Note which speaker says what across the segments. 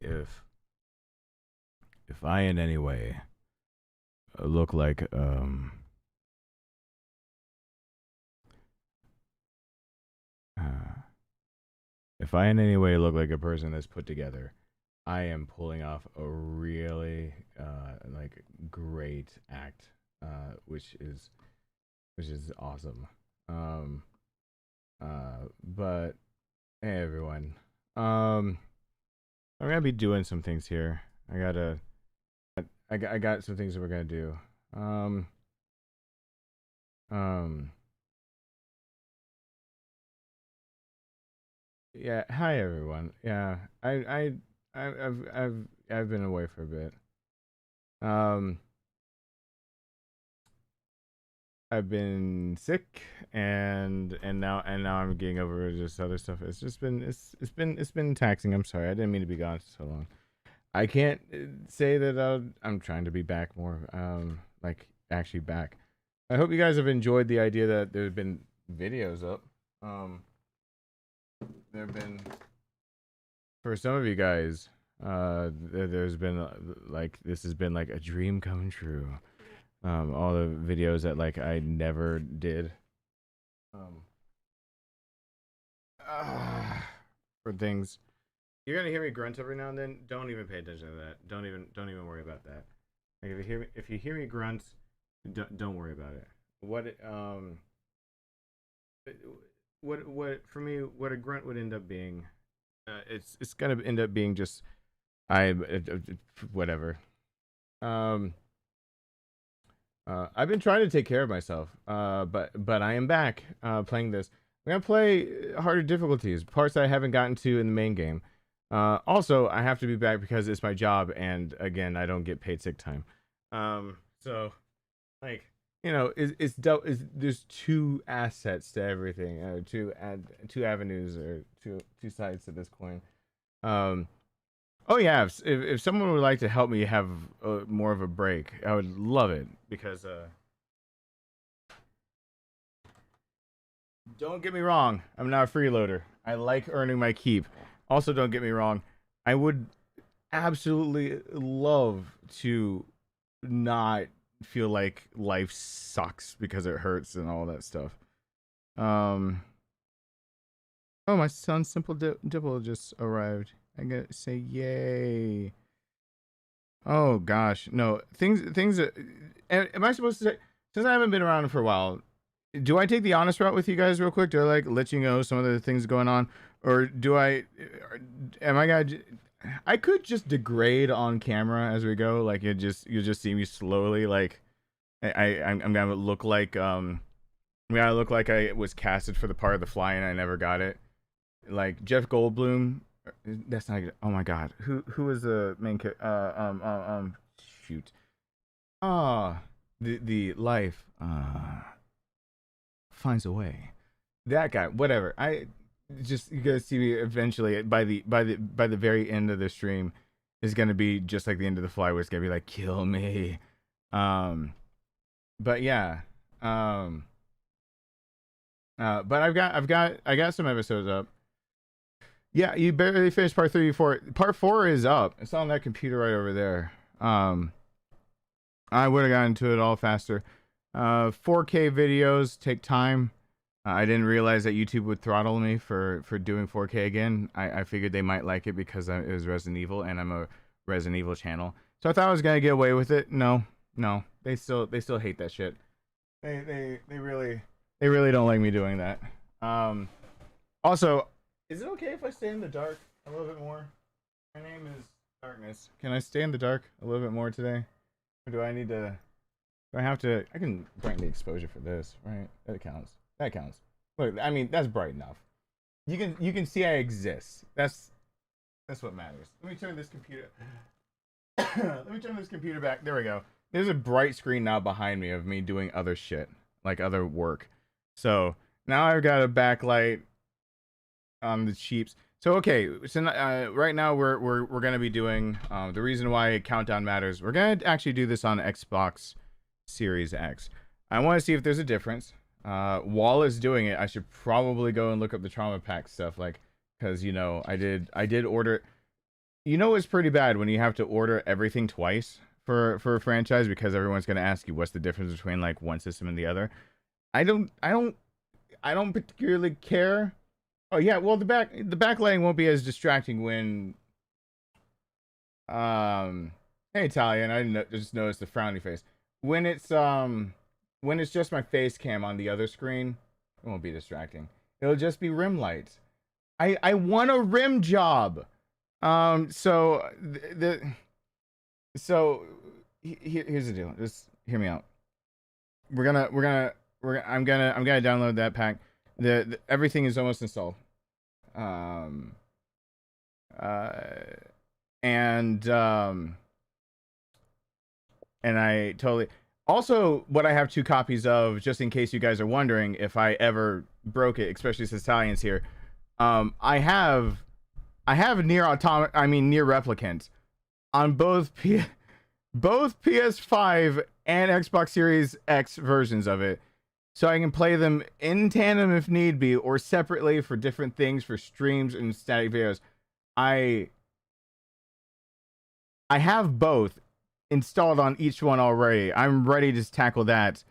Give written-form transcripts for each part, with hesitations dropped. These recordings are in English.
Speaker 1: if I in any way look like if I in any way look like a person that's put together, I am pulling off a really like great act, which is awesome. Um, but hey everyone, I'm gonna be doing some things here. I got some things that we're gonna do. Um, um, yeah. Hi everyone. Yeah, I've been away for a bit. Um, I've been sick and now I'm getting over just other stuff. It's been taxing. I'm sorry. I didn't mean to be gone so long. I can't say that I'm trying to be back more. Like actually back. I hope you guys have enjoyed the idea that there's been videos up. Um, there have been for some of you guys. There's been like this has been like a dream come true. All the videos that like I never did. Um, for things. You're gonna hear me grunt every now and then. Don't even pay attention to that. Don't even worry about that. Like if you hear me grunt, don't worry about it. What for me what a grunt would end up being, it's gonna end up being just whatever. Um, I've been trying to take care of myself. But I am back playing this. I'm gonna play harder difficulties, parts that I haven't gotten to in the main game. Also, I have to be back because it's my job, and again, I don't get paid sick time. So like there's two assets to everything, two avenues or two sides to this coin. Um, oh yeah, if someone would like to help me have more of a break, I would love it because don't get me wrong, I'm not a freeloader. I like earning my keep. Also, don't get me wrong, I would absolutely love to not feel like life sucks because it hurts and all that stuff. Um. Oh, my son's simple dipple just arrived. I gotta say, yay! Oh gosh, no things. Am I supposed to say? Since I haven't been around for a while, do I take the honest route with you guys real quick? Do I like let you know some of the things going on, or do I? Am I gonna? I could just degrade on camera as we go. Like you just see me slowly. Like I'm gonna look like I'm gonna look like I was casted for the part of the fly and I never got it. Like Jeff Goldblum. That's not. Oh my God. Who is the main character? Shoot. Ah, the life finds a way. That guy. Whatever. I just you guys see me eventually by the very end of the stream is gonna be just like the end of the fly where it's gonna be like kill me. Um, but yeah. Um, but I got some episodes up. Yeah, you barely finished part 3 4. Part 4 is up. It's on that computer right over there. I would have gotten to it all faster. 4K videos take time. I didn't realize that YouTube would throttle me for doing 4K again. I figured they might like it because it was Resident Evil and I'm a Resident Evil channel. So I thought I was gonna get away with it. No, no, they still hate that shit. They really don't like me doing that. Also, is it okay if I stay in the dark a little bit more? My name is Darkness. Can I stay in the dark a little bit more today? Or do I need to? Do I have to? I can brighten the exposure for this, right? That counts. That counts. Look, I mean, that's bright enough. You can see I exist. That's what matters. Let me turn this computer. Let me turn this computer back. There we go. There's a bright screen now behind me of me doing other shit, like other work. So now I've got a backlight on the cheaps. So okay, so right now we're gonna be doing the reason why countdown matters. We're gonna actually do this on Xbox Series X. I want to see if there's a difference. While it's doing it, I should probably go and look up the trauma pack stuff, like because you know I did order. You know it's pretty bad when you have to order everything twice for a franchise because everyone's gonna ask you what's the difference between like one system and the other. I don't particularly care. Oh yeah, well the backlighting won't be as distracting when hey Italian, I didn't just noticed the frowny face. When it's just my face cam on the other screen, it won't be distracting. It'll just be rim lights. I want a rim job. So here's the deal. Just hear me out. I'm gonna download that pack. The everything is almost installed. Um, uh, and I totally also what I have 2 copies of, just in case you guys are wondering if I ever broke it, especially since Italian's here. I have near replicant on both PS5 and Xbox Series X versions of it, so I can play them in tandem if need be, or separately for different things for streams and static videos. I have both installed on each one already. I'm ready to tackle that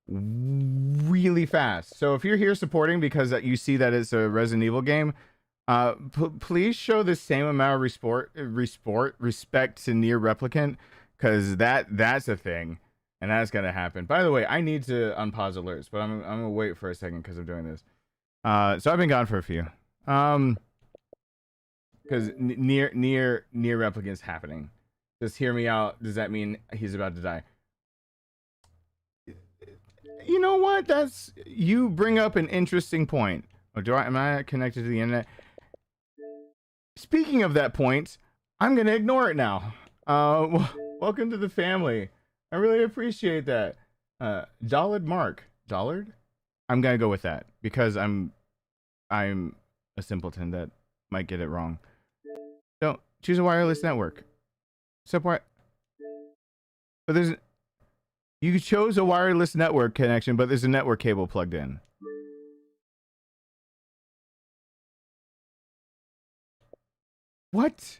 Speaker 1: really fast. So if you're here supporting because you see that it's a Resident Evil game, please show the same amount of respect to near replicant, because that's a thing, and that's gonna happen. By the way, I need to unpause alerts, but I'm gonna wait for a second because I'm doing this. So I've been gone for a few. Because near replicant's happening. Just hear me out. Does that mean he's about to die? You know what? You bring up an interesting point. Oh, am I connected to the internet? Speaking of that point, I'm gonna ignore it now. Welcome to the family. I really appreciate that. Dollard Mark. Dollard? I'm gonna go with that because I'm a simpleton that might get it wrong. Don't choose a wireless network. Support. But you chose a wireless network connection, but there's a network cable plugged in. What?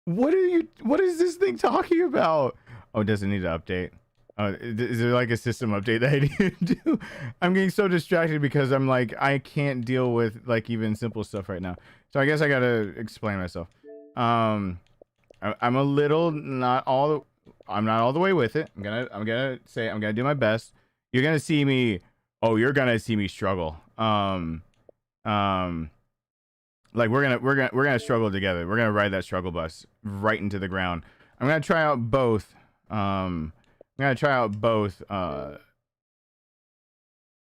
Speaker 1: What is this thing talking about? Oh, does it need to update? Is there like a system update that I need to do? I'm getting so distracted because I'm like, I can't deal with like even simple stuff right now. So I guess I gotta explain myself. I'm a little I'm not all the way with it. I'm gonna do my best. You're gonna see me. Oh, you're gonna see me struggle. Like we're gonna struggle together. We're gonna ride that struggle bus right into the ground. I'm gonna try out both. Go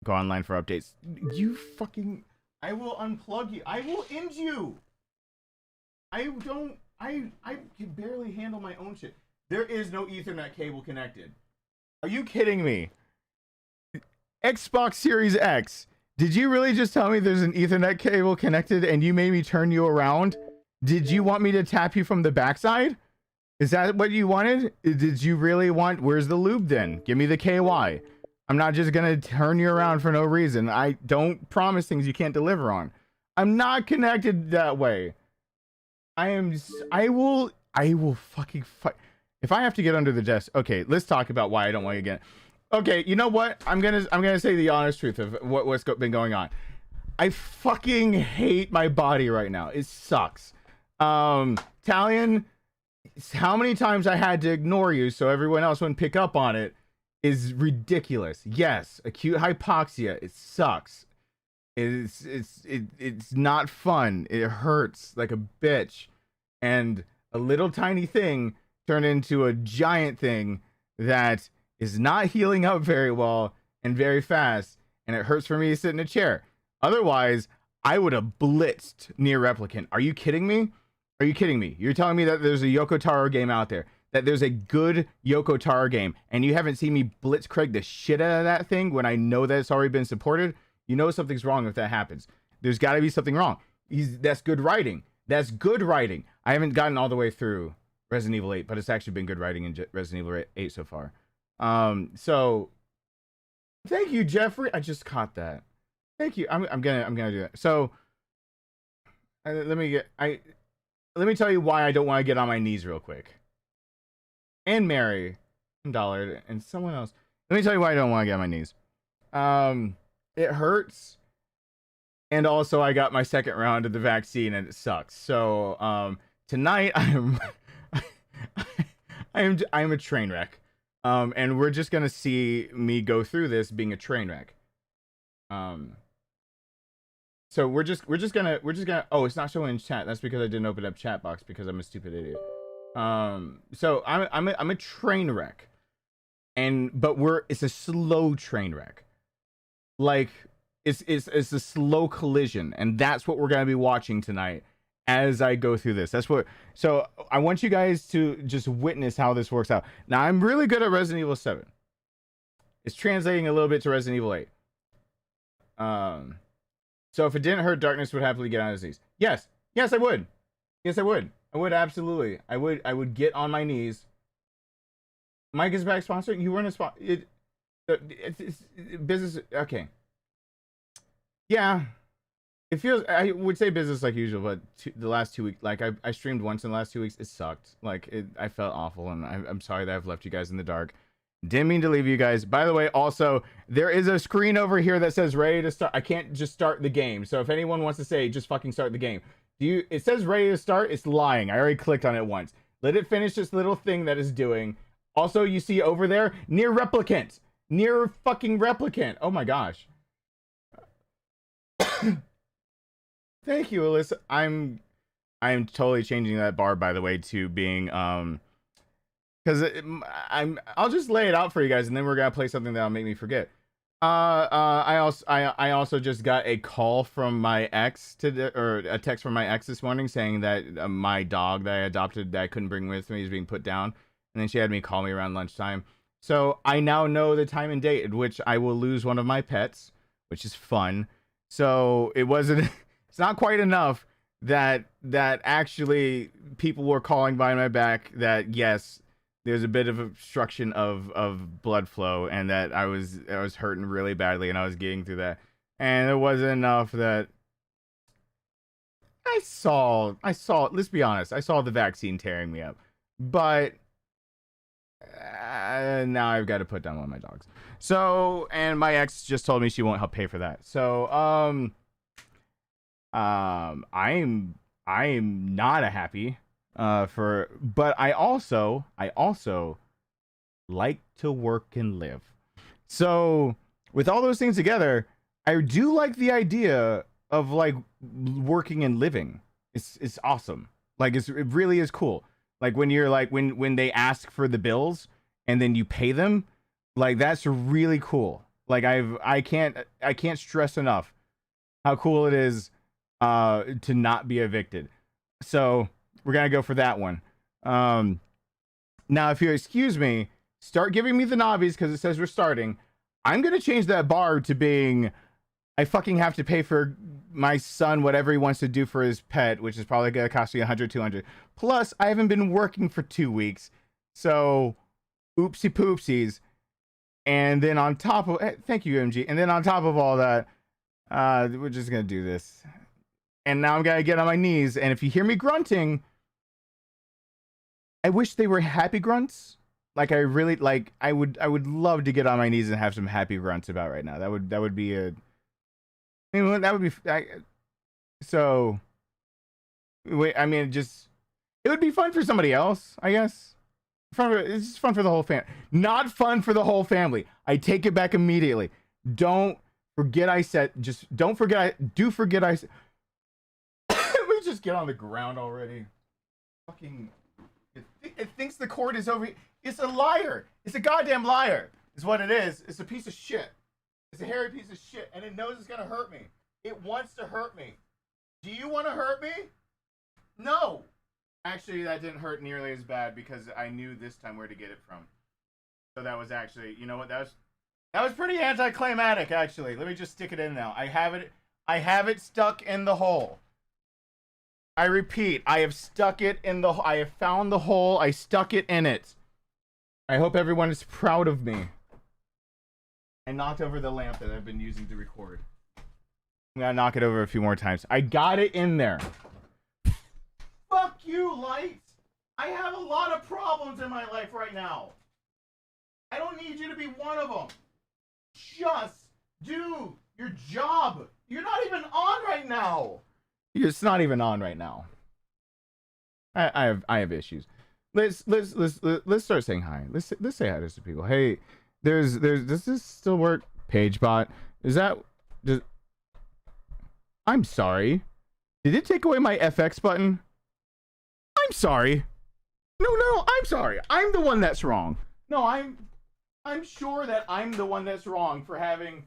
Speaker 1: online for updates. You fucking. I will unplug you. I will end you. I can barely handle my own shit. There is no Ethernet cable connected. Are you kidding me? Xbox Series X. Did you really just tell me there's an Ethernet cable connected and you made me turn you around? Did you want me to tap you from the backside? Is that what you wanted? Did you really want... Where's the lube then? Give me the KY. I'm not just gonna turn you around for no reason. I don't promise things you can't deliver on. I'm not connected that way. I will fucking fight. If I have to get under the desk, okay, let's talk about why I don't want you again. Okay, you know what? I'm gonna say the honest truth of what's been going on. I fucking hate my body right now. It sucks. Talion, how many times I had to ignore you so everyone else wouldn't pick up on it is ridiculous. Yes, acute hypoxia. It sucks. It's not fun. It hurts like a bitch, and a little tiny thing turned into a giant thing that is not healing up very well and very fast, and it hurts for me to sit in a chair. Otherwise, I would have blitzed near replicant. Are you kidding me? Are you kidding me? You're telling me that there's a Yoko Taro game out there, that there's a good Yoko Taro game, and you haven't seen me blitzkrieg the shit out of that thing when I know that it's already been supported? You know something's wrong if that happens. There's got to be something wrong. That's good writing. That's good writing. I haven't gotten all the way through Resident Evil 8, but it's actually been good writing in Resident Evil 8 so far. So thank you, Jeffrey. I just caught that. Thank you. I'm gonna do that. So let me tell you why I don't want to get on my knees real quick. And Mary, and Dollard, and someone else. Let me tell you why I don't want to get on my knees. It hurts, and also I got my second round of the vaccine, and it sucks. So tonight I'm I'm a train wreck. And we're just gonna see me go through this being a train wreck. So we're just gonna oh, it's not showing in chat. That's because I didn't open up chat box because I'm a stupid idiot. So I'm a train wreck, but it's a slow train wreck. Like it's a slow collision, and that's what we're gonna be watching tonight as I go through this. So I want you guys to just witness how this works out. Now I'm really good at Resident Evil 7. It's translating a little bit to Resident Evil 8. So if it didn't hurt, Darkness would happily get on his knees. Yes, I would. Yes, I would. I would absolutely. I would get on my knees. Mike is back sponsor. You weren't a sponsor. It's business. Okay. Yeah. It feels, I would say business like usual, but the last 2 weeks, like I streamed once in the last 2 weeks. It sucked. Like I felt awful, and I'm sorry that I've left you guys in the dark. Didn't mean to leave you guys. By the way, also, there is a screen over here that says ready to start. I can't just start the game. So if anyone wants to say, just fucking start the game. It says ready to start. It's lying. I already clicked on it once. Let it finish this little thing that it's doing. Also, you see over there, near replicant. Near fucking replicant. Oh my gosh. Thank you, Alyssa. I'm totally changing that bar, by the way, to being because I'll just lay it out for you guys, and then we're gonna play something that'll make me forget. I also just got a call from my ex or a text from my ex this morning saying that my dog that I adopted that I couldn't bring with me is being put down, and then she had me call me around lunchtime. So I now know the time and date at which I will lose one of my pets, which is fun. So it wasn't. It's not quite enough that actually people were calling behind my back that yes, there's a bit of obstruction of blood flow, and that I was hurting really badly, and I was getting through that, and it wasn't enough that I saw. Let's be honest, I saw the vaccine tearing me up, but now I've got to put down one of my dogs. So, and my ex just told me she won't help pay for that. So, I'm not a happy but I also like to work and live. So with all those things together, I do like the idea of like working and living. It's awesome. Like it really is cool. Like when you're like when they ask for the bills and then you pay them, like that's really cool. Like I can't stress enough how cool it is to not be evicted. So we're gonna go for that one. Now if you excuse me, start giving me the knobbies because it says we're starting. I'm gonna change that bar to being I fucking have to pay for my son whatever he wants to do for his pet, which is probably gonna cost me 100, 200. Plus I haven't been working for 2 weeks, so oopsie poopsies. And then on top of thank you, MG. And then on top of all that, we're just gonna do this. And now I'm gonna get on my knees. And if you hear me grunting, I wish they were happy grunts. Like I really like. I would love to get on my knees and have some happy grunts about right now. That would be a. I mean, that would be. So. Wait. I mean, it would be fun for somebody else, I guess. It's just fun for the whole family. Not fun for the whole family. I take it back immediately. Don't forget I said. Just don't forget. Do forget I said. Just get on the ground already. Fucking it thinks the cord is over here. It's a liar. It's a goddamn liar is what it is. It's a piece of shit. It's a hairy piece of shit, and it knows it's gonna hurt me. It wants to hurt me. Do you want to hurt me? No. Actually, that didn't hurt nearly as bad because I knew this time where to get it from. So that was actually, you know what, that was pretty anticlimactic actually. Let me just stick it in now. I have it stuck in the hole. I repeat, I have stuck it in the. I have found the hole. I stuck it in it. I hope everyone is proud of me. I knocked over the lamp that I've been using to record. I'm gonna knock it over a few more times. I got it in there. you, Light. I have a lot of problems in my life right now. I don't need you to be one of them. Just do your job. You're not even on right now. It's not even on right now. I have issues. Let's start saying hi. Let's say hi to some people. Hey, does this still work? PageBot. I'm sorry. Did it take away my FX button? I'm sorry. No, I'm sorry. I'm the one that's wrong. No, I'm sure that I'm the one that's wrong for having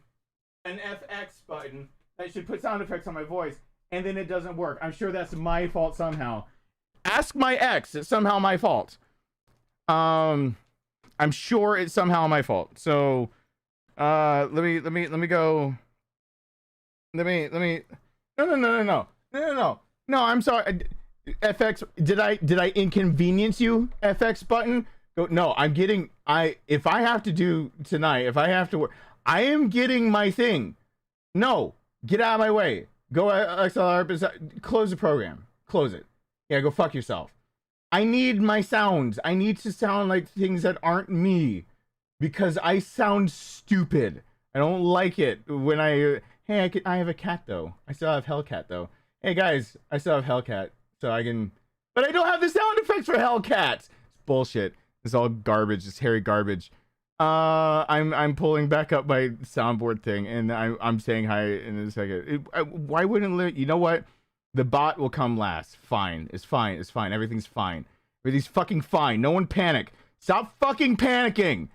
Speaker 1: an FX button that should put sound effects on my voice, and then it doesn't work. I'm sure that's my fault somehow. Ask my ex. It's somehow my fault. I'm sure it's somehow my fault. So, let me go. No, I'm sorry. FX, did I inconvenience you? FX button? Go. No, if I have to do tonight, if I have to work, I am getting my thing. No, get out of my way. Go XLR, close the program. Close it. Yeah, go fuck yourself. I need my sounds. I need to sound like things that aren't me because I sound stupid. I don't like it when I have a cat though. I still have Hellcat though. Hey guys, I still have Hellcat, so I can, but I don't have the sound effects for Hellcat. It's bullshit. It's all garbage. It's hairy garbage. I'm pulling back up my soundboard thing, and I'm saying hi in a second. Why wouldn't it? You know what? The bot will come last. Fine. It's fine. It's fine. Everything's fine. Everything's fucking fine. No one panic. Stop fucking panicking.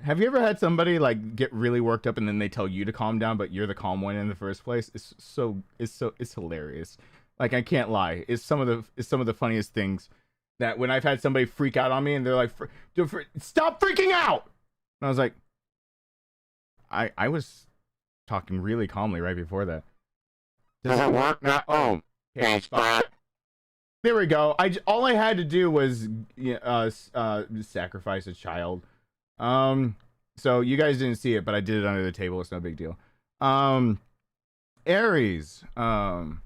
Speaker 1: Have you ever had somebody like get really worked up and then they tell you to calm down, but you're the calm one in the first place? It's hilarious. Like, I can't lie. It's some of the funniest things that when I've had somebody freak out on me and they're like, stop freaking out. And I was like, I was talking really calmly right before that. Does it work now? Oh, okay. There we go. All I had to do was sacrifice a child. So you guys didn't see it, but I did it under the table. It's no big deal. Aries. Oh,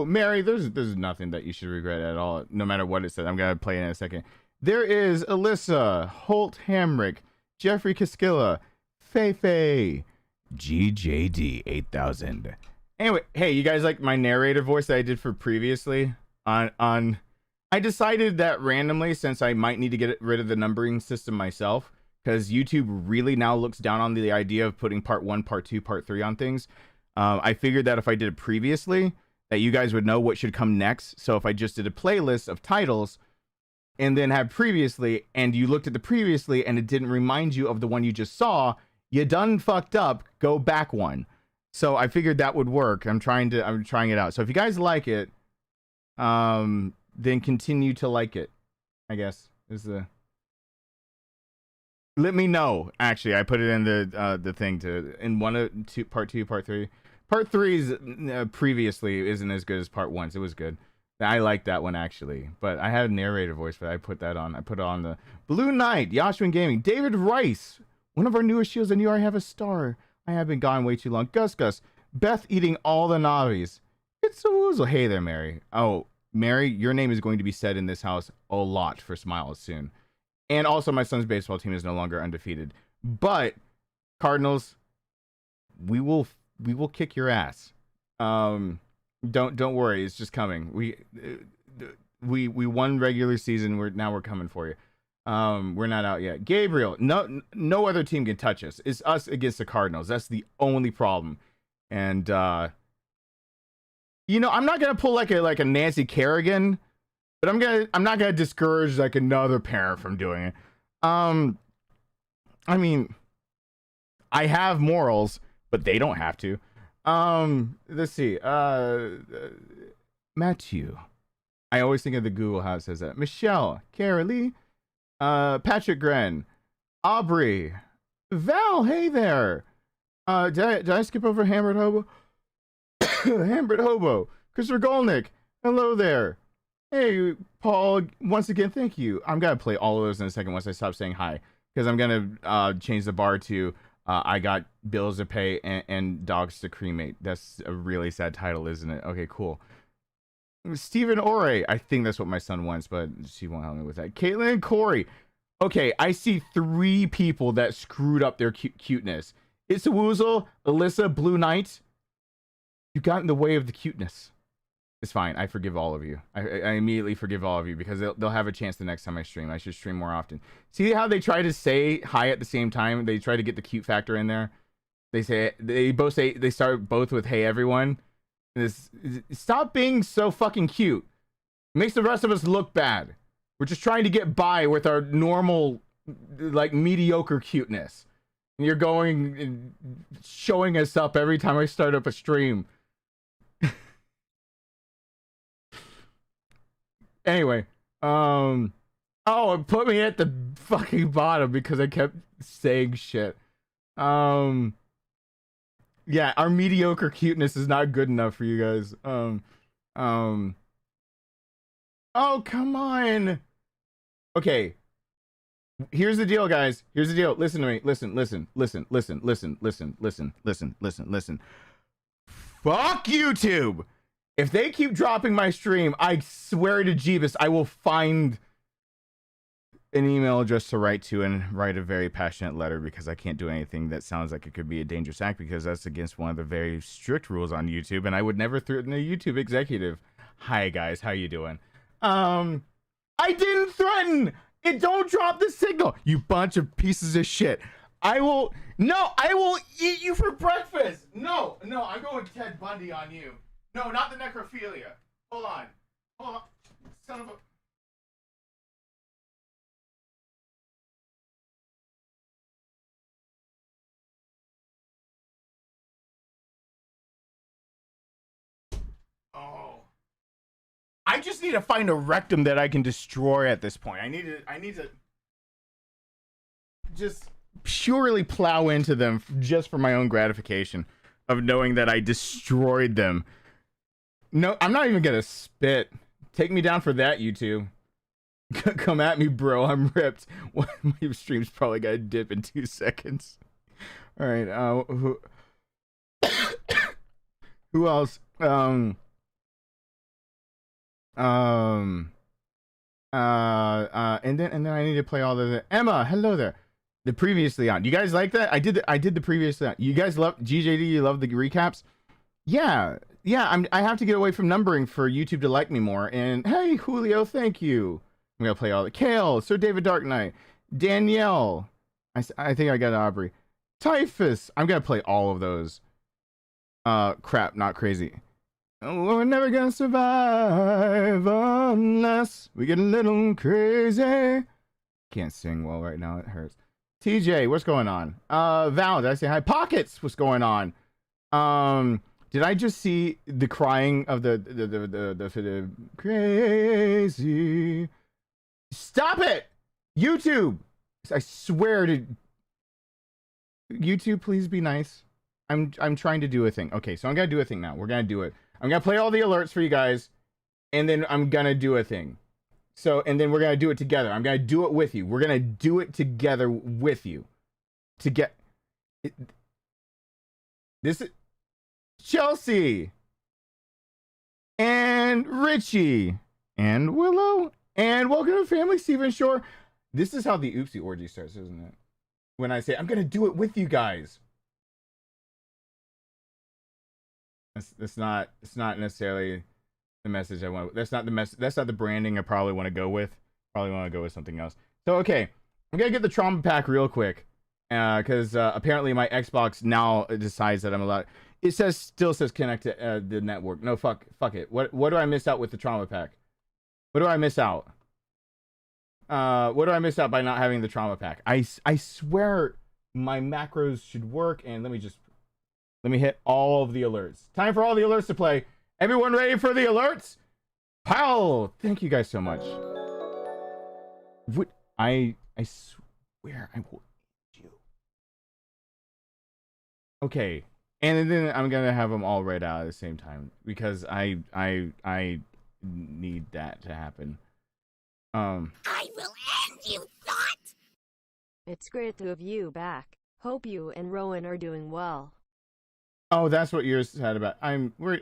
Speaker 1: Mary, there's nothing that you should regret at all, no matter what it says. I'm gonna play it in a second. There is Alyssa, Holt Hamrick, Jeffrey Kaskilla, Feifei, GJD 8000. Anyway, hey, you guys like my narrator voice that I did for previously on I decided that randomly, since I might need to get rid of the numbering system myself, because YouTube really now looks down on the idea of putting part 1, part 2, part 3 on things. I figured that if I did it previously, that you guys would know what should come next. So if I just did a playlist of titles and then have previously, and you looked at the previously and it didn't remind you of the one you just saw, you done fucked up. Go back one. So I figured that would work. I'm trying it out. So if you guys like it, then continue to like it, I guess is the. Let me know. Actually, I put it in the thing in part 2, part 3. Part 3's previously isn't as good as part 1's. It was good. I like that one actually, but I had a narrator voice, but I put that on. I put it on the Blue Knight, Yashwin Gaming, David Rice, one of our newest shields, and you already have a star. I have been gone way too long. Gus, Beth eating all the Navis. It's a woozle. Hey there, Mary. Oh, Mary, your name is going to be said in this house a lot for Smiles soon. And also, my son's baseball team is no longer undefeated. But Cardinals, we will kick your ass. Don't worry, it's just coming. We won regular season. We're coming for you. We're not out yet. Gabriel, no other team can touch us. It's us against the Cardinals. That's the only problem. And I'm not gonna pull like a Nancy Kerrigan. But I'm not gonna discourage like another parent from doing it. I mean, I have morals, but they don't have to. Let's see. Matthew. I always think of the Google how it says that. Michelle, Carolee, Patrick Gren, Aubrey, Val. Hey there. Did I skip over Hammered Hobo? Hammered Hobo. Christopher Golnick. Hello there. Hey, Paul, once again, thank you. I'm going to play all of those in a second once I stop saying hi, because I'm going to change the bar to I got bills to pay and dogs to cremate. That's a really sad title, isn't it? Okay, cool. Stephen Ore, I think that's what my son wants, but she won't help me with that. Caitlin and Corey. Okay, I see 3 people that screwed up their cuteness. It's a Woozle, Alyssa, Blue Knight. You got in the way of the cuteness. It's fine. I forgive all of you. I immediately forgive all of you because they'll have a chance the next time I stream. I should stream more often. See how they try to say hi at the same time? They try to get the cute factor in there. They both start both with "Hey everyone." Stop being so fucking cute. It makes the rest of us look bad. We're just trying to get by with our normal, like, mediocre cuteness. And you're going and showing us up every time I start up a stream. Anyway, oh, it put me at the fucking bottom because I kept saying shit. Yeah, our mediocre cuteness is not good enough for you guys. Oh, come on. Okay. Here's the deal, guys. Here's the deal. Listen to me. Listen. Fuck YouTube. If they keep dropping my stream, I swear to Jeebus, I will find an email address to write to and write a very passionate letter because I can't do anything that sounds like it could be a dangerous act because that's against one of the very strict rules on YouTube, and I would never threaten a YouTube executive. Hi guys, how you doing? I didn't threaten it. Don't drop the signal, you bunch of pieces of shit. I will eat you for breakfast. No, I'm going Ted Bundy on you. No, not the necrophilia. Hold on. Son of a... Oh. I just need to find a rectum that I can destroy at this point. I need to just purely plow into them just for my own gratification of knowing that I destroyed them. No, I'm not even gonna spit. Take me down for that, YouTube. Come at me, bro. I'm ripped. My stream's probably gonna dip in 2 seconds. All right. Who else? And then I need to play all the Emma. Hello there. The previously on. You guys like that? I did the previously on. You guys love GJD? You love the recaps? Yeah. I have to get away from numbering for YouTube to like me more. And hey, Julio, thank you. I'm gonna play all the Kale, Sir David Dark Knight, Danielle. I think I got Aubrey. Typhus. I'm gonna play all of those. Crap, not crazy. We're never gonna survive unless we get a little crazy. Can't sing well right now. It hurts. TJ, what's going on? Val, did I say hi? Pockets, what's going on? Did I just see the crying of the crazy? Stop it! YouTube! I swear to YouTube, please be nice. I'm trying to do a thing. Okay, so I'm gonna do a thing now. We're gonna do it. I'm gonna play all the alerts for you guys, and then I'm gonna do a thing. So, and then we're gonna do it together. I'm gonna do it with you. We're gonna do it together with you. To get it, this is Chelsea and Richie and Willow and welcome to Family Steven Shore. This is how the oopsie orgy starts, isn't it? When I say I'm gonna do it with you guys. It's not necessarily the message I want. That's not the branding I probably want to go with. Probably want to go with something else. So okay, I'm gonna get the trauma pack real quick, because apparently my Xbox now decides that I'm allowed. It still says connect to the network. No, fuck it. What do I miss out with the trauma pack? What do I miss out? What do I miss out by not having the trauma pack? I swear my macros should work. And let me hit all of the alerts. Time for all the alerts to play. Everyone ready for the alerts? Pal, thank you guys so much. I swear I will eat you. Okay, and then I'm gonna have them all read out at the same time because I need that to happen.
Speaker 2: I will end you, thought.
Speaker 3: It's great to have you back.
Speaker 2: Hope you and Rowan are doing well.
Speaker 1: Oh, that's what yours said about. We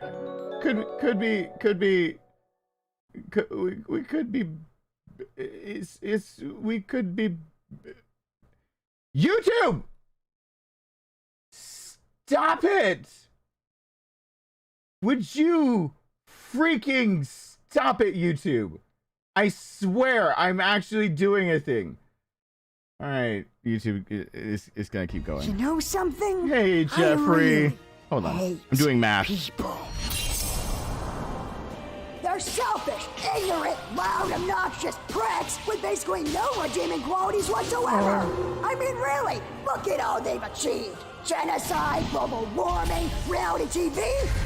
Speaker 1: could be. We could be. YouTube! Stop it! Would you freaking stop it, YouTube? I swear I'm actually doing a thing. All right, YouTube is gonna keep going.
Speaker 3: You know something?
Speaker 1: Hey, Jeffrey. Hold on. I'm doing math.
Speaker 3: People. They're selfish, ignorant, loud, obnoxious pricks with basically no redeeming qualities whatsoever. I mean, really, look at all they've achieved. Genocide, global warming, reality TV.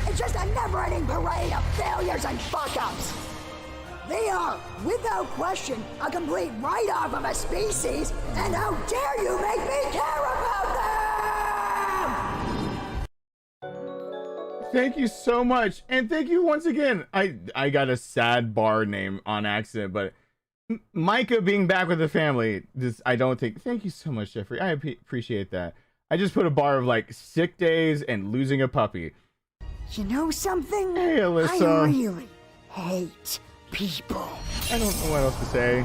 Speaker 3: It's just a never-ending parade of failures and fuck-ups. They are, without question, a complete write-off of a species, and how dare you make me care about them!
Speaker 1: Thank you so much, and thank you once again. I got a sad bar name on accident, but Micah being back with the family, I don't think. Thank you so much, Jeffrey. I appreciate that. I just put a bar of like sick days and losing a puppy.
Speaker 3: You know something?
Speaker 1: Hey, Alyssa.
Speaker 3: I really hate people.
Speaker 1: I don't know what else to say.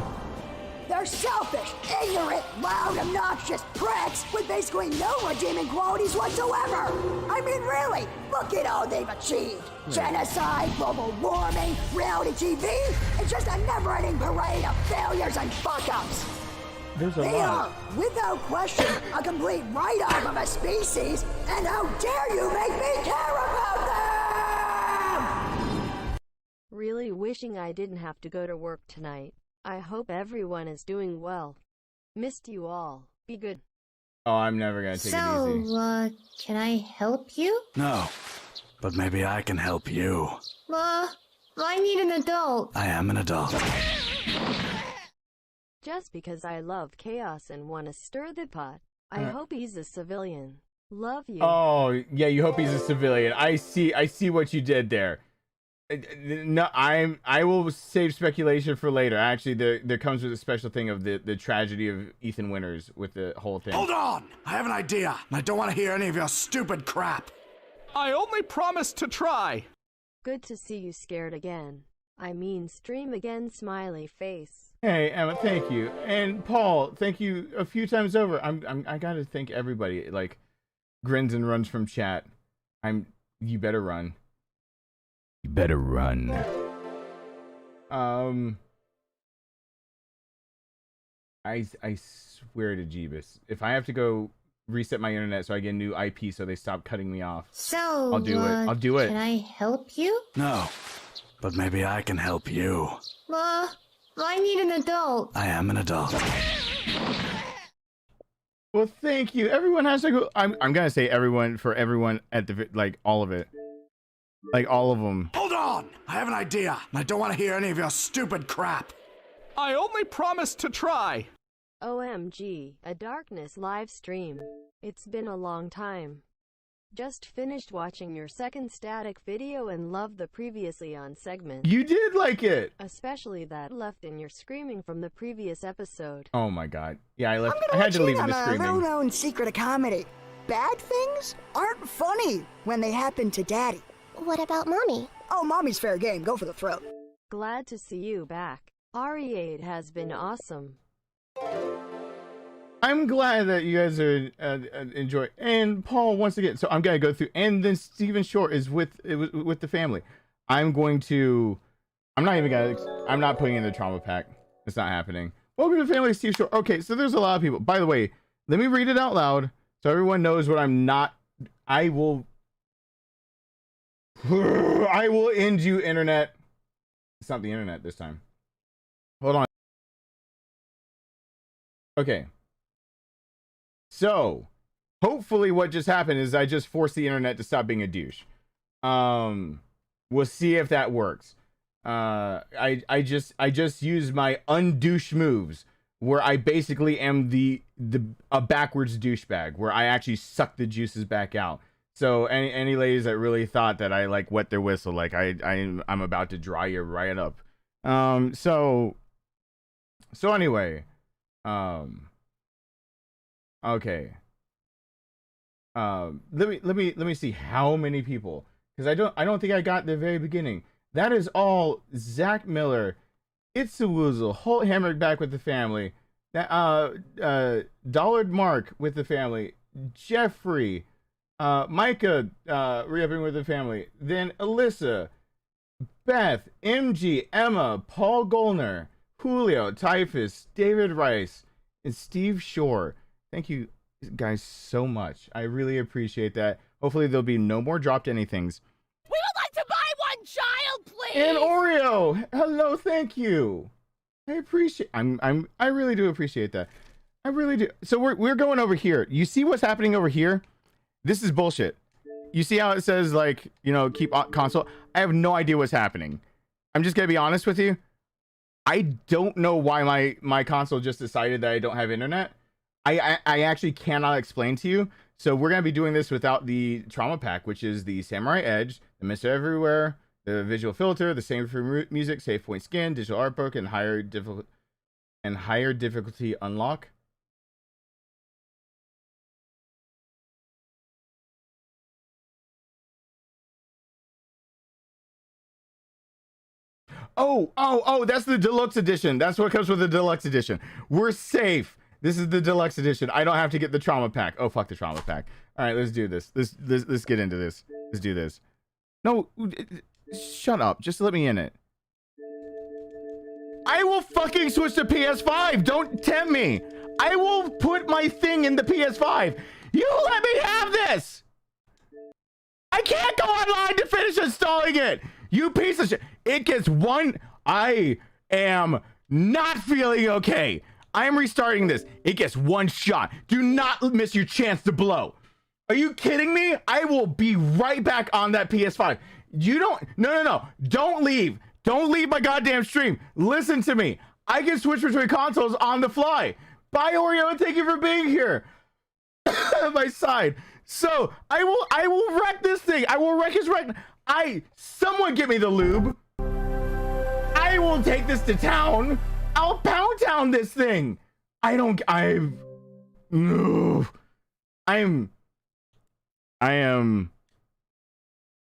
Speaker 3: They're selfish, ignorant, loud, obnoxious pricks with basically no redeeming qualities whatsoever. I mean, really, look at all they've achieved. Genocide, global warming, reality TV. It's just a never-ending parade of failures and fuck-ups.
Speaker 1: There's a
Speaker 3: They
Speaker 1: lot.
Speaker 3: are, without question, a complete write-off of a species, and how dare you make me care about them!
Speaker 2: Really wishing I didn't have to go to work tonight. I hope everyone is doing well. Missed you all. Be good.
Speaker 1: Oh, I'm never gonna take it easy.
Speaker 4: So, can I help you?
Speaker 5: No, but maybe I can help you.
Speaker 4: I need an adult.
Speaker 5: I am an adult.
Speaker 2: Just because I love chaos and want to stir the pot, I hope he's a civilian. Love you.
Speaker 1: Oh, yeah, you hope he's a civilian. I see what you did there. No, I will save speculation for later. Actually, there comes with a special thing of the tragedy of Ethan Winters with the whole thing.
Speaker 5: Hold on! I have an idea, and I don't want to hear any of your stupid crap.
Speaker 6: I only promised to try.
Speaker 2: Good to see you scared again. I mean, stream again, smiley face.
Speaker 1: Hey, Emma, thank you. And Paul, thank you a few times over. I gotta thank everybody. Like, grins and runs from chat. You better run. You better run. I swear to Jeebus, if I have to go reset my internet so I get a new IP so they stop cutting me off,
Speaker 4: So,
Speaker 1: I'll do it. I'll do it.
Speaker 4: Can I help you?
Speaker 5: No, but maybe I can help you.
Speaker 4: I need an adult.
Speaker 5: I am an adult.
Speaker 1: Well, thank you. Everyone has to go. I'm gonna say everyone for everyone at the like all of it, like all of them.
Speaker 5: Hold on! I have an idea, and I don't want to hear any of your stupid crap.
Speaker 6: I only promised to try.
Speaker 2: OMG, a darkness live stream. It's been a long time. Just finished watching your second static video and loved the previously on segment.
Speaker 1: You did like it.
Speaker 2: Especially that left in your screaming from the previous episode.
Speaker 1: Oh my god. Yeah, I left.
Speaker 3: I'm
Speaker 1: I
Speaker 3: gonna
Speaker 1: had to
Speaker 3: let
Speaker 1: leave
Speaker 3: you in
Speaker 1: the
Speaker 3: on a
Speaker 1: screaming.
Speaker 3: little-known secret of comedy. Bad things aren't funny when they happen to Daddy.
Speaker 7: What about Mommy?
Speaker 3: Oh, Mommy's fair game. Go for the throat.
Speaker 2: Glad to see you back. RE8 has been awesome.
Speaker 1: I'm glad that you guys are enjoying. And Paul, once again, so I'm gonna go through. And then Stephen Short is with the family. I'm not putting in the trauma pack. It's not happening. Welcome to the family, Steve Short. Okay, so there's a lot of people. By the way, let me read it out loud so everyone knows what I'm not. I will end you, internet. It's not the internet this time. Hold on. Okay. So, hopefully what just happened is I just forced the internet to stop being a douche. We'll see if that works. I just use my undouche moves where I basically am a backwards douchebag where I actually suck the juices back out. So any ladies that really thought that I like wet their whistle, like I'm about to dry you right up. So anyway, okay. Let me see how many people, because I don't think I got the very beginning. That is all Zach Miller. It's a Woozle. Holt Hammered back with the family. That Dollard Mark with the family. Jeffrey, Micah, re-upping with the family. Then Alyssa, Beth, MG, Emma, Paul Golner, Julio, Typhus, David Rice, and Steve Shore. Thank you guys so much. I really appreciate that. Hopefully there'll be no more dropped anythings.
Speaker 7: We would like to buy one child, please.
Speaker 1: And Oreo, hello, thank you. I appreciate. I really do appreciate that. I really do. So we're going over here. You see what's happening over here? This is bullshit. You see how it says, like, you know, keep console? I have no idea what's happening. I'm just gonna be honest with you. I don't know why my console just decided that I don't have internet. I actually cannot explain to you. So we're gonna be doing this without the trauma pack, which is the Samurai Edge, the Mr. Everywhere, the visual filter, the same for music, save point skin, digital art book, and higher difficulty unlock. Oh, that's the deluxe edition. That's what comes with the deluxe edition. We're safe. This is the deluxe edition. I don't have to get the trauma pack. Oh, fuck the trauma pack. All right, let's do this. Let's get into this. Let's do this. No, shut up. Just let me in it. I will fucking switch to PS5. Don't tempt me. I will put my thing in the PS5. You let me have this. I can't go online to finish installing it. You piece of shit. It gets one. I am not feeling okay. I am restarting this. It gets one shot. Do not miss your chance to blow. Are you kidding me? I will be right back on that PS5. You don't. No. Don't leave. Don't leave my goddamn stream. Listen to me. I can switch between consoles on the fly. Bye, Oreo, and thank you for being here. At my side. So I will wreck this thing. I will wreck his wreck. Someone get me the lube. I will take this to town. I'll pound town this thing. I'm all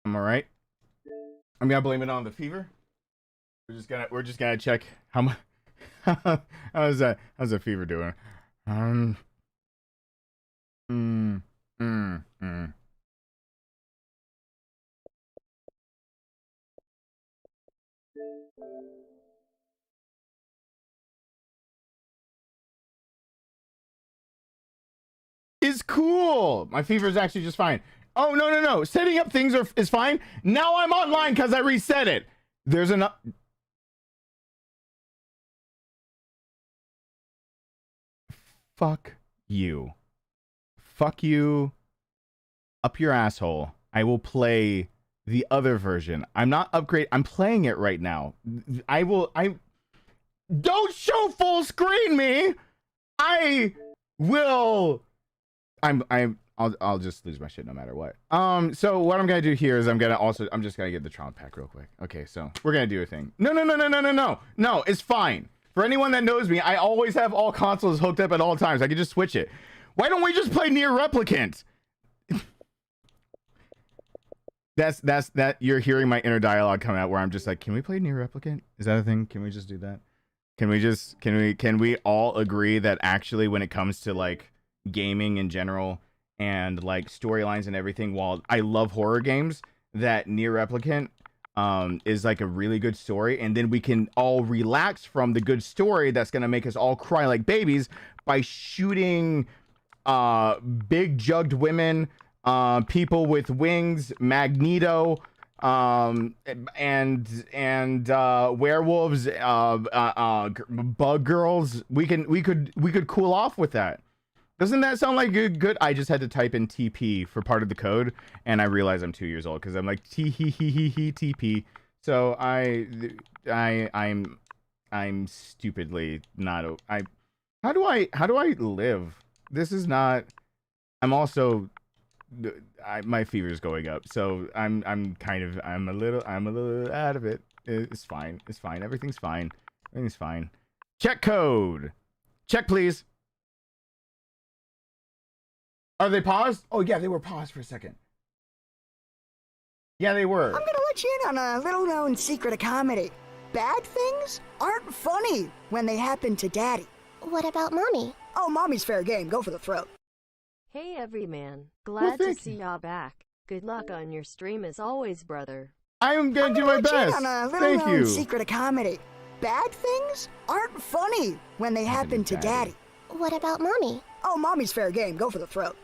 Speaker 1: right. I'm gonna blame it on the fever. We're just gonna check how much. How's that fever doing? Is cool. My fever is actually just fine. Oh, no. Setting up things is fine. Now I'm online because I reset it. There's enough. Fuck you. Fuck you. Up your asshole. I will play the other version. I'm not upgrade. I'm playing it right now. Don't show full screen me. I'll just lose my shit no matter what. So what I'm gonna do here is I'm just gonna get the trauma pack real quick. Okay, so we're gonna do a thing. No, it's fine. For anyone that knows me, I always have all consoles hooked up at all times. I can just switch it. Why don't we just play Nier Replicant? That's you're hearing my inner dialogue come out where I'm just like, can we play Nier Replicant? Is that a thing? Can we just do that? Can we all agree that actually when it comes to like gaming in general and like storylines and everything, while I love horror games, that Nier Replicant is like a really good story, and then we can all relax from the good story that's gonna make us all cry like babies by shooting big jugged women, people with wings, Magneto, and werewolves, bug girls. We could cool off with that. Doesn't that sound like good? I just had to type in TP for part of the code, and I realize I'm 2 years old because I'm like TP. So I'm stupidly not. How do I live? This is not. I'm also. My fever's going up, so I'm a little out of it. It's fine. Everything's fine. Check code. Check, please. Are they paused? Oh yeah, they were paused for a second. Yeah, they were.
Speaker 3: I'm gonna let you in on a little-known secret of comedy. Bad things aren't funny when they happen to Daddy.
Speaker 4: What about Mommy?
Speaker 3: Oh, Mommy's fair game. Go for the throat.
Speaker 2: Hey Everyman, glad to
Speaker 1: thank
Speaker 2: see ya back. Good luck on your stream as always, brother.
Speaker 1: I'm gonna do my
Speaker 3: Let you in
Speaker 1: best.
Speaker 3: on a
Speaker 1: Thank
Speaker 3: little-known
Speaker 1: you.
Speaker 3: secret of comedy. Bad things aren't funny when they happen to Daddy.
Speaker 4: What about Mommy?
Speaker 3: Oh, Mommy's fair game. Go for the throat.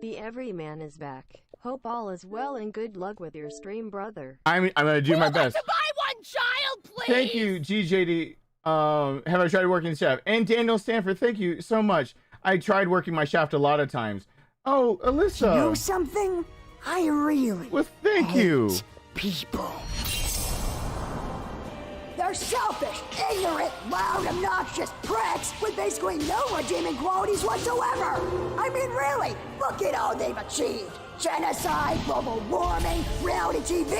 Speaker 2: The Everyman is back. Hope all is well and good luck with your stream, brother.
Speaker 1: I'm gonna do
Speaker 7: We
Speaker 1: my
Speaker 7: would like
Speaker 1: best.
Speaker 7: to buy one child, please.
Speaker 1: Thank you, GJD. Have I tried working the shaft? And Daniel Stanford, thank you so much. I tried working my shaft a lot of times. Oh, Alyssa.
Speaker 3: You know something? I really
Speaker 1: Well, thank you.
Speaker 3: hate people. They're selfish, ignorant, loud, obnoxious pricks with basically no redeeming qualities whatsoever. I mean, really, look at all they've achieved. Genocide, global warming, reality TV.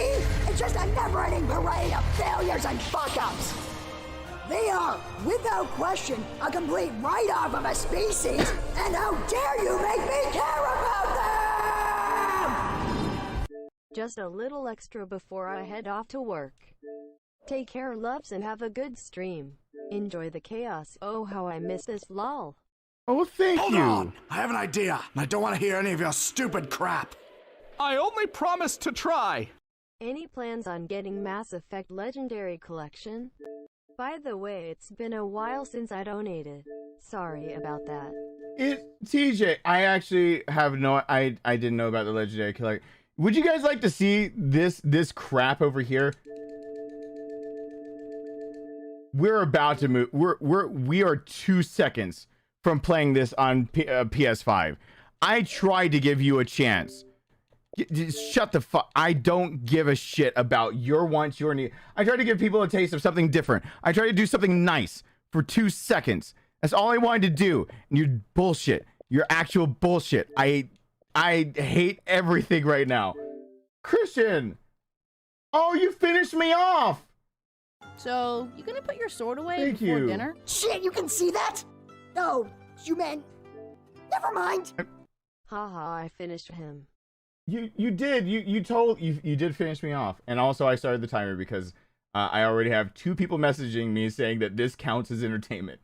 Speaker 3: It's just a never-ending parade of failures and fuck-ups. They are, without question, a complete write-off of a species, and how dare you make me care about them!
Speaker 2: Just a little extra before I head off to work. Take care, loves, and have a good stream. Enjoy the chaos. Oh, how I miss this lol.
Speaker 1: Oh, thank
Speaker 5: Hold
Speaker 1: you.
Speaker 5: on! I have an idea, and I don't want to hear any of your stupid crap.
Speaker 6: I only promise to try.
Speaker 2: Any plans on getting Mass Effect Legendary Collection? By the way, it's been a while since I donated. Sorry about that.
Speaker 1: TJ, I actually have no. I didn't know about the legendary killer. Would you guys like to see this crap over here? We're about to move. We are 2 seconds from playing this on PS5. I tried to give you a chance. Just shut the fuck. I don't give a shit about your wants, your need. I try to give people a taste of something different. I try to do something nice for 2 seconds. That's all I wanted to do. And you're bullshit. You're actual bullshit. I hate everything right now. Christian. Oh, you finished me off.
Speaker 7: So, you gonna put your sword away
Speaker 1: Thank
Speaker 7: before
Speaker 1: you.
Speaker 7: dinner?
Speaker 3: Shit, you can see that? Oh, you meant... Never mind.
Speaker 2: Haha, I finished him.
Speaker 1: You did. You did finish me off. And also I started the timer because I already have 2 people messaging me saying that this counts as entertainment.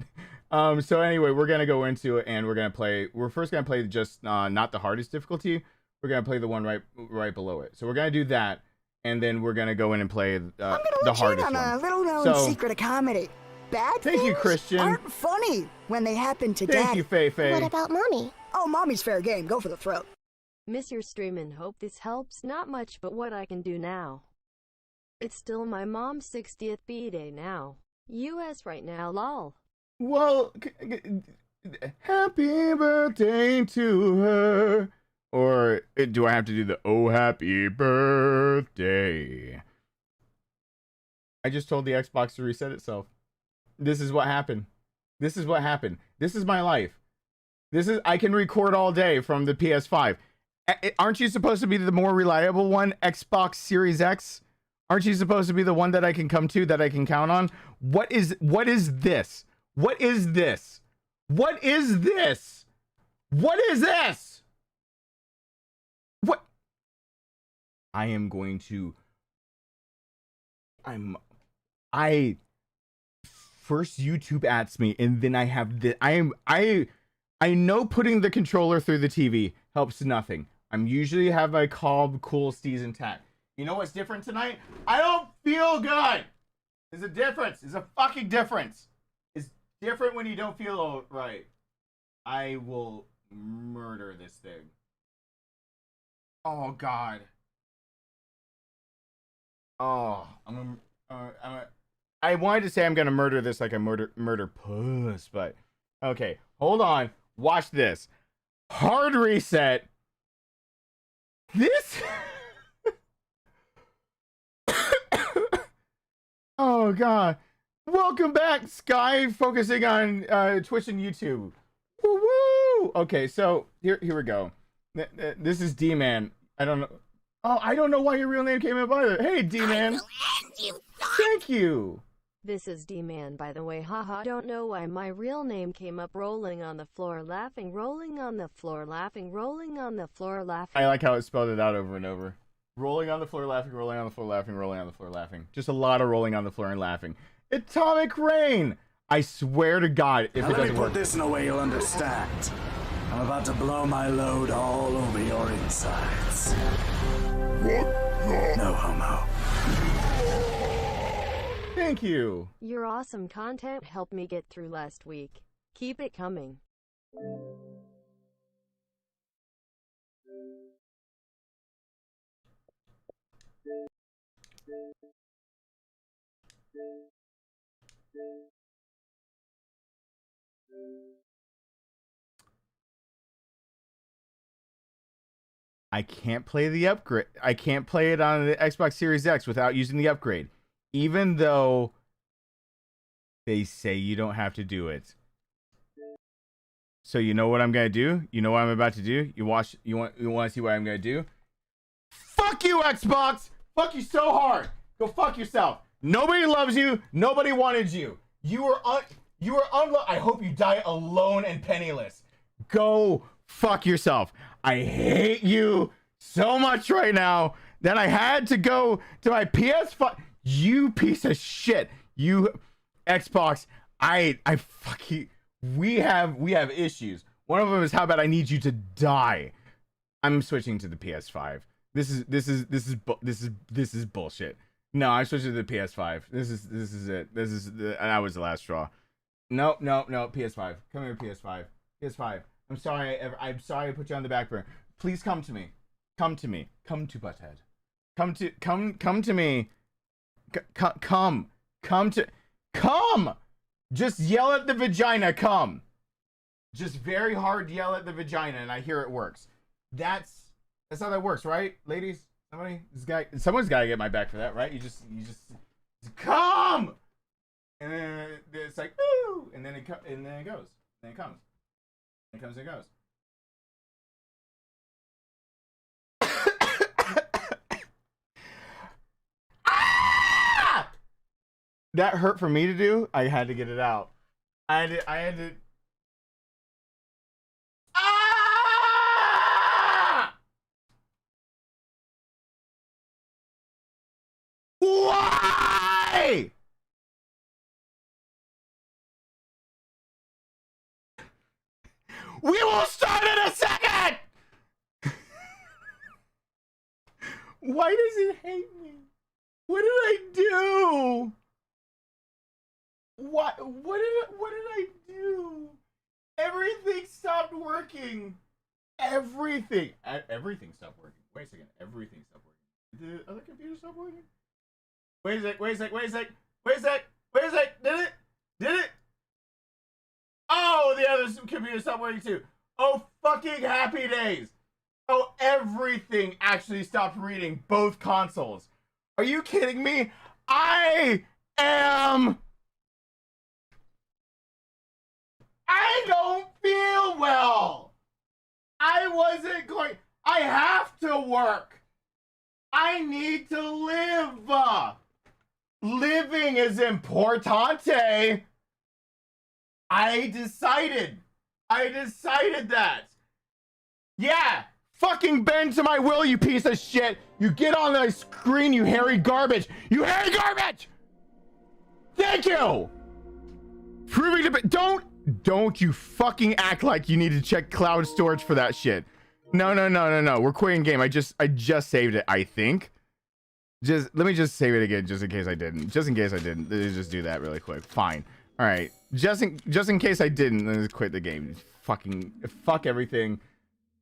Speaker 1: So anyway, we're gonna go into it and we're gonna play. We're first gonna play just not the hardest difficulty. We're gonna play the one right below it. So we're gonna do that, and then we're gonna go in and play the hardest
Speaker 3: on a
Speaker 1: one.
Speaker 3: little-known
Speaker 1: So-
Speaker 3: secret of comedy. Bad
Speaker 1: Thank you,
Speaker 3: things
Speaker 1: Christian.
Speaker 3: aren't funny when they happen to
Speaker 1: Thank
Speaker 3: Daddy.
Speaker 1: you, Fei
Speaker 4: What
Speaker 1: Fei.
Speaker 4: about Mommy?
Speaker 3: Oh, Mommy's fair game. Go for the throat.
Speaker 2: Miss your stream and hope this helps. Not much, but what I can do now. It's still my mom's 60th B-Day now. US right now, lol.
Speaker 1: Well, happy birthday to her. Or do I have to do the oh happy birthday? I just told the Xbox to reset itself. This is what happened. This is what happened. This is my life. I can record all day from the PS5. Aren't you supposed to be the more reliable one, Xbox Series X? Aren't you supposed to be the one that I can come to, that I can count on? What is this? What is this? What is this? What is this? What? I am going to... First YouTube adds me, and then I have the... I know putting the controller through the TV helps nothing. I'm usually have my Cobb Cool Steez intact. You know what's different tonight? I don't feel good. There's a difference. There's a fucking difference. It's different when you don't feel all right. I will murder this thing. Oh God. Oh, I wanted to say I'm gonna murder this like I murder puss, but okay. Hold on. Watch this. Hard reset. This. Oh God. Welcome back, Sky. Focusing on Twitch and YouTube. Woo woo. Okay, so here we go. This is D-Man. I don't know. Oh, I don't know why your real name came up either. Hey, D-Man. Thank you.
Speaker 2: This is D-Man, by the way, haha. Don't know why my real name came up. Rolling on the floor, laughing, rolling on the floor, laughing, rolling on the floor, laughing.
Speaker 1: I like how it spelled it out over and over. Rolling on the floor, laughing, rolling on the floor, laughing, rolling on the floor, laughing. Just a lot of rolling on the floor and laughing. Atomic Rain! I swear to God, if
Speaker 5: Now
Speaker 1: it
Speaker 5: let me
Speaker 1: doesn't
Speaker 5: put
Speaker 1: work.
Speaker 5: this in a way you'll understand. I'm about to blow my load all over your insides. What? No homo.
Speaker 1: Thank you.
Speaker 2: Your awesome content helped me get through last week. Keep it coming.
Speaker 1: I can't play the upgrade. I can't play it on the Xbox Series X without using the upgrade. Even though they say you don't have to do it. So you know what I'm gonna do? You know what I'm about to do? You want to see what I'm gonna do? Fuck you, Xbox! Fuck you so hard! Go fuck yourself! Nobody loves you. Nobody wanted you. You were I hope you die alone and penniless. Go fuck yourself. I hate you so much right now that I had to go to my PS5. You piece of shit. You Xbox. I fuck you. We have issues. One of them is how about I need you to die. I'm switching to the PS5. This is bullshit. No, I'm switching to the PS5. This is it. That was the last straw. No, PS5. Come here, PS5. PS5. I'm sorry I put you on the back burner. Please come to me. Come to me. Come to Butthead. Come to me. Come. Just yell at the vagina. Come. Just very hard yell at the vagina, and I hear it works. That's how that works, right, ladies? Someone's got to get my back for that, right? You just come, and then it's like ooh, and then it goes, and then it comes, and it comes and goes. Ah! That hurt for me to do. I had to get it out. I had to. Why? We will start in a second. Why does it hate me? What did I do? What did I do? Everything stopped working. Everything stopped working. Wait a second. Everything stopped working. Did the other computer stop working? Wait a sec. Did it? Oh, the other computer stopped working too. Oh, fucking happy days. Oh, everything actually stopped reading both consoles. Are you kidding me? I don't feel well. I have to work. I need to live. Living is importante. I decided that. Yeah, fucking bend to my will, you piece of shit. You get on the screen, you hairy garbage. You hairy garbage! Thank you! Proving to don't you fucking act like you need to check cloud storage for that shit. No. We're quitting game. I just saved it, I think. Let me just save it again, just in case I didn't. Let's just do that really quick. Fine. All right. Just in case I didn't, let's quit the game. Fuck everything.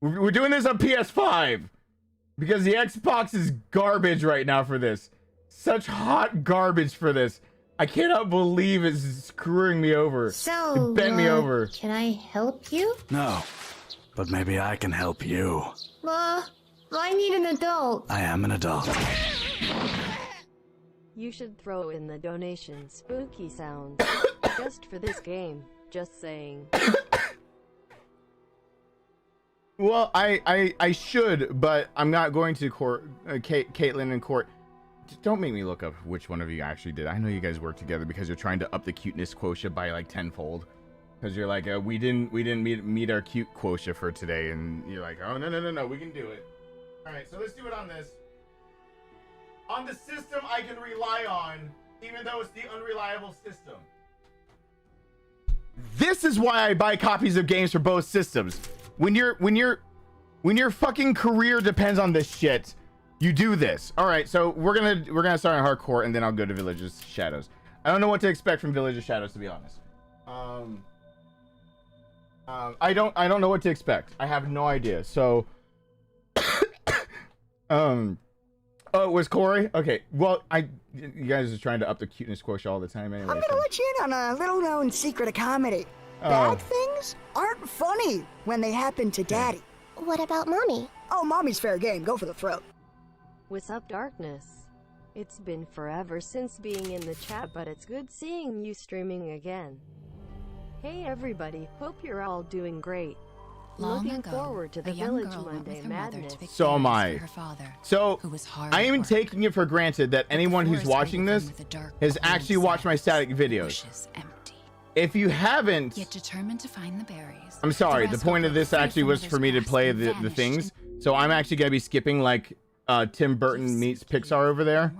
Speaker 1: We're doing this on PS5 because the Xbox is garbage right now for this. Such hot garbage for this. I cannot believe it's screwing me over.
Speaker 4: So,
Speaker 1: it bent me over.
Speaker 4: Can I help you?
Speaker 5: No, but maybe I can help you.
Speaker 4: I need an adult.
Speaker 5: I am an adult.
Speaker 2: You should throw in the donation spooky sounds just for this game. Just saying.
Speaker 1: Well, I should, but I'm not going to court. Caitlin in court. don't make me look up which one of you actually did. I know you guys work together because you're trying to up the cuteness quotient by like tenfold. Because you're like, we didn't meet our cute quotient for today, and you're like, oh no, we can do it. All right, so let's do it on this. On the system I can rely on, even though it's the unreliable system. This is why I buy copies of games for both systems. When your fucking career depends on this shit, you do this. All right, so we're gonna start on hardcore, and then I'll go to Village's Shadows. I don't know what to expect from Village's Shadows, to be honest. I don't know what to expect. I have no idea. So, oh, it was Corey? Okay. Well, you guys are trying to up the cuteness quotient all the time anyway.
Speaker 3: I'm gonna let you in on a little-known secret of comedy. Bad things aren't funny when they happen to Daddy.
Speaker 4: What about Mommy?
Speaker 3: Oh, Mommy's fair game. Go for the throat.
Speaker 2: What's up, Darkness? It's been forever since being in the chat, but it's good seeing you streaming again. Hey everybody, hope you're all doing great. Looking forward to the Village Monday Madness.
Speaker 1: So am I. So I am taking it for granted that anyone who's watching this has actually watched my static videos. If you haven't,
Speaker 8: determined to find the berries.
Speaker 1: I'm sorry, the point of this actually was for me to play the things. So I'm actually gonna be skipping like Tim Burton meets Pixar over there.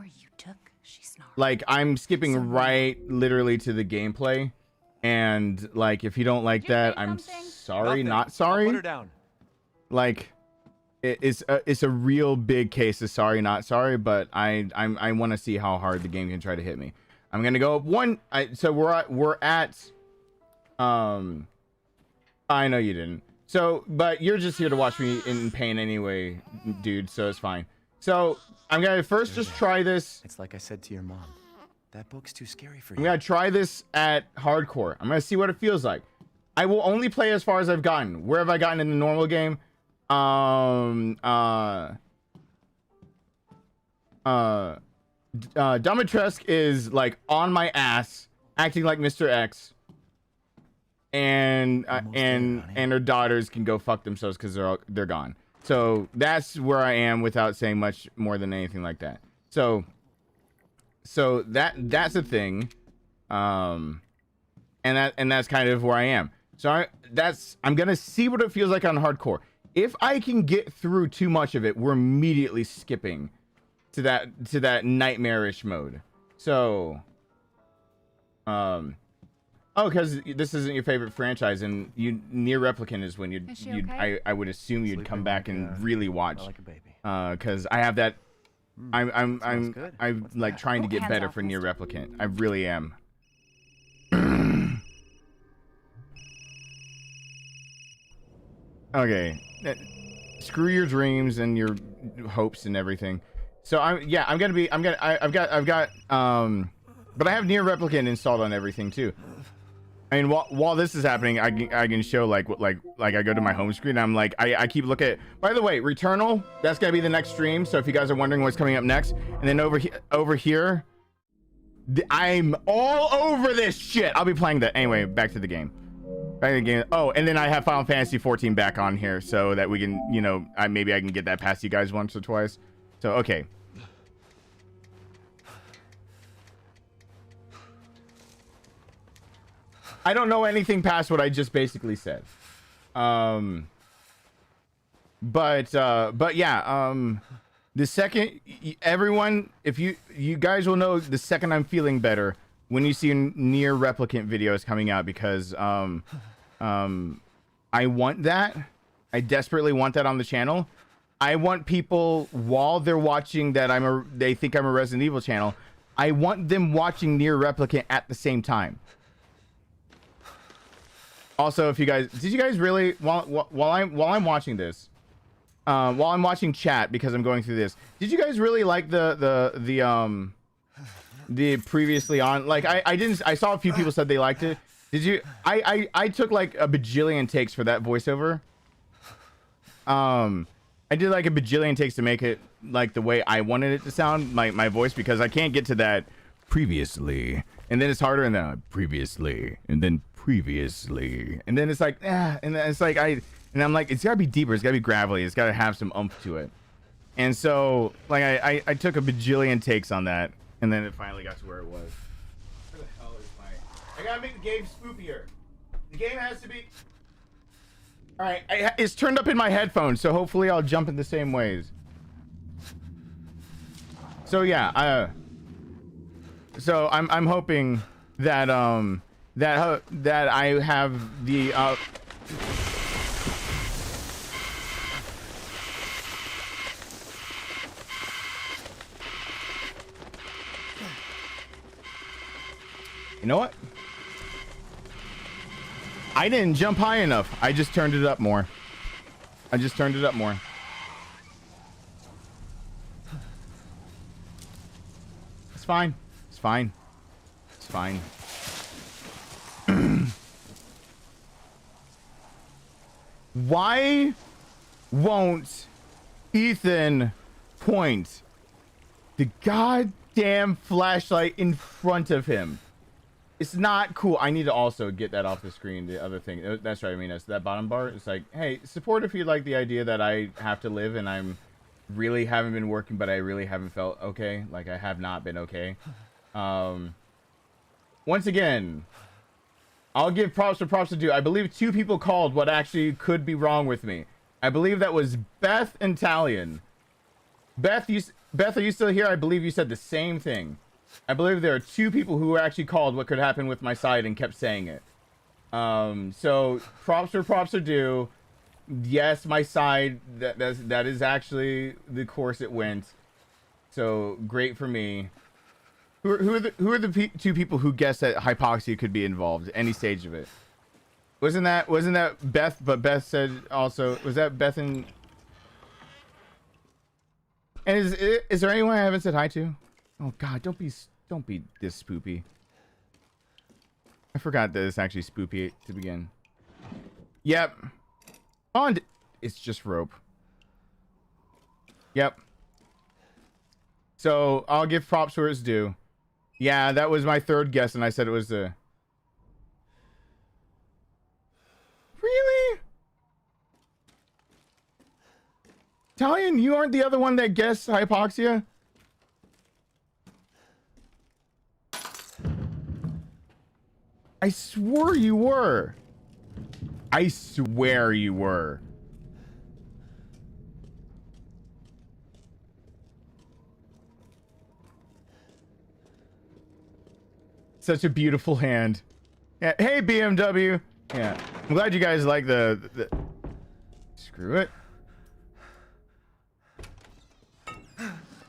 Speaker 1: Like I'm skipping right literally to the gameplay. And like if you don't like that, I'm sorry, not sorry.
Speaker 6: Put her down.
Speaker 1: Like it's a real big case of sorry, not sorry, but I want to see how hard the game can try to hit me. I'm gonna go one. So we're at I know you didn't. So but you're just here to watch me in pain anyway, dude. So it's fine. So I'm gonna first just try this.
Speaker 9: It's like I said to your mom. That book's too scary for you.
Speaker 1: I'm gonna try this at hardcore. I'm gonna see what it feels like. I will only play as far as I've gotten. Where have I gotten in the normal game? Domitresk is like on my ass, acting like Mr. X, and her daughters can go fuck themselves because they're gone. So that's where I am without saying much more than anything like that. So that's a thing, and that's kind of where I am. So I'm gonna see what it feels like on hardcore. If I can get through too much of it, we're immediately skipping to that nightmarish mode. So, because this isn't your favorite franchise, and Near Replicant is when I would assume you'd come back and really watch, because I have that. I'm like trying to get better for Near Replicant. I really am. Okay, screw your dreams and your hopes and everything. So I've got but I have Near Replicant installed on everything too. I mean, while this is happening, I can show like I go to my home screen. I'm like I keep looking at. By the way, Returnal, that's gonna be the next stream. So if you guys are wondering what's coming up next, and then over here, I'm all over this shit. I'll be playing that anyway. Back to the game. Back to the game. Oh, and then I have Final Fantasy 14 back on here so that we can, maybe I can get that past you guys once or twice. So okay. I don't know anything past what I just basically said. But yeah, the second everyone, if you guys will know the second I'm feeling better when you see Near Replicant videos coming out, because I want that. I desperately want that on the channel. I want people, while they're watching that they think I'm a Resident Evil channel, I want them watching Near Replicant at the same time. Also, if you guys, did you guys really, while I'm watching this, while I'm watching chat, because I'm going through this, did you guys really like the previously on, like I saw a few people said they liked it. Did you? I took like a bajillion takes for that voiceover. I did like a bajillion takes to make it like the way I wanted it to sound, my voice, because I can't get to that previously, and then it's harder, and then previously, and then previously, and then it's like and then it's like I'm like, it's gotta be deeper, it's gotta be gravelly, it's gotta have some oomph to it. And so, like, I took a bajillion takes on that, and then it finally got to where it was. Where the hell is my... I gotta make the game spoopier. The game has to be... Alright, it's turned up in my headphones, so hopefully I'll jump in the same ways. So yeah, so I'm hoping that that I have the you know what? I didn't jump high enough. I just turned it up more. I just turned it up more. It's fine. It's fine. It's fine. Why won't Ethan point the goddamn flashlight in front of him? It's not cool. I need to also get that off the screen. The other thing. That's right. I mean, that's that bottom bar. It's like, hey, support if you like the idea that I have to live and I'm really haven't been working, but I really haven't felt okay. Like I have not been okay. Once again, I'll give props for props to do. I believe 2 people called what actually could be wrong with me. I believe that was Beth and Talion. Beth, are you still here? I believe you said the same thing. I believe there are 2 people who actually called what could happen with my side and kept saying it. So props for props are due. Yes, my side, that is actually the course it went. So great for me. Who are the 2 people who guessed that hypoxia could be involved any stage of it? Wasn't that Beth? But Beth said also, was that Beth and is there anyone I haven't said hi to? Oh God, don't be this spoopy. I forgot that it's actually spoopy to begin. Yep. Bond. It's just rope. Yep. So I'll give props where it's due. Yeah, that was my 3rd guess, and I said it was the... Really? Talion, you aren't the other one that guessed hypoxia? I swore you were. I swear you were. Such a beautiful hand. Yeah. Hey, BMW. Yeah. I'm glad you guys like the... Screw it.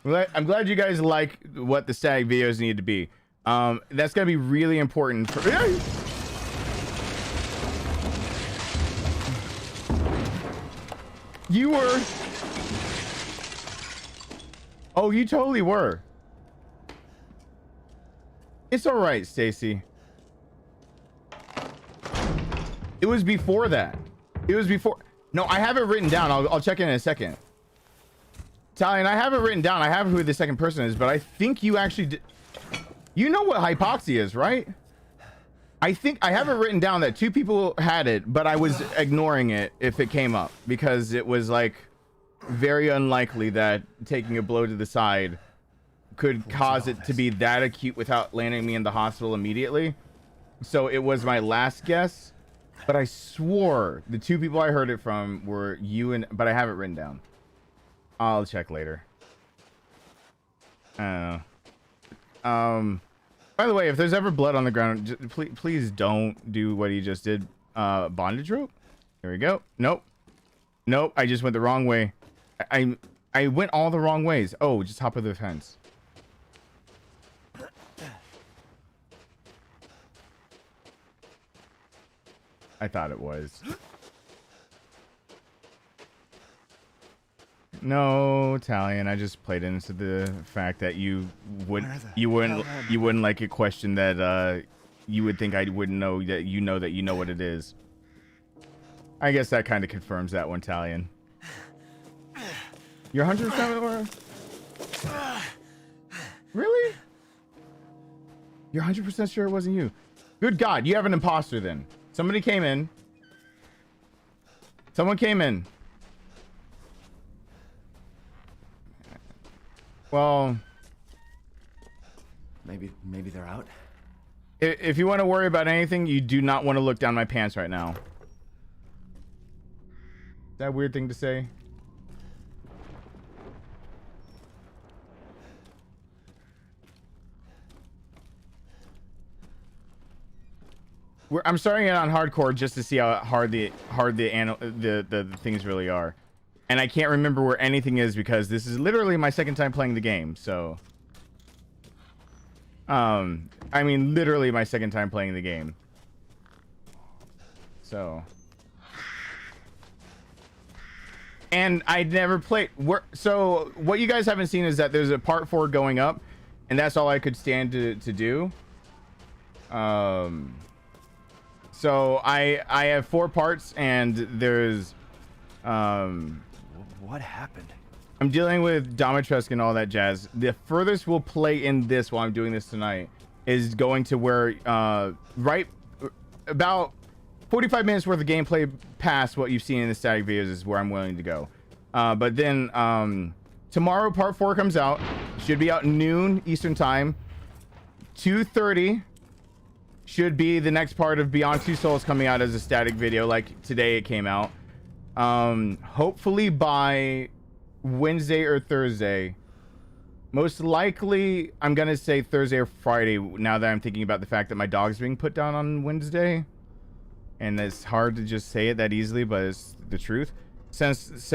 Speaker 1: I'm glad you guys like what the static videos need to be. That's gonna be really important for... You were... Oh, you totally were. It's all right, Stacy. It was before that. It was before... No, I have it written down. I'll check in a second. Talion, I have it written down. I have who the second person is, but I think you actually did... You know what hypoxia is, right? I think I have it written down that 2 people had it, but I was ignoring it if it came up because it was like very unlikely that taking a blow to the side could cause it to be that acute without landing me in the hospital immediately. So it was my last guess, but I swore the 2 people I heard it from were you and... But I have it written down. I'll check later. I don't know. By the way, if there's ever blood on the ground, please don't do what he just did. Bondage rope. There we go. Nope. I just went the wrong way. I went all the wrong ways. Oh, just hop over the fence. I thought it was. No, Talion, I just played into the fact that you wouldn't like a question that you would think I wouldn't know that you know what it is. I guess that kind of confirms that one, Talion. You're 100% or really? You're 100% sure it wasn't you? Good God, you have an imposter then. Somebody came in. Someone came in. Well,
Speaker 9: Maybe they're out.
Speaker 1: if you want to worry about anything, you do not want to look down my pants right now. Is that a weird thing to say? I'm starting it on hardcore just to see how hard the things really are, and I can't remember where anything is because this is literally my second time playing the game. So, I mean, literally my second time playing the game. So, and I never played. So what you guys haven't seen is that there's a part 4 going up, and that's all I could stand to do. So I have 4 parts, and there's
Speaker 9: What happened?
Speaker 1: I'm dealing with Domitresk and all that jazz. The furthest we'll play in this while I'm doing this tonight is going to where right about 45 minutes worth of gameplay past what you've seen in the static videos is where I'm willing to go. But then tomorrow part 4 comes out. Should be out noon Eastern time. 2:30 should be the next part of Beyond Two Souls coming out as a static video, like today it came out. Hopefully by Wednesday or Thursday. Most likely I'm gonna say Thursday or Friday, now that I'm thinking about the fact that my dog's being put down on Wednesday, and it's hard to just say it that easily, but it's the truth. Since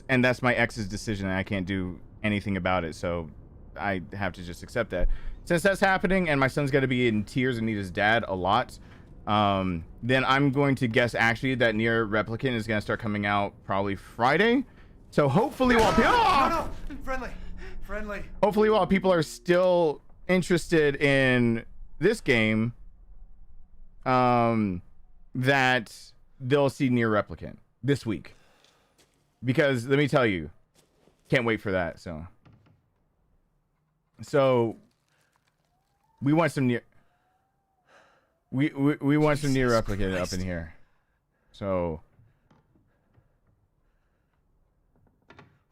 Speaker 1: and that's my ex's decision, and I can't do anything about it, so I have to just accept that. Since that's happening and my son's got to be in tears and need his dad a lot, then I'm going to guess actually that Nier Replicant is going to start coming out probably Friday. So hopefully while
Speaker 9: friendly.
Speaker 1: Hopefully while people are still interested in this game, that they'll see Nier Replicant this week. Because let me tell you, can't wait for that. So we want some Nier. We want some Nier Replicant up in here. So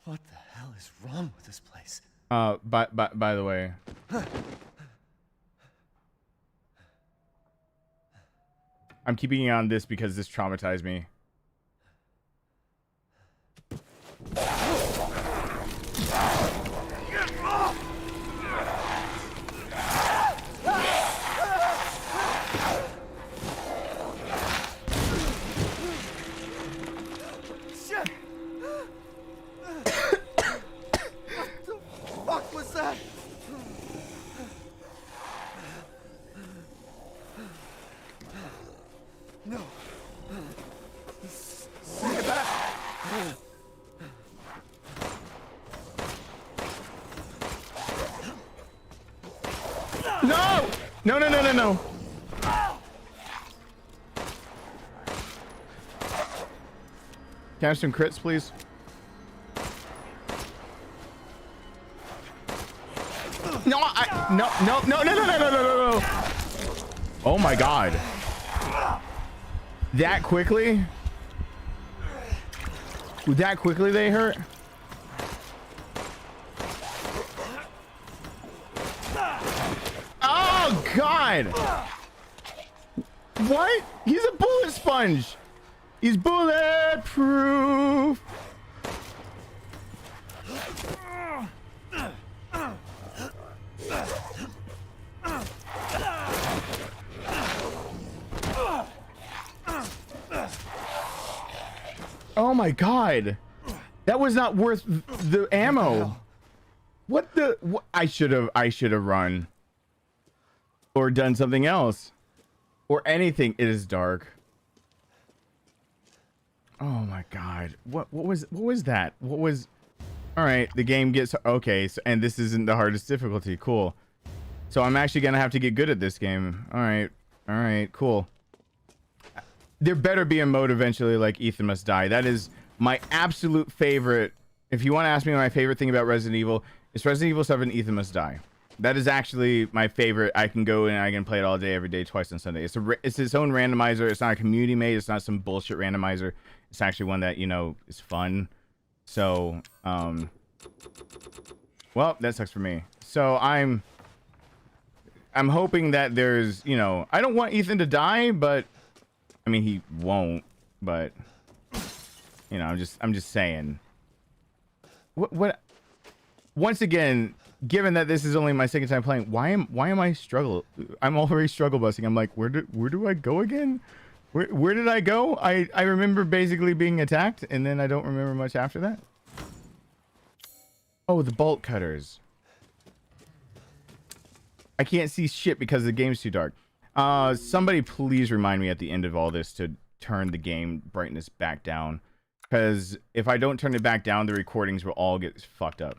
Speaker 9: What the hell is wrong with this place?
Speaker 1: by the way, I'm keeping you on this because this traumatized me.
Speaker 9: What was that? No. Get back.
Speaker 1: No! No! Can I have some crits, please? No, no. Oh my god. That quickly? That quickly they hurt? Oh god! What? He's a bullet sponge! He's bulletproof! Oh my god, that was not worth the ammo. What the? What? I should have run or done something else or anything. It is dark. Oh my god, what was that? What was? All right, the game gets okay, so, and this isn't the hardest difficulty. Cool. So I'm actually gonna have to get good at this game. All right, cool. There better be a mode eventually like Ethan Must Die. That is my absolute favorite. If you want to ask me my favorite thing about Resident Evil, it's Resident Evil 7 Ethan Must Die. That is actually my favorite. I can go and I can play it all day, every day, twice on Sunday. It's its own randomizer. It's not a community made. It's not some bullshit randomizer. It's actually one that, you know, is fun. So, Well, that sucks for me. So I'm hoping that there's, you know, I don't want Ethan to die, but I mean he won't, but you know, I'm just saying. What once again, given that this is only my second time playing, why am I struggle? I'm already struggle busting. I'm like, where do I go again? Where did I go? I remember basically being attacked, and then I don't remember much after that. Oh, the bolt cutters. I can't see shit because the game's too dark. Somebody please remind me at the end of all this to turn the game brightness back down, because if I don't turn it back down, the recordings will all get fucked up.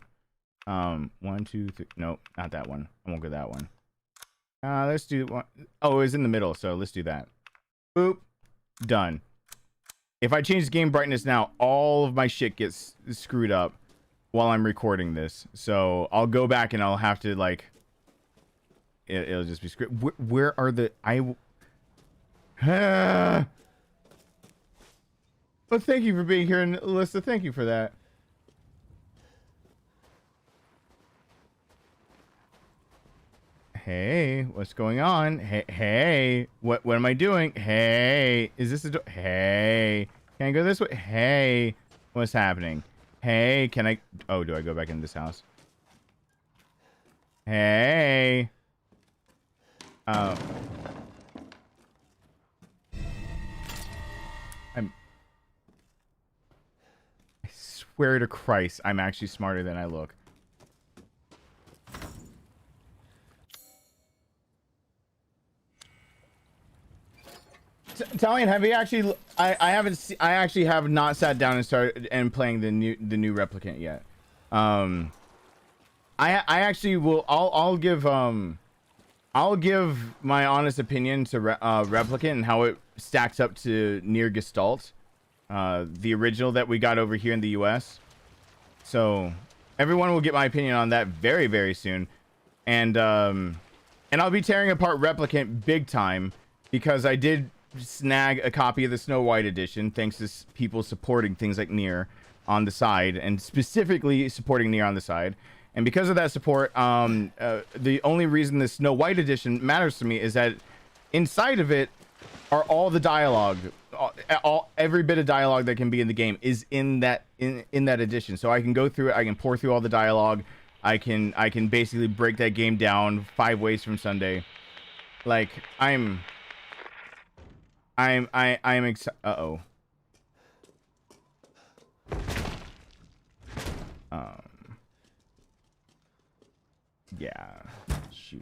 Speaker 1: 1, 2, 3. Nope, not that one. I won't go that one. Let's do one. Oh, it was in the middle, so let's do that. Boop. Done. If I change the game brightness now, all of my shit gets screwed up while I'm recording this. So I'll go back and I'll have to like it'll just be screwed. Where are the well, thank you for being here, and Alyssa, thank you for that. Hey, what's going on? Hey, what am I doing? Hey, is this a door? Hey, can I go this way? Hey, what's happening? Hey, can I? Oh, do I go back into this house? Hey. Oh. I swear to Christ, I'm actually smarter than I look. Talion, have you actually? I haven't. I actually have not sat down and started and playing the new replicant yet. I actually will. I'll give my honest opinion to replicant and how it stacks up to Near Gestalt, the original that we got over here in the U.S. So everyone will get my opinion on that very, very soon, and I'll be tearing apart replicant big time because I did snag a copy of the Snow White edition thanks to people supporting things like Nier on the side, and specifically supporting Nier on the side. And because of that support, the only reason the Snow White edition matters to me is that inside of it are all the dialogue, every bit of dialogue that can be in the game is in that edition. So I can go through it, I can pour through all the dialogue, I can basically break that game down 5 ways from Sunday. Like I'm excited. Uh-oh. Yeah. Shoot.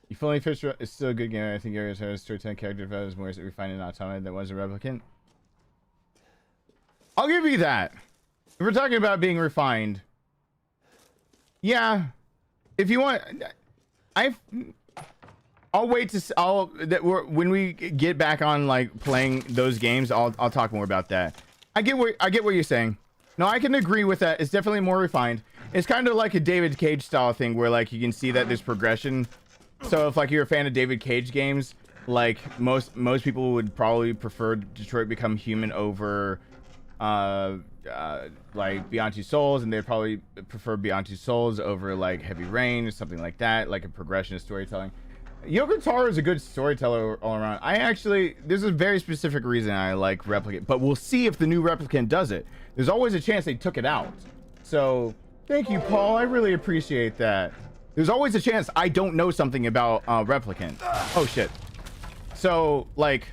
Speaker 1: You fully fished. It's still a good game. I think areas has storytelling character development more refined and automated than was a replicant. I'll give you that. If we're talking about being refined. Yeah, if you want, I'll wait to when we get back on like playing those games. I'll talk more about that. I get what you're saying. No, I can agree with that. It's definitely more refined. It's kind of like a David Cage style thing where like you can see that there's progression. So if like you're a fan of David Cage games, like most people would probably prefer Detroit Become Human over like Beyond Two Souls, and they'd probably prefer Beyond Two Souls over like Heavy Rain or something like that, like a progression of storytelling. Yoko Taro is a good storyteller all around. There's a very specific reason I like Replicant, but we'll see if the new Replicant does it. There's always a chance they took it out. So thank you, Paul. I really appreciate that. There's always a chance I don't know something about Replicant. Oh shit. So like,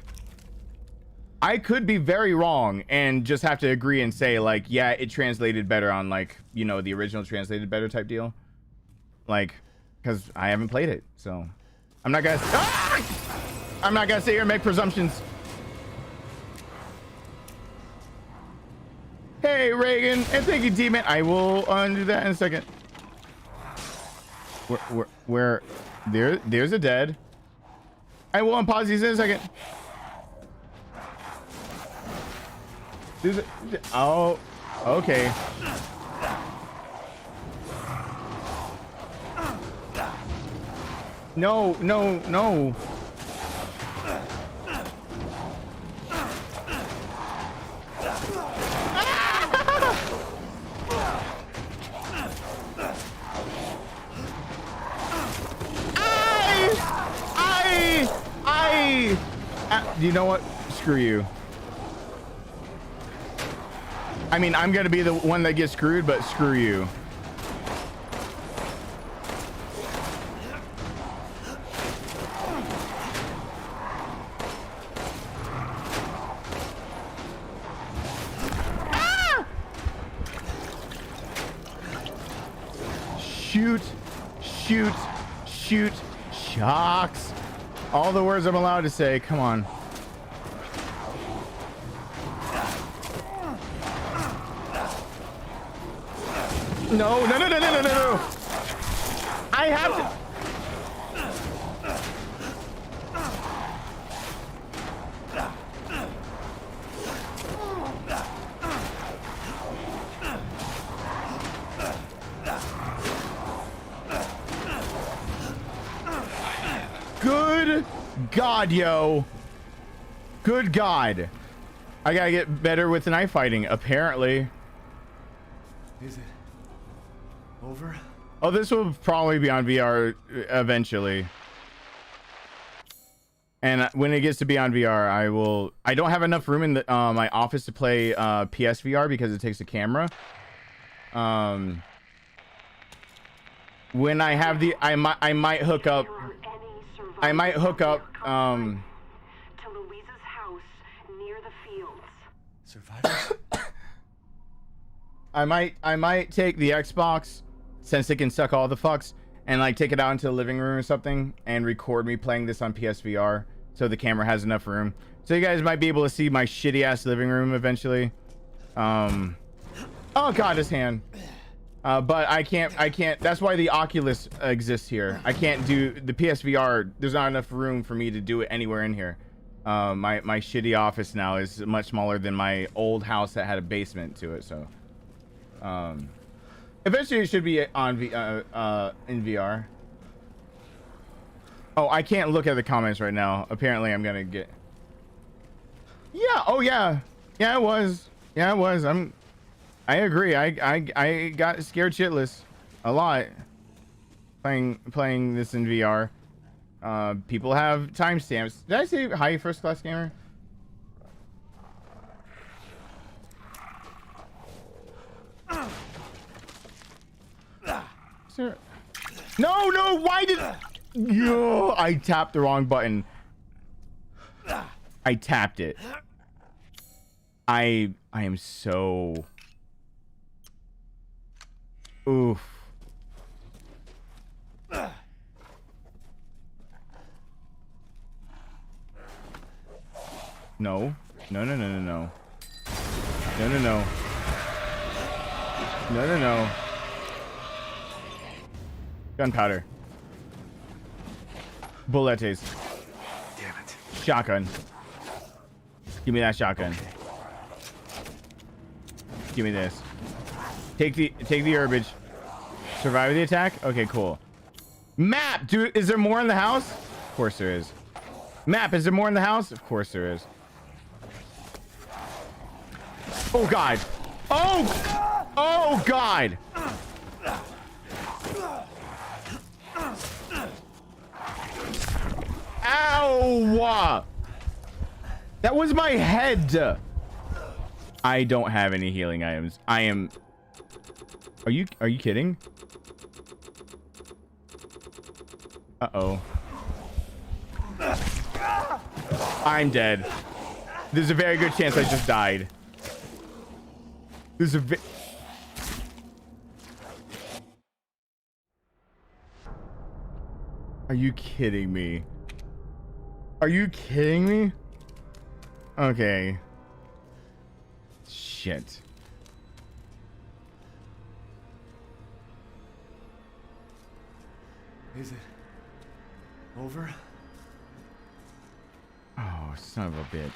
Speaker 1: I could be very wrong and just have to agree and say like, yeah, it translated better on like, you know, the original translated better type deal. Like, because I haven't played it, so I'm not gonna sit here and make presumptions. Hey, Reagan, and thank you, Demon. I will undo that in a second. There's a dead. I will unpause these in a second. Oh, okay. No. You know what? Screw you. I mean, I'm gonna be the one that gets screwed, but screw you. Ah! Shoot, shoot, shoot, shocks. All the words I'm allowed to say. Come on. No, no, no, no, no, no, no. I have to. Good God, yo. Good God. I gotta get better with knife fighting, apparently.
Speaker 9: Is it over?
Speaker 1: Oh, this will probably be on VR eventually. And when it gets to be on VR, I don't have enough room in the, my office to play PSVR because it takes a camera. When I have the, I might hook up. I might hook up.
Speaker 10: To Louisa's house near the fields.
Speaker 9: Survivors?
Speaker 1: I might take the Xbox, since it can suck all the fucks, and like take it out into the living room or something and record me playing this on PSVR so the camera has enough room. So you guys might be able to see my shitty ass living room eventually. Oh God, his hand. But I can't, that's why the Oculus exists here. I can't do the PSVR. There's not enough room for me to do it anywhere in here. My shitty office now is much smaller than my old house that had a basement to it. So, eventually it should be on in VR. Oh, I can't look at the comments right now. Apparently I'm gonna get. Yeah. Oh yeah. Yeah, it was. Yeah, it was. I agree. I got scared shitless a lot playing this in VR. People have timestamps. Did I say hi, first class gamer? Sir. No, no, why did yo, I tapped the wrong button. I tapped it. I am so oof. No. No, no, no, no, no. No, no, no. No, no, no. Gunpowder. Bullets.
Speaker 5: Damn it.
Speaker 1: Shotgun. Give me that shotgun.
Speaker 5: Okay.
Speaker 1: Give me this. Take the herbage. Survive the attack? Okay, cool. Map! Dude, is there more in the house? Of course there is. Map, is there more in the house? Of course there is. Oh God. Oh! Oh God! Ow! That was my head. I don't have any healing items. I am. Are you kidding? Uh-oh. I'm dead. There's a very good chance I just died. There's a Are you kidding me? Are you kidding me? Okay. Shit.
Speaker 9: Is it over?
Speaker 1: Oh, son of a bitch.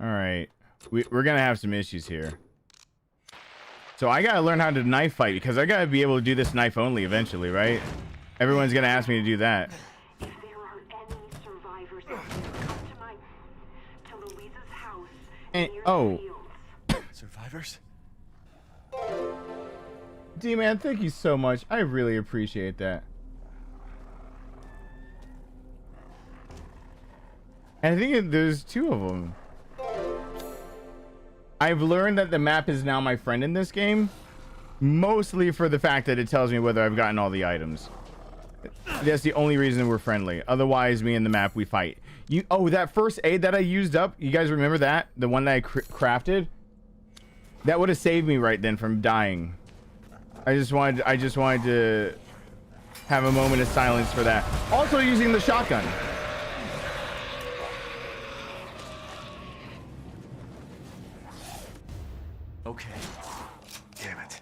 Speaker 1: All right. We're gonna have some issues here. So I gotta learn how to knife fight because I gotta be able to do this knife only eventually, right? Everyone's gonna ask me to do that.
Speaker 10: If there are any survivors, come to Louisa's house near the fields.
Speaker 9: Survivors?
Speaker 1: D-Man, thank you so much. I really appreciate that. And I think there's 2 of them. I've learned that the map is now my friend in this game, mostly for the fact that it tells me whether I've gotten all the items. That's the only reason we're friendly. Otherwise, me and the map, we fight. Oh, that first aid that I used up, you guys remember that? The one that I crafted? That would have saved me right then from dying. I just wanted to have a moment of silence for that. Also using the shotgun.
Speaker 9: Okay. Damn it.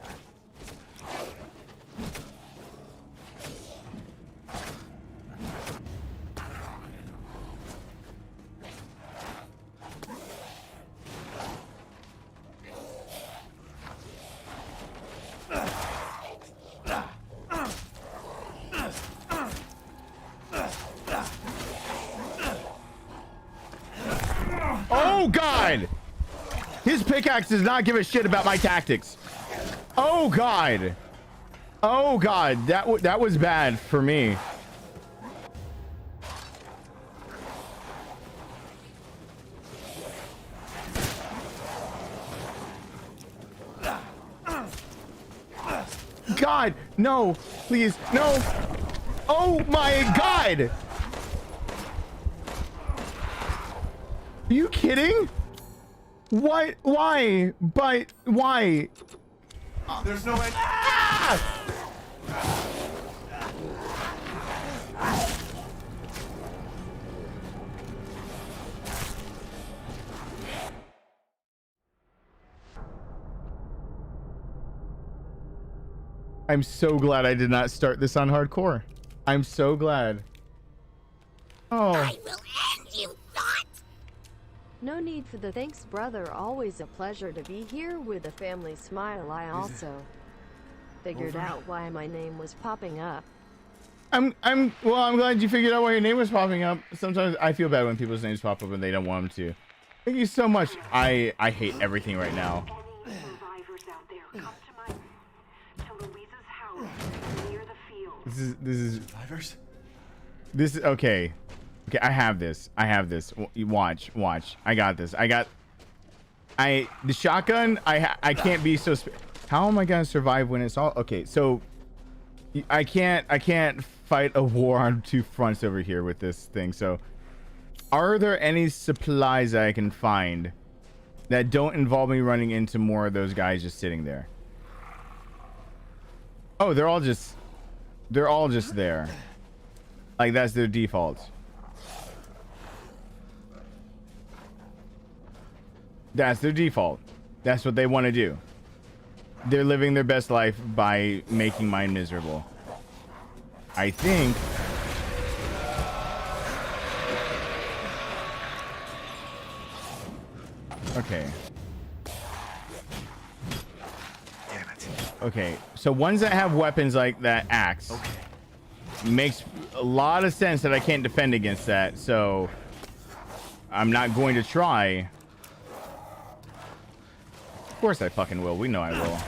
Speaker 1: Oh God! His pickaxe does not give a shit about my tactics. Oh God! Oh God! That was bad for me. God, no, please, no. Oh my God! Are you kidding? What? Why? But why?
Speaker 9: There's no way.
Speaker 1: Ah! I'm so glad I did not start this on hardcore. I'm so glad. Oh.
Speaker 4: I will end you, thought!
Speaker 2: No need for the thanks, brother. Always a pleasure to be here with a family smile. I also figured out why my name was popping up.
Speaker 1: I'm glad you figured out why your name was popping up. Sometimes I feel bad when people's names pop up and they don't want them to. Thank you so much. I hate everything right now.
Speaker 10: Any survivors out there, come to Louisa's house near the field.
Speaker 1: This is
Speaker 9: Survivors?
Speaker 1: This is okay. Okay, I have this. Watch. I got this. The shotgun. I can't be so. How am I gonna survive when it's all okay? So I can't fight a war on 2 fronts over here with this thing. So are there any supplies that I can find that don't involve me running into more of those guys just sitting there? Oh, they're all just there. Like that's their default. That's their default. That's what they want to do. They're living their best life by making mine miserable. I think. Okay.
Speaker 9: Damn it.
Speaker 1: Okay. So ones that have weapons like that axe.
Speaker 9: Okay.
Speaker 1: Makes a lot of sense that I can't defend against that. So I'm not going to try. Of course I fucking will. We know I will.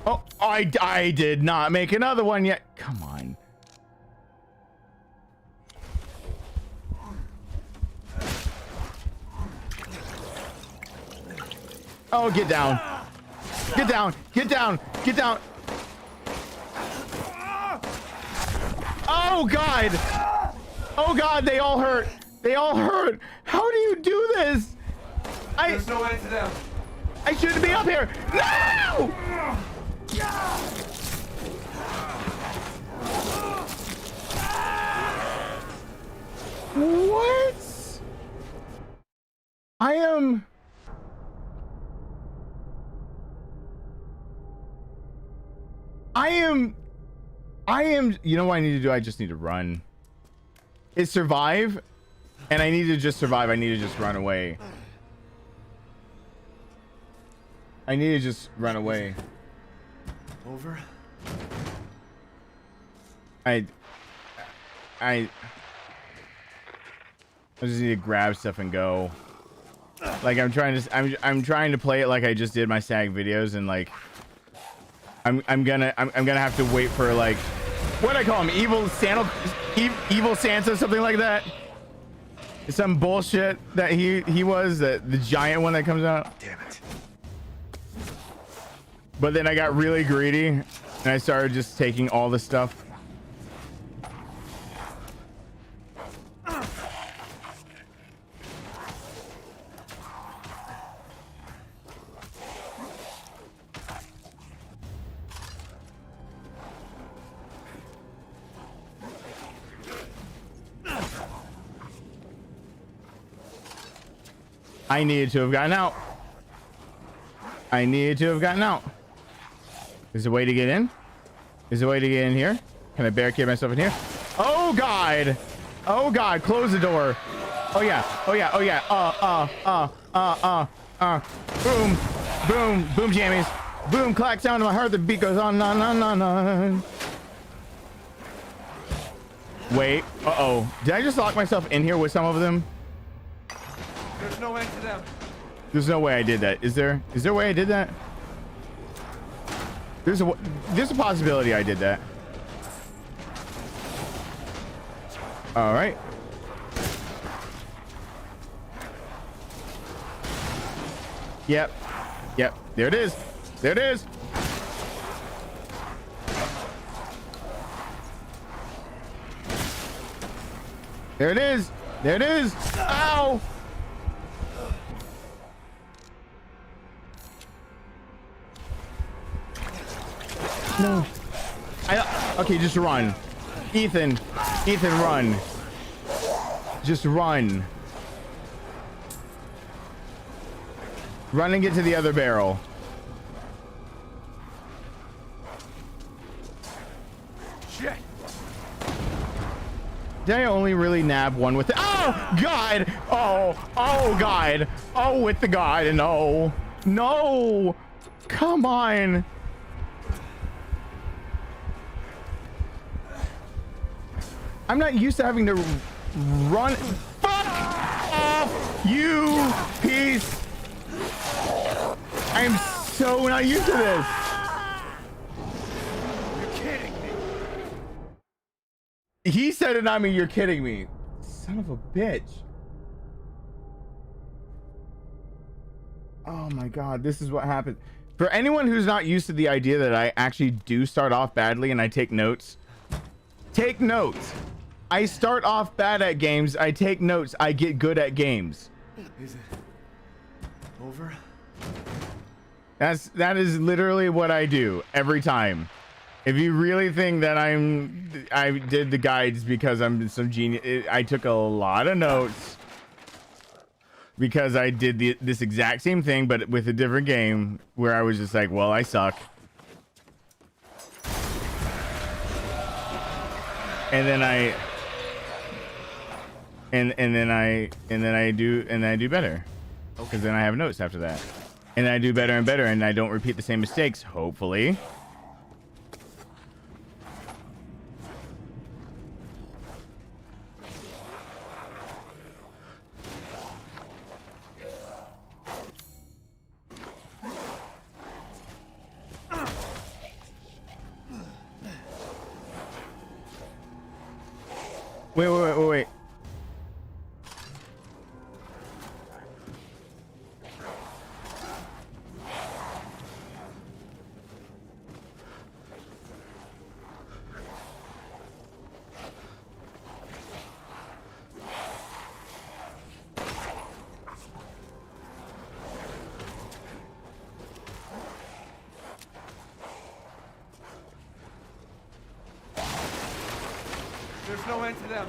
Speaker 1: Oh, I did not make another one yet. Come on. Oh, get down. Get down. Get down. Get down. Oh, God. Oh, God. They all hurt. They all hurt. How do you do this?
Speaker 9: There's no way to them.
Speaker 1: I shouldn't be up here. No! What? I am... You know what I need to do? I just need to run. It's survive, and I need to just survive. I need to just run away. I need to just run away.
Speaker 9: Over.
Speaker 1: I I just need to grab stuff and go. Like I'm trying to play it like I just did my SAG videos, and like I'm gonna have to wait for like what I call him, evil Santa, something like that. Some bullshit that he was, the giant one that comes out.
Speaker 5: Damn it.
Speaker 1: But then I got really greedy and I started just taking all the stuff. I needed to have gotten out. I needed to have gotten out. Is there a way to get in? Is there a way to get in here? Can I barricade myself in here? Oh God! Oh God! Close the door. Oh yeah! Oh yeah! Oh yeah! Boom! Boom! Boom jammies! Boom! Clack sound in my heart. The beat goes on. On. Wait. Uh-oh. Did I just lock myself in here with some of them?
Speaker 6: There's no end to them.
Speaker 1: There's no way I did that. Is there a way I did that? There's a possibility I did that. All right. Yep. There it is. There it is. There it is. There it is. Ow. No. Okay, just run. Ethan, run. Just run. Run and get to the other barrel.
Speaker 6: Shit.
Speaker 1: Did I only really nab one with the— oh God! Oh God! Oh, with the God! No! Come on! I'm not used to having to run. Fuck off, you piece! I'm so not used to this.
Speaker 6: You're kidding me.
Speaker 1: He said it, not me. You're kidding me. Son of a bitch. Oh my God, this is what happened. For anyone who's not used to the idea that I actually do start off badly and I take notes, take notes. I start off bad at games. I take notes. I get good at games.
Speaker 9: Is it over?
Speaker 1: That is literally what I do every time. If you really think that I did the guides because I'm some genius, I took a lot of notes because I did this exact same thing, but with a different game where I was just like, well, I suck. And then I do better, because then I have notes after that, and I do better and better, and I don't repeat the same mistakes, hopefully. Wait.
Speaker 6: There's no end to them.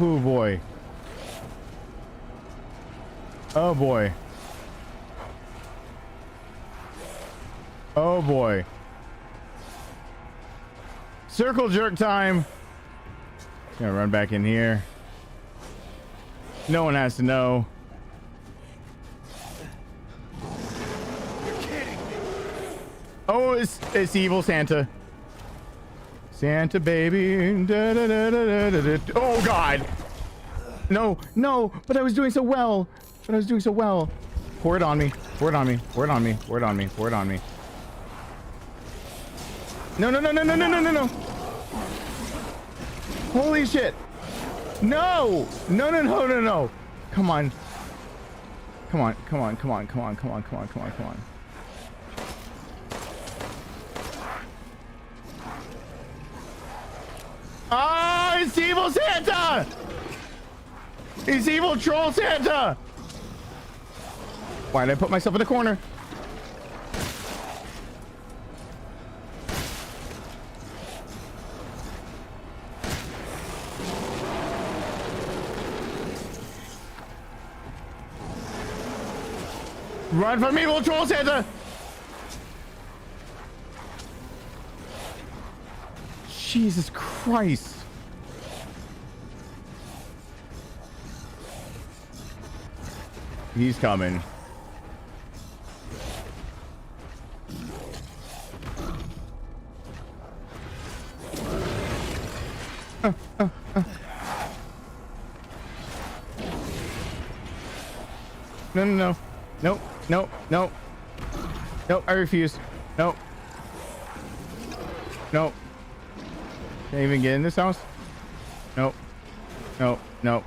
Speaker 1: Oh boy. Oh boy. Oh boy. Circle jerk time. Gonna run back in here. No one has to know.
Speaker 6: You're kidding me.
Speaker 1: Oh, it's evil Santa. Santa baby. Da, da, da, da, da, da. Oh God. No, no, but I was doing so well. Pour it on me. Pour it on me. Pour it on me. Pour it on me. Pour it on me. No, no, no, no, no, no, no, no, no. Holy shit. No. No, no, no, no, no. Come on. Come on, come on, come on, come on, come on, come on, come on, come on. Ah, it's evil Santa! It's evil troll Santa! Why did I put myself in the corner? Run from evil troll Santa! Jesus Christ. He's coming. No, no, no. Nope, nope, nope. Nope, I refuse. Nope. Nope. Can't even get in this house? Nope. Nope, nope.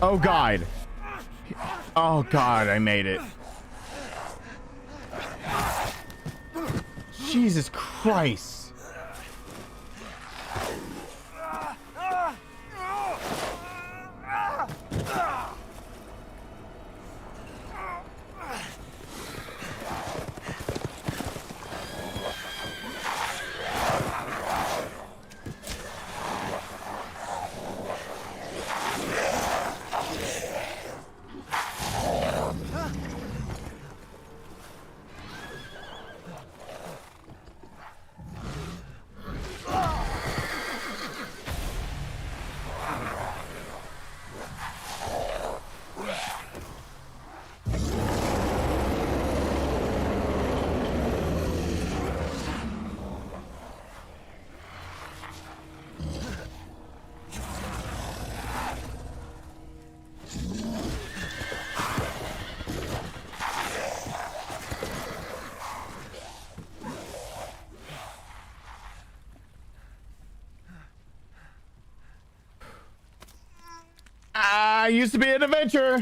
Speaker 1: Oh, God. Oh, God, I made it. Jesus Christ. I used to be an adventurer.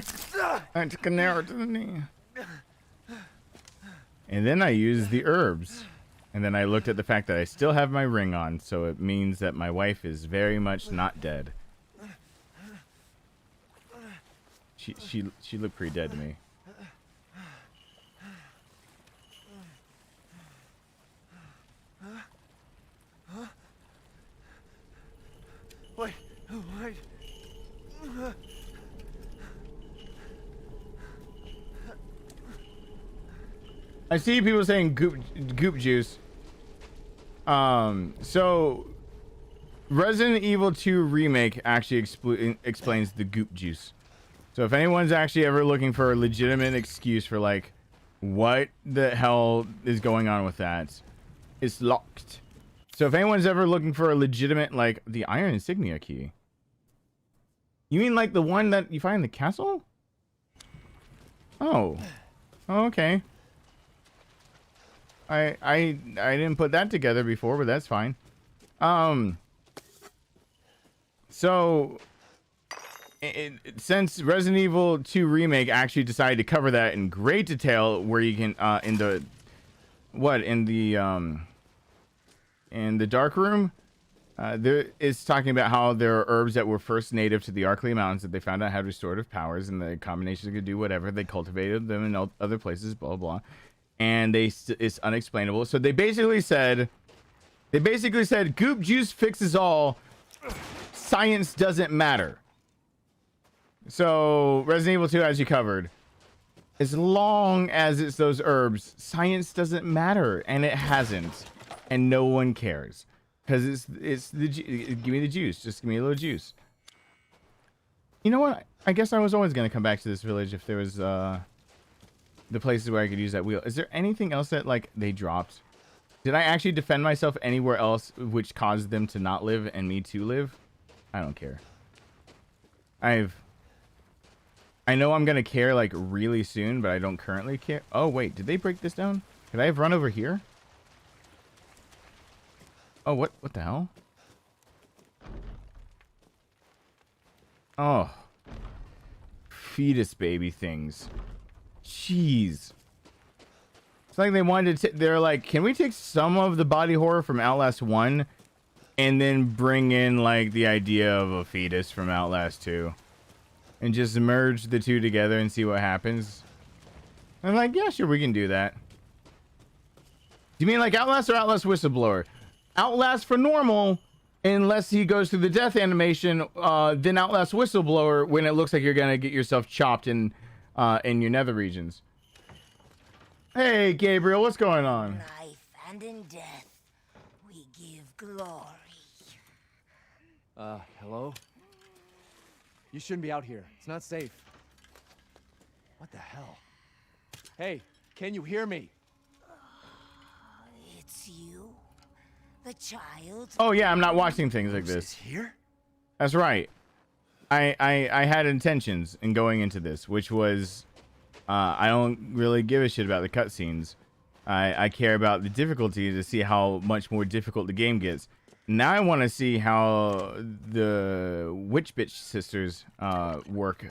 Speaker 1: I took an arrow to the knee. And then I used the herbs. And then I looked at the fact that I still have my ring on, so it means that my wife is very much not dead. She looked pretty dead to me.
Speaker 6: Wait.
Speaker 1: I see people saying goop juice. So Resident Evil 2 Remake actually explains the goop juice. So if anyone's actually ever looking for a legitimate excuse for like what the hell is going on with that, it's locked. So if anyone's ever looking for a legitimate, like the iron insignia key. You mean like the one that you find in the castle? Oh, okay. I didn't put that together before, but that's fine. So since Resident Evil 2 Remake actually decided to cover that in great detail, where you can in the dark room, there is talking about how there are herbs that were first native to the Arklay Mountains that they found out had restorative powers, and the combinations could do whatever. They cultivated them in other places, blah blah blah, and it's unexplainable. So they basically said goop juice fixes all. science doesn't matter. So Resident Evil 2 has you covered. As long as it's those herbs, science doesn't matter, and it hasn't, and no one cares because it's the give me the juice, just give me a little juice. You know what? I guess I was always gonna come back to this village if there was the places where I could use that wheel. Is there anything else that like they dropped? Did I actually defend myself anywhere else which caused them to not live and me to live? I don't care. I know I'm gonna care like really soon, but I don't currently care. Oh wait, did they break this down? Could I have run over here? Oh, what the hell? Oh, fetus baby things. Jeez. It's like they wanted to. They're like, can we take some of the body horror from Outlast 1 and then bring in like the idea of a fetus from Outlast 2? And just merge the two together and see what happens. I'm like, yeah, sure, we can do that. Do you mean like Outlast or Outlast Whistleblower? Outlast for normal, unless he goes through the death animation, then Outlast Whistleblower when it looks like you're gonna get yourself chopped in your nether regions. Hey, Gabriel, what's going on?
Speaker 4: Life and in death, we give glory.
Speaker 9: Hello? You shouldn't be out here. It's not safe. What the hell? Hey, can you hear me?
Speaker 4: It's you, the child.
Speaker 1: Oh yeah, I'm not watching things like this.
Speaker 9: Here?
Speaker 1: That's right. I had intentions in going into this, which was I don't really give a shit about the cutscenes. I care about the difficulty to see how much more difficult the game gets. Now I want to see how the Witch Bitch sisters work.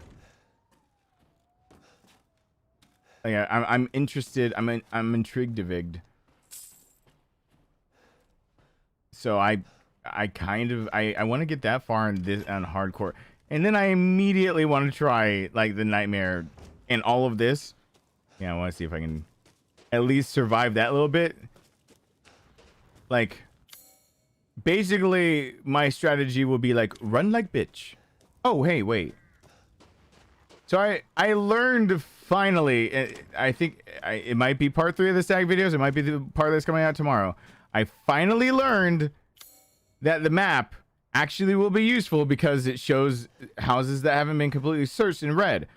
Speaker 1: Like I'm interested. I'm intrigued. So I want to get that far in this on hardcore, and then I immediately want to try like the nightmare and all of this. Yeah, I want to see if I can at least survive that a little bit. Like. Basically, my strategy will be like, run like bitch. Oh, hey, wait. So I learned finally, I think it might be part 3 of the stag videos. It might be the part that's coming out tomorrow. I finally learned that the map actually will be useful because it shows houses that haven't been completely searched in red.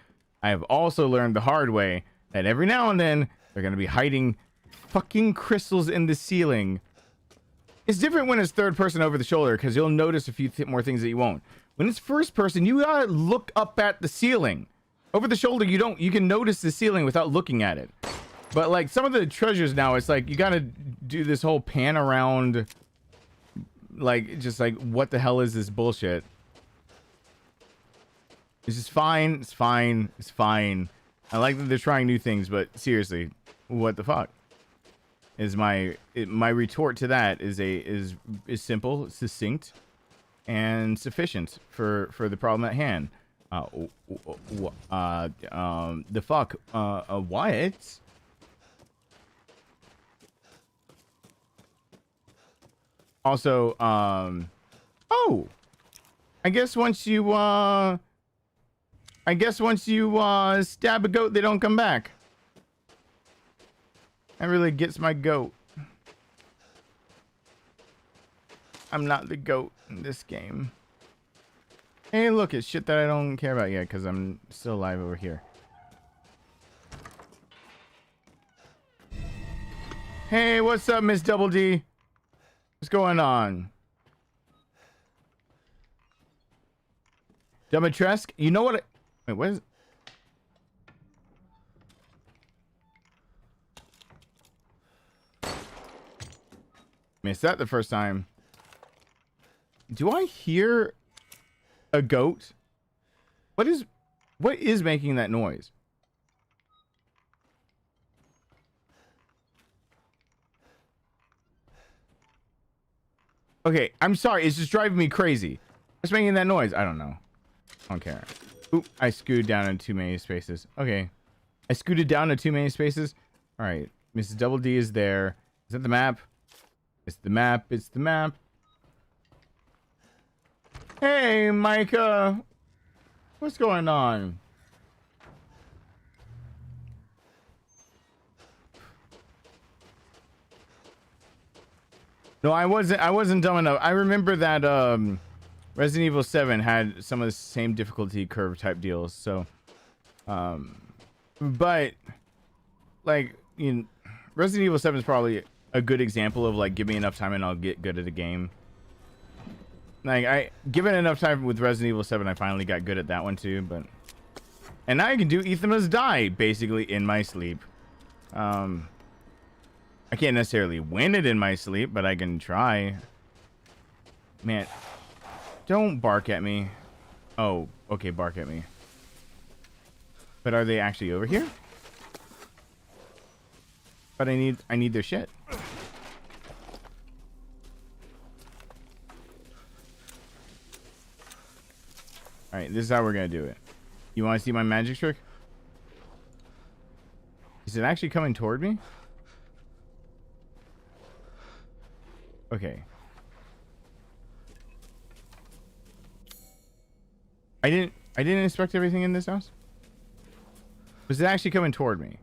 Speaker 1: I have also learned the hard way that every now and then they're going to be hiding fucking crystals in the ceiling. It's different when it's third person over the shoulder because you'll notice a few more things that you won't. When it's first person, you gotta look up at the ceiling. Over the shoulder, you can notice the ceiling without looking at it. But like some of the treasures now, it's like you gotta do this whole pan around, like just like what the hell is this bullshit? It's just fine. It's fine. It's fine. I like that they're trying new things, but seriously, what the fuck? Is my retort to that is simple, succinct, and sufficient for the problem at hand. The fuck? What? Also, oh, I guess once you stab a goat, they don't come back. That really gets my goat. I'm not the goat in this game. Hey, look, it's shit that I don't care about yet because I'm still alive over here. Hey, what's up, Miss Double D? What's going on? Dumitresque? You know what? Wait, what is... Missed that the first time. Do I hear a goat? What is making that noise? Okay, I'm sorry. It's just driving me crazy. What's making that noise? I don't know. I don't care. Oop, I scooted down in too many spaces. Okay. I scooted down to too many spaces. All right. Mrs. Double D is there. Is that the map? It's the map. It's the map. Hey, Micah. What's going on? No, I wasn't dumb enough. I remember that Resident Evil 7 had some of the same difficulty curve type deals. So, but like, you know, Resident Evil 7 is probably a good example of like, give me enough time and I'll get good at a game. Like, given enough time with Resident Evil 7, I finally got good at that one too. But and now I can do Ethan Must Die basically in my sleep. I can't necessarily win it in my sleep, but I can try. Man, don't bark at me. Oh, okay, bark at me. But are they actually over here? But I need their shit. All right, this is how we're gonna do it. You want to see my magic trick? Is it actually coming toward me? Okay. I didn't inspect everything in this house. Was it actually coming toward me?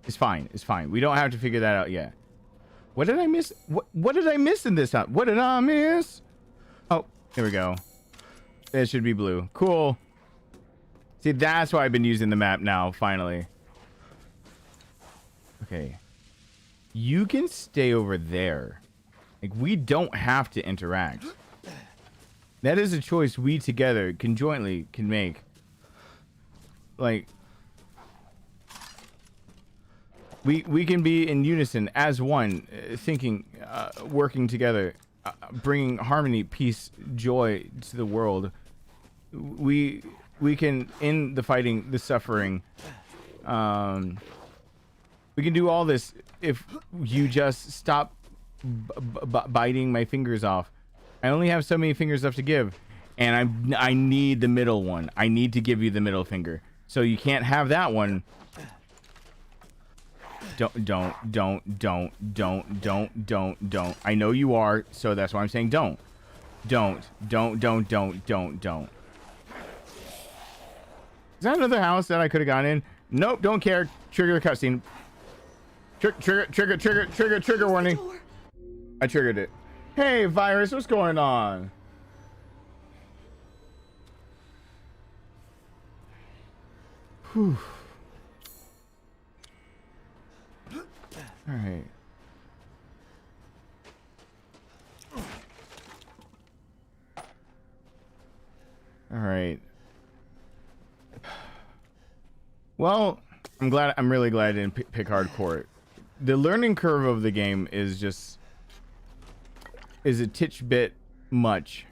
Speaker 1: It's fine. It's fine. We don't have to figure that out yet. What did I miss? What did I miss in this house? What did I miss? Oh, here we go. It should be blue. Cool. See, that's why I've been using the map now, finally. Okay. You can stay over there. Like, we don't have to interact. That is a choice we together conjointly can make. Like, we can be in unison as one, thinking, working together, bringing harmony, peace, joy to the world. We can end the fighting, the suffering. We can do all this if you just stop biting my fingers off. I only have so many fingers left to give, and I need the middle one. I need to give you the middle finger. So you can't have that one. Don't. I know you are, so that's why I'm saying don't. Don't. Is that another house that I could have gone in? Nope, don't care. Trigger the cutscene. Trigger warning. I triggered it. Hey, Virus, what's going on? Whew. All right. All right. Well, I'm really glad I didn't pick hardcore. The learning curve of the game is a titch bit much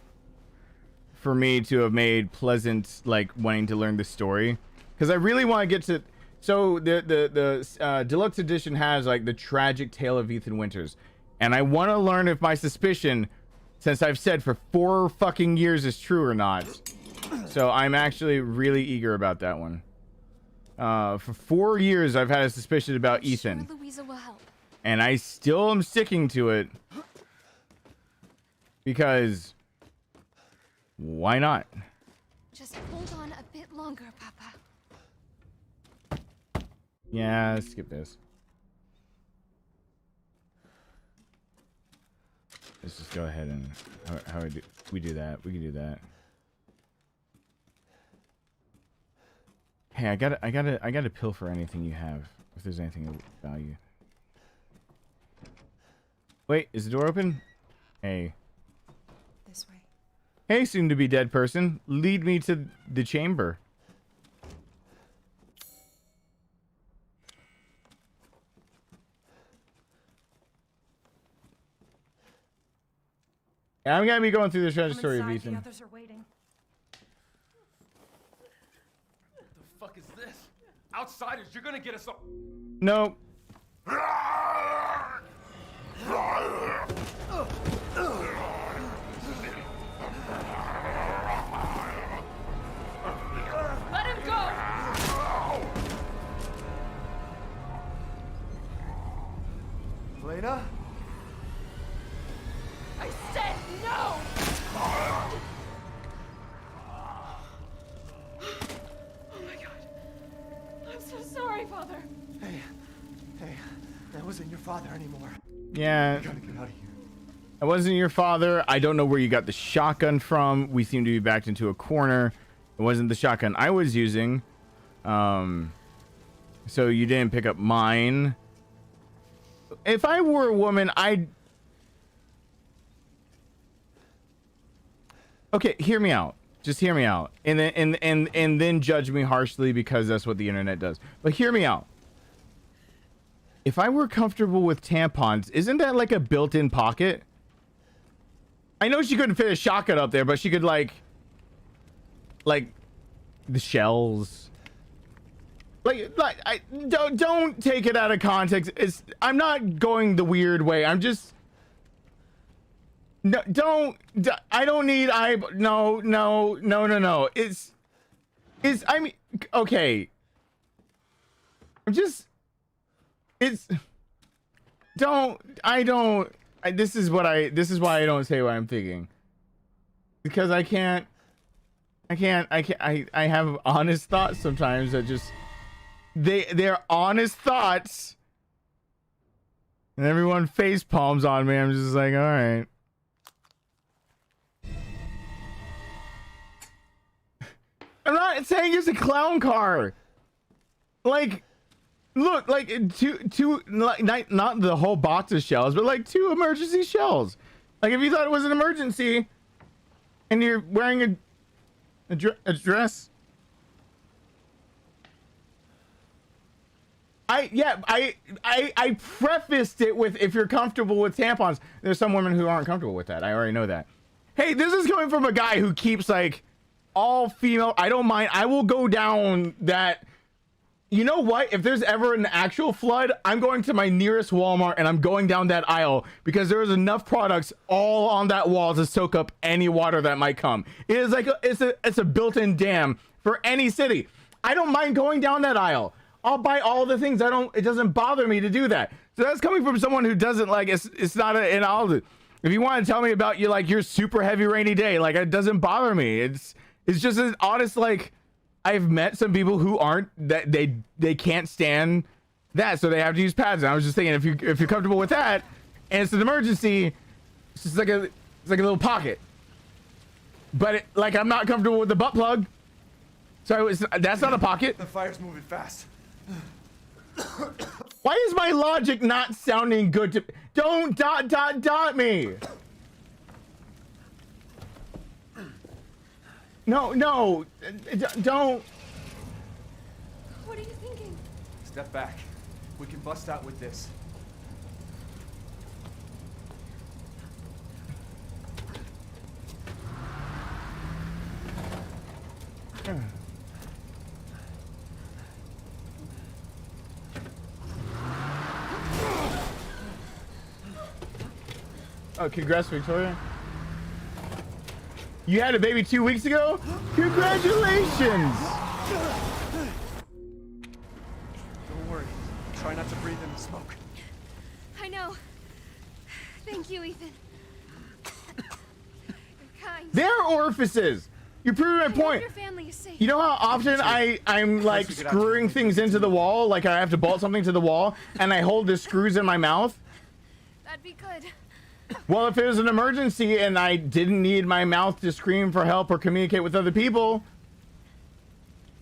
Speaker 1: for me to have made pleasant, like, wanting to learn the story, because I really want to get to. So the deluxe edition has like the tragic tale of Ethan Winters, and I want to learn if my suspicion, since I've said for 4 fucking years, is true or not. So I'm actually really eager about that one. For 4 years I've had a suspicion about Ethan,
Speaker 8: sure Louisa will help.
Speaker 1: And I still am sticking to it because why not?
Speaker 8: Just hold on a bit longer, Papa.
Speaker 1: Yeah, let's skip this. Let's just go ahead and how we do that. We can do that. Hey, I gotta pill for anything you have, if there's anything of value. Wait, is the door open? Hey.
Speaker 8: This way.
Speaker 1: Hey, soon to be dead person. Lead me to the chamber. I'm gonna be going through the treasure story of Ethan.
Speaker 10: The others are waiting.
Speaker 6: What the fuck is this? Outsiders, you're gonna get us all.
Speaker 1: Nope.
Speaker 10: Let him go!
Speaker 9: Lena?
Speaker 10: I said no!
Speaker 9: wasn't your father anymore.
Speaker 1: Yeah.
Speaker 9: I gotta get out of here.
Speaker 1: I wasn't your father. I don't know where you got the shotgun from. We seem to be backed into a corner. It wasn't the shotgun I was using. So you didn't pick up mine. If I were a woman, I'd... Okay, hear me out. Just hear me out. And then judge me harshly because that's what the internet does. But hear me out. If I were comfortable with tampons, isn't that like a built-in pocket? I know she couldn't fit a shotgun up there, but she could like the shells. I don't take it out of context. I'm not going the weird way. I'm just no. I don't need no. I mean, okay. This is why I don't say what I'm thinking, because I have honest thoughts sometimes that just they're honest thoughts, and everyone face palms on me. I'm just like, all right. I'm not saying it's a clown car. Like, look, like two not the whole box of shells, but like 2 emergency shells. Like if you thought it was an emergency and you're wearing a dress. I prefaced it with, if you're comfortable with tampons. There's some women who aren't comfortable with that. I already know that. Hey, this is coming from a guy who keeps like all female. I don't mind. I will go down that. You know what? If there's ever an actual flood, I'm going to my nearest Walmart and I'm going down that aisle, because there's enough products all on that wall to soak up any water that might come. It is like it's a built-in dam for any city. I don't mind going down that aisle. I'll buy all the things. It doesn't bother me to do that. So that's coming from someone who doesn't like it's not an all. If you want to tell me about your super heavy rainy day, like, it doesn't bother me. It's just an honest, like, I've met some people who aren't, that they can't stand that, so they have to use pads. And I was just thinking, if you're comfortable with that, and it's an emergency, it's just like a little pocket. But I'm not comfortable with the butt plug, so that's not a pocket.
Speaker 9: The fire's moving fast.
Speaker 1: Why is my logic not sounding good to? Don't dot me. No, don't.
Speaker 8: What are you thinking?
Speaker 9: Step back. We can bust out with this.
Speaker 1: Oh, congrats, Victoria. You had a baby 2 weeks ago? Congratulations!
Speaker 9: Don't worry. Try not to breathe in the smoke.
Speaker 8: I know. Thank you, Ethan. You're kind.
Speaker 1: They're orifices! You're proving my point.
Speaker 8: Your family is safe.
Speaker 1: You know how often I'm like screwing things into the wall? Like I have to bolt something to the wall and I hold the screws in my mouth?
Speaker 8: That'd be good.
Speaker 1: Well, if it was an emergency and I didn't need my mouth to scream for help or communicate with other people,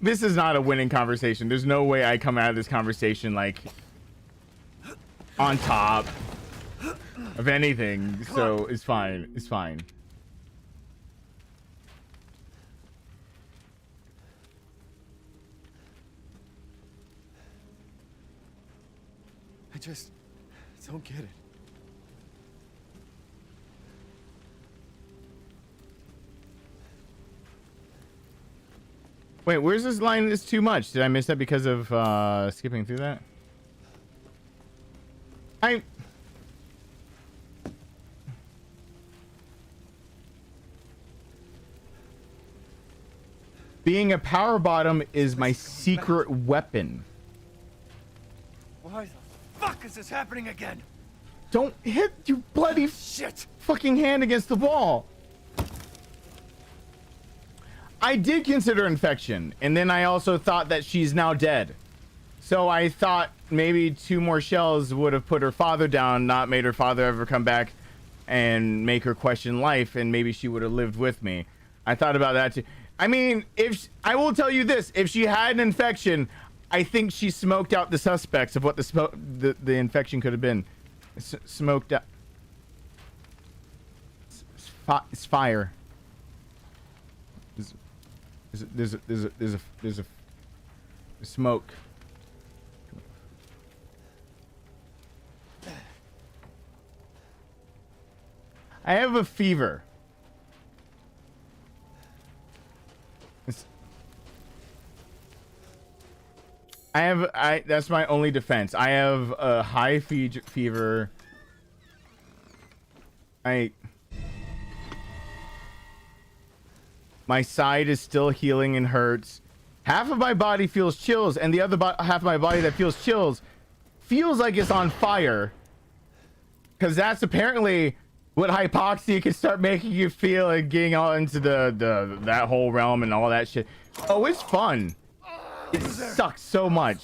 Speaker 1: this is not a winning conversation. There's no way I come out of this conversation like on top of anything. So it's fine. It's fine.
Speaker 9: I just don't get it.
Speaker 1: Wait, where's this line? Is too much. Did I miss that because of skipping through that? Being a power bottom is my secret weapon.
Speaker 9: Why the fuck is this happening again?
Speaker 1: Don't hit your bloody
Speaker 9: shit
Speaker 1: fucking hand against the wall. I did consider infection, and then I also thought that she's now dead. So I thought maybe 2 more shells would have put her father down, not made her father ever come back and make her question life, and maybe she would have lived with me. I thought about that too. I mean, I will tell you this, if she had an infection, I think she smoked out the suspects of what the infection could have been. Smoked out. It's fire. There's a smoke. I have a fever. That's my only defense. I have a high fever. My side is still healing and hurts. Half of my body feels chills, and the other half of my body that feels chills feels like it's on fire. Because that's apparently what hypoxia can start making you feel, and getting all into that whole realm and all that shit. Oh, it's fun. It sucks so much.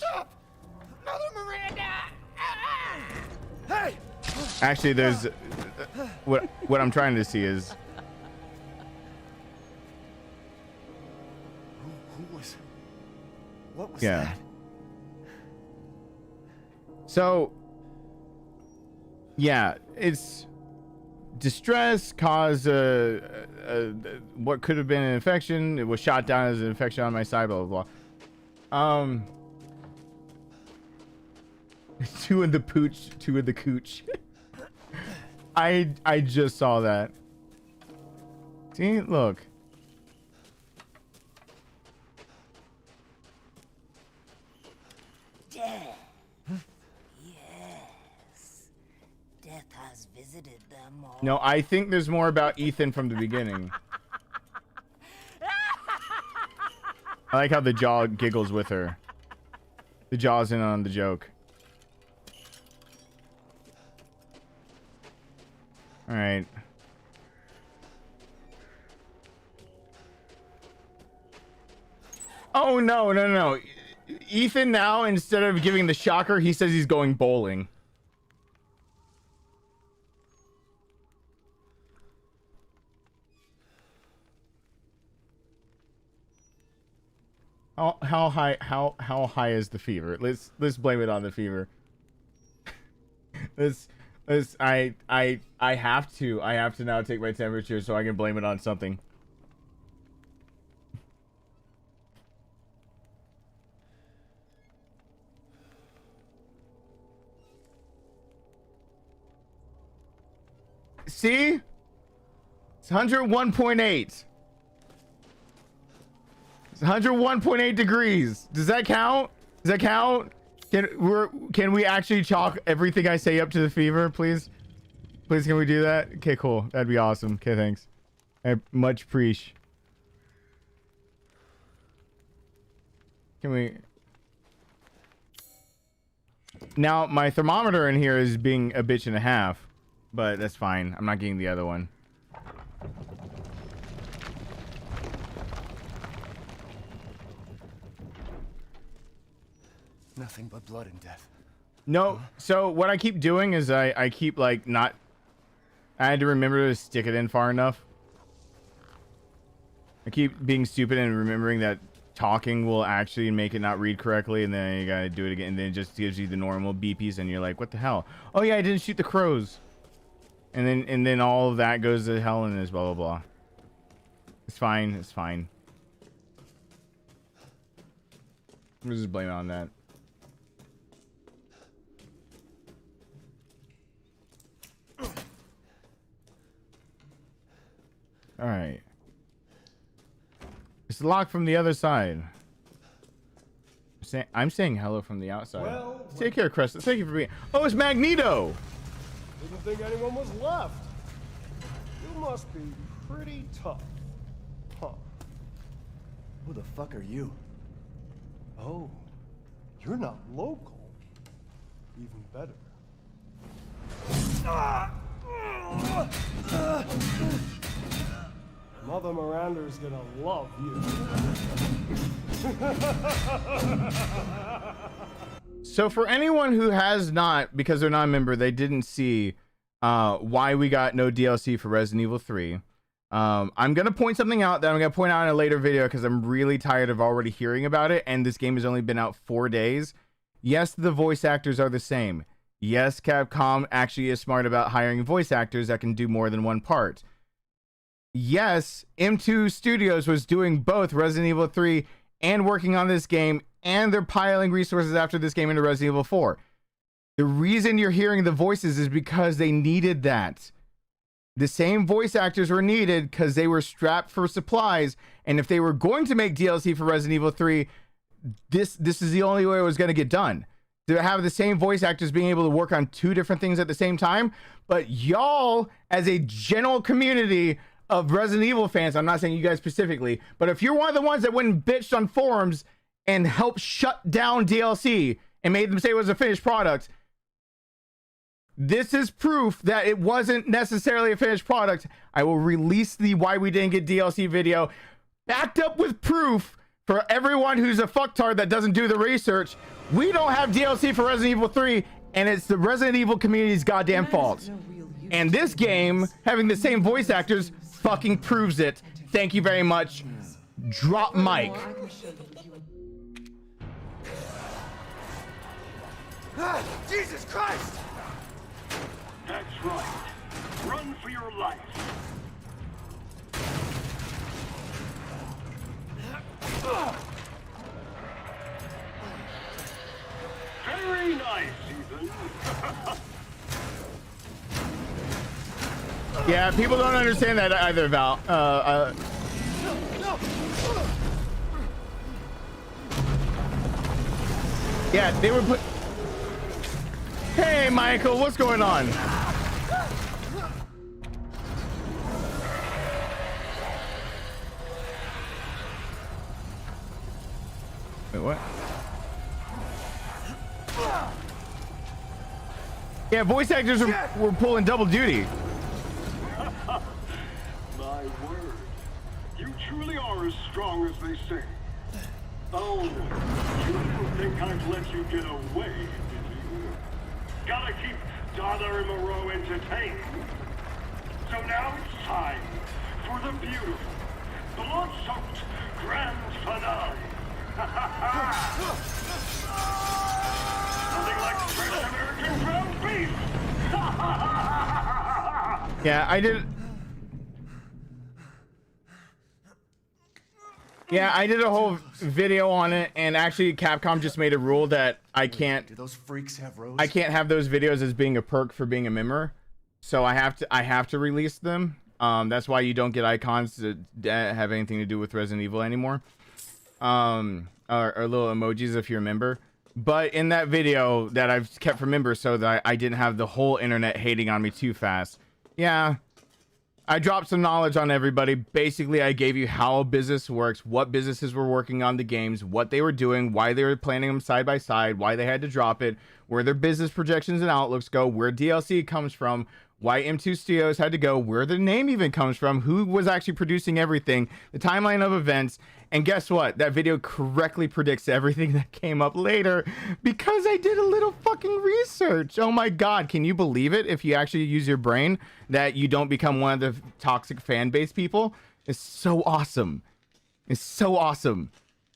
Speaker 6: Mother Miranda! Hey!
Speaker 1: Actually, there's what I'm trying to see is
Speaker 9: What was that?
Speaker 1: So, yeah, it's distress caused what could have been an infection. It was shot down as an infection on my side. Blah blah blah. Two in the pooch, two in the cooch. I just saw that. See, look.
Speaker 4: Death. Yes. Death has visited them all.
Speaker 1: No, I think there's more about Ethan from the beginning. I like how the jaw giggles with her. The jaw's in on the joke. All right. Oh, no. Ethan now, instead of giving the shocker, he says he's going bowling. How high is the fever? Let's blame it on the fever. I have to now take my temperature so I can blame it on something. See? It's 101.8. It's 101.8 degrees. Does that count? Does that count? Can we actually chalk everything I say up to the fever, please? Please, can we do that? Okay, cool. That'd be awesome. Okay, thanks. I much appreciate. Can we? Now, my thermometer in here is being a bitch and a half, but that's fine. I'm not getting the other one.
Speaker 9: Nothing but blood and death.
Speaker 1: No, so what I keep doing is I keep like not. I had to remember to stick it in far enough. I keep being stupid and remembering that talking will actually make it not read correctly, and then you gotta do it again, and then it just gives you the normal beepies, and you're like, what the hell? Oh yeah, I didn't shoot the crows. And then all of that goes to hell and is blah blah blah. It's fine. It's fine. I'm just blame it on that. All right. It's locked from the other side. I'm saying hello from the outside.
Speaker 11: Well,
Speaker 1: take care, Cresta. Thank you for being. Oh, it's Magneto.
Speaker 11: Didn't think anyone was left. You must be pretty tough, huh?
Speaker 9: Who the fuck are you?
Speaker 11: Oh, you're not local. Even better. Mother Miranda's gonna love you.
Speaker 1: So for anyone who has not, because they're not a member, they didn't see why we got no DLC for Resident Evil 3. I'm going to point something out that I'm going to point out in a later video because I'm really tired of already hearing about it, and this game has only been out 4 days. Yes, the voice actors are the same. Yes, Capcom actually is smart about hiring voice actors that can do more than one part. Yes, M2 Studios was doing both Resident Evil 3 and working on this game, and they're piling resources after this game into Resident Evil 4. The reason you're hearing the voices is because they needed that. The same voice actors were needed because they were strapped for supplies, and if they were going to make DLC for Resident Evil 3, this is the only way it was going to get done. To have the same voice actors being able to work on 2 different things at the same time. But y'all, as a general community of Resident Evil fans, I'm not saying you guys specifically, but if you're one of the ones that went and bitched on forums and helped shut down DLC and made them say it was a finished product, this is proof that it wasn't necessarily a finished product. I will release the why we didn't get DLC video backed up with proof for everyone who's a fucktard that doesn't do the research. We don't have DLC for Resident Evil 3, and it's the Resident Evil community's goddamn fault. And this game, having the same voice actors, fucking proves it. Thank you very much. Drop mic.
Speaker 11: Jesus Christ!
Speaker 10: That's right. Run for your life. Very nice, Ethan.
Speaker 1: Yeah, people don't understand that either, Val. Yeah, they were put. Hey, Michael, what's going on? Wait, what? Yeah, voice actors were pulling double duty.
Speaker 10: My word. You truly are as strong as they say. Oh, you didn't think I'd let you get away, did you? Gotta keep Donna and Moreau entertained. So now it's time for the beautiful, blood-soaked grand finale. Nothing like fresh American ground beef.
Speaker 1: Yeah, I did. Yeah, I did a whole video on it, and actually Capcom just made a rule that I can't.
Speaker 9: Do those freaks have roads?
Speaker 1: I can't have those videos as being a perk for being a member, so I have to release them. That's why you don't get icons that have anything to do with Resident Evil anymore, or little emojis if you're a member. But in that video that I've kept for members so that I didn't have the whole internet hating on me too fast. Yeah, I dropped some knowledge on everybody. Basically, I gave you how business works, what businesses were working on the games, what they were doing, why they were planning them side by side, why they had to drop it, where their business projections and outlooks go, where DLC comes from, why M2 Studios had to go, where the name even comes from, who was actually producing everything, the timeline of events. And guess what? That video correctly predicts everything that came up later because I did a little fucking research. Oh my God. Can you believe it? If you actually use your brain, that you don't become one of the toxic fan base people. It's so awesome. It's so awesome.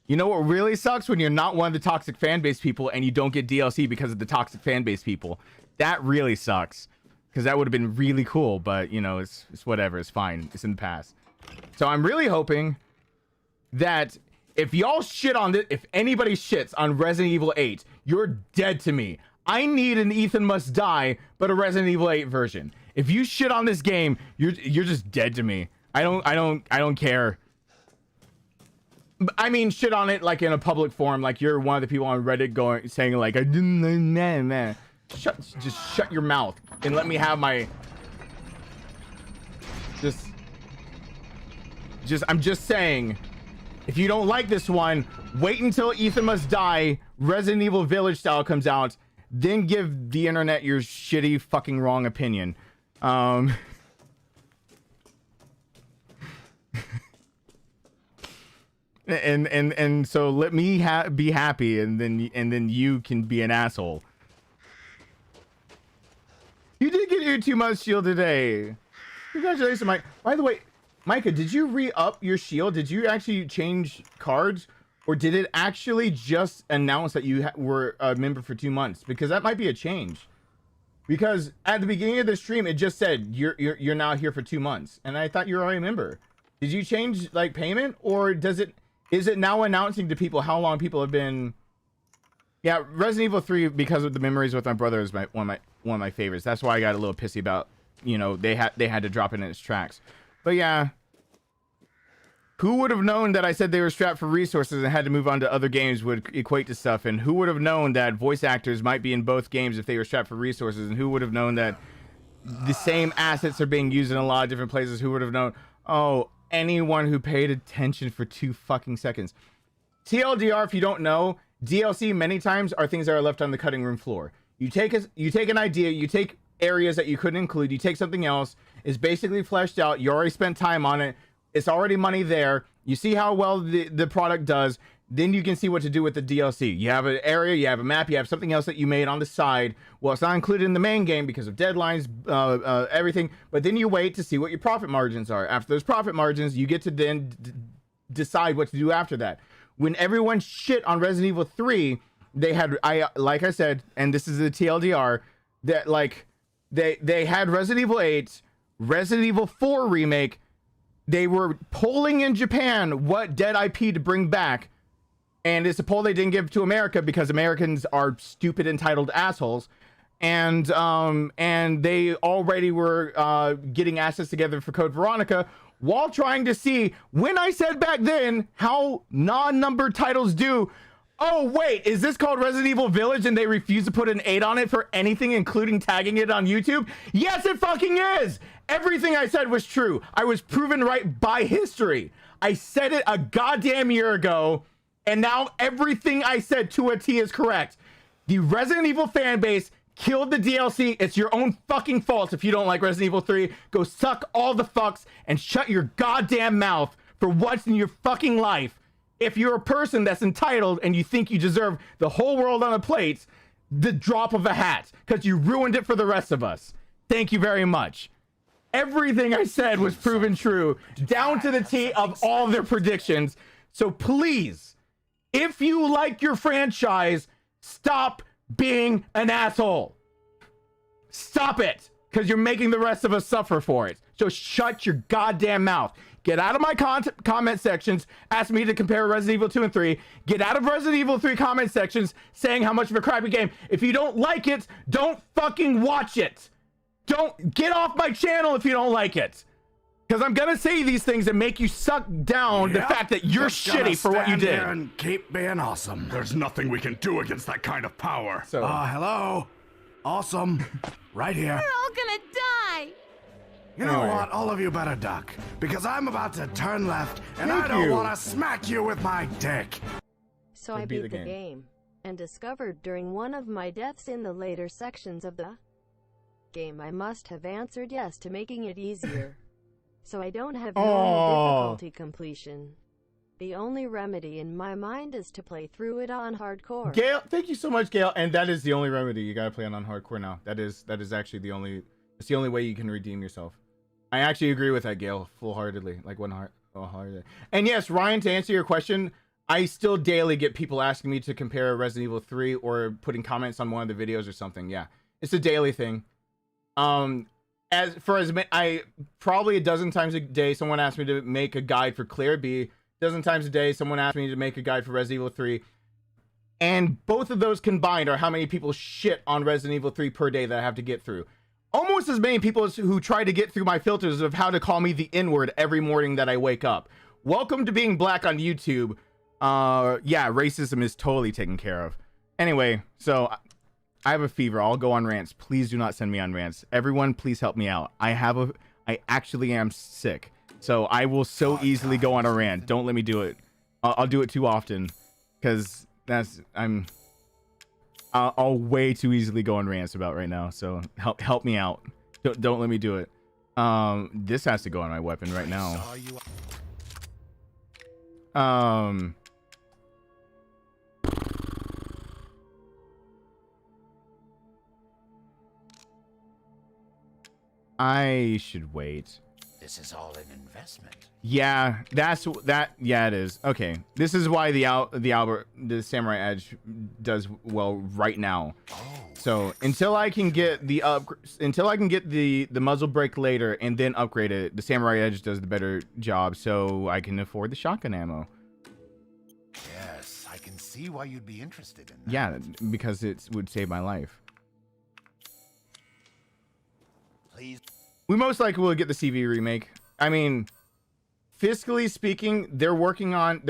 Speaker 1: You know what really sucks? When you're not one of the toxic fan base people and you don't get DLC because of the toxic fan base people. That really sucks. Because that would have been really cool, but you know, it's whatever. It's fine. It's in the past. So I'm really hoping that if y'all shit on this, if anybody shits on Resident Evil 8, you're dead to me. I need an Ethan Must Die, but a Resident Evil 8 version. If you shit on this game, you're just dead to me. I don't care. I mean, shit on it like in a public forum, like you're one of the people on Reddit saying like, I didn't, man. Just shut your mouth and let me have my. I'm just saying, if you don't like this one, wait until Ethan Must Die Resident Evil Village style comes out, then give the internet your shitty fucking wrong opinion. And so let me be happy, and then you can be an asshole. You did get your 2 months shield today. Congratulations, Mike. By the way, Micah, did you re-up your shield? Did you actually change cards, or did it actually just announce that you were a member for 2 months? Because that might be a change. Because at the beginning of the stream, it just said you're now here for 2 months, and I thought you were already a member. Did you change like payment, or is it now announcing to people how long people have been? Yeah, Resident Evil 3, because of the memories with my brother, is one of my favorites. That's why I got a little pissy about, you know, they had to drop it in its tracks. But yeah, who would have known that I said they were strapped for resources and had to move on to other games would equate to stuff? And who would have known that voice actors might be in both games if they were strapped for resources? And who would have known that the same assets are being used in a lot of different places? Who would have known? Oh, anyone who paid attention for 2 fucking seconds. TLDR, if you don't know, DLC many times are things that are left on the cutting room floor. You take an idea, you take areas that you couldn't include, you take something else, it's basically fleshed out, you already spent time on it, it's already money there, you see how well the product does, then you can see what to do with the DLC. You have an area, you have a map, you have something else that you made on the side. Well, it's not included in the main game because of deadlines, everything, but then you wait to see what your profit margins are. After those profit margins, you get to then decide what to do after that. When everyone shit on Resident Evil 3, they had, like I said, and this is the TLDR, that like they had Resident Evil 8, Resident Evil 4 remake. They were polling in Japan what dead IP to bring back, and it's a poll they didn't give to America because Americans are stupid, entitled assholes, and they already were getting assets together for Code Veronica, while trying to see, when I said back then how non-numbered titles do. Oh wait, is this called Resident Evil Village and they refuse to put an 8 on it for anything, including tagging it on YouTube? Yes, it fucking is. Everything I said was true. I was proven right by history. I said it a goddamn year ago, and now everything I said to a T is correct. The Resident Evil fan base killed the DLC. It's your own fucking fault if you don't like Resident Evil 3. Go suck all the fucks and shut your goddamn mouth for once in your fucking life. If you're a person that's entitled and you think you deserve the whole world on a plate, the drop of a hat, because you ruined it for the rest of us. Thank you very much. Everything I said was proven true, down to the T of all their predictions. So please, if you like your franchise, stop being an asshole. Stop it, because you're making the rest of us suffer for it. So shut your goddamn mouth. Get out of my comment sections, ask me to compare Resident Evil 2 and 3. Get out of Resident Evil 3 comment sections saying how much of a crappy game. If you don't like it, don't fucking watch it. Don't get off my channel if you don't like it. Because I'm going to say these things and make you suck down the fact that you're shitty for what you did.
Speaker 5: And keep being awesome.
Speaker 10: There's nothing we can do against that kind of power.
Speaker 1: So,
Speaker 5: hello. Awesome. Right here.
Speaker 7: We're all gonna die.
Speaker 5: You know what? All of you better duck. Because I'm about to turn left, and I don't want to smack you with my dick.
Speaker 2: So I beat the game and discovered during one of my deaths in the later sections of the game I must have answered yes to making it easier. So I don't have normal difficulty completion. The only remedy in my mind is to play through it on hardcore.
Speaker 1: Gail, thank you so much, Gail. And that is the only remedy. You gotta play it on hardcore now. That is actually the only. It's the only way you can redeem yourself. I actually agree with that, Gail, full-heartedly, like wholeheartedly. And yes, Ryan, to answer your question, I still daily get people asking me to compare Resident Evil 3 or putting comments on one of the videos or something. Yeah, it's a daily thing. I probably a dozen times a day, someone asked me to make a guide for Claire B. A dozen times a day, someone asked me to make a guide for Resident Evil 3. And both of those combined are how many people shit on Resident Evil 3 per day that I have to get through. Almost as many people who try to get through my filters of how to call me the N-word every morning that I wake up. Welcome to being black on YouTube. Yeah, racism is totally taken care of. Anyway, so I have a fever. I'll go on rants. Please do not send me on rants. Everyone, please help me out. I actually am sick. So I will so easily go on a rant. Don't let me do it. I'll do it too often because I'll way too easily go on rants about right now. So help me out. Don't let me do it. This has to go on my weapon right now. I should wait.
Speaker 5: This is all an investment.
Speaker 1: Yeah, yeah, it is. Okay, this is why the Samurai Edge does well right now. So until I can get the muzzle brake later and then upgrade it, the Samurai Edge does the better job. So I can afford the shotgun ammo.
Speaker 5: Yes, I can see why you'd be interested in that.
Speaker 1: Yeah, because it would save my life.
Speaker 5: Please.
Speaker 1: We most likely will get the CV remake. I mean, fiscally speaking, they're working on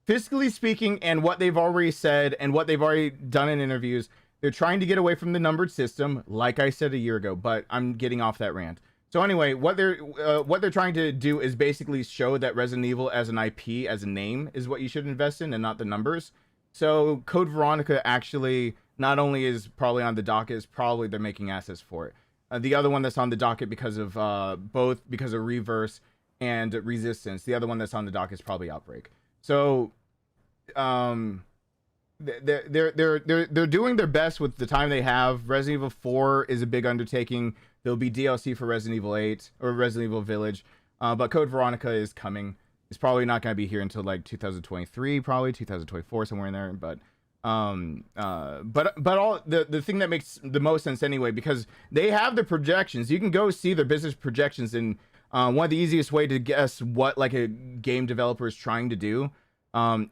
Speaker 1: fiscally speaking, and what they've already said and what they've already done in interviews, they're trying to get away from the numbered system, like I said a year ago, but I'm getting off that rant. So anyway, what they're trying to do is basically show that Resident Evil as an IP, as a name, is what you should invest in and not the numbers. So Code Veronica actually not only is probably on the docket, is probably they're making assets for it. The other one that's on the docket because of both because of Reverse and Resistance. The other one that's on the docket is probably Outbreak. So they're doing their best with the time they have. Resident Evil 4 is a big undertaking. There'll be DLC for Resident Evil 8 or Resident Evil Village, but Code Veronica is coming. It's probably not going to be here until like 2023, probably 2024, somewhere in there. But all the thing that makes the most sense anyway, because they have the projections. You can go see their business projections, and one of the easiest way to guess what like a game developer is trying to do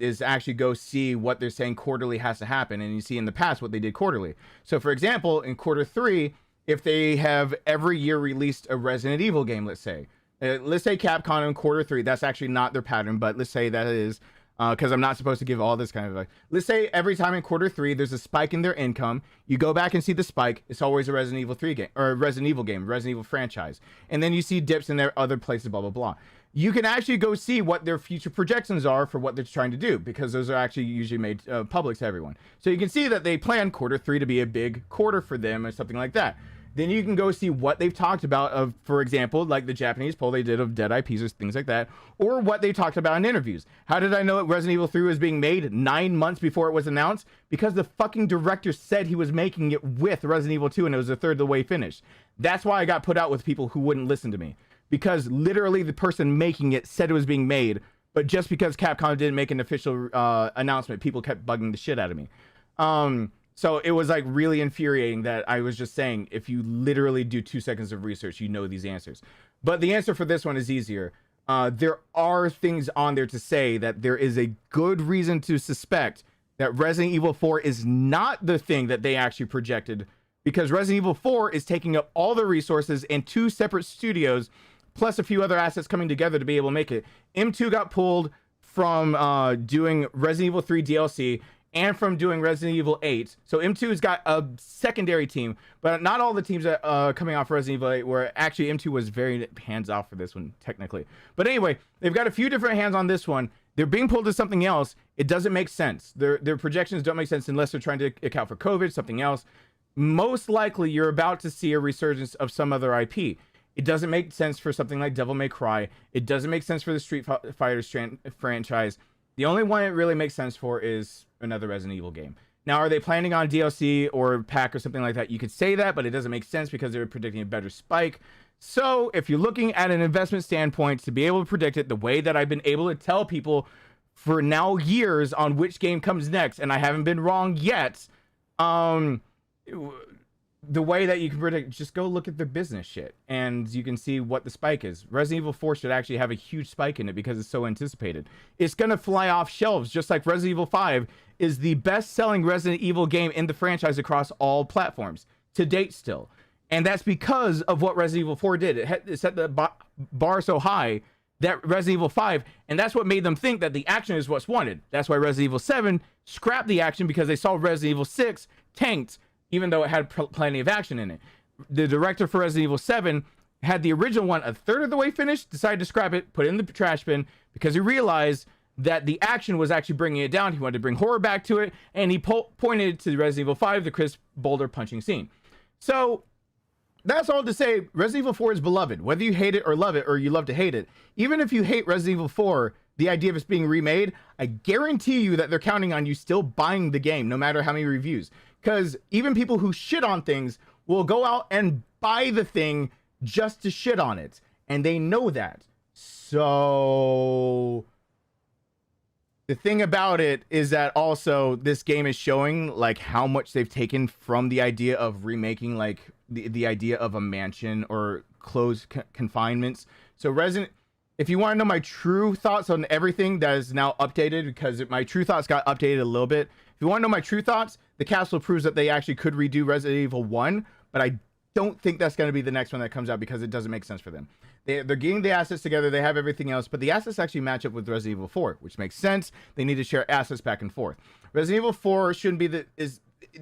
Speaker 1: is actually go see what they're saying quarterly has to happen, and you see in the past what they did quarterly. So for example, in quarter 3, if they have every year released a Resident Evil game, let's say Capcom in quarter 3, that's actually not their pattern, but let's say that is. Because I'm not supposed to give all this kind of like, let's say every time in quarter 3 there's a spike in their income, you go back and see the spike. It's always a Resident Evil 3 game or a Resident Evil franchise, and then you see dips in their other places, blah blah blah. You can actually go see what their future projections are for what they're trying to do, because those are actually usually made public to everyone. So you can see that they plan quarter 3 to be a big quarter for them or something like that. Then you can go see what they've talked about of, for example, like the Japanese poll they did of dead IPs or things like that, or what they talked about in interviews. How did I know that Resident Evil 3 was being made 9 months before it was announced? Because the fucking director said he was making it with Resident Evil 2 and it was a third of the way finished. That's why I got put out with people who wouldn't listen to me. Because literally the person making it said it was being made, but just because Capcom didn't make an official announcement, people kept bugging the shit out of me. So it was like really infuriating that I was just saying, if you literally do 2 seconds of research, you know these answers. But the answer for this one is easier. There are things on there to say that there is a good reason to suspect that Resident Evil 4 is not the thing that they actually projected, because Resident Evil 4 is taking up all the resources in 2 separate studios, plus a few other assets coming together to be able to make it. M2 got pulled from doing Resident Evil 3 DLC, and from doing Resident Evil 8. So M2's got a secondary team, but not all the teams that coming off Resident Evil 8 were actually, M2 was very hands-off for this one, technically. But anyway, they've got a few different hands on this one. They're being pulled to something else. It doesn't make sense. Their projections don't make sense unless they're trying to account for COVID, something else. Most likely, you're about to see a resurgence of some other IP. It doesn't make sense for something like Devil May Cry. It doesn't make sense for the Street Fighter franchise. The only one it really makes sense for is another Resident Evil game. Now, are they planning on DLC or pack or something like that? You could say that, but it doesn't make sense because they're predicting a better spike. So if you're looking at an investment standpoint to be able to predict it the way that I've been able to tell people for now years on which game comes next, and I haven't been wrong yet, the way that you can predict, just go look at the business shit and you can see what the spike is. Resident Evil 4 should actually have a huge spike in it because it's so anticipated. It's going to fly off shelves, just like Resident Evil 5 is the best-selling Resident Evil game in the franchise across all platforms to date still. And that's because of what Resident Evil 4 did. It set the bar so high that Resident Evil 5, and that's what made them think that the action is what's wanted. That's why Resident Evil 7 scrapped the action, because they saw Resident Evil 6 tanked, even though it had plenty of action in it. The director for Resident Evil 7 had the original one a third of the way finished, decided to scrap it, put it in the trash bin, because he realized that the action was actually bringing it down. He wanted to bring horror back to it, and he pointed to Resident Evil 5, the Chris Boulder punching scene. So That's all to say, Resident Evil 4 is beloved. Whether you hate it or love it, or you love to hate it, even if you hate Resident Evil 4, the idea of it being remade, I guarantee you that they're counting on you still buying the game, no matter how many reviews. Because even people who shit on things will go out and buy the thing just to shit on it. And they know that. So the thing about it is that also this game is showing like how much they've taken from the idea of remaking like the idea of a mansion or closed confinements. So if you want to know my true thoughts on everything that is now updated, because my true thoughts got updated a little bit. If you want to know my true thoughts, the castle proves that they actually could redo Resident Evil 1, but I don't think that's going to be the next one that comes out because it doesn't make sense for them. They're getting the assets together, they have everything else, but the assets actually match up with Resident Evil 4, which makes sense. They need to share assets back and forth. Resident Evil 4 shouldn't be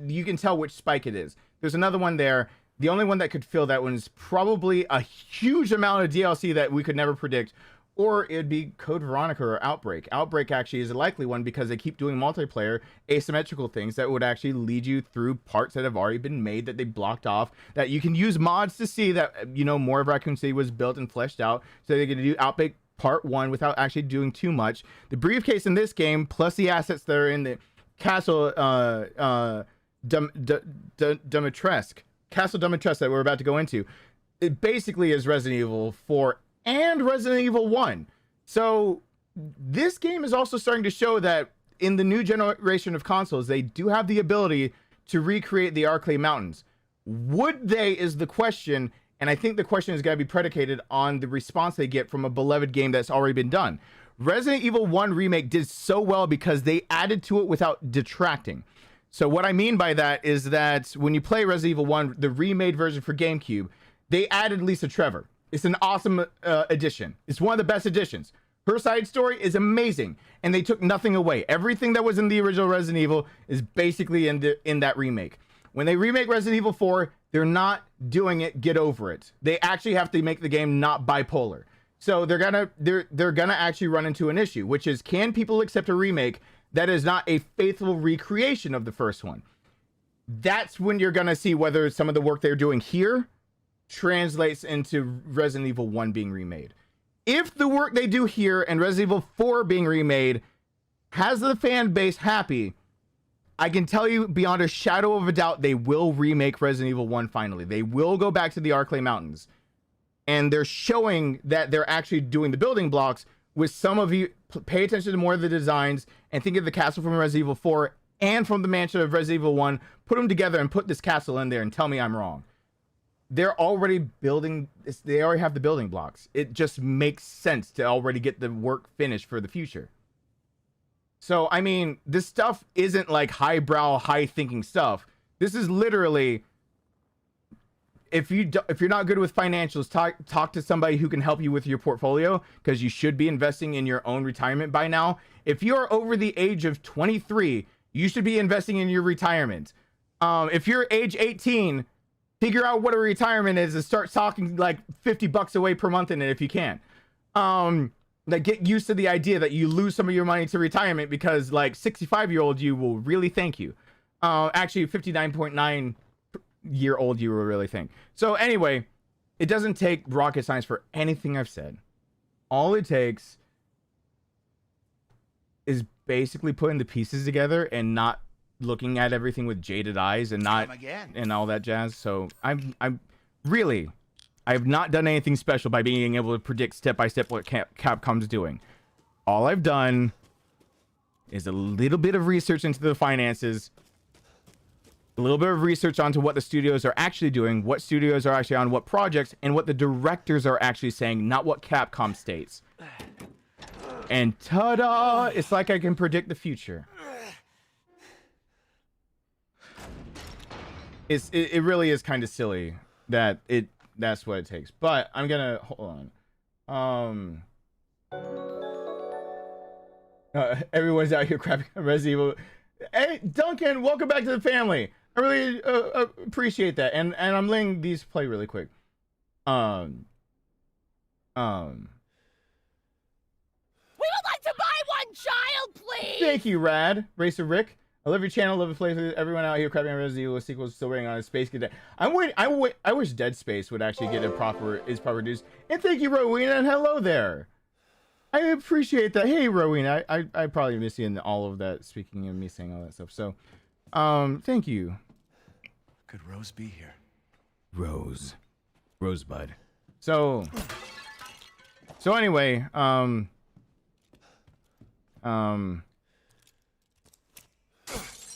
Speaker 1: you can tell which Spike it is. There's another one there. The only one that could fill that one is probably a huge amount of DLC that we could never predict, or it'd be Code Veronica or Outbreak. Outbreak actually is a likely one because they keep doing multiplayer asymmetrical things that would actually lead you through parts that have already been made that they blocked off, that you can use mods to see that, you know, more of Raccoon City was built and fleshed out. So they're going to do Outbreak Part 1 without actually doing too much. The briefcase in this game, plus the assets that are in the Castle Dimitrescu that we're about to go into, it basically is Resident Evil 4 and Resident Evil 1. So this game is also starting to show that in the new generation of consoles, they do have the ability to recreate the Arklay Mountains. Would they is the question, and I think the question is going to be predicated on the response they get from a beloved game that's already been done. Resident Evil 1 Remake did so well because they added to it without detracting. So what I mean by that is that when you play Resident Evil 1, the remade version for GameCube, they added Lisa Trevor. It's an awesome addition. It's one of the best additions. Her side story is amazing, and they took nothing away. Everything that was in the original Resident Evil is basically in that remake. When they remake Resident Evil 4, they're not doing it get over it. They actually have to make the game not bipolar. So they're gonna actually run into an issue, which is, can people accept a remake that is not a faithful recreation of the first one? That's when you're gonna see whether some of the work they're doing here translates into Resident Evil 1 being remade. If the work they do here and Resident Evil 4 being remade has the fan base happy, I can tell you beyond a shadow of a doubt they will remake Resident Evil 1 finally. They will go back to the Arklay Mountains. And they're showing that they're actually doing the building blocks. With some of you, pay attention to more of the designs and think of the castle from Resident Evil 4 and from the mansion of Resident Evil 1. Put them together and put this castle in there and tell me I'm wrong. They're already building this, they already have the building blocks. It just makes sense to already get the work finished for the future. So, I mean, this stuff isn't like highbrow, high-thinking stuff. This is literally, if you're not good with financials, talk to somebody who can help you with your portfolio, because you should be investing in your own retirement by now. If you're over the age of 23, you should be investing in your retirement. If you're age 18, figure out what a retirement is and start talking like $50 away per month in it if you can. Like, get used to the idea that you lose some of your money to retirement, because like 65-year-old you will really thank you. Actually 59.9-year-old you will really think. So anyway, it doesn't take rocket science for anything I've said. All it takes is basically putting the pieces together and not looking at everything with jaded eyes and not and all that jazz. So I'm really, I have not done anything special by being able to predict step by step what Capcom's doing. All I've done is a little bit of research into the finances, a little bit of research onto what the studios are actually doing, what studios are actually on what projects, and what the directors are actually saying, not what Capcom states. And ta-da! It's like I can predict the future. It really is kind of silly that that's what it takes. But I'm gonna hold on. Everyone's out here crapping on Resident Evil. Hey, Duncan, welcome back to the family. I really appreciate that. And I'm letting these play really quick.
Speaker 7: We would like to buy one child, please.
Speaker 1: Thank you, Rad Racer Rick. I love your channel, love the playthrough. Everyone out here crapping on Resident Evil sequels still waiting on a Space Cadet. I wish Dead Space would actually get a proper reduced. And thank you, Rowena, and hello there. I appreciate that. Hey, Rowena, I probably miss you in all of that. Speaking of me saying all that stuff, so thank you.
Speaker 9: Could Rose be here?
Speaker 1: Rosebud. So anyway,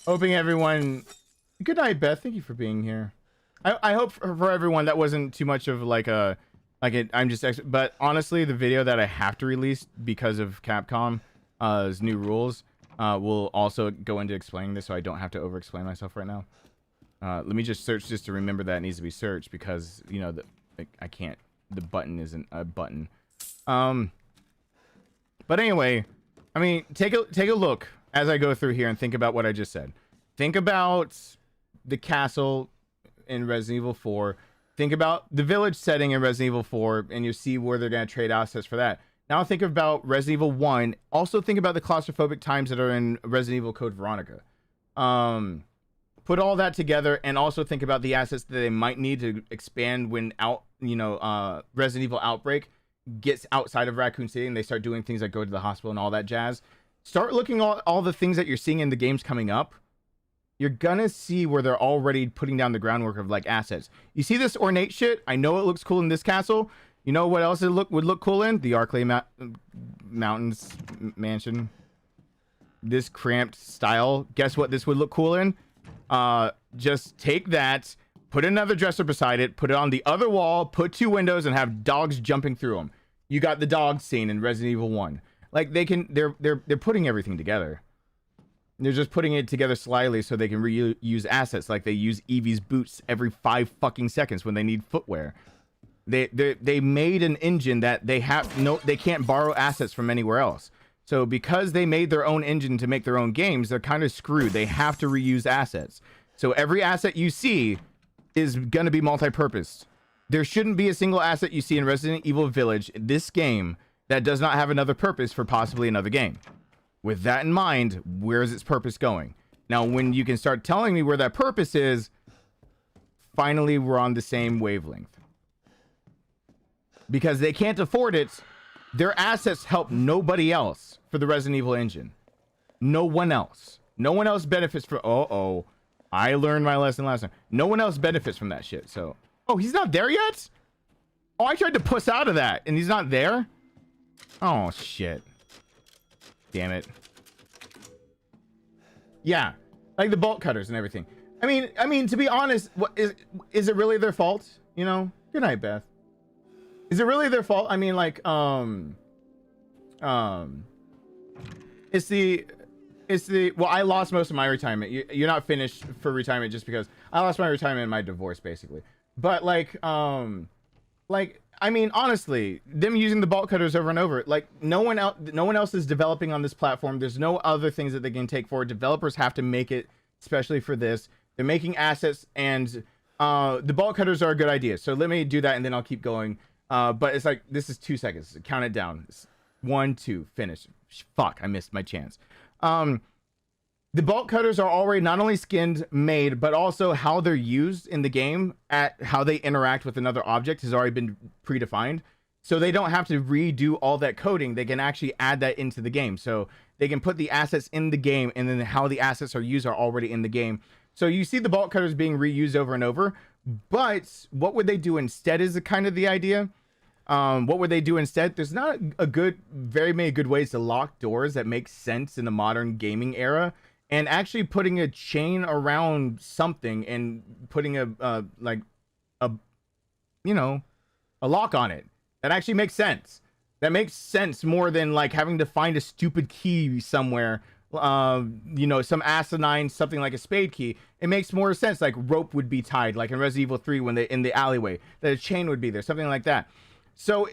Speaker 1: hoping everyone. Good night, Beth. Thank you for being here. I hope for everyone that wasn't too much of like a I'm just. But honestly, the video that I have to release because of Capcom's new rules will also go into explaining this, so I don't have to over-explain myself right now. Let me just search just to remember that it needs to be searched because you know I can't. The button isn't a button. But anyway, I mean, take a look as I go through here and think about what I just said. Think about the castle in Resident Evil 4. Think about the village setting in Resident Evil 4, and you see where they're going to trade assets for that. Now think about Resident Evil 1. Also think about the claustrophobic times that are in Resident Evil Code Veronica. Put all that together, and also think about the assets that they might need to expand when Resident Evil Outbreak gets outside of Raccoon City and they start doing things like go to the hospital and all that jazz. Start looking at all the things that you're seeing in the games coming up. You're gonna see where they're already putting down the groundwork of like assets. You see this ornate shit? I know it looks cool in this castle. You know what else would look cool in? The Arklay Mountains mansion. This cramped style. Guess what this would look cool in? Just take that, put another dresser beside it, put it on the other wall, put 2 windows, and have dogs jumping through them. You got the dog scene in Resident Evil 1. Like they're putting everything together. They're just putting it together slyly so they can reuse assets, like they use Evie's boots every 5 fucking seconds when they need footwear. They made an engine that they can't borrow assets from anywhere else. So because they made their own engine to make their own games, they're kind of screwed. They have to reuse assets. So every asset you see is going to be multi-purpose. There shouldn't be a single asset you see in Resident Evil Village, this game, that does not have another purpose for possibly another game. With that in mind, where is its purpose going? Now, when you can start telling me where that purpose is, finally we're on the same wavelength. Because they can't afford it, their assets help nobody else for the Resident Evil engine. No one else. No one else benefits from... Uh-oh. I learned my lesson last time. No one else benefits from that shit, so... Oh, he's not there yet? Oh, I tried to puss out of that, and he's not there? Oh, shit. Damn it. Yeah. Like the bolt cutters and everything. I mean, to be honest, what is it really their fault? You know? Good night, Beth. Is it really their fault? I mean, like, it's the well, I lost most of my retirement. You're not finished for retirement just because I lost my retirement in my divorce, basically. But like, I mean, honestly, them using the bolt cutters over and over, like no one else is developing on this platform. There's no other things that they can take forward. Developers have to make it, especially for this. They're making assets, and the bolt cutters are a good idea. So let me do that, and then I'll keep going. But it's like, this is 2 seconds. Count it down. 1, 2, finish. Fuck, I missed my chance. The bolt cutters are already not only skinned, made, but also how they're used in the game, at how they interact with another object has already been predefined. So they don't have to redo all that coding. They can actually add that into the game. So they can put the assets in the game, and then how the assets are used are already in the game. So you see the bolt cutters being reused over and over. But what would they do instead is kind of the idea. What would they do instead? There's not very many good ways to lock doors that make sense in the modern gaming era. And actually putting a chain around something and putting a lock on it. That actually makes sense. That makes sense more than like having to find a stupid key somewhere. Some asinine, something like a spade key. It makes more sense. Like rope would be tied, like in Resident Evil 3 when they in the alleyway, that a chain would be there, something like that. So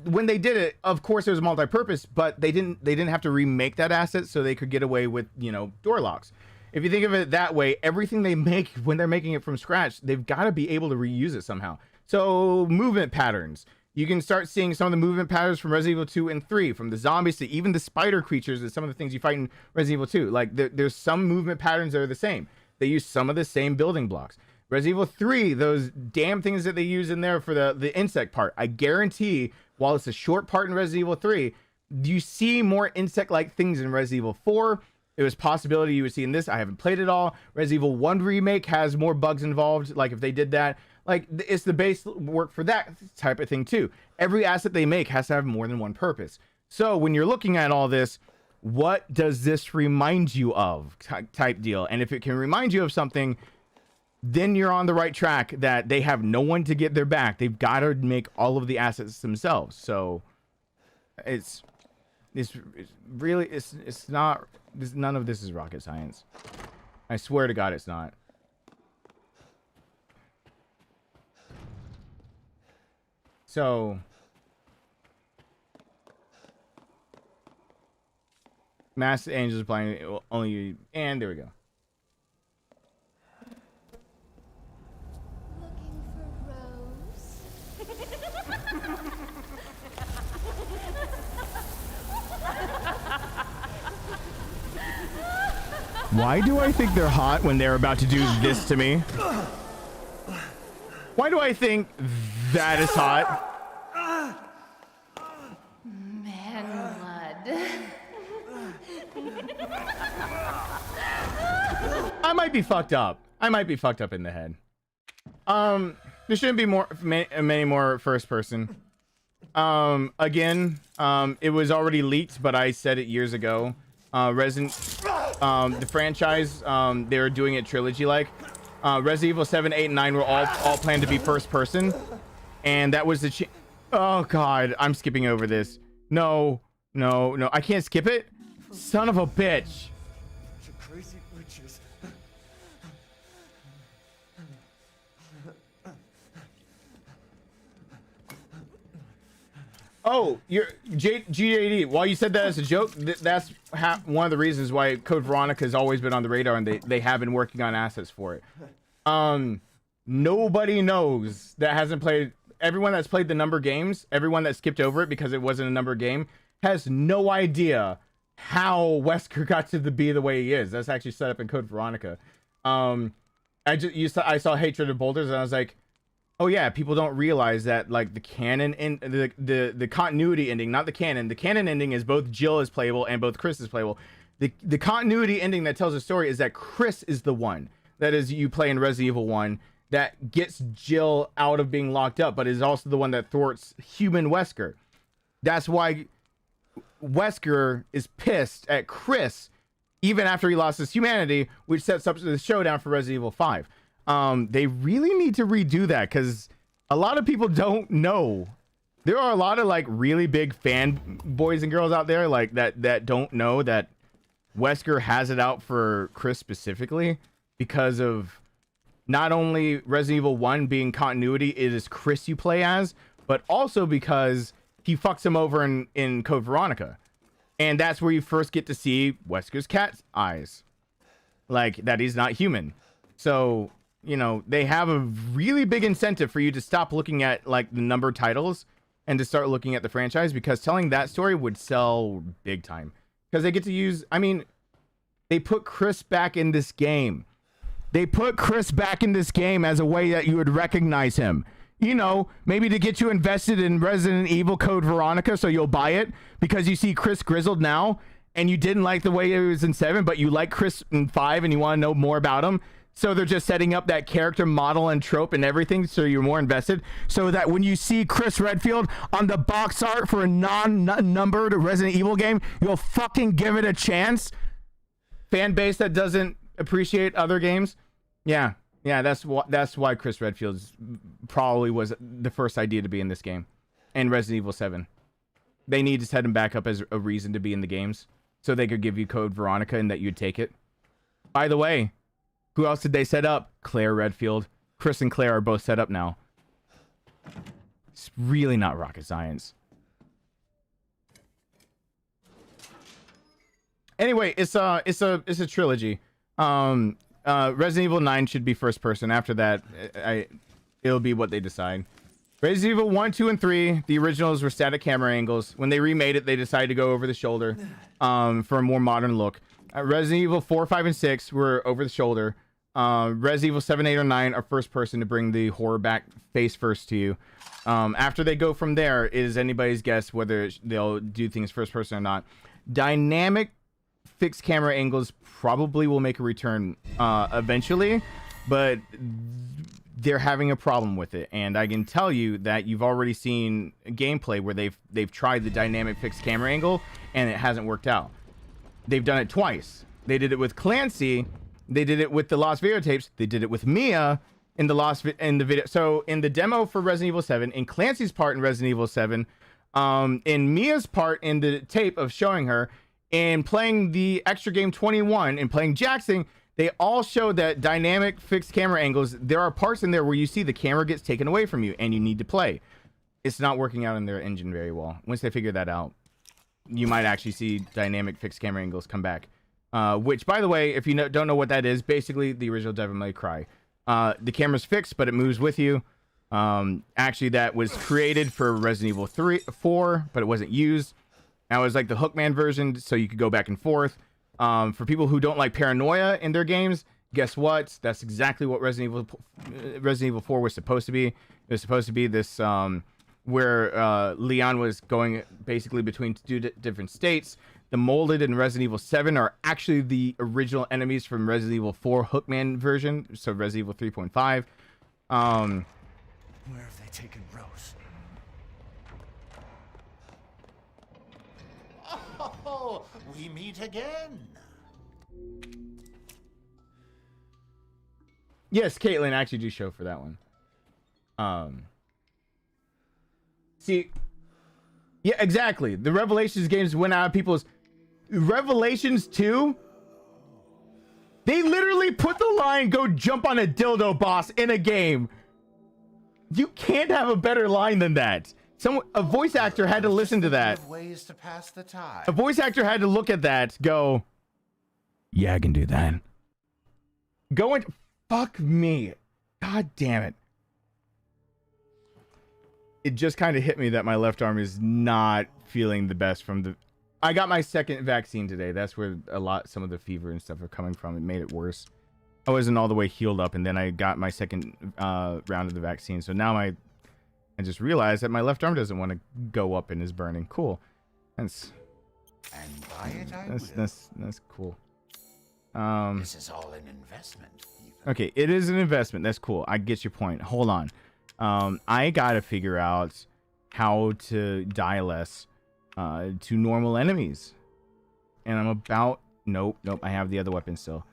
Speaker 1: when they did it, of course it was multi-purpose, but they didn't have to remake that asset, so they could get away with, door locks. If you think of it that way, everything they make when they're making it from scratch, they've got to be able to reuse it somehow. So movement patterns. You can start seeing some of the movement patterns from Resident Evil 2 and 3, from the zombies to even the spider creatures and some of the things you fight in Resident Evil 2. Like, there's some movement patterns that are the same. They use some of the same building blocks. Resident Evil 3, those damn things that they use in there for the insect part, I guarantee, while it's a short part in Resident Evil 3, you see more insect-like things in Resident Evil 4. It was possibility you would see in this. I haven't played it all. Resident Evil 1 remake has more bugs involved. Like, if they did that, like, it's the base work for that type of thing too. Every asset they make has to have more than one purpose. So when you're looking at all this, what does this remind you of, type deal? And if it can remind you of something, then you're on the right track, that they have no one to get their back. They've got to make all of the assets themselves. So it's really, it's not, none of this is rocket science. I swear to God, it's not. So Mass Angels playing only, and there we go. Why do I think they're hot when they're about to do this to me? Why do I think that is hot?
Speaker 8: Man blood.
Speaker 1: I might be fucked up. I might be fucked up in the head. There shouldn't be many more first person. Again, it was already leaked, but I said it years ago. The franchise, they were doing it trilogy-like. Resident Evil 7, 8, and 9 were all planned to be first person, and that was the oh god, I'm skipping over this. No, I can't skip it. Son of a bitch.
Speaker 9: Crazy witches.
Speaker 1: Oh, you're GJD. While you said that as a joke, that's one of the reasons why Code Veronica has always been on the radar, and they have been working on assets for it. Nobody knows that hasn't played. Everyone that's played the number games, everyone that skipped over it because it wasn't a number game, has no idea how Wesker got to be the way he is. That's actually set up in Code Veronica. I saw Hatred of Boulders, and I was like, oh yeah, people don't realize that, like, the canon in the continuity ending, not the canon. The canon ending is both Jill is playable and both Chris is playable. The continuity ending that tells the story is that Chris is the one that is you play in Resident Evil 1 that gets Jill out of being locked up, but is also the one that thwarts human Wesker. That's why Wesker is pissed at Chris even after he lost his humanity, which sets up the showdown for Resident Evil 5. They really need to redo that, because a lot of people don't know. There are a lot of, like, really big fan boys and girls out there, like, that don't know that Wesker has it out for Chris specifically, because of not only Resident Evil 1 being continuity, it is Chris you play as, but also because he fucks him over in Code Veronica. And that's where you first get to see Wesker's cat's eyes. Like, that he's not human. So, you know, they have a really big incentive for you to stop looking at, like, the numbered titles and to start looking at the franchise, because telling that story would sell big time. Because they get to use, I mean, they put Chris back in this game. They put Chris back in this game as a way that you would recognize him. You know, maybe to get you invested in Resident Evil Code Veronica so you'll buy it because you see Chris grizzled now and you didn't like the way he was in 7, but you like Chris in 5 and you want to know more about him. So they're just setting up that character model and trope and everything so you're more invested. So that when you see Chris Redfield on the box art for a non-numbered Resident Evil game, you'll fucking give it a chance. Fan base that doesn't appreciate other games. Yeah, that's why Chris Redfield probably was the first idea to be in this game. And Resident Evil 7. They need to set him back up as a reason to be in the games so they could give you Code Veronica and that you'd take it. By the way, who else did they set up? Claire Redfield. Chris and Claire are both set up now. It's really not rocket science. Anyway, it's a trilogy. Resident Evil 9 should be first person. After that, it'll be what they decide. Resident Evil 1, 2, and 3, the originals were static camera angles. When they remade it, they decided to go over the shoulder for a more modern look. Resident Evil 4, 5, and 6 were over the shoulder. Resident Evil 7, 8, or 9 are first person to bring the horror back face first to you. After they go from there, it is anybody's guess whether they'll do things first person or not. Dynamic fixed camera angles probably will make a return eventually, but they're having a problem with it, and I can tell you that you've already seen gameplay where they've tried the dynamic fixed camera angle and it hasn't worked out. They've done it twice. They did it with Clancy, they did it with the Lost Videotapes, they did it with Mia in the video. So in the demo for Resident Evil 7, in Clancy's part in Resident Evil 7, in Mia's part in the tape of showing her, and playing the extra game 21 and playing Jackson, they all show that dynamic fixed camera angles. There are parts in there where you see the camera gets taken away from you and you need to play. It's not working out in their engine very well. Once they figure that out, you might actually see dynamic fixed camera angles come back. Which, by the way, if you don't know what that is, basically the original Devil May Cry. The camera's fixed, but it moves with you. Actually, that was created for Resident Evil 4, but it wasn't used. That was like the Hookman version, so you could go back and forth. For people who don't like paranoia in their games, guess what? That's exactly what Resident Evil 4 was supposed to be. It was supposed to be this where Leon was going basically between two different states. The molded in Resident Evil 7 are actually the original enemies from Resident Evil 4 Hookman version, so Resident Evil 3.5.
Speaker 5: Where have they taken Rose?
Speaker 12: Oh, we meet again.
Speaker 1: Yes, Caitlin actually do show for that one. See, yeah, exactly. The Revelations games went out of people's Revelations 2. They literally put the line, "Go jump on a dildo boss" in a game. You can't have a better line than that. A voice actor had to listen to that.
Speaker 12: Ways to pass the time.
Speaker 1: A voice actor had to look at that, go, "Yeah, I can do that." Go and fuck me. God damn it. It just kind of hit me that my left arm is not feeling the best from the... I got my second vaccine today. That's where some of the fever and stuff are coming from. It made it worse. I wasn't all the way healed up, and then I got my second round of the vaccine. So now I just realized that my left arm doesn't want to go up and is burning. Cool. That's cool.
Speaker 12: This is all an investment.
Speaker 1: Okay, it is an investment. That's cool. I get your point. Hold on. I gotta figure out how to die less to normal enemies. And I'm about... Nope. I have the other weapon still.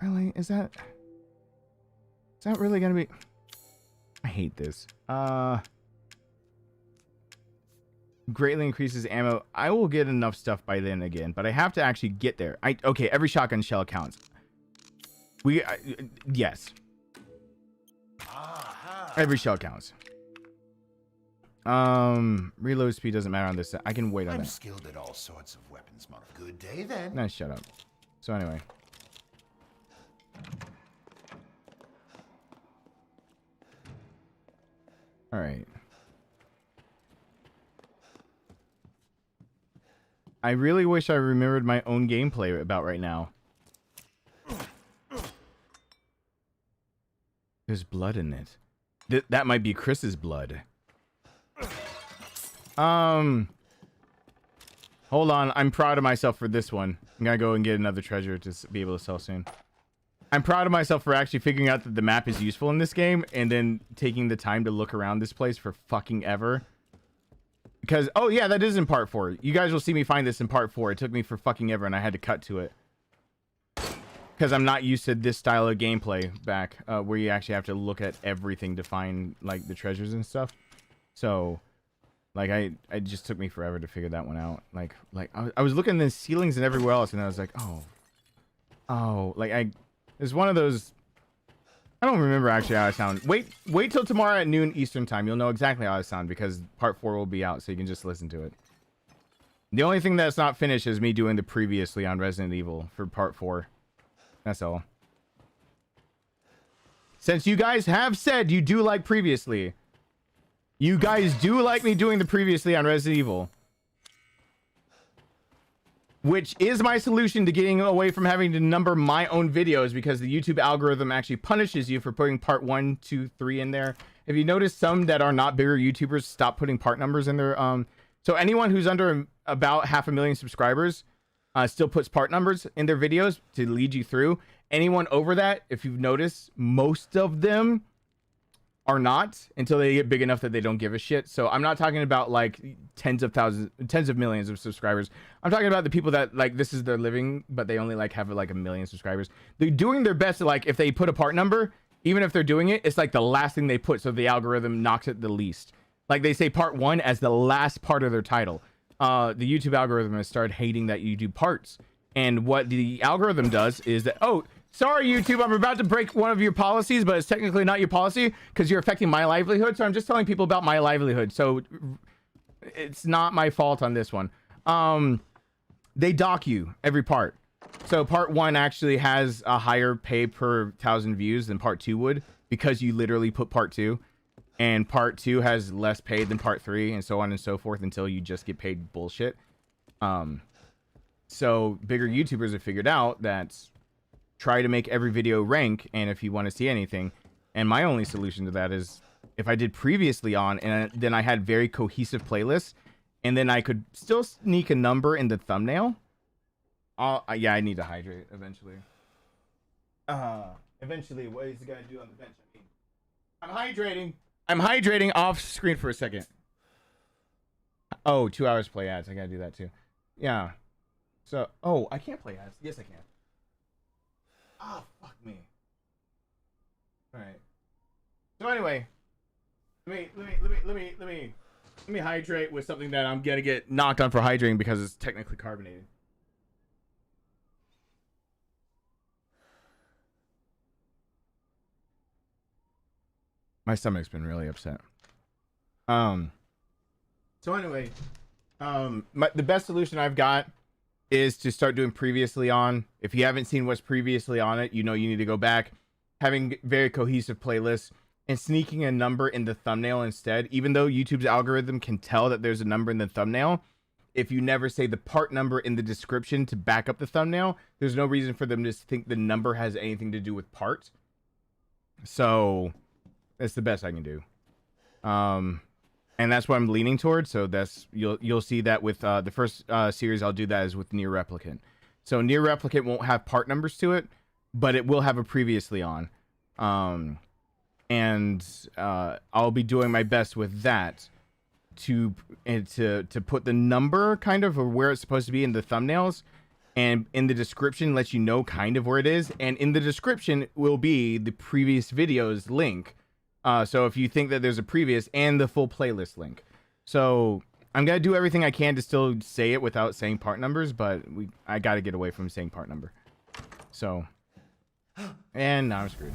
Speaker 1: Really? Is that really gonna be... I hate this. Greatly increases ammo. I will get enough stuff by then again, but I have to actually get there. Okay, every shotgun shell counts. Yes. Every shell counts. Reload speed doesn't matter on this. I can wait on that.
Speaker 12: I'm skilled at all sorts of weapons, Mark. Good day then.
Speaker 1: Nice, shut up. So anyway. All right. I really wish I remembered my own gameplay about right now. There's blood in it. That might be Chris's blood. Hold on. I'm proud of myself for this one. I'm gonna go and get another treasure to be able to sell soon. I'm proud of myself for actually figuring out that the map is useful in this game and then taking the time to look around this place for fucking ever. Because, oh yeah, that is in part 4. You guys will see me find this in part 4. It took me for fucking ever and I had to cut to it. Because I'm not used to this style of gameplay back, where you actually have to look at everything to find, like, the treasures and stuff. So, like, it just took me forever to figure that one out. Like I was looking at the ceilings and everywhere else and I was like, oh, like, it's one of those... I don't remember actually how I sound. Wait till tomorrow at noon Eastern time. You'll know exactly how I sound because part 4 will be out, so you can just listen to it. The only thing that's not finished is me doing the previously on Resident Evil for part 4. That's all. since you guys have said you do like previously, you guys do like me doing the previously on Resident Evil, which is my solution to getting away from having to number my own videos, because the YouTube algorithm actually punishes you for putting part 1, 2, 3 in there. If you notice, some that are not bigger YouTubers stop putting part numbers in their so anyone who's under about 500,000 subscribers still puts part numbers in their videos to lead you through. Anyone over that, if you've noticed, most of them are not until they get big enough that they don't give a shit. So I'm not talking about like tens of millions of subscribers. I'm talking about the people that like this is their living, but they only like have like 1 million subscribers. They're doing their best to, like, if they put a part number, even if they're doing it, it's like the last thing they put, so the algorithm knocks it the least. Like they say part 1 as the last part of their title. The YouTube algorithm has started hating that you do parts. And what the algorithm does is that, oh, sorry, YouTube, I'm about to break one of your policies, but it's technically not your policy because you're affecting my livelihood. So I'm just telling people about my livelihood. So it's not my fault on this one. They dock you every part. So part 1 actually has a higher pay per 1,000 views than part 2 would, because you literally put part 2. And part 2 has less paid than part 3, and so on and so forth, until you just get paid bullshit. So bigger YouTubers have figured out that try to make every video rank, and if you want to see anything, and my only solution to that is if I did previously on, and then I had very cohesive playlists, and then I could still sneak a number in the thumbnail. Yeah, I need to hydrate eventually. Eventually, what is the guy do on the bench? I'm hydrating. I'm hydrating off screen for a second. Oh, 2 hours play ads. I gotta do that too. Yeah. So, oh, I can't play ads. Yes, I can. Oh, fuck me. All right. So anyway, let me hydrate with something that I'm gonna get knocked on for hydrating because it's technically carbonated. My stomach's been really upset. So anyway, the best solution I've got is to start doing previously on. If you haven't seen what's previously on it, you know you need to go back, having very cohesive playlists, and sneaking a number in the thumbnail instead. Even though YouTube's algorithm can tell that there's a number in the thumbnail, if you never say the part number in the description to back up the thumbnail, there's no reason for them to think the number has anything to do with part. So that's the best I can do. And that's what I'm leaning towards. So that's, you'll see that with the first series I'll do that is with Near Replicant. So Near Replicant won't have part numbers to it, but it will have a previously on. And I'll be doing my best with that to put the number kind of where it's supposed to be in the thumbnails, and in the description let you know kind of where it is, and in the description will be the previous video's link. So if you think that there's a previous and the full playlist link. So I'm going to do everything I can to still say it without saying part numbers, but I got to get away from saying part number. So, and now I'm screwed.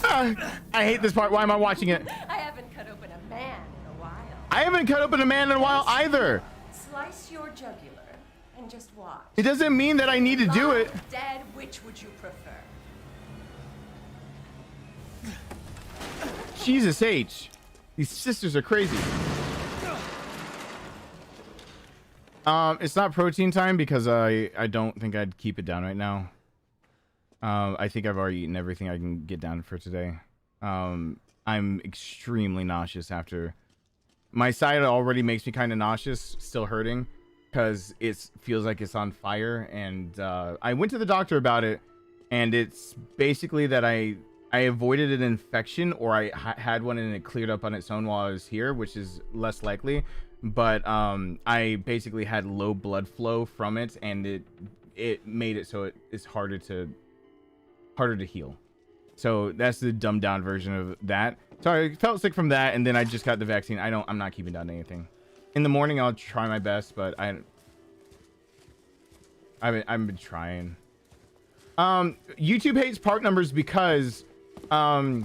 Speaker 1: I hate this part. Why am I watching it?
Speaker 4: I haven't cut open a man in a while.
Speaker 1: I haven't cut open a man in a while either.
Speaker 4: Slice your jugular and just watch.
Speaker 1: It doesn't mean that I need to do it.
Speaker 4: Dead, which would you prefer?
Speaker 1: Jesus H. These sisters are crazy. It's not protein time because I don't think I'd keep it down right now. I think I've already eaten everything I can get down for today. I'm extremely nauseous after. My side already makes me kind of nauseous, still hurting, because it feels like it's on fire. And I went to the doctor about it, and it's basically that I avoided an infection, or I had one and it cleared up on its own while I was here, which is less likely. But I basically had low blood flow from it, and it made it so it's harder to heal. So that's the dumbed down version of that. So I felt sick from that, and then I just got the vaccine. I'm not keeping down anything. In the morning I'll try my best, but I've been trying. YouTube hates part numbers because go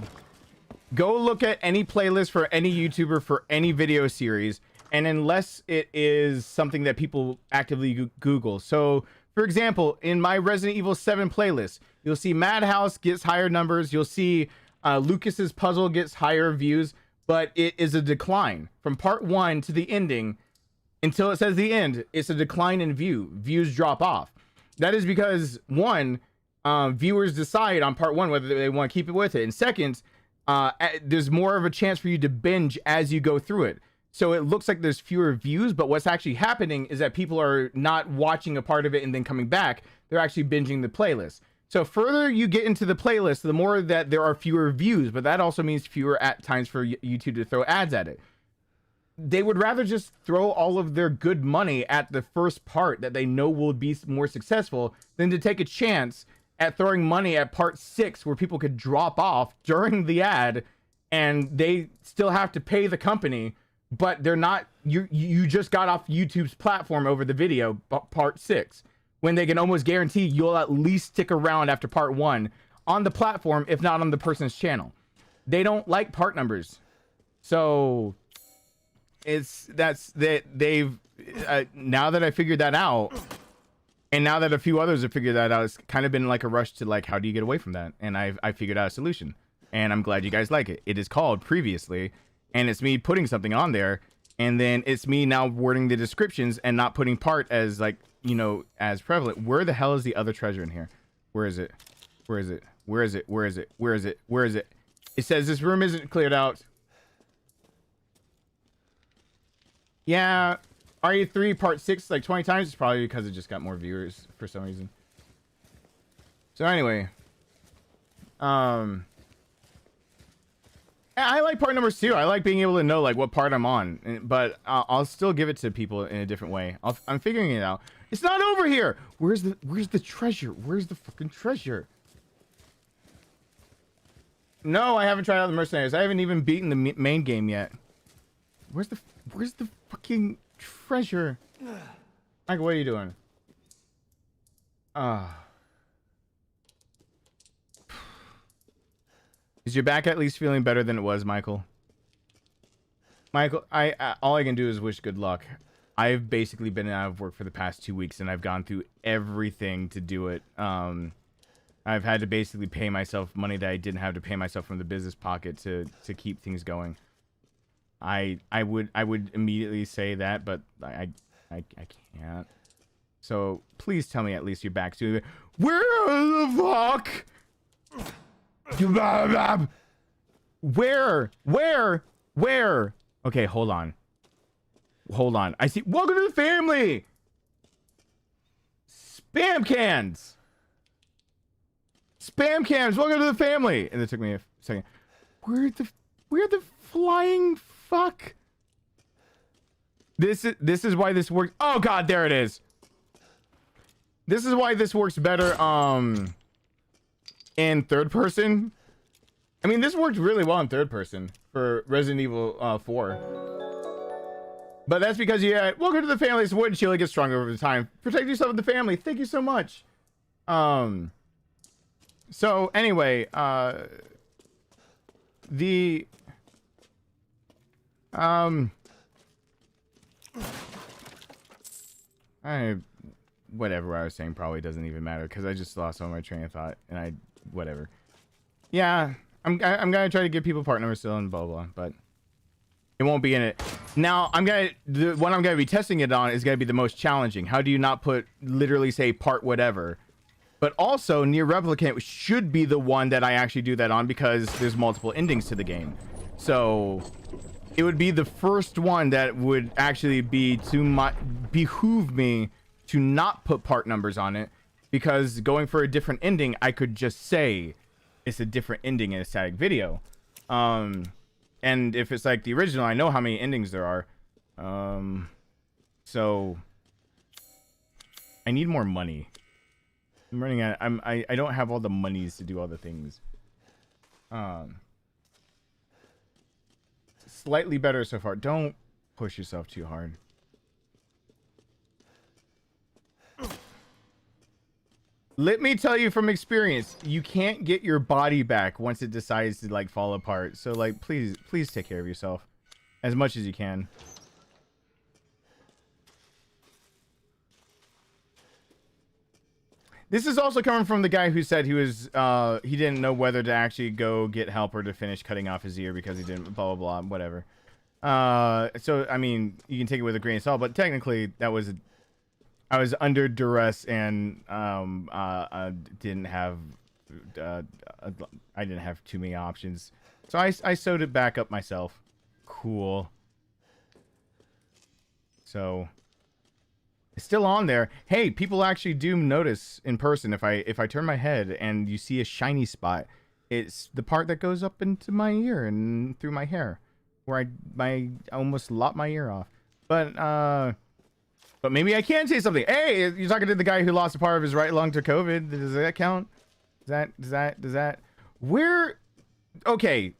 Speaker 1: look at any playlist for any YouTuber for any video series, and unless it is something that people actively Google. So, for example, in my Resident Evil 7 playlist, you'll see Madhouse gets higher numbers. You'll see Lucas's puzzle gets higher views, but it is a decline from part 1 to the ending until it says the end. It's a decline in views drop off. That is because one, viewers decide on part 1 whether they want to keep it with it, and second, there's more of a chance for you to binge as you go through it. So it looks like there's fewer views, but what's actually happening is that people are not watching a part of it and then coming back. They're actually binging the playlist. So further you get into the playlist, the more that there are fewer views, but that also means fewer at times for YouTube to throw ads at it. They would rather just throw all of their good money at the first part that they know will be more successful than to take a chance at throwing money at part 6 where people could drop off during the ad and they still have to pay the company, but they're not, you just got off YouTube's platform over the video part 6, when they can almost guarantee you'll at least stick around after part 1 on the platform, if not on the person's channel. They don't like part numbers. So they've now that I figured that out, and now that a few others have figured that out, it's kind of been like a rush to like, how do you get away from that? And I figured out a solution, and I'm glad you guys like it. It is called Previously, and it's me putting something on there, and then it's me now wording the descriptions and not putting part as like, you know, as prevalent. Where the hell is the other treasure in here? Where is it? Where is it? Where is it? Where is it? Where is it? Where is it? It says this room isn't cleared out. Yeah, RE3 part 6 like 20 times. It's probably because it just got more viewers for some reason. So anyway, I like part numbers too. I like being able to know like what part I'm on, but I'll still give it to people in a different way. I'm figuring it out. It's not over here. Where's the treasure? Where's the fucking treasure? No, I haven't tried out the mercenaries. I haven't even beaten the main game yet. Where's the fucking treasure? Michael, what are you doing? Is your back at least feeling better than it was, Michael? Michael, all I can do is wish good luck. I've basically been out of work for the past 2 weeks, and I've gone through everything to do it. I've had to basically pay myself money that I didn't have to pay myself from the business pocket to keep things going. I would immediately say that, but I can't. So please tell me at least your back's doing it. Where the fuck? Where? Okay, hold on. I see. Welcome to the family. Spam cans. Welcome to the family. And it took me a second. Where the flying fuck? This is why this works. Oh god, there it is. This is why this works better in third person. I mean, this worked really well in third person for Resident Evil 4. But that's because you had welcome to the family. This wooden shield gets stronger over the time. Protect yourself and the family. Thank you so much. So anyway, whatever I was saying probably doesn't even matter because I just lost all my train of thought, and whatever. Yeah, I'm gonna try to give people part numbers still and blah blah, but it won't be in it. Now the one I'm gonna be testing it on is gonna be the most challenging. How do you not put literally say part whatever? But also near replicant should be the one that I actually do that on because there's multiple endings to the game. So it would be the first one that would actually be behoove me to not put part numbers on it, because going for a different ending, I could just say it's a different ending in a static video. And if it's like the original, I know how many endings there are. So I need more money. I'm running out. I don't have all the monies to do all the things. Slightly better so far. Don't push yourself too hard. Let me tell you from experience, you can't get your body back once it decides to like fall apart. So like, please take care of yourself as much as you can. This is also coming from the guy who said he didn't know whether to actually go get help or to finish cutting off his ear because he didn't blah blah blah whatever. So I mean, you can take it with a grain of salt, but technically I was under duress and I didn't have too many options, so I sewed it back up myself. Cool. So it's still on there. Hey, people actually do notice in person if I turn my head and you see a shiny spot. It's the part that goes up into my ear and through my hair, where I almost lopped my ear off. But maybe I can say something. Hey, you're talking to the guy who lost a part of his right lung to COVID. Does that count? Does that? Where? Okay.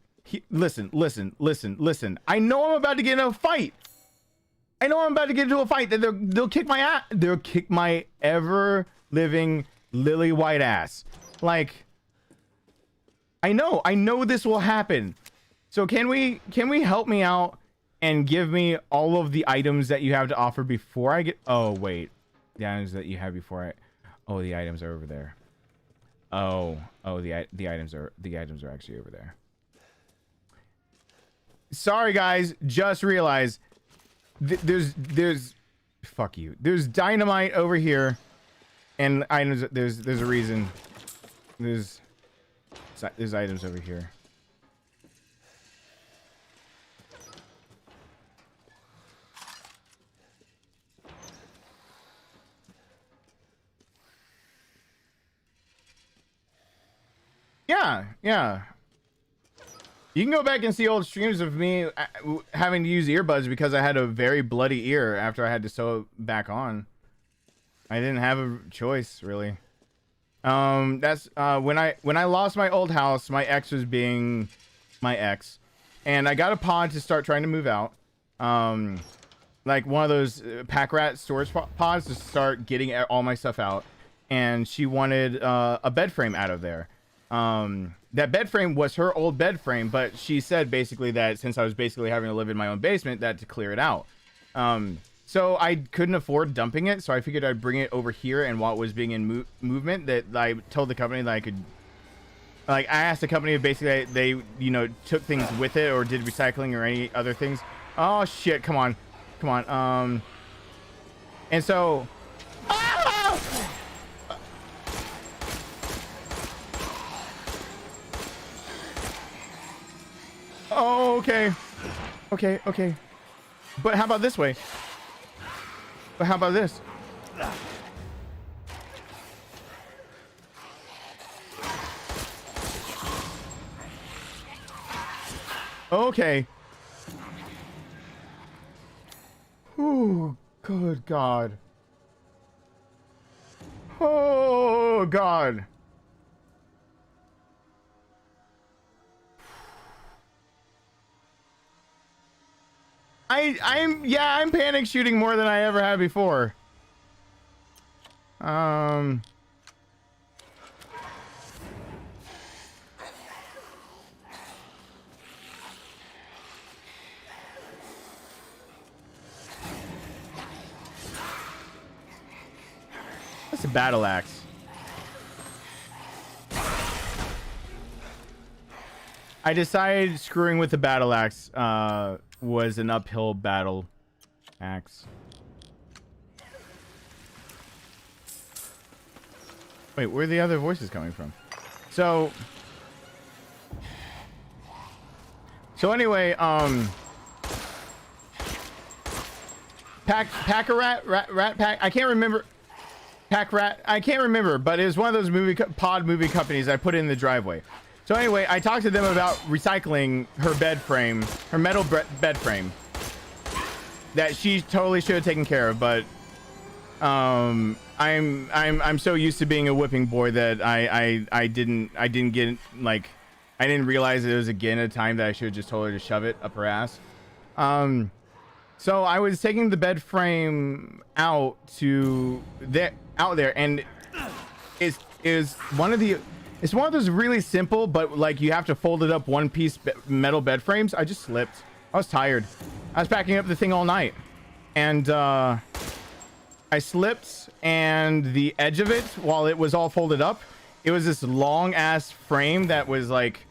Speaker 1: Listen. I know I'm about to get in a fight. I know I'm about to get into a fight. They'll kick my ass. They'll kick my ever living lily white ass. Like, I know this will happen. So can we help me out and give me all of the items that you have to offer before I get? Oh wait, the items that you have before I. Oh, the items are over there. Oh, the items are actually over there. Sorry guys, just realized there's fuck you. There's dynamite over here, and items. There's a reason. There's items over here. Yeah. You can go back and see old streams of me having to use earbuds because I had a very bloody ear after I had to sew it back on. I didn't have a choice, really. That's when I lost my old house, my ex was being my ex, and I got a pod to start trying to move out. Like one of those pack rat storage pods to start getting all my stuff out, and she wanted a bed frame out of there. That bed frame was her old bed frame, but she said basically that since I was basically having to live in my own basement, that to clear it out. So I couldn't afford dumping it, so I figured I'd bring it over here, and while it was being in movement, that I told the company that I could, like, I asked the company if basically they, you know, took things with it or did recycling or any other things. Oh shit, come on. And so, oh, okay. But how about this way? But how about this? Okay. Oh, good God. Oh, God. I'm panic shooting more than I ever have before. That's a battle axe. I decided screwing with the battle axe was an uphill battle axe. Wait, where are the other voices coming from? So anyway, rat pack. I can't remember. Pack rat. I can't remember, but it was one of those pod movie companies I put in the driveway. So anyway, I talked to them about recycling her bed frame, her metal bed frame that she totally should have taken care of, but I'm so used to being a whipping boy that I didn't get, like, I didn't realize it was again a time that I should have just told her to shove it up her ass. So I was taking the bed frame out there, and it's one of those really simple, but like you have to fold it up one piece metal bed frames. I just slipped. I was tired. I was packing up the thing all night, and I slipped, and the edge of it, while it was all folded up, it was this long ass frame that was like,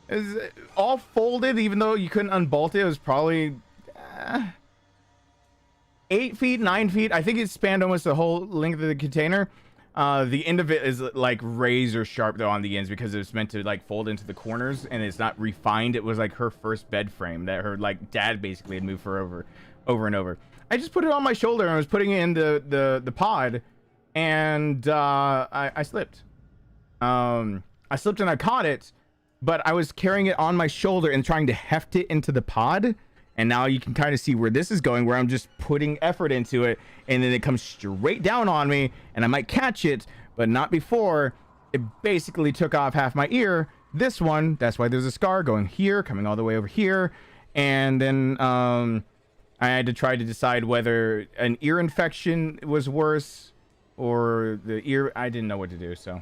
Speaker 1: it was all folded, even though you couldn't unbolt it. It was probably 8 feet, 9 feet. I think it spanned almost the whole length of the container. The end of it is like razor sharp though on the ends, because it's meant to like fold into the corners, and it's not refined. It was like her first bed frame that her like dad basically had moved for over and over. I just put it on my shoulder and I was putting it in the pod, and I slipped. I slipped and I caught it, but I was carrying it on my shoulder and trying to heft it into the pod. And now you can kind of see where this is going, where I'm just putting effort into it, and then it comes straight down on me, and I might catch it, but not before it basically took off half my ear. This one, that's why there's a scar going here, coming all the way over here. And then I had to try to decide whether an ear infection was worse or the ear. I didn't know what to do, so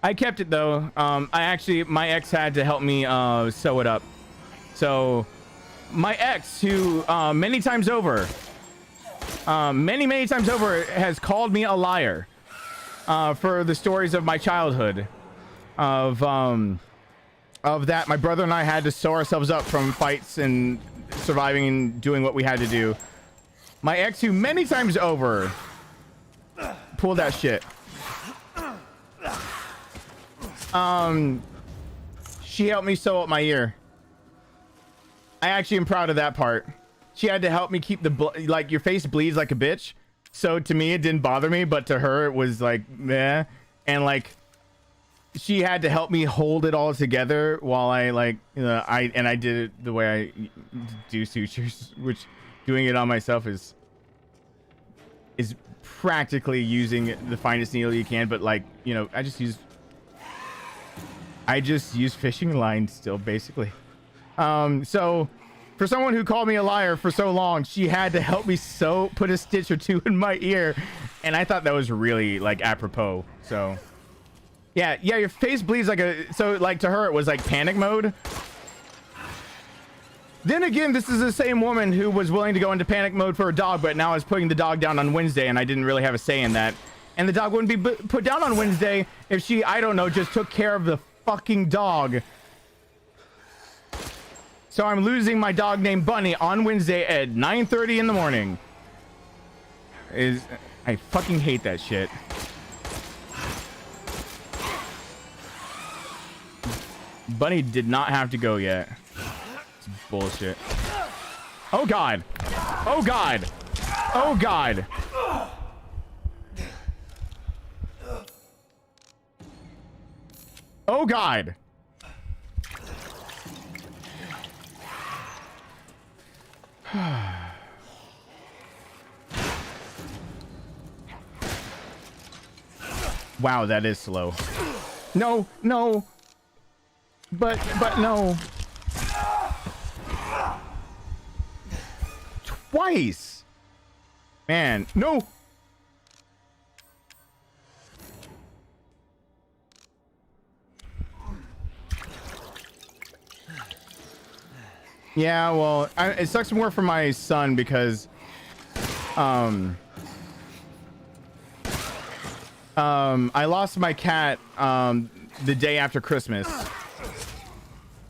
Speaker 1: I kept it though. My ex had to help me sew it up. So my ex, who many times over has called me a liar for the stories of my childhood, of that my brother and I had to sew ourselves up from fights and surviving and doing what we had to do. My ex, who many times over pulled that shit, she helped me sew up my ear. I actually am proud of that part. She had to help me keep like, your face bleeds like a bitch. So to me, it didn't bother me, but to her, it was like, meh. And like, she had to help me hold it all together while I like, I did it the way I do sutures, which doing it on myself is practically using the finest needle you can. But like, I just use fishing line still, basically. So for someone who called me a liar for so long, she had to help me put a stitch or two in my ear, and I thought that was really like apropos. So yeah, your face bleeds like so like to her it was like panic mode. Then again, this is the same woman who was willing to go into panic mode for a dog, but now is putting the dog down on Wednesday, and I didn't really have a say in that. And the dog wouldn't be put down on Wednesday if she, I don't know, just took care of the fucking dog. So I'm losing my dog named Bunny on Wednesday at 9:30 in the morning. I fucking hate that shit. Bunny did not have to go yet. It's bullshit. Oh god. Oh god. Oh god. Oh god. Wow, that is slow. No. But no. Twice. Man, no. Yeah, well, it sucks more for my son because I lost my cat the day after Christmas,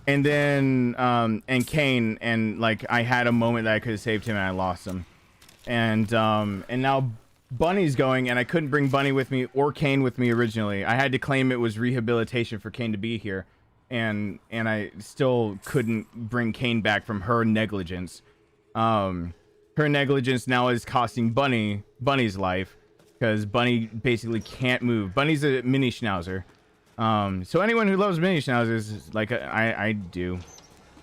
Speaker 1: and then and Kane, and like I had a moment that I could have saved him and I lost him, and now Bunny's going, and I couldn't bring Bunny with me or Kane with me originally. I had to claim it was rehabilitation for Kane to be here. And I still couldn't bring Kane back from her negligence. Her negligence now is costing Bunny's life, because Bunny basically can't move. Bunny's a mini schnauzer. So anyone who loves mini schnauzers, like I do,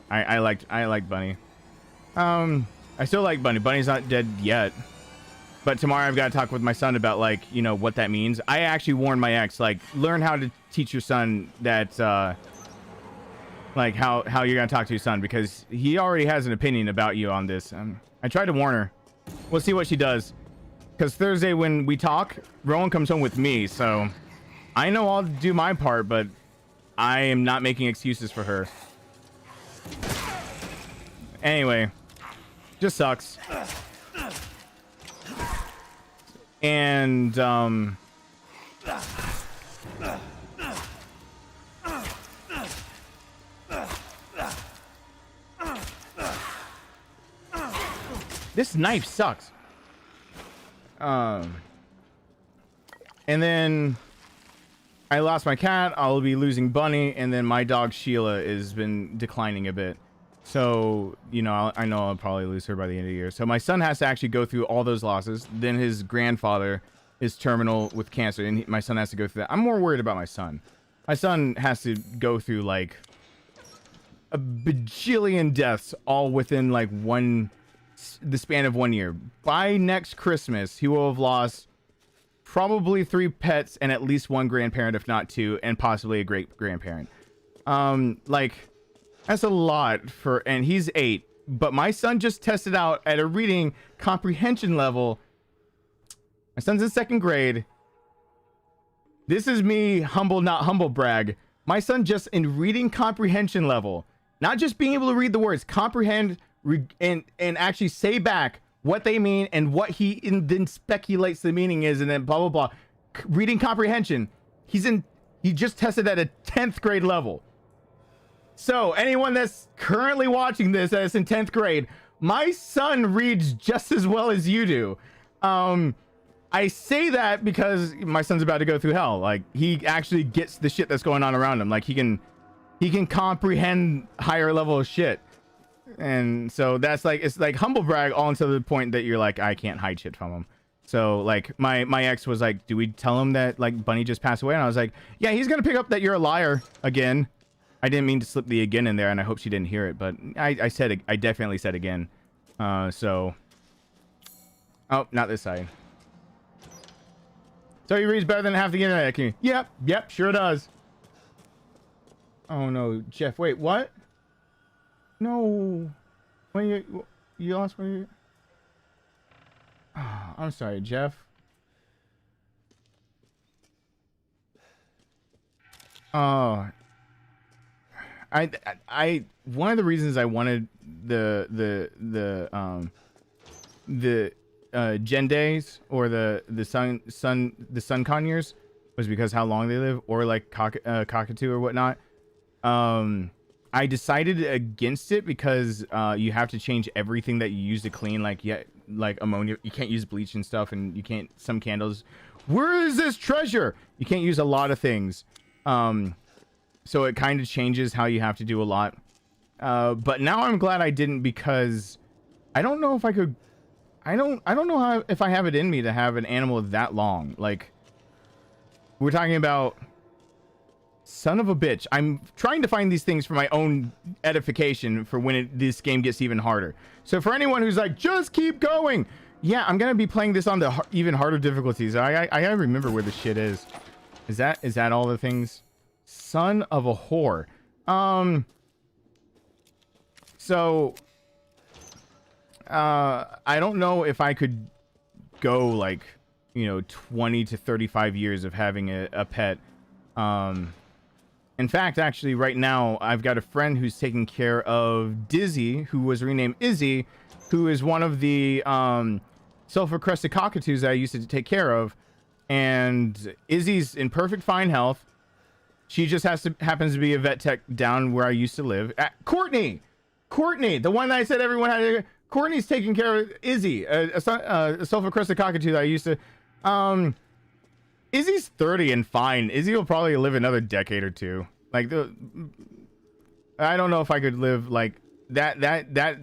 Speaker 1: I like Bunny. I still like Bunny. Bunny's not dead yet. But tomorrow I've got to talk with my son about like, what that means. I actually warned my ex, like, learn how to teach your son that like how you're gonna talk to your son, because he already has an opinion about you on this. I tried to warn her. We'll see what she does, because Thursday when we talk, Rowan comes home with me, so I know I'll do my part, but I am not making excuses for her. Anyway, just sucks. And this knife sucks. And then I lost my cat. I'll be losing Bunny, and then my dog Sheila has been declining a bit. So, you know, I know I'll probably lose her by the end of the year. So my son has to actually go through all those losses. Then his grandfather is terminal with cancer, and my son has to go through that. I'm more worried about my son. My son has to go through like a bajillion deaths all within like the span of 1 year. By next Christmas, he will have lost probably 3 pets and at least 1 grandparent, if not 2, and possibly a great grandparent. Like, that's a lot for, and he's 8, but my son just tested out at a reading comprehension level. My son's in 2nd grade. This is me humble, not humble brag. My son just in reading comprehension level, not just being able to read the words, comprehend and actually say back what they mean and what he then speculates the meaning is, and then blah blah blah. Reading comprehension. He just tested at a 10th grade level. So anyone that's currently watching this that's in 10th grade, my son reads just as well as you do. I say that because my son's about to go through hell. Like, he actually gets the shit that's going on around him. Like, he can comprehend higher level of shit. And so that's like, it's like humble brag all until the point that you're like, I can't hide shit from him. So like my ex was like, do we tell him that like Bunny just passed away? And I was like, yeah, he's gonna pick up that you're a liar again. I didn't mean to slip the again in there, and I hope she didn't hear it, but I definitely said again. So, oh, not this side. So he reads better than half the internet. Can you? Yep, sure does. Oh no, Jeff, wait, what? No, when you lost when you. Oh, I'm sorry, Jeff. Oh, I one of the reasons I wanted the Gen Days or the Sun Conures was because how long they live, or like cockatoo or whatnot. I decided against it because you have to change everything that you use to clean, like ammonia. You can't use bleach and stuff, and you can't, some candles. Where is this treasure? You can't use a lot of things. So it kind of changes how you have to do a lot. But now I'm glad I didn't, because I don't know if I could. I don't know how, if I have it in me to have an animal that long. Like, we're talking about, son of a bitch. I'm trying to find these things for my own edification for when this game gets even harder. So for anyone who's like, just keep going. Yeah, I'm going to be playing this on the even harder difficulties. I gotta remember where the shit is. Is that all the things? Son of a whore. So I don't know if I could go like, 20 to 35 years of having a pet. In fact, actually right now I've got a friend who's taking care of Dizzy, who was renamed Izzy, who is one of the sulfur-crested cockatoos that I used to take care of. And Izzy's in perfect fine health. She just happens to be a vet tech down where I used to live. Courtney, the one that I said everyone had to. Courtney's taking care of Izzy, a sulfur-crested cockatoo that I used to. Izzy's 30 and fine. Izzy will probably live another decade or two. Like, I don't know if I could live like that.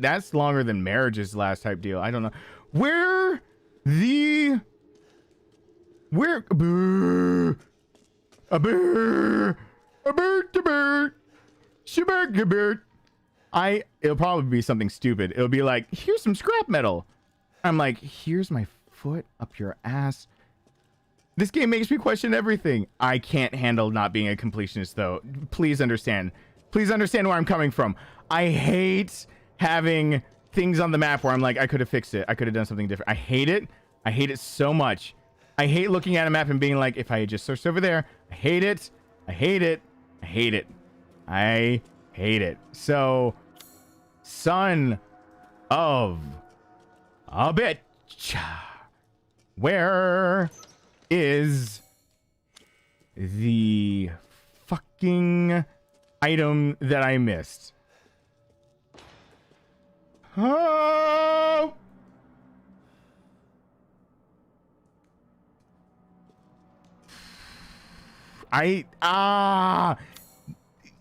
Speaker 1: That's longer than marriage's last type deal. I don't know. Where it'll probably be something stupid. It'll be like, here's some scrap metal. I'm like, here's my foot up your ass. This game makes me question everything. I can't handle not being a completionist, though. Please understand. Please understand where I'm coming from. I hate having things on the map where I'm like, I could have fixed it. I could have done something different. I hate it. I hate it so much. I hate looking at a map and being like, if I had just searched over there. I hate it. I hate it. I hate it. I hate it. So, son of a bitch. Where is the fucking item that I missed? Oh!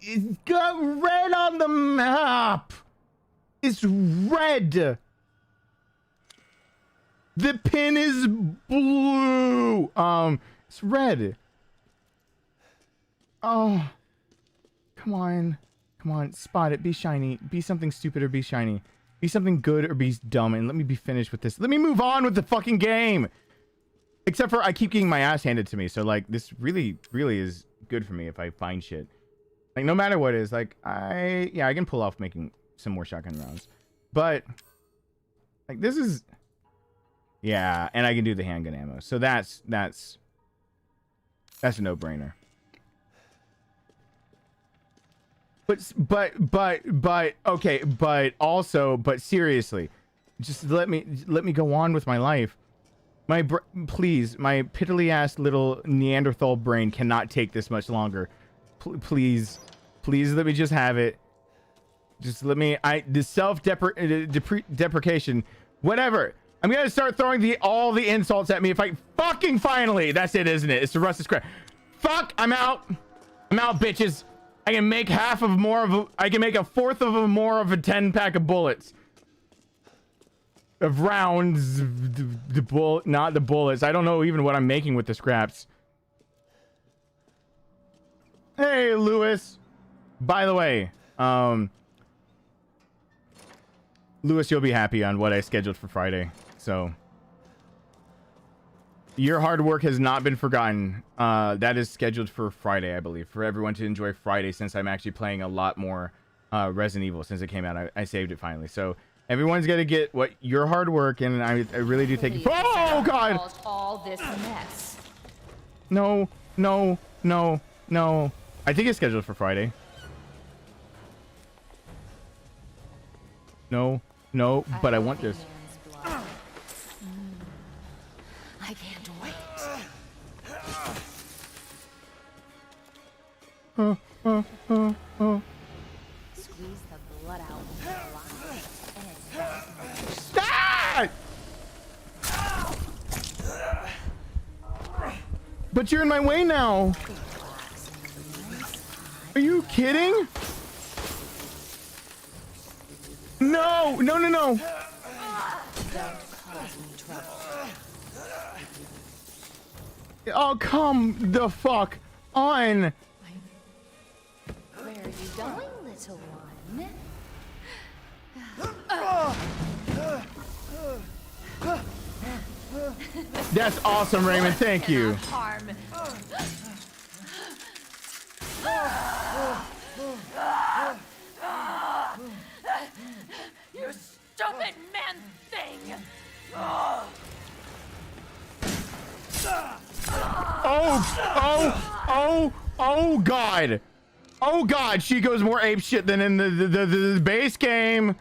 Speaker 1: It's got red on the map. It's red. The pin is blue. It's red. Oh, come on. Come on, spot it. Be shiny. Be something stupid or be shiny. Be something good or be dumb. And let me be finished with this. Let me move on with the fucking game. Except for I keep getting my ass handed to me. So like this really is good for me if I find shit. Like no matter what it is, like I can pull off making some more shotgun rounds. But like this is, yeah, and I can do the handgun ammo. So that's a no-brainer. But okay, but seriously, just let me go on with my life. Please, my piddly ass little Neanderthal brain cannot take this much longer. Please let me just have it. Just let me. The self-deprecation, whatever. I'm gonna start throwing all the insults at me if I fucking finally. That's it, isn't it? It's the rusted scrap. Fuck! I'm out. I'm out, bitches. I can make I can make a fourth of a more of a 10-pack of bullets. Of rounds, not the bullets. I don't know even what I'm making with the scraps. Hey, Lewis. By the way, Lewis, you'll be happy on what I scheduled for Friday. So, your hard work has not been forgotten. That is scheduled for Friday, I believe, for everyone to enjoy Friday, since I'm actually playing a lot more Resident Evil since it came out. I saved it finally. So, everyone's gonna get what your hard work, and I really do thank you. Oh God!
Speaker 8: All this mess.
Speaker 1: No. I think it's scheduled for Friday. No, but I want this.
Speaker 8: I can't wait. Squeeze the blood out of the line.
Speaker 1: Stop! But you're in my way now. Are you kidding? No. Oh, come the fuck on.
Speaker 8: Where are you going, little one?
Speaker 1: That's awesome, Raymond. Thank you.
Speaker 8: You stupid man thing!
Speaker 1: Oh God. Oh God, she goes more ape shit than in the base game.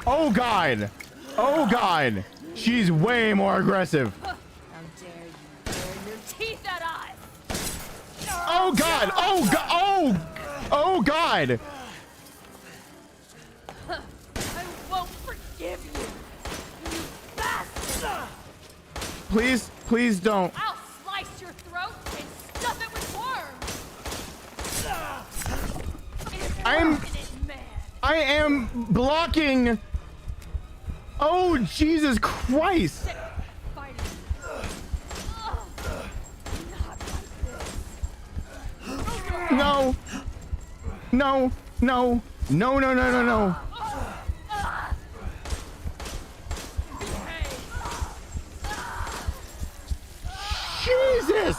Speaker 1: Oh God. She's way more aggressive.
Speaker 8: How dare you bare your teeth at us!
Speaker 1: Oh God. Oh God.
Speaker 8: I won't forgive you, you bastard!
Speaker 1: Please don't.
Speaker 8: I'll slice your throat and stuff it with worms!
Speaker 1: I am blocking. Oh, Jesus Christ. No. Jesus.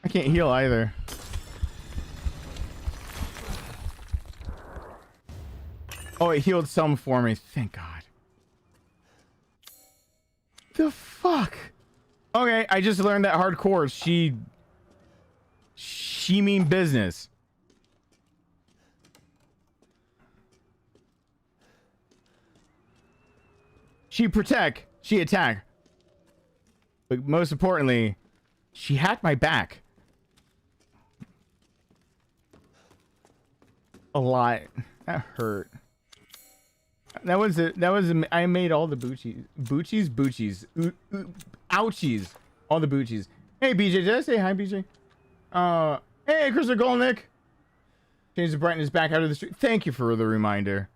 Speaker 1: I can't heal either. Oh, it healed some for me. Thank God. The fuck? Okay, I just learned that hardcore. She mean business. She protect, she attack. But most importantly, she hacked my back. A lot. That hurt. That was it. I made all the Boochies. Ouchies. All the Boochies. Hey, BJ. Did I say hi, BJ? Hey, Crystal Golnick. Change the brightness back out of the street. Thank you for the reminder.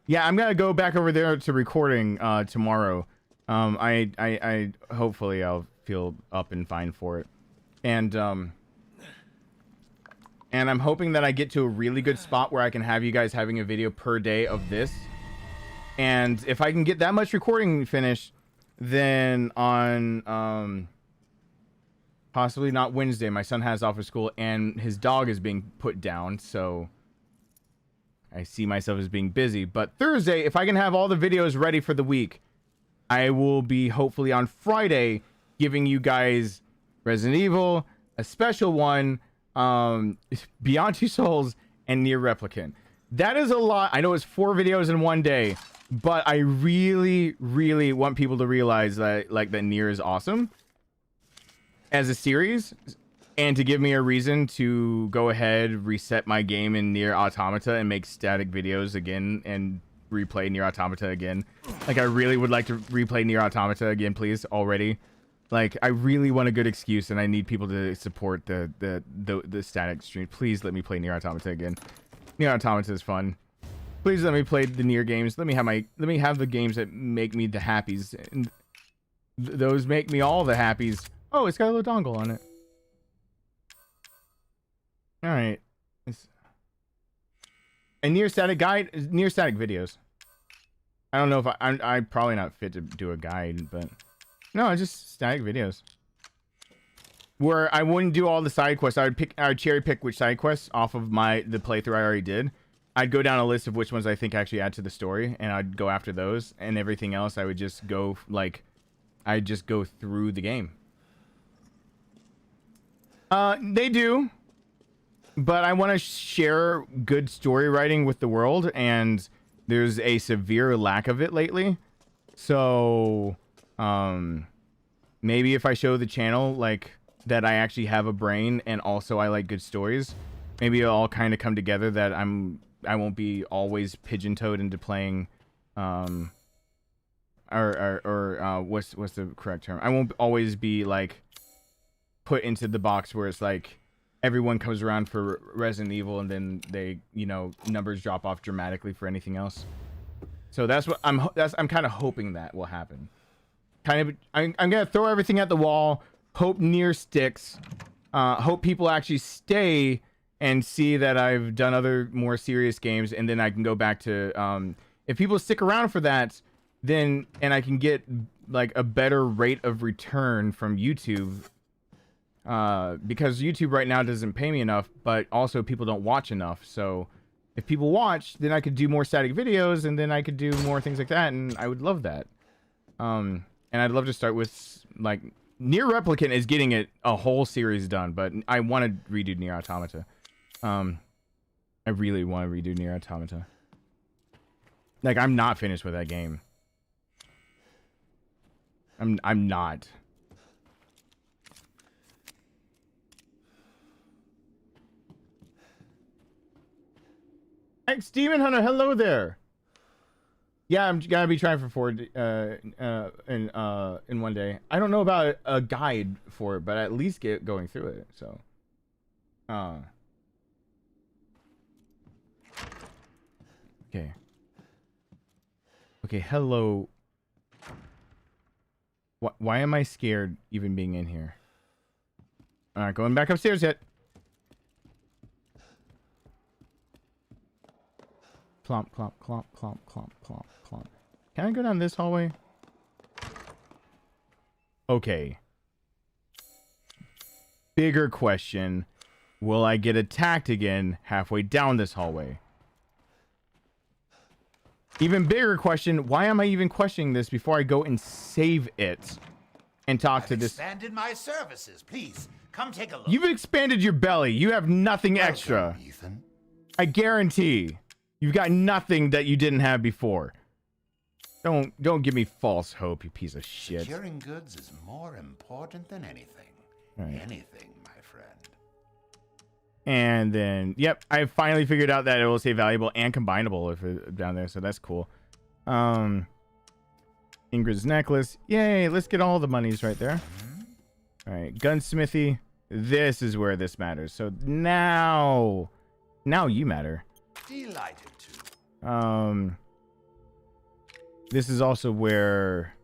Speaker 1: Yeah, I'm gonna go back over there to recording tomorrow. I hopefully I'll feel up and fine for it. And I'm hoping that I get to a really good spot where I can have you guys having a video per day of this. And if I can get that much recording finished, then on possibly not Wednesday, my son has off of school and his dog is being put down, so I see myself as being busy. But Thursday, if I can have all the videos ready for the week, I will be hopefully on Friday giving you guys Resident Evil, a special one, Beyond Two Souls, and Nier Replicant. That is a lot. I know it's 4 videos in one day, but I really, really want people to realize that that Nier is awesome as a series, and to give me a reason to go ahead, reset my game in Nier Automata and make static videos again and replay Nier Automata again. Like, I really would like to replay Nier Automata again, please, already. Like, I really want a good excuse, and I need people to support the static stream. Please let me play Nier Automata again. Nier Automata is fun. Please let me play the Nier games. Let me have the games that make me the happies, and those make me all the happies. Oh, it's got a little dongle on it. All right. And Nier static guide, Nier static videos. I don't know if I'm probably not fit to do a guide, but no, it's just static videos where I wouldn't do all the side quests. I would cherry pick which side quests off of the playthrough I already did. I'd go down a list of which ones I think actually add to the story, and I'd go after those, and everything else I would just go I'd just go through the game. They do, but I want to share good story writing with the world, and there's a severe lack of it lately. So, maybe if I show the channel, that I actually have a brain, and also I like good stories, maybe it'll all kind of come together that I won't be always pigeon-toed into playing, what's the correct term? I won't always be, put into the box where it's everyone comes around for Resident Evil and then they, numbers drop off dramatically for anything else. So that's what I'm kind of hoping that will happen. I'm gonna throw everything at the wall, hope Nier sticks, hope people actually stay and see that I've done other more serious games, and then I can go back to if people stick around for that, then and I can get a better rate of return from YouTube. Because YouTube right now doesn't pay me enough, but also people don't watch enough. So if people watch, then I could do more static videos, and then I could do more things like that, and I would love that. And I'd love to start with Nier Replicant is getting a whole series done, but I want to redo Nier Automata. I really want to redo Nier Automata. I'm not finished with that game. I'm not. Thanks, Demon Hunter. Hello there. Yeah, I'm gonna be trying for 4 in one day. I don't know about a guide for it, but at least get going through it. So, okay. Okay. Hello. Why am I scared even being in here? All right, going back upstairs yet. Clomp, clomp, clomp, clomp, clomp, clomp, clomp. Can I go down this hallway? Okay. Bigger question. Will I get attacked again halfway down this hallway? Even bigger question. Why am I even questioning this before I go and save it and talk to this?
Speaker 12: I've expanded my services. Please, come take a look.
Speaker 1: You've expanded your belly. You have nothing extra.
Speaker 12: Ethan.
Speaker 1: I guarantee. You've got nothing that you didn't have before. Don't give me false hope, you piece of shit.
Speaker 12: Securing goods is more important than anything.
Speaker 1: Right.
Speaker 12: Anything, my friend.
Speaker 1: And then, yep, I finally figured out that it will say valuable and combinable if it's down there, so that's cool. Ingrid's necklace. Yay, let's get all the monies right there. All right, gunsmithy. This is where this matters. So now you matter.
Speaker 12: Delighted to.
Speaker 1: This is also where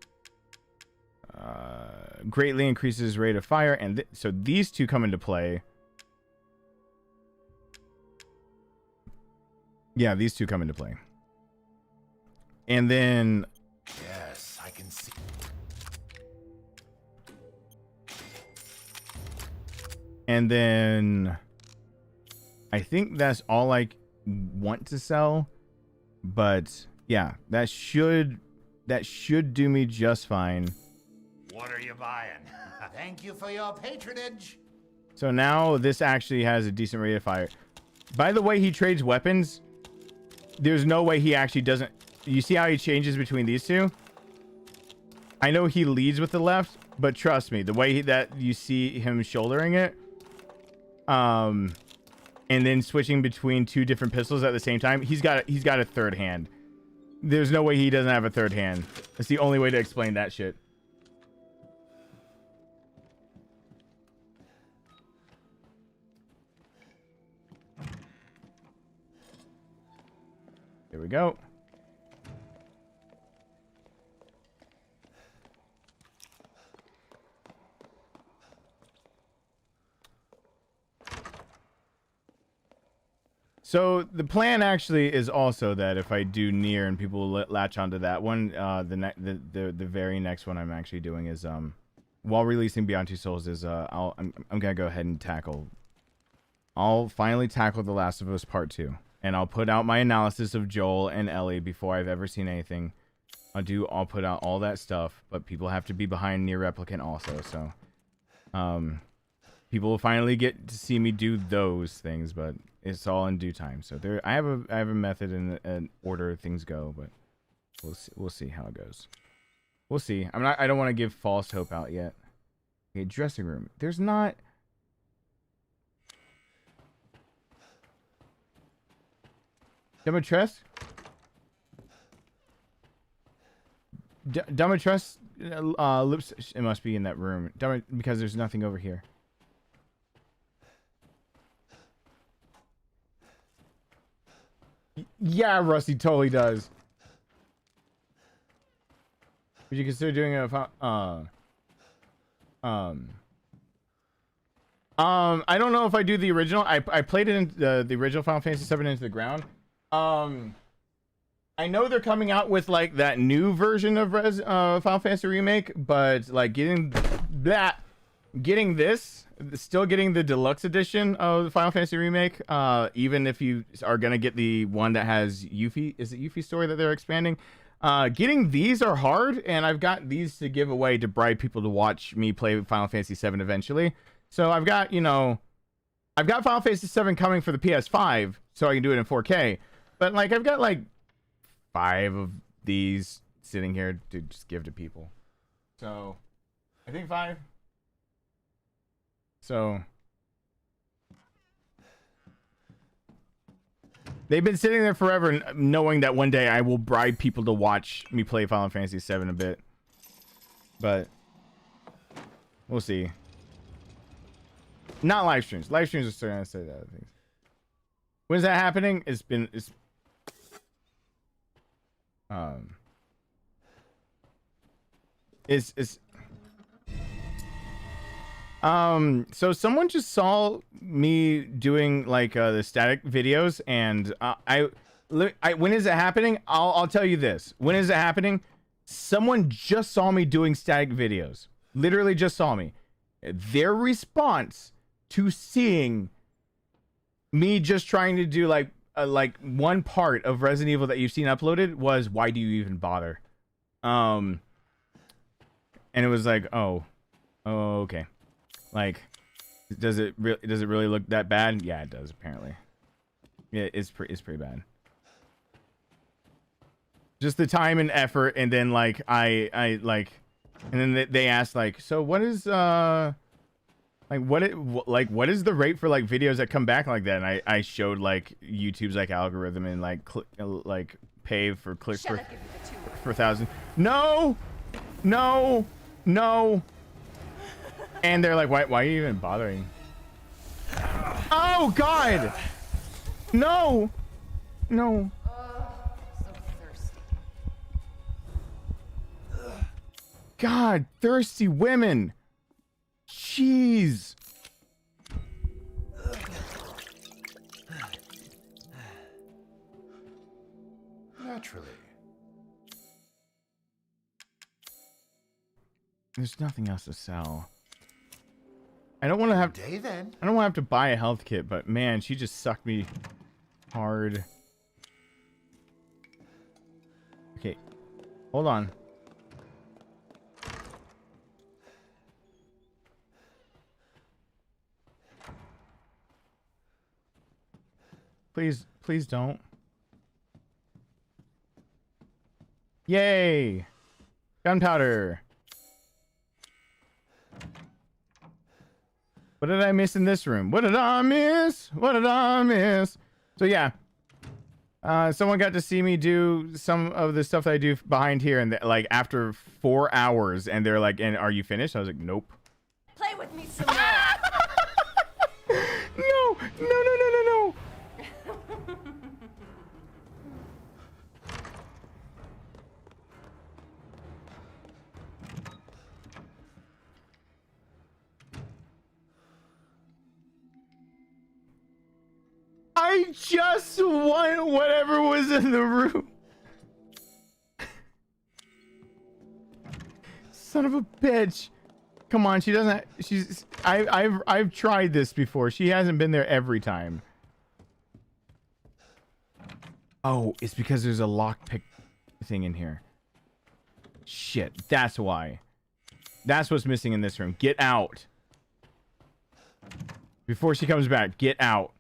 Speaker 1: greatly increases rate of fire, and so these two come into play. Yeah, these two come into play. And then
Speaker 12: yes, I can see.
Speaker 1: And then I think that's all I want to sell, but yeah, that should do me just fine.
Speaker 12: What are you buying? Thank you for your patronage.
Speaker 1: So now this actually has a decent rate of fire. By the way he trades weapons, there's no way he actually doesn't. You see how he changes between these two? I know he leads with the left, but trust me, the way that you see him shouldering it, and then switching between two different pistols at the same time, he's got a third hand. There's no way he doesn't have a third hand. That's the only way to explain that shit. Here we go. So the plan actually is also that if I do near and people latch onto that one, the very next one I'm actually doing is while releasing Beyond Two Souls is I'm gonna go ahead and I'll finally tackle The Last of Us Part 2, and I'll put out my analysis of Joel and Ellie before I've ever seen anything. I'll put out all that stuff, but people have to be behind Near Replicant also, so people will finally get to see me do those things, but it's all in due time. So I have a method and an order things go, but we'll see how it goes. We'll see. I don't want to give false hope out yet. Okay, dressing room. There's not. Domitress? Domitress lips. It must be in that room. Because there's nothing over here. Yeah, Rusty totally does. Would you consider doing a I don't know if I do the original. I played it in the original Final Fantasy 7 Into the Ground. I know they're coming out with like that new version of Final Fantasy Remake, but like getting this, still getting the deluxe edition of the Final Fantasy Remake, even if you are gonna get the one that has Yuffie, is it Yuffie's story that they're expanding? Getting these are hard, and I've got these to give away to bribe people to watch me play Final Fantasy 7 eventually. So I've got, Final Fantasy 7 coming for the PS5, so I can do it in 4K. But like I've got like 5 of these sitting here to just give to people. So I think 5. So they've been sitting there forever, knowing that one day I will bribe people to watch me play Final Fantasy 7 a bit. But we'll see. Not live streams. Live streams are starting to say that other things. When's that happening? So someone just saw me doing like the static videos, and when is it happening? I'll tell you this. When is it happening? Someone just saw me doing static videos. Literally just saw me. Their response to seeing me just trying to do like one part of Resident Evil that you've seen uploaded was, why do you even bother? And it was like, oh okay. Like, does it really look that bad? Yeah, it does, apparently. Yeah, it's pretty bad. Just the time and effort, and then like I like, and then they asked like, so what is like what is the rate for like videos that come back like that? And I showed like YouTube's like algorithm and like pay for clicks for 1,000. No, no, no. And they're like, why are you even bothering? Oh God, no, no. God, thirsty women. Jeez.
Speaker 12: Naturally.
Speaker 1: There's nothing else to sell. I don't want to have. I don't want to have to buy a health kit, but man, she just sucked me hard. Okay, hold on. Please, please don't. Yay! Gunpowder. What did I miss in this room? What did I miss? What did I miss? So yeah, someone got to see me do some of the stuff that I do behind here, and like after 4 hours, and they're like, "And are you finished?" I was like, "Nope."
Speaker 8: Play with me some more.
Speaker 1: No, no, no, no, no, no. I just want whatever was in the room. Son of a bitch. Come on, she doesn't. I've tried this before. She hasn't been there every time. Oh, it's because there's a lockpick thing in here. Shit, that's why. That's what's missing in this room. Get out. Before she comes back, get out.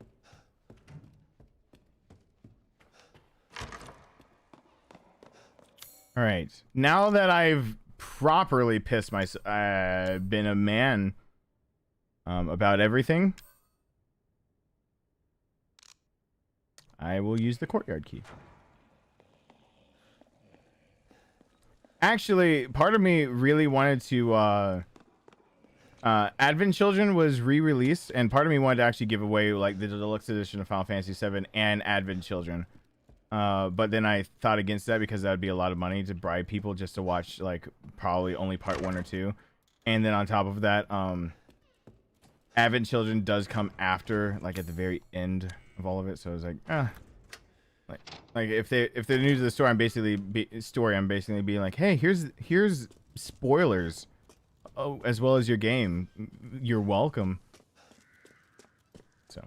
Speaker 1: All right. Now that I've properly pissed myself, been a man about everything, I will use the courtyard key. Actually, part of me really wanted to Advent Children was re-released, and part of me wanted to actually give away like the deluxe edition of Final Fantasy VII and Advent Children. But then I thought against that because that would be a lot of money to bribe people just to watch like probably only part 1 or 2. And then on top of that, Advent Children does come after, like at the very end of all of it. So I was like, like if they're new to the story, I'm basically being like, hey, here's spoilers, oh, as well as your game. You're welcome. So.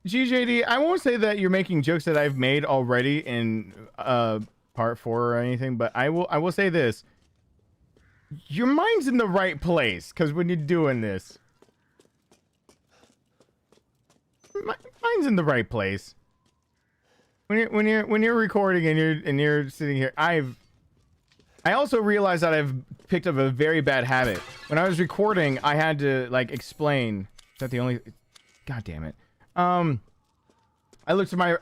Speaker 1: GJD, I won't say that you're making jokes that I've made already in part 4 or anything, but I will say this. Your mind's in the right place, because when you're doing this, mine's in the right place. When you're recording and you're sitting here, I also realized that I've picked up a very bad habit. When I was recording, I had to like explain. Is that the only? God damn it. I looked to my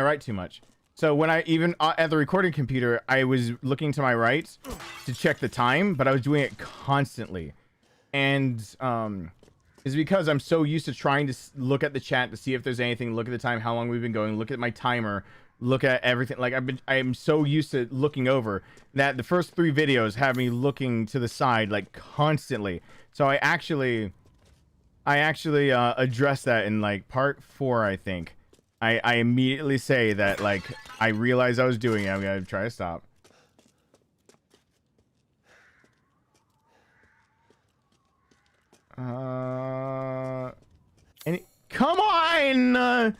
Speaker 1: right too much. So when I even at the recording computer, I was looking to my right to check the time, but I was doing it constantly. And it's because I'm so used to trying to look at the chat to see if there's anything, look at the time, how long we've been going, look at my timer, look at everything. Like I'm so used to looking over that the first 3 videos have me looking to the side like constantly. So I actually addressed that in like part 4, I think. I immediately say that like I realized I was doing it. I'm gonna try to stop. Come on!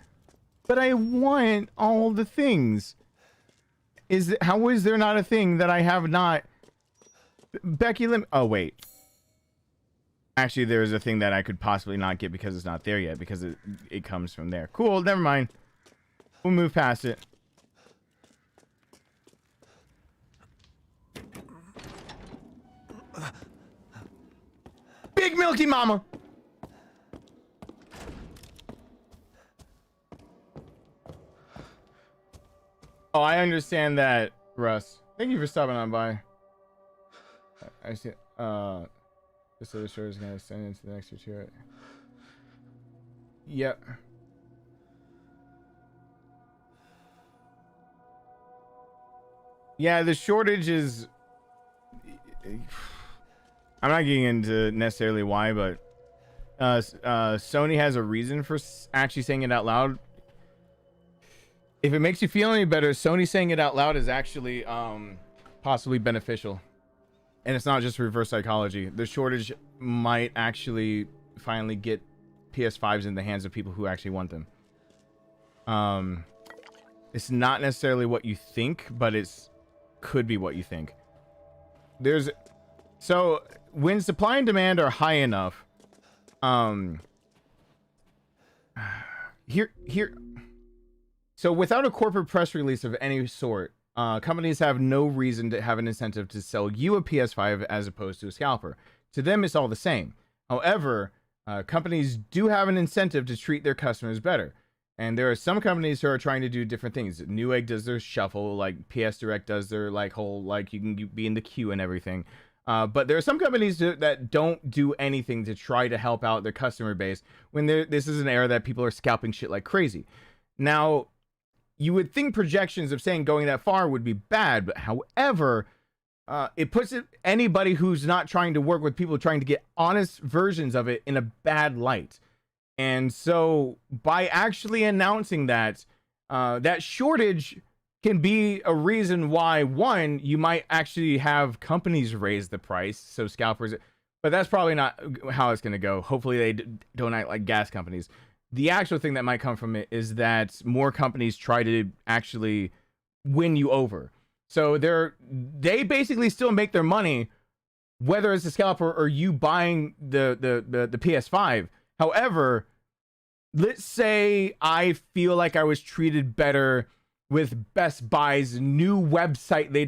Speaker 1: But I want all the things. How is there not a thing that I have not? Becky, oh wait. Actually, there is a thing that I could possibly not get because it's not there yet, because it comes from there. Cool, never mind. We'll move past it. Big Milky Mama. Oh, I understand that, Russ. Thank you for stopping on by. I see. This other show is gonna send into the next tier. Yep. Yeah, the shortage is. I'm not getting into necessarily why, but Sony has a reason for actually saying it out loud. If it makes you feel any better, Sony saying it out loud is actually possibly beneficial. And it's not just reverse psychology. The shortage might actually finally get PS5s in the hands of people who actually want them. It's not necessarily what you think, but could be what you think. So when supply and demand are high enough, so without a corporate press release of any sort, companies have no reason to have an incentive to sell you a PS5 as opposed to a scalper. To them, it's all the same. However, companies do have an incentive to treat their customers better. And there are some companies who are trying to do different things. Newegg does their shuffle, like PS Direct does their whole, you can be in the queue and everything. But there are some companies that don't do anything to try to help out their customer base when this is an era that people are scalping shit like crazy. Now, you would think projections of saying going that far would be bad, but however, it puts anybody who's not trying to work with people trying to get honest versions of it in a bad light. And so by actually announcing that, that shortage can be a reason why, one, you might actually have companies raise the price, so scalpers, but that's probably not how it's going to go. Hopefully they don't act like gas companies. The actual thing that might come from it is that more companies try to actually win you over. So they basically still make their money, whether it's a scalper or you buying the PS5. However, let's say I feel like I was treated better with Best Buy's new website they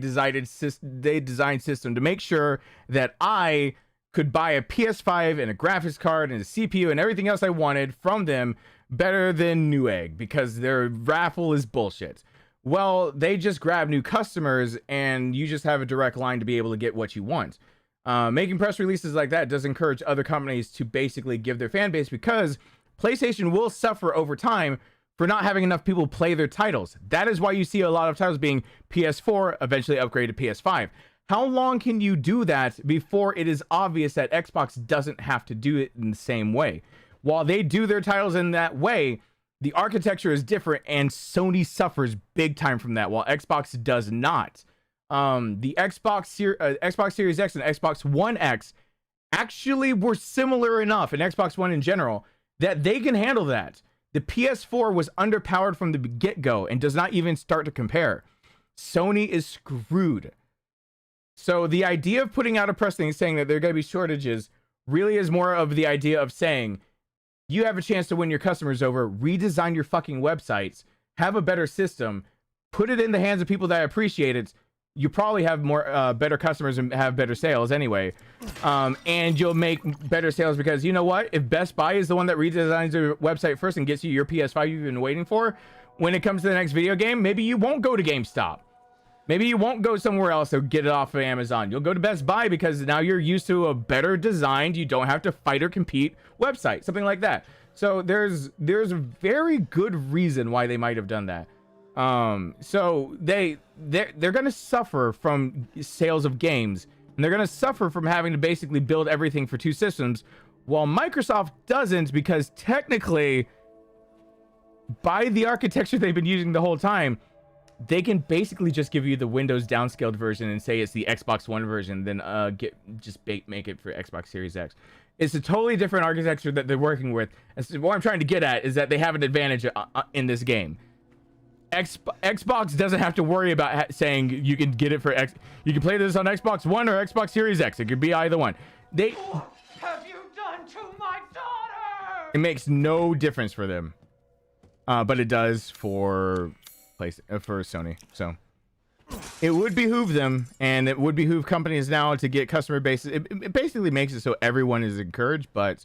Speaker 1: designed system to make sure that I could buy a PS5 and a graphics card and a CPU and everything else I wanted from them better than Newegg because their raffle is bullshit. Well, they just grab new customers and you just have a direct line to be able to get what you want. Making press releases like that does encourage other companies to basically give their fan base, because PlayStation will suffer over time for not having enough people play their titles. That is why you see a lot of titles being PS4, eventually upgraded to PS5. How long can you do that before it is obvious that Xbox doesn't have to do it in the same way? While they do their titles in that way, the architecture is different and Sony suffers big time from that, while Xbox does not. The Xbox Series X and Xbox One X actually were similar enough, and Xbox One in general, that they can handle that. The PS4 was underpowered from the get-go and does not even start to compare. Sony is screwed. So the idea of putting out a press thing saying that there are going to be shortages really is more of the idea of saying, you have a chance to win your customers over, redesign your fucking websites, have a better system, put it in the hands of people that appreciate it. You probably have more better customers and have better sales anyway. And you'll make better sales because, you know what? If Best Buy is the one that redesigns your website first and gets you your PS5 you've been waiting for, when it comes to the next video game, maybe you won't go to GameStop. Maybe you won't go somewhere else or get it off of Amazon. You'll go to Best Buy because now you're used to a better designed, you don't have to fight or compete website, something like that. So there's a very good reason why they might have done that. So they're going to suffer from sales of games, and they're going to suffer from having to basically build everything for two systems, while Microsoft doesn't, because technically, by the architecture they've been using the whole time, they can basically just give you the Windows downscaled version and say it's the Xbox One version, then make it for Xbox Series X. It's a totally different architecture that they're working with. And so what I'm trying to get at is that they have an advantage in this game. Xbox doesn't have to worry about saying you can get it for X. You can play this on Xbox One or Xbox Series X. It could be either one.
Speaker 8: What have you done to my daughter?
Speaker 1: It makes no difference for them, but it does for Sony. So it would behoove them, and it would behoove companies now to get customer bases. It basically makes it so everyone is encouraged, but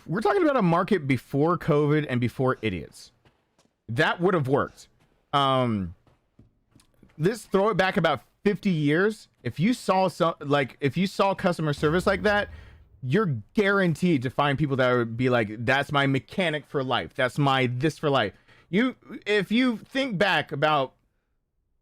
Speaker 1: we're talking about a market before COVID and before idiots. That would have worked. This throw it back about 50 years. If you saw customer service like that, you're guaranteed to find people that would be like, that's my mechanic for life. That's my this for life. If you think back about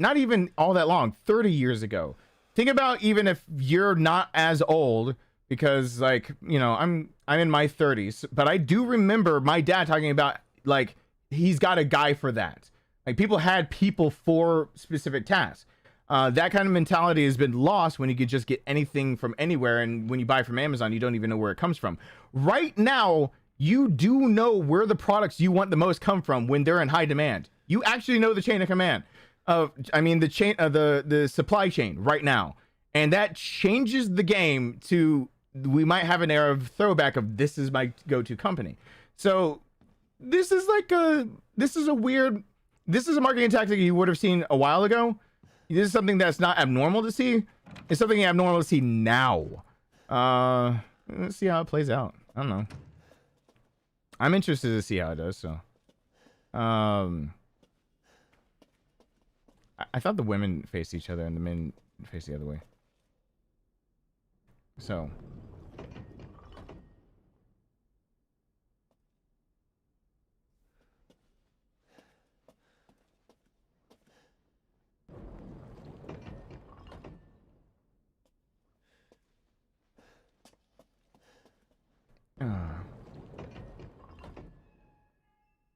Speaker 1: not even all that long, 30 years ago, think about even if you're not as old, because like, you know, I'm in my 30s, but I do remember my dad talking about like, he's got a guy for that. Like people had people for specific tasks. That kind of mentality has been lost when you could just get anything from anywhere. And when you buy from Amazon, you don't even know where it comes from. Right now, you do know where the products you want the most come from when they're in high demand. You actually know the chain of command. The supply chain right now. And that changes the game to, we might have an era of throwback of this is my go-to company. So this is a marketing tactic you would have seen a while ago. This is something that's not abnormal to see. It's something abnormal to see now. Let's see how it plays out. I don't know. I'm interested to see how it does. So, I thought the women faced each other and the men faced the other way. So.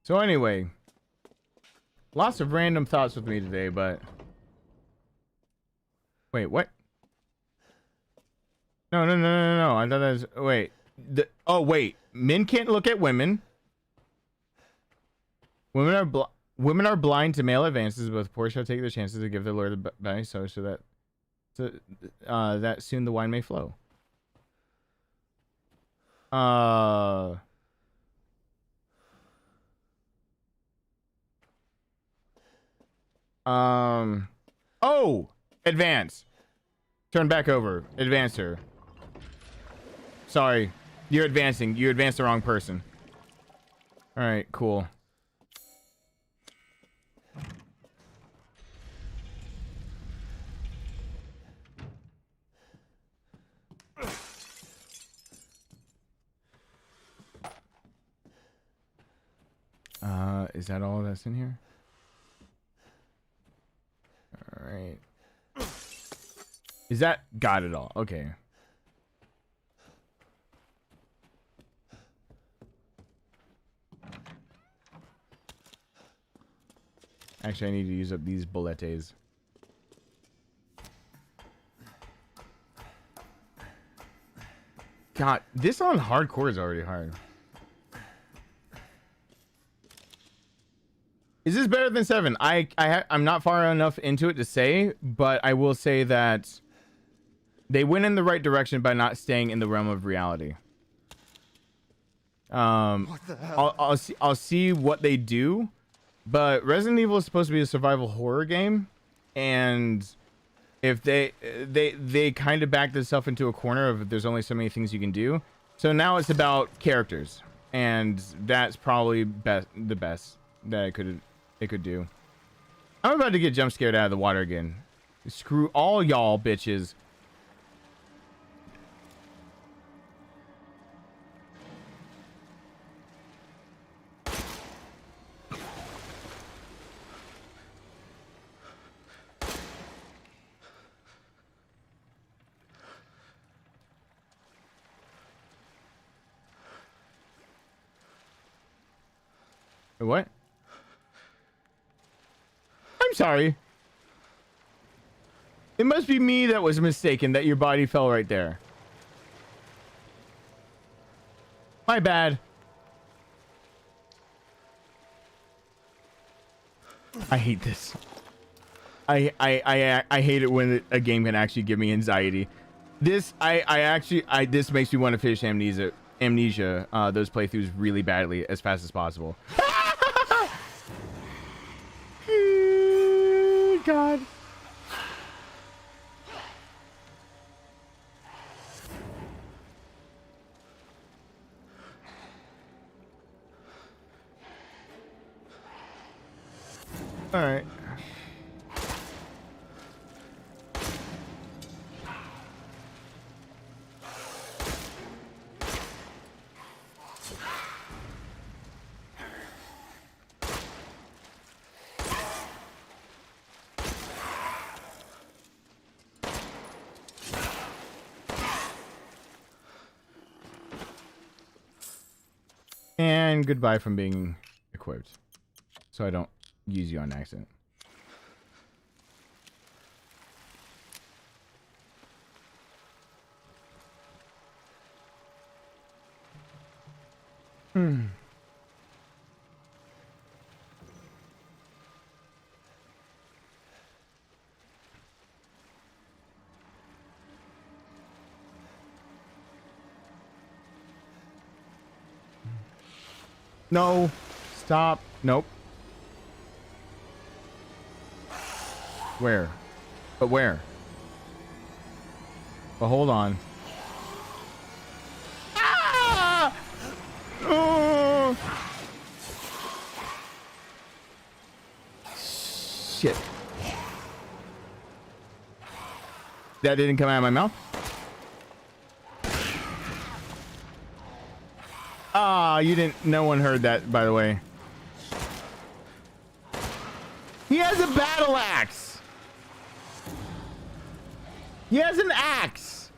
Speaker 1: So anyway, lots of random thoughts with me today, but wait, what? No. I thought that was, wait. Wait. Men can't look at women. Women are blind to male advances, but poor shall take their chances to give their lord the bounty so that soon the wine may flow. Advance. Turn back over. Advance her. Sorry. You're advancing. You advanced the wrong person. Alright, cool. Is that all that's in here? All right. Is that got it all? Okay. Actually, I need to use up these bulletes. God, this on hardcore is already hard. Is this better than 7? I'm not far enough into it to say, but I will say that they went in the right direction by not staying in the realm of reality. What the hell? I'll see what they do, but Resident Evil is supposed to be a survival horror game, and if they kind of backed themselves into a corner of there's only so many things you can do. So now it's about characters, and that's probably the best that it could do. I'm about to get jump scared out of the water again. Screw all y'all bitches. What? I'm sorry. It must be me that was mistaken that your body fell right there. My bad. I hate this. I hate it when a game can actually give me anxiety. This this makes me want to finish Amnesia those playthroughs really badly as fast as possible. God. All right. And goodbye from being equipped, so I don't use you on accident. No, stop. Nope. Where? But where? But hold on. Ah! Oh! Shit. That didn't come out of my mouth. Ah, you didn't. No one heard that, by the way. He has a battle axe. He has an axe.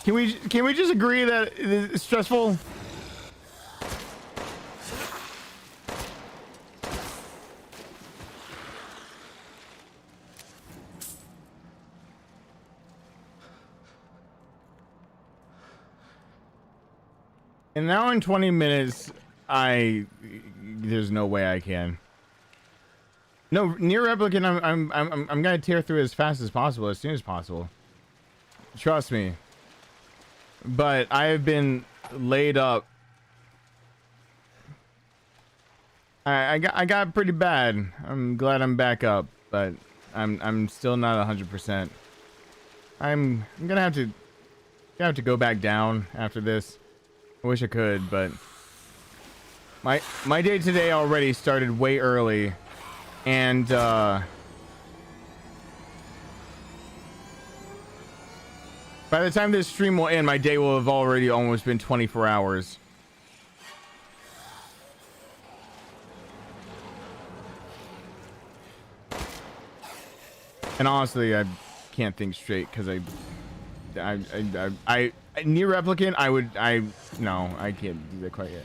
Speaker 1: Can we just agree that it's stressful? And now in 20 minutes, there's no way I can. No, near replicant, I'm gonna tear through as fast as possible, as soon as possible. Trust me. But I have been laid up. I got pretty bad. I'm glad I'm back up, but I'm still not 100%. I'm gonna have to go back down after this. I wish I could, but my day today already started way early, and by the time this stream will end, my day will have already almost been 24 hours. And honestly, I can't think straight because I near replicant, no, I can't do that quite yet.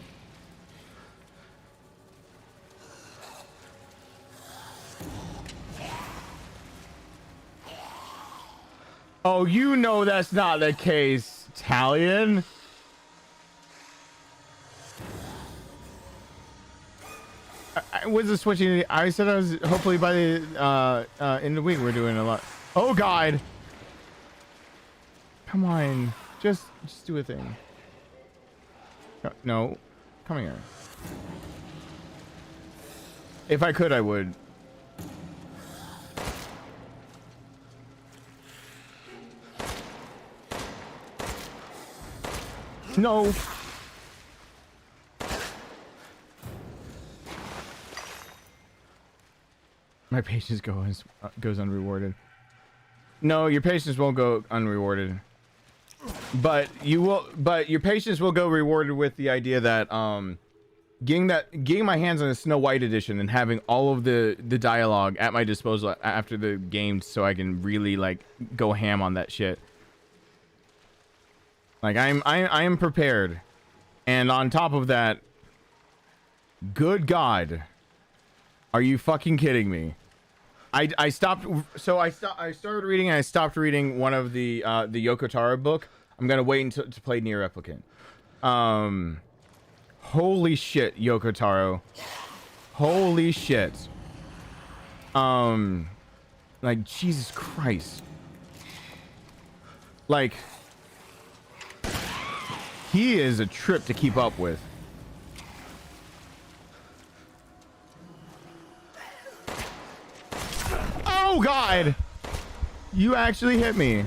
Speaker 1: Oh, you know that's not the case, Talion. I wasn't switching. I said I was hopefully by the end of the week we're doing a lot. Oh God. Come on. Just do a thing. No. Come here. If I could, I would. No. My patience goes unrewarded. No, your patience won't go unrewarded. But you will. But your patience will go rewarded with the idea that getting my hands on a Snow White edition and having all of the dialogue at my disposal after the game, so I can really like go ham on that shit. Like I am prepared, and on top of that, good God, are you fucking kidding me? I stopped. So I started reading and I stopped reading one of the Yoko Taro book. I'm gonna wait until to play Nier Replicant. Holy shit, Yoko Taro. Holy shit. Like Jesus Christ. Like he is a trip to keep up with. Oh God! You actually hit me.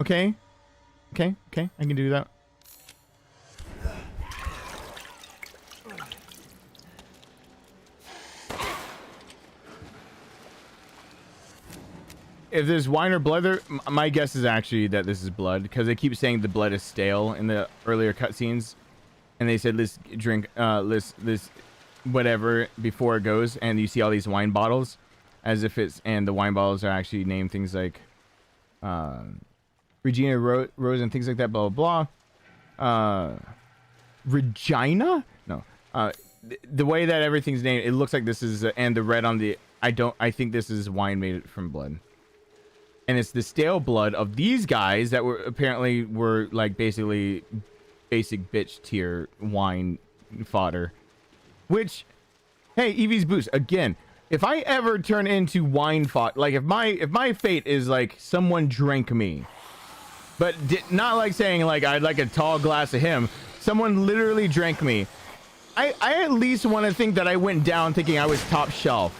Speaker 1: Okay. Okay, okay, I can do that. If there's wine or blood there, my guess is actually that this is blood, because they keep saying the blood is stale in the earlier cutscenes, and they said let's drink this whatever before it goes, and you see all these wine bottles, as if it's, and the wine bottles are actually named things like Regina Rose and things like that, blah blah blah. Regina? No. The way that everything's named, it looks like this is and the red on the I think this is wine made from blood. And it's the stale blood of these guys that were apparently like basically basic bitch tier wine fodder. Which, hey, Eevee's Boost, again, if I ever turn into wine fodder, like if my fate is like someone drank me, but not like saying like I'd like a tall glass of him, someone literally drank me, I at least want to think that I went down thinking I was top shelf,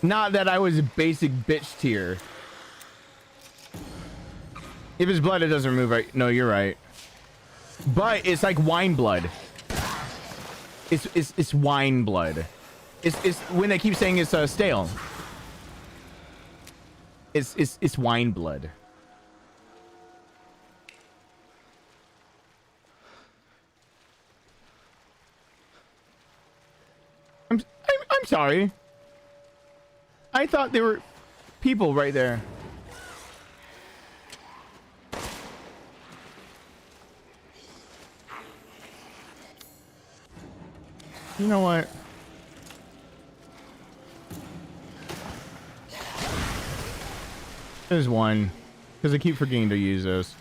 Speaker 1: not that I was a basic bitch tier. If it's blood, it doesn't remove, right? No, you're right. But it's like wine blood. It's wine blood. It's when they keep saying it's stale. It's wine blood. I'm sorry. I thought there were people right there. You know what? There's one, because I keep forgetting to use those.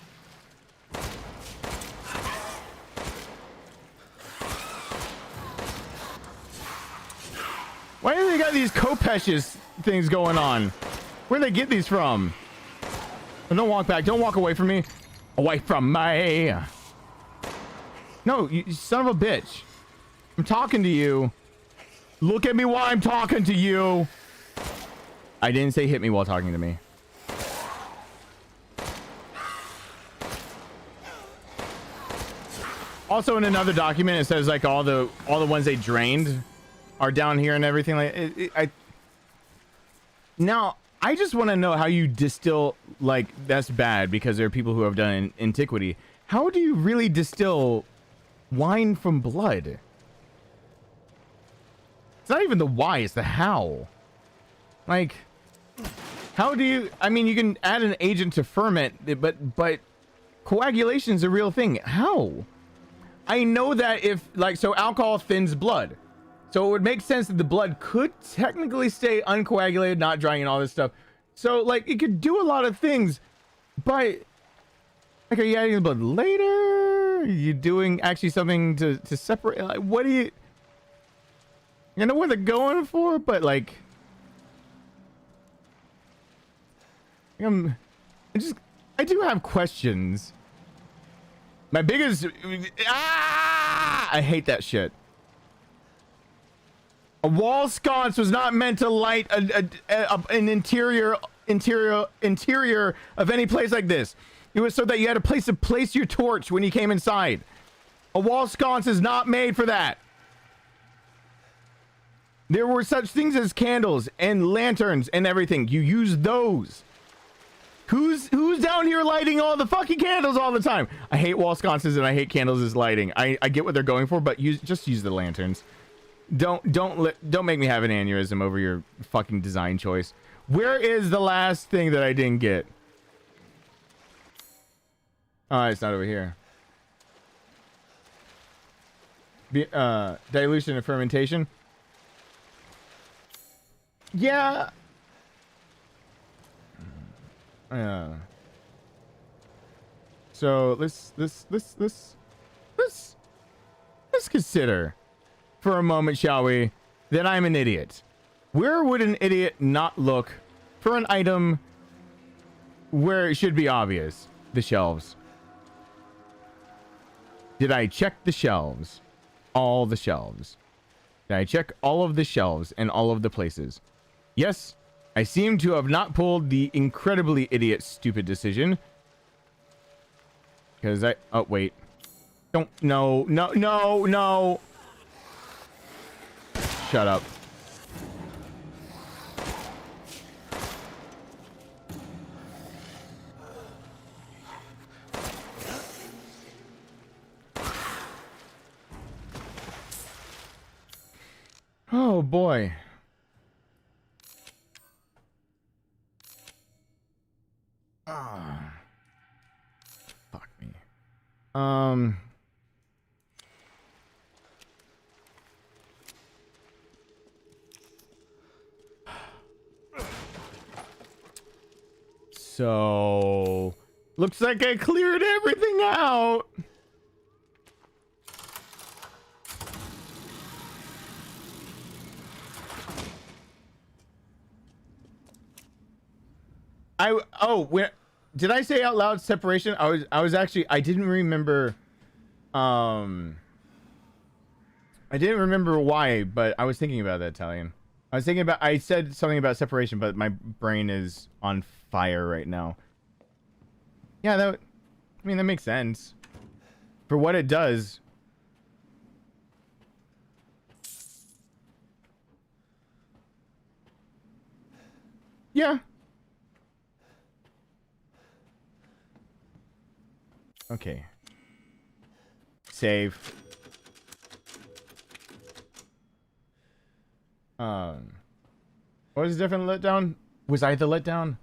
Speaker 1: Why do they got these Kopesh's things going on? Where do they get these from? Oh, don't walk back. Don't walk away from me. Away from me. No, you son of a bitch. I'm talking to you. Look at me while I'm talking to you. I didn't say hit me while talking to me. Also, in another document, it says like all the ones they drained are down here and everything. Like now, I just want to know how you distill. Like that's bad because there are people who have done antiquity. How do you really distill wine from blood? It's not even the why, it's the how. Like, how do you... I mean, you can add an agent to ferment, but coagulation is a real thing. How? I know that if... Like, so alcohol thins blood. So it would make sense that the blood could technically stay uncoagulated, not drying and all this stuff. So, like, it could do a lot of things, but... Like, are you adding the blood later? Are you doing actually something to separate... Like, what do you... I know what they're going for, but like, I do have questions. My biggest, I hate that shit. A wall sconce was not meant to light an interior of any place like this. It was so that you had a place to place your torch when you came inside. A wall sconce is not made for that. There were such things as candles and lanterns and everything. You use those. Who's down here lighting all the fucking candles all the time? I hate wall sconces and I hate candles as lighting. I get what they're going for, but just use the lanterns. Don't make me have an aneurysm over your fucking design choice. Where is the last thing that I didn't get? Oh, it's not over here. Dilution and fermentation. Yeah. So let's consider for a moment, shall we, that I'm an idiot. Where would an idiot not look for an item where it should be obvious? The shelves. Did I check the shelves? All the shelves. Did I check all of the shelves and all of the places? Yes, I seem to have not pulled the incredibly idiot stupid decision. Because oh wait. No. Shut up. Oh boy. Fuck me. So looks like I cleared everything out. Did I say out loud separation? I was actually, I didn't remember why, but I was thinking about that, Italian. I said something about separation, but my brain is on fire right now. Yeah, that makes sense for what it does. Yeah. Okay. Save. What was the different letdown? Was I the letdown?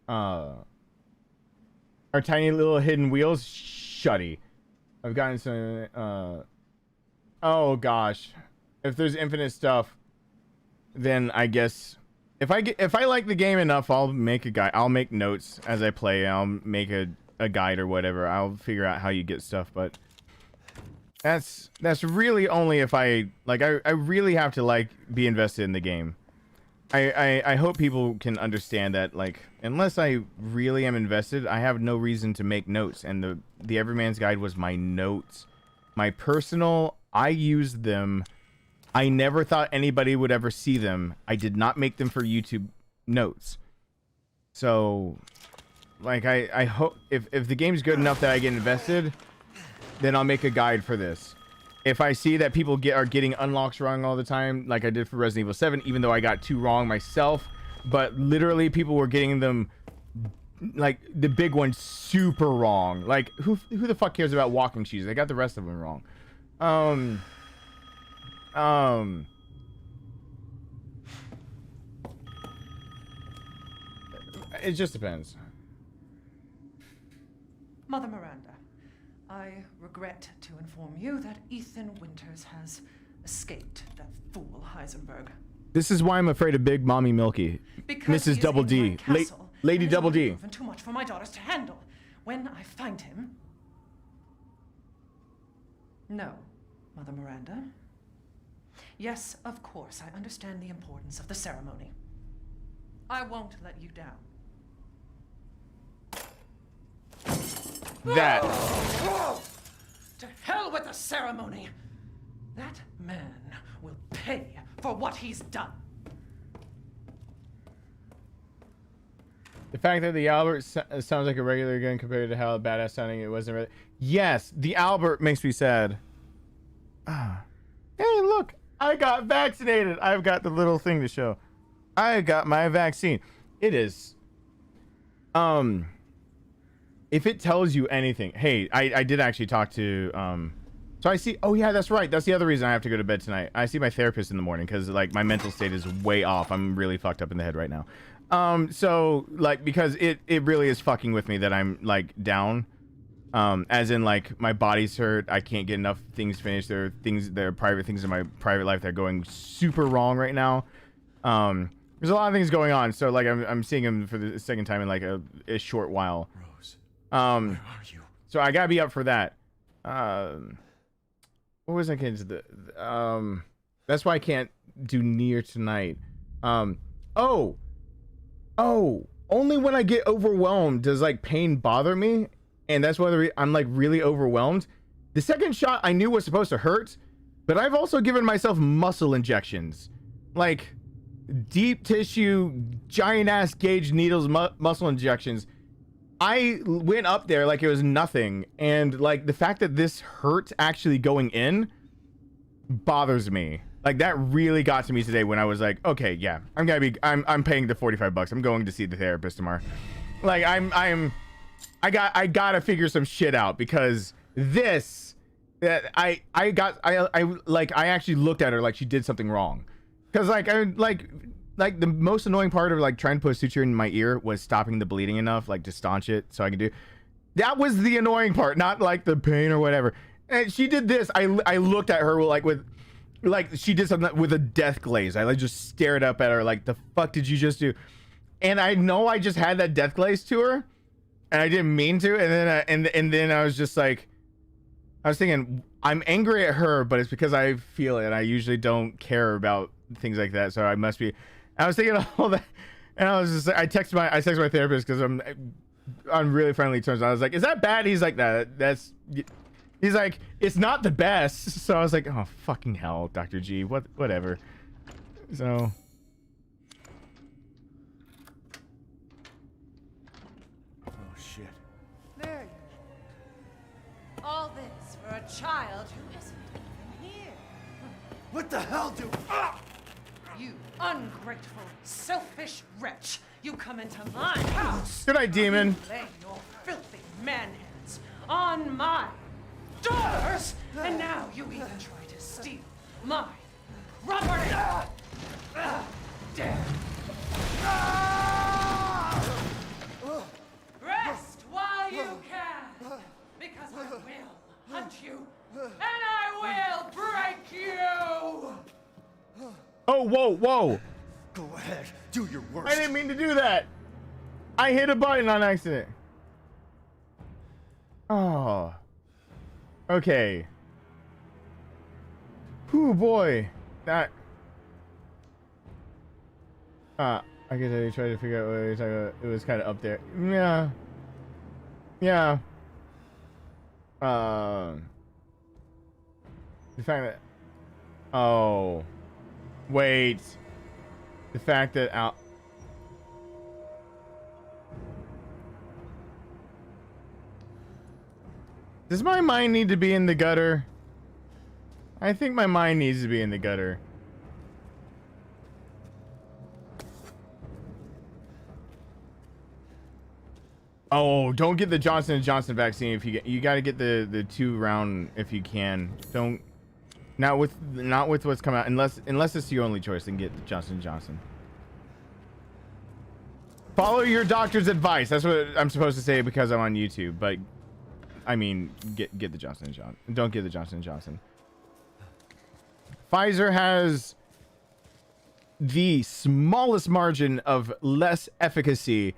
Speaker 1: Our tiny little hidden wheels? Shutty. I've gotten some, oh gosh. If there's infinite stuff, then I guess if I like the game enough, I'll make a guide. I'll make notes as I play. I'll make a guide or whatever. I'll figure out how you get stuff, but that's really only if I really have to be invested in the game. I hope people can understand that, unless I really am invested, I have no reason to make notes, and the Everyman's Guide was my notes. My personal, I used them. I never thought anybody would ever see them. I did not make them for YouTube notes. So I hope if the game's good enough that I get invested, then I'll make a guide for this. If I see that people are getting unlocks wrong all the time, like I did for Resident Evil 7, even though I got 2 wrong myself, but literally people were getting them, the big one, super wrong. Who the fuck cares about walking shoes? They got the rest of them wrong. It just depends.
Speaker 13: Mother Miranda, I regret to inform you that Ethan Winters has escaped that fool Heisenberg.
Speaker 1: This is why I'm afraid of Big Mommy Milky.
Speaker 13: Because
Speaker 1: Mrs. Double D. Lady Double D.
Speaker 13: Too much for my daughters to handle. When I find him... No, Mother Miranda. Yes, of course, I understand the importance of the ceremony. I won't let you down.
Speaker 1: That.
Speaker 13: To hell with the ceremony! That man will pay for what he's done.
Speaker 1: The fact that the Albert sounds like a regular gun compared to how badass sounding it wasn't really. Yes, the Albert makes me sad. Hey, look, I got vaccinated. I've got the little thing to show. I got my vaccine. It is. If it tells you anything, hey, I did actually talk to, so I see, oh yeah, that's right. That's the other reason I have to go to bed tonight. I see my therapist in the morning because my mental state is way off. I'm really fucked up in the head right now. So because it really is fucking with me that I'm down, as in my body's hurt. I can't get enough things finished. There are private things in my private life that are going super wrong right now. There's a lot of things going on, so like I'm seeing him for the second time in like a short while.
Speaker 5: Rose,
Speaker 1: where
Speaker 5: are you?
Speaker 1: So I gotta be up for that. What was I getting to the that's why I can't do Nier tonight. Oh, only when I get overwhelmed does like pain bother me, and that's whether I'm like really overwhelmed. The second shot I knew was supposed to hurt, but I've also given myself muscle injections, like deep tissue, giant ass gauge needles, muscle injections. I went up there like it was nothing, and like the fact that this hurt actually going in bothers me. Like that really got to me today when I was like, okay, yeah, I'm paying the $45. I'm going to see the therapist tomorrow. Like I gotta figure some shit out, because this I actually looked at her like she did something wrong. Because like the most annoying part of like trying to put a suture in my ear was stopping the bleeding enough, like to staunch it so I can do. That was the annoying part, not like the pain or whatever. And she did this. I looked at her with she did something with a death glaze. I like just stared up at her like, the fuck did you just do? And I know I just had that death glaze to her, and I didn't mean to. And then I was just like, I was thinking, I'm angry at her, but it's because I feel it. And I usually don't care about things like that, so I must be. I was thinking all that, and I was just, I texted my therapist because I'm on really friendly terms. I was like, is that bad? He's like, that's. He's like, it's not the best. So I was like, oh fucking hell, Dr. G, whatever. So.
Speaker 5: Oh shit.
Speaker 13: There you go. All this for a child who isn't even here.
Speaker 5: What the hell do? Ah!
Speaker 13: You ungrateful, selfish wretch! You come into my house.
Speaker 1: Good night, demon.
Speaker 13: You lay your filthy man hands on my daughters, and now you even try to steal my property. Damn. Rest while you can, because I will hunt you, and I will break you.
Speaker 1: Oh, whoa.
Speaker 5: Go ahead, do your worst.
Speaker 1: I didn't mean to do that. I hit a button on accident. Oh. Okay. Whew, boy. That. I guess I tried to figure out what you're talking about. It was kind of up there. Yeah. The fact that. Oh. Wait. The fact that does my mind need to be in the gutter? I think my mind needs to be in the gutter. Oh, don't get the Johnson & Johnson vaccine if you got to get the 2-round if you can. Don't. Not with what's come out, unless it's your only choice, then get the Johnson & Johnson. Follow your doctor's advice. That's what I'm supposed to say because I'm on YouTube, but I mean, get the Johnson & Johnson. Don't get the Johnson & Johnson. Pfizer has the smallest margin of less efficacy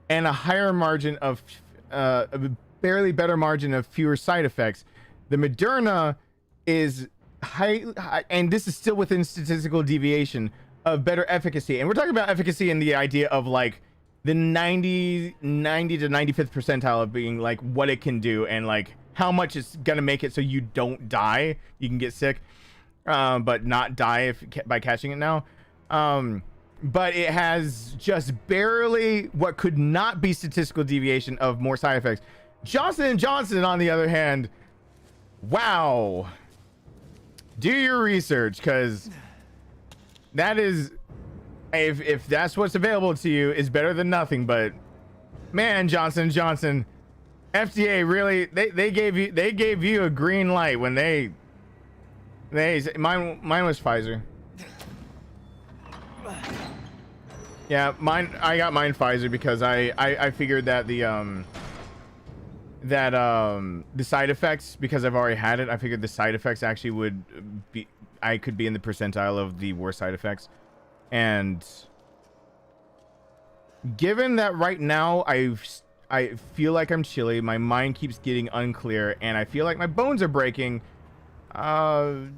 Speaker 1: and a higher margin of a barely better margin of fewer side effects. The Moderna is high, and this is still within statistical deviation of better efficacy, and we're talking about efficacy in the idea of like the 90 to 95th percentile of being like what it can do and like how much it's gonna make it so you don't die. You can get sick, but not die by catching it now. But it has just barely what could not be statistical deviation of more side effects. Johnson & Johnson, on the other hand, wow. Do your research, because that is, if that's what's available to you, is better than nothing. But man, Johnson & Johnson, FDA really, they gave you a green light when mine was Pfizer. Yeah, I got mine Pfizer because I figured that the side effects, because I've already had it, I figured the side effects actually would be, I could be in the percentile of the worst side effects. And given that right now I feel like I'm chilly, my mind keeps getting unclear, and I feel like my bones are breaking, and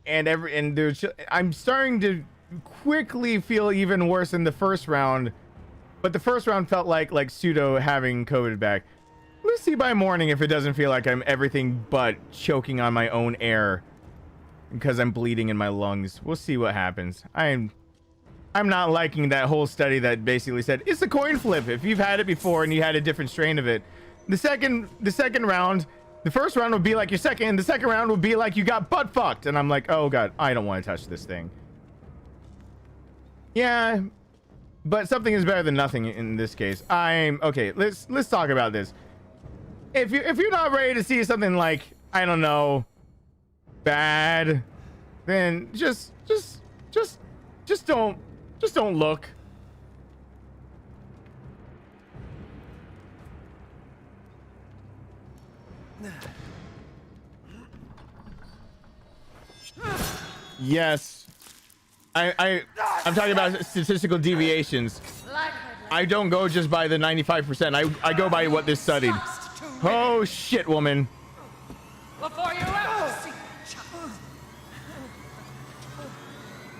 Speaker 1: I'm starting to quickly feel even worse in the first round, but the first round felt like pseudo having COVID back. Let's see by morning if it doesn't feel like I'm everything but choking on my own air because I'm bleeding in my lungs. We'll see what happens. I'm not liking that whole study that basically said it's a coin flip if you've had it before and you had a different strain of it. The second round, the first round would be like your second, and the second round would be like you got butt fucked, and I'm like, oh god, I don't want to touch this thing. Yeah, but something is better than nothing in this case. Okay. Let's talk about this. If you're not ready to see something like, I don't know, bad, then just don't look. Yes. I'm talking about statistical deviations. I don't go just by the 95%. I go by what this studied. Oh shit, woman.
Speaker 8: Before you ever see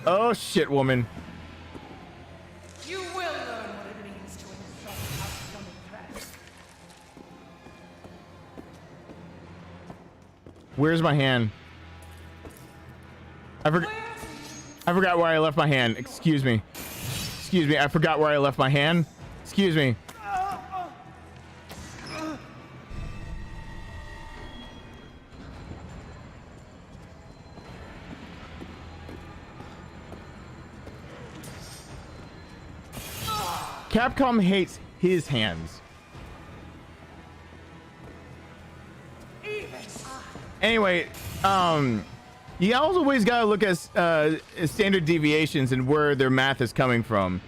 Speaker 1: Oh shit, woman.
Speaker 8: you will learn what it means to insult upcoming threats.
Speaker 1: Where's my hand? I forgot where I left my hand. Excuse me. Excuse me. I forgot where I left my hand. Excuse me. Capcom hates his hands. Anyway, you always gotta look at standard deviations and where their math is coming from.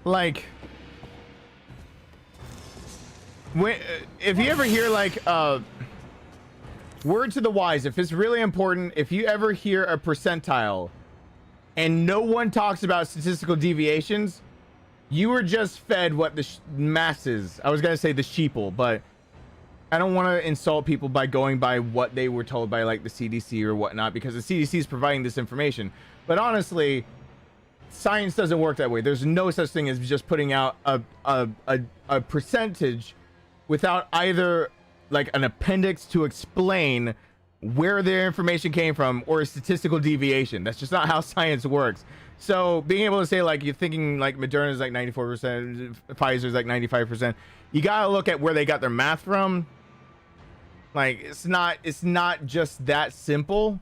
Speaker 1: Like, if you ever hear like word to the wise, if it's really important, if you ever hear a percentile and no one talks about statistical deviations, you were just fed what the masses, I was gonna say the sheeple, but I don't want to insult people by going by what they were told by like the CDC or whatnot, because the CDC is providing this information. But honestly, science doesn't work that way. There's no such thing as just putting out a percentage without either like an appendix to explain where their information came from or a statistical deviation. That's just not how science works. So being able to say like you're thinking like Moderna's like 94%, Pfizer's like 95%, you gotta look at where they got their math from. Like it's not just that simple.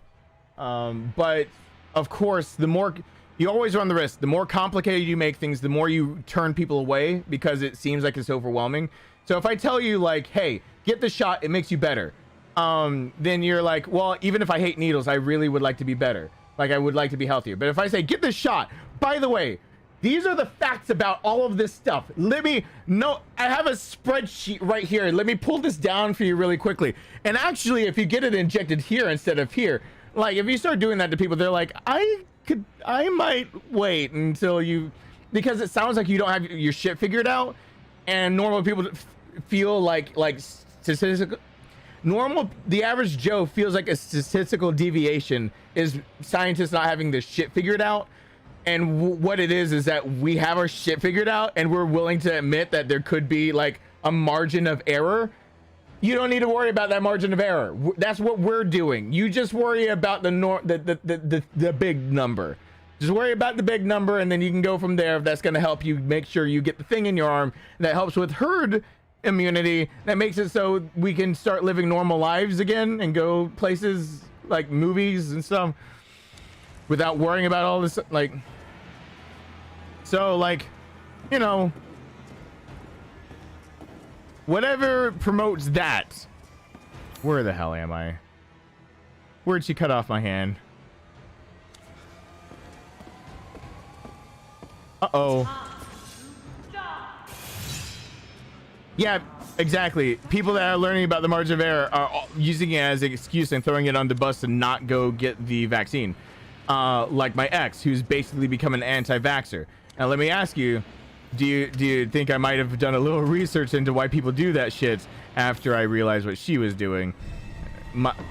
Speaker 1: But of course, the more you always run the risk, the more complicated you make things, the more you turn people away because it seems like it's overwhelming. So if I tell you like, hey, get the shot, it makes you better. Then you're like, well, even if I hate needles, I really would like to be better. Like I would like to be healthier. But if I say, get the shot, by the way, these are the facts about all of this stuff. I have a spreadsheet right here. Let me pull this down for you really quickly. And actually, if you get it injected here instead of here, like if you start doing that to people, they're like, I might wait until because it sounds like you don't have your shit figured out. And normal people feel like statistical. The average Joe feels like a statistical deviation is scientists not having this shit figured out. And what it is that we have our shit figured out and we're willing to admit that there could be like a margin of error. You don't need to worry about that margin of error. That's what we're doing. You just worry about the big number. Just worry about the big number, and then you can go from there. If that's going to help you make sure you get the thing in your arm that helps with herd immunity, that makes it so we can start living normal lives again and go places like movies and stuff without worrying about all this. Like, so like, you know, whatever promotes that. Where the hell am I? Where'd she cut off my hand? Uh-oh. Yeah, exactly. People that are learning about the margin of error are using it as an excuse and throwing it on the bus to not go get the vaccine. like my ex, who's basically become an anti-vaxxer. Now let me ask you, do you think I might have done a little research into why people do that shit after I realized what she was doing?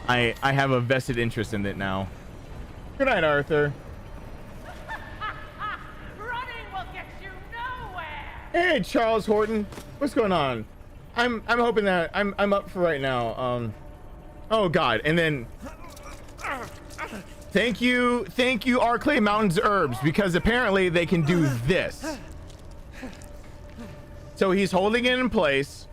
Speaker 1: I have a vested interest in it now. Good night, Arthur.
Speaker 8: Running will get you nowhere.
Speaker 1: Hey, Charles Horton, what's going on? I'm hoping that I'm up for right now. Oh God, and then thank you Arclay Mountains Herbs, because apparently they can do this. So he's holding it in place.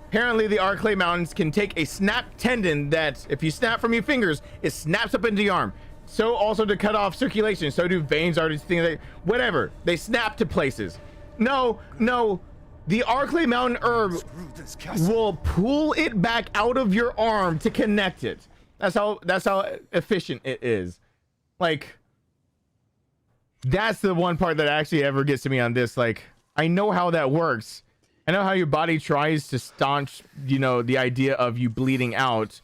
Speaker 1: Apparently the Arclay Mountains can take a snap tendon that if you snap from your fingers, it snaps up into your arm. So also to cut off circulation. So do veins, arteries, things like whatever. They snap to places. No, the Arclay Mountain Herb will pull it back out of your arm to connect it. That's how efficient it is. Like, that's the one part that actually ever gets to me on this. Like, I know how that works. I know how your body tries to staunch, you know, the idea of you bleeding out.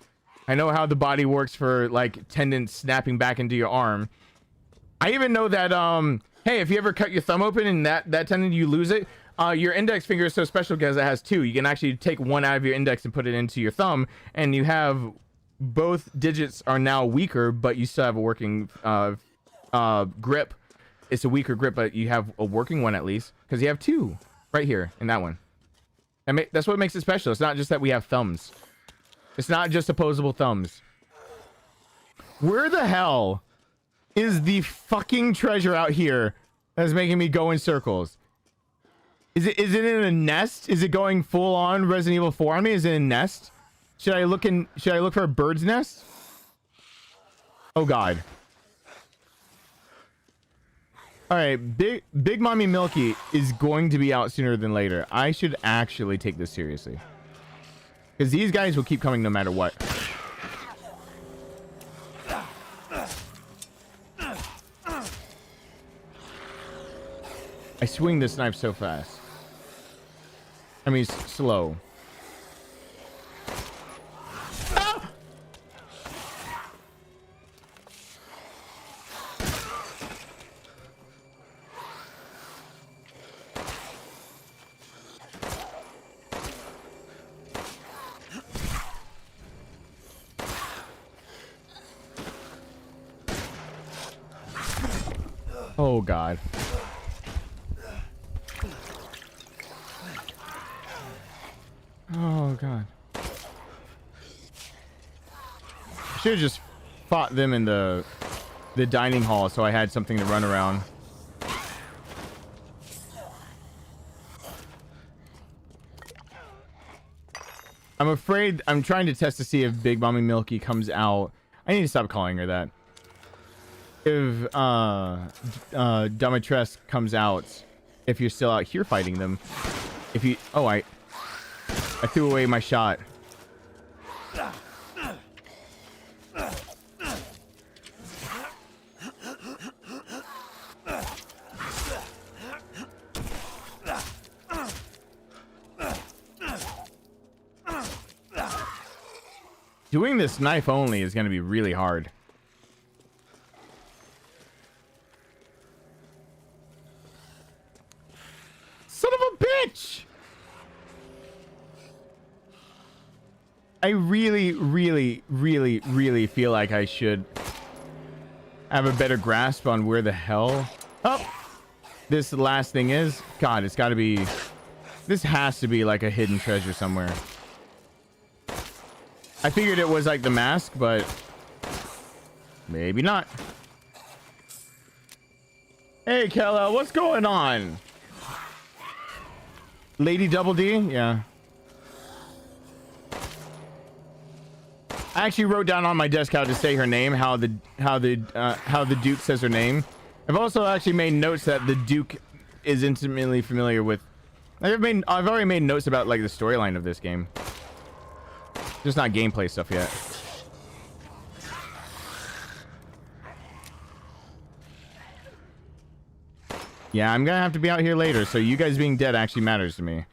Speaker 1: I know how the body works for like tendons snapping back into your arm. I even know that hey, if you ever cut your thumb open and that tendon, you lose it, your index finger is so special because it has two. You can actually take one out of your index and put it into your thumb, and you have both digits are now weaker, but you still have a working grip. It's a weaker grip, but you have a working one at least, because you have two right here in that one. That's what makes it special. It's not just that we have thumbs. It's not just opposable thumbs. Where the hell is the fucking treasure out here that's making me go in circles? Is it in a nest? Is it going full on Resident Evil 4 on me? Is it a nest? Should I look for a bird's nest? Oh God. All right, Big Mommy Milky is going to be out sooner than later. I should actually take this seriously, because these guys will keep coming no matter what. I swing this knife so fast. I mean, slow. Ah! Oh God. Oh God. Should have just fought them in the dining hall so I had something to run around. I'm afraid I'm trying to test to see if Big Mommy Milky comes out. I need to stop calling her that. If Domitresque comes out, if you're still out here fighting them. If you I threw away my shot. Doing this knife only is going to be really hard. Son of a bitch! I really feel like I should have a better grasp on where the hell this last thing is. God, it's got to be... This has to be like a hidden treasure somewhere. I figured it was like the mask, but maybe not. Hey, Kella, what's going on? Lady Double D? Yeah. I actually wrote down on my desk how to say her name, how the Duke says her name. I've also actually made notes that the Duke is intimately familiar with. I've already made notes about like the storyline of this game. Just not gameplay stuff yet. Yeah, I'm gonna have to be out here later, so you guys being dead actually matters to me.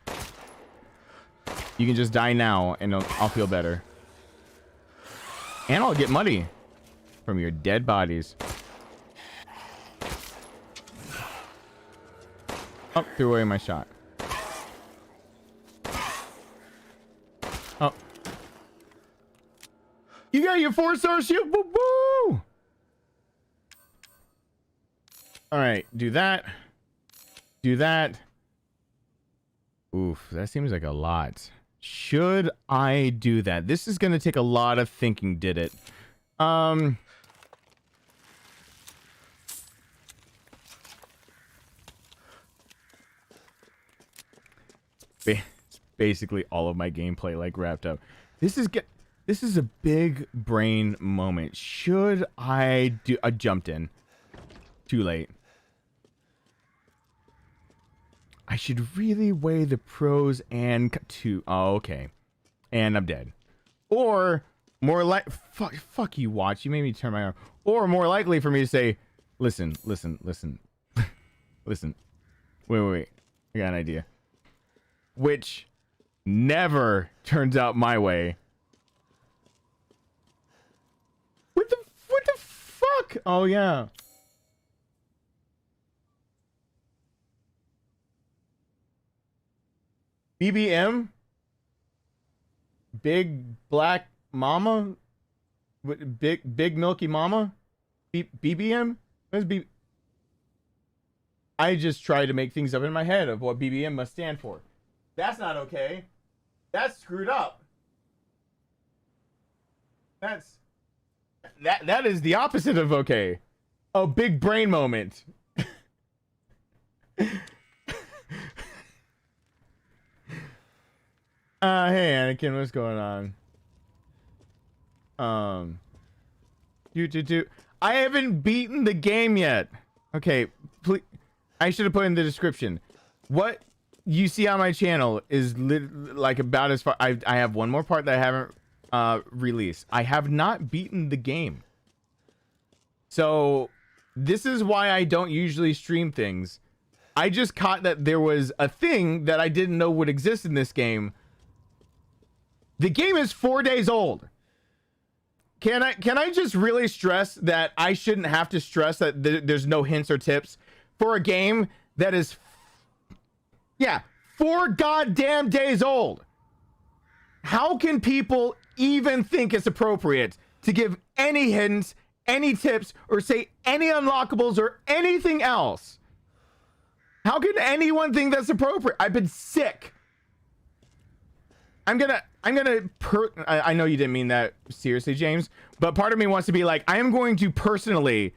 Speaker 1: You can just die now, and I'll feel better. And I'll get money from your dead bodies. Oh, threw away my shot. Oh. You got your 4-star shield. Woo woo! Alright, do that. Do that. Oof, that seems like a lot. Should I do that? This is going to take a lot of thinking, did it? It's basically all of my gameplay like wrapped up. This is a big brain moment. Should I do... I jumped in. Too late. I should really weigh the pros and... Oh, okay. And I'm dead. Or, more like... Fuck you, Watch. You made me turn my arm. Or, more likely for me to say, listen. Listen. Wait. I got an idea. Which never turns out my way. What the fuck? Oh, yeah. BBM? Big Black Mama? Big Milky Mama? BBM? What is BBM? I just tried to make things up in my head of what BBM must stand for. That's not okay. That's screwed up. That is the opposite of okay. A big brain moment. Hey Anakin, what's going on? I haven't beaten the game yet. Okay, please. I should have put in the description. What you see on my channel is like about as far. I have one more part that I haven't released. I have not beaten the game. So this is why I don't usually stream things. I just caught that there was a thing that I didn't know would exist in this game. The game is 4 days old. Can I just really stress that I shouldn't have to stress that there's no hints or tips for a game that is 4 goddamn days old? How can people even think it's appropriate to give any hints, any tips, or say any unlockables or anything else? How can anyone think that's appropriate? I've been sick. I know you didn't mean that seriously, James, but part of me wants to be like, I am going to personally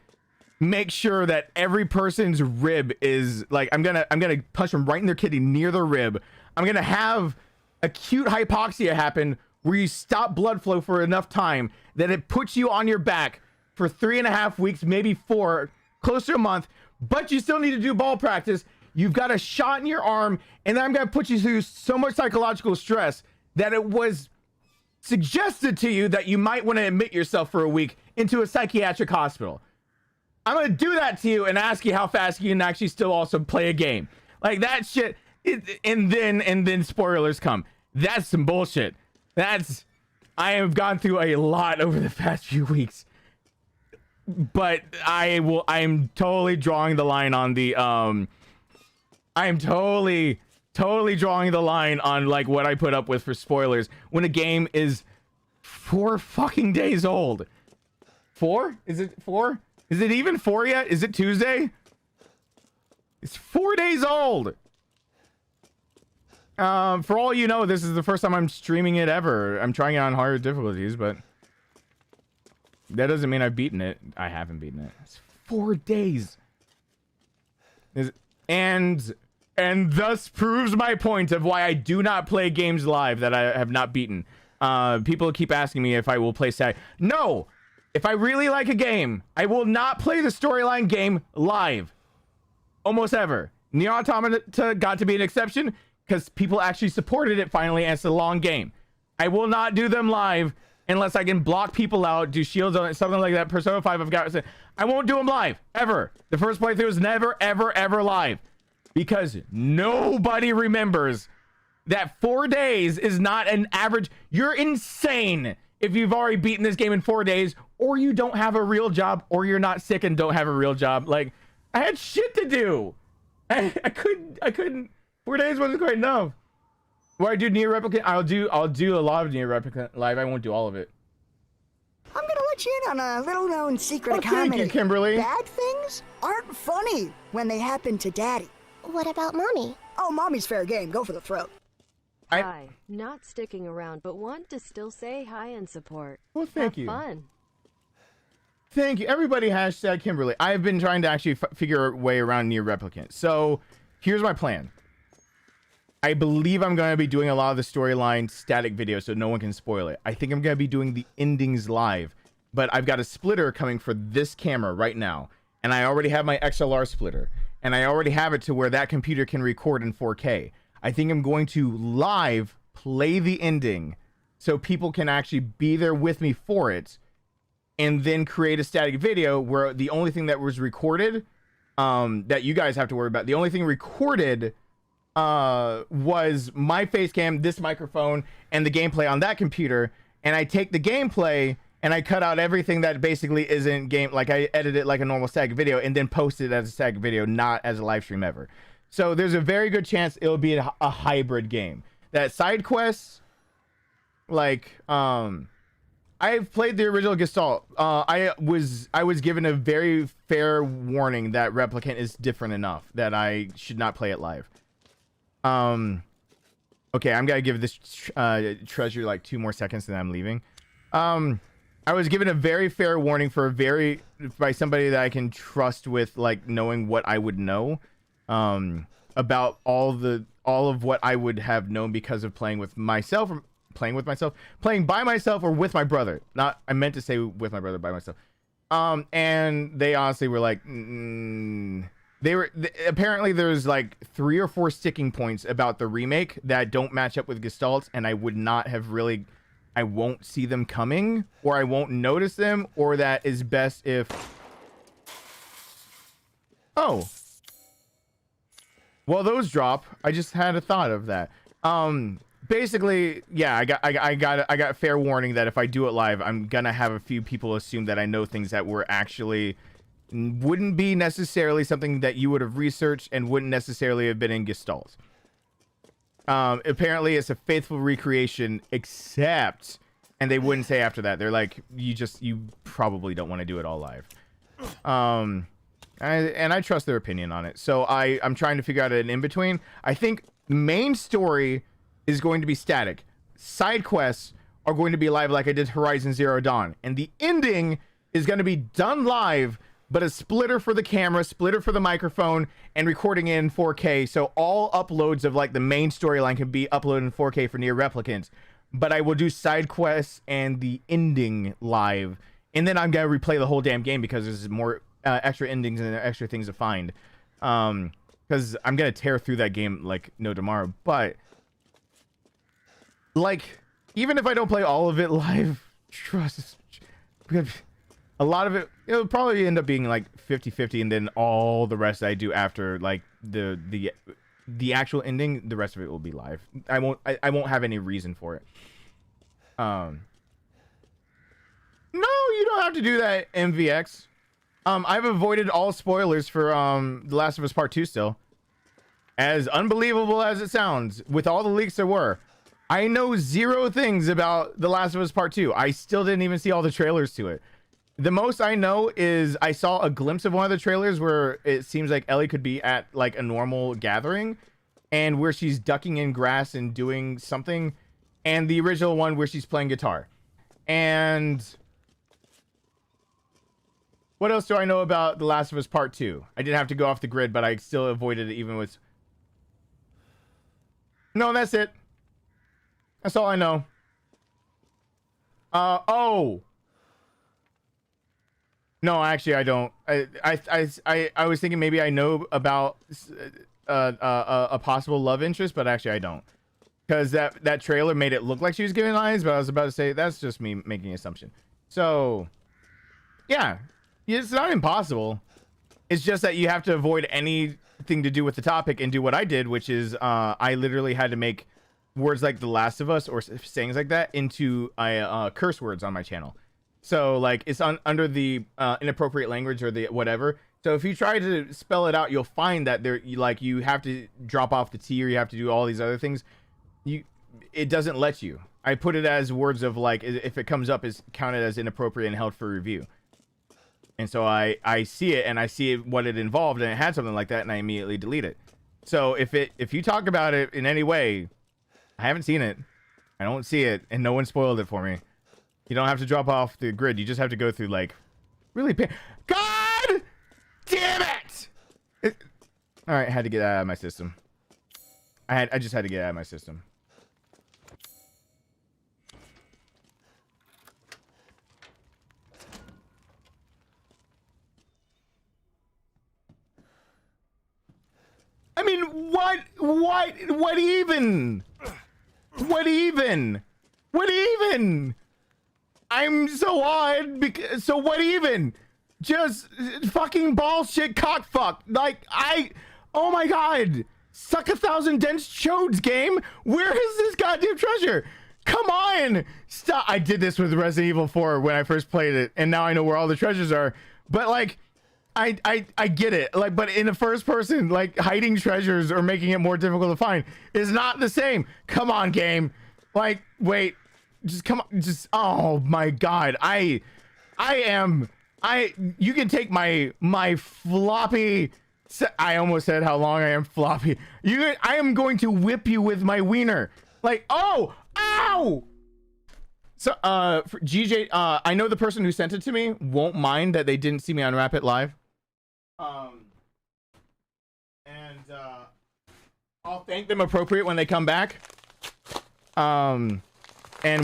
Speaker 1: make sure that every person's rib is like, I'm gonna punch them right in their kidney near their rib. I'm gonna have acute hypoxia happen where you stop blood flow for enough time that it puts you on your back for 3.5 weeks, maybe 4, close to a month, but you still need to do ball practice. You've got a shot in your arm, and then I'm gonna put you through so much psychological stress that it was suggested to you that you might want to admit yourself for a week into a psychiatric hospital. I'm going to do that to you and ask you how fast you can actually still also play a game. Like that shit. And then spoilers come. That's some bullshit. I have gone through a lot over the past few weeks, but I'm totally drawing the line on the, I'm totally drawing the line on like what I put up with for spoilers when a game is 4 fucking days old. 4? Is it 4? Is it even 4 yet? Is it Tuesday? It's 4 days old. For all you know, this is the first time I'm streaming it ever. I'm trying it on harder difficulties, but that doesn't mean I've beaten it. I haven't beaten it. It's 4 days. And thus proves my point of why I do not play games live that I have not beaten. People keep asking me if I will play Sag. No! If I really like a game, I will not play the storyline game live. Almost ever. Nier Automata got to be an exception because people actually supported it finally, and it's a long game. I will not do them live unless I can block people out, do shields on it, something like that. Persona 5, I've got. I won't do them live, ever. The first playthrough is never, ever live. Because nobody remembers that 4 days is not an average. You're insane if you've already beaten this game in 4 days or you don't have a real job, or you're not sick and don't have a real job. Like, I had shit to do. I couldn't. 4 days wasn't quite enough. Will I do Nier Replicant? I'll do a lot of Nier Replicant live. I won't do all of it.
Speaker 3: I'm gonna let you in on a little-known secret of
Speaker 1: Thank
Speaker 3: comedy.
Speaker 1: you, Kimberly.
Speaker 3: Bad things aren't funny when they happen to Daddy.
Speaker 14: What about Mommy?
Speaker 3: Oh, Mommy's fair game. Go for the throat.
Speaker 2: Hi, not sticking around, but want to still say hi and support.
Speaker 1: Well, thank you.
Speaker 2: Fun.
Speaker 1: Thank you. Everybody hashtag Kimberly. I've been trying to actually figure a way around Nier Replicant. So here's my plan. I believe I'm going to be doing a lot of the storyline static videos so no one can spoil it. I think I'm going to be doing the endings live, but I've got a splitter coming for this camera right now. And I already have my XLR splitter, and I already have it to where that computer can record in 4K. I think I'm going to live play the ending so people can actually be there with me for it, and then create a static video where the only thing that was recorded, that you guys have to worry about, the only thing recorded was my face cam, this microphone, and the gameplay on that computer. And I take the gameplay and I cut out everything that basically isn't game, like I edit it like a normal static video and then post it as a static video, not as a live stream ever. So there's a very good chance it'll be a hybrid game. That side quests, like, I've played the original Gestalt. I was given a very fair warning that Replicant is different enough that I should not play it live. Okay, I'm gonna give this treasure like 2 more seconds and then I'm leaving. I was given a very fair warning by somebody that I can trust with, like, knowing what I would know about all of what I would have known because of playing by myself, or with my brother. I meant to say with my brother, by myself. And they honestly were like, apparently there's like 3 or 4 sticking points about the remake that don't match up with Gestalt's, and I would not have really, I won't see them coming, or I won't notice them, or that is best if, oh, well, those drop. I just had a thought of that. Basically, yeah, I got fair warning that if I do it live, I'm gonna have a few people assume that I know things that were actually wouldn't be necessarily something that you would have researched and wouldn't necessarily have been in Gestalt. Apparently it's a faithful recreation, except, and they wouldn't say after that, they're like, you probably don't want to do it all live. And I trust their opinion on it. So I'm trying to figure out an in-between. I think main story is going to be static. Side quests are going to be live like I did Horizon Zero Dawn. And the ending is going to be done live, but a splitter for the camera, splitter for the microphone, and recording in 4K. So all uploads of like the main storyline can be uploaded in 4K for Nier Replicant. But I will do side quests and the ending live. And then I'm going to replay the whole damn game because there's more extra endings and extra things to find. Because I'm going to tear through that game like no tomorrow. But like, even if I don't play all of it live, trust, a lot of it'll probably end up being like 50-50, and then all the rest I do after like the actual ending, the rest of it will be live. I won't have any reason for it. No, you don't have to do that, MVX. I've avoided all spoilers for The Last of Us Part 2 still. As unbelievable as it sounds, with all the leaks there were, I know 0 things about The Last of Us Part 2. I still didn't even see all the trailers to it. The most I know is I saw a glimpse of one of the trailers where it seems like Ellie could be at like a normal gathering, and where she's ducking in grass and doing something, and the original one where she's playing guitar. And what else do I know about The Last of Us Part 2? I didn't have to go off the grid, but I still avoided it even with... No, that's it. That's all I know. Oh. No, actually, I don't. I was thinking maybe I know about a possible love interest, but actually I don't. Because that trailer made it look like she was giving lines, but I was about to say that's just me making an assumption. So, yeah. It's not impossible. It's just that you have to avoid anything to do with the topic and do what I did, which is I literally had to make words like The Last of Us or sayings like that into curse words on my channel. So like it's under the inappropriate language or the whatever. So if you try to spell it out, you'll find that you have to drop off the T or you have to do all these other things. It doesn't let you. I put it as words of like, if it comes up, is counted as inappropriate and held for review. And so I see it and I see what it involved and it had something like that and I immediately delete it. So if you talk about it in any way, I haven't seen it. I don't see it and no one spoiled it for me. You don't have to drop off the grid. You just have to go through like really God damn it! All right, I had to get that out of my system. I just had to get it out of my system. I mean, what even? What even? I'm so odd because, so what even? Just fucking bullshit cockfuck. Like, oh my god. Suck 1,000 dense chodes, game. Where is this goddamn treasure? Come on. Stop. I did this with Resident Evil 4 when I first played it, and now I know where all the treasures are. But like, I get it. Like, but in the first person, like hiding treasures or making it more difficult to find is not the same. Come on, game. Like, wait. Just come on. Just, oh my god. You can take my floppy. I almost said how long I am floppy. I am going to whip you with my wiener. Like, oh, ow. So, for GJ, I know the person who sent it to me won't mind that they didn't see me unwrap it live. I'll thank them appropriate when they come back. And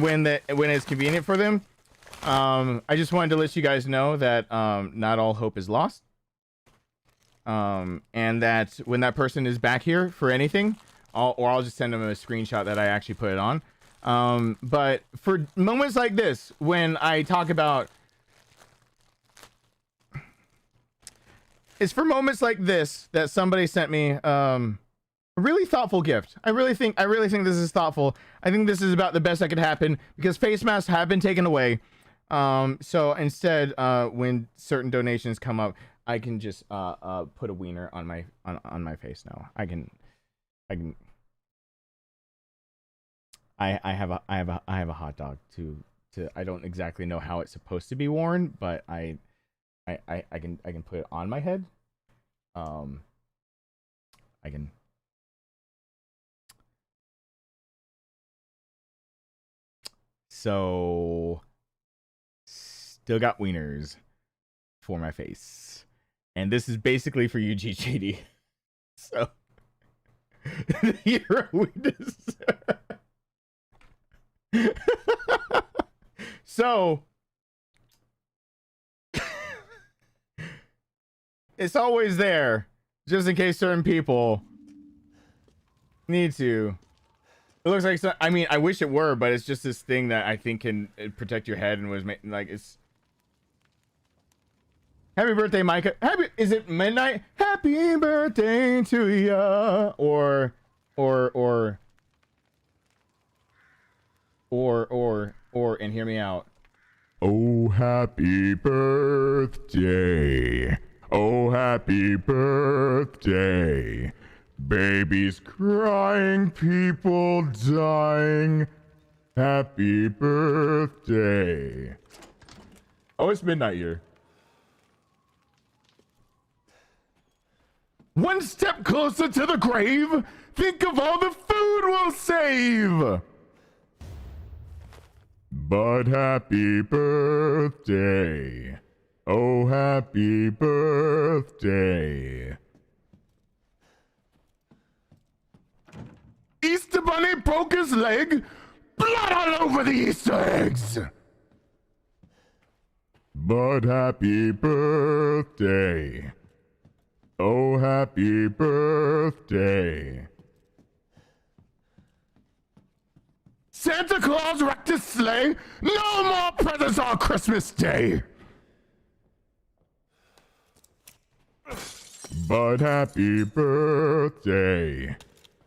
Speaker 1: when it's convenient for them. I just wanted to let you guys know that not all hope is lost. And that when that person is back here for anything, I'll just send them a screenshot that I actually put it on. But for moments like this, when I talk about, it's for moments like this that somebody sent me a really thoughtful gift. I really think this is thoughtful. I think this is about the best that could happen because face masks have been taken away. So instead, when certain donations come up, I can just put a wiener on my face now. I have a hot dog to I don't exactly know how it's supposed to be worn, but I can put it on my head. I can. So still got wieners for my face. And this is basically for you, GJD. So the hero we deserve. So it's always there, just in case certain people need to. It looks like, I mean, I wish it were, but it's just this thing that I think can protect your head and was like, it's. Happy birthday, Micah. Is it midnight? Happy birthday to ya. Or, and hear me out.
Speaker 14: Oh, happy birthday. Oh, happy birthday. Babies crying, people dying. Happy birthday. Oh, it's midnight here. One step closer to the grave. Think of all the food we'll save. But happy birthday. Oh, happy birthday. Easter Bunny broke his leg. Blood all over the Easter eggs. But happy birthday. Oh, happy birthday. Santa Claus wrecked his sleigh. No more presents on Christmas Day. But happy birthday.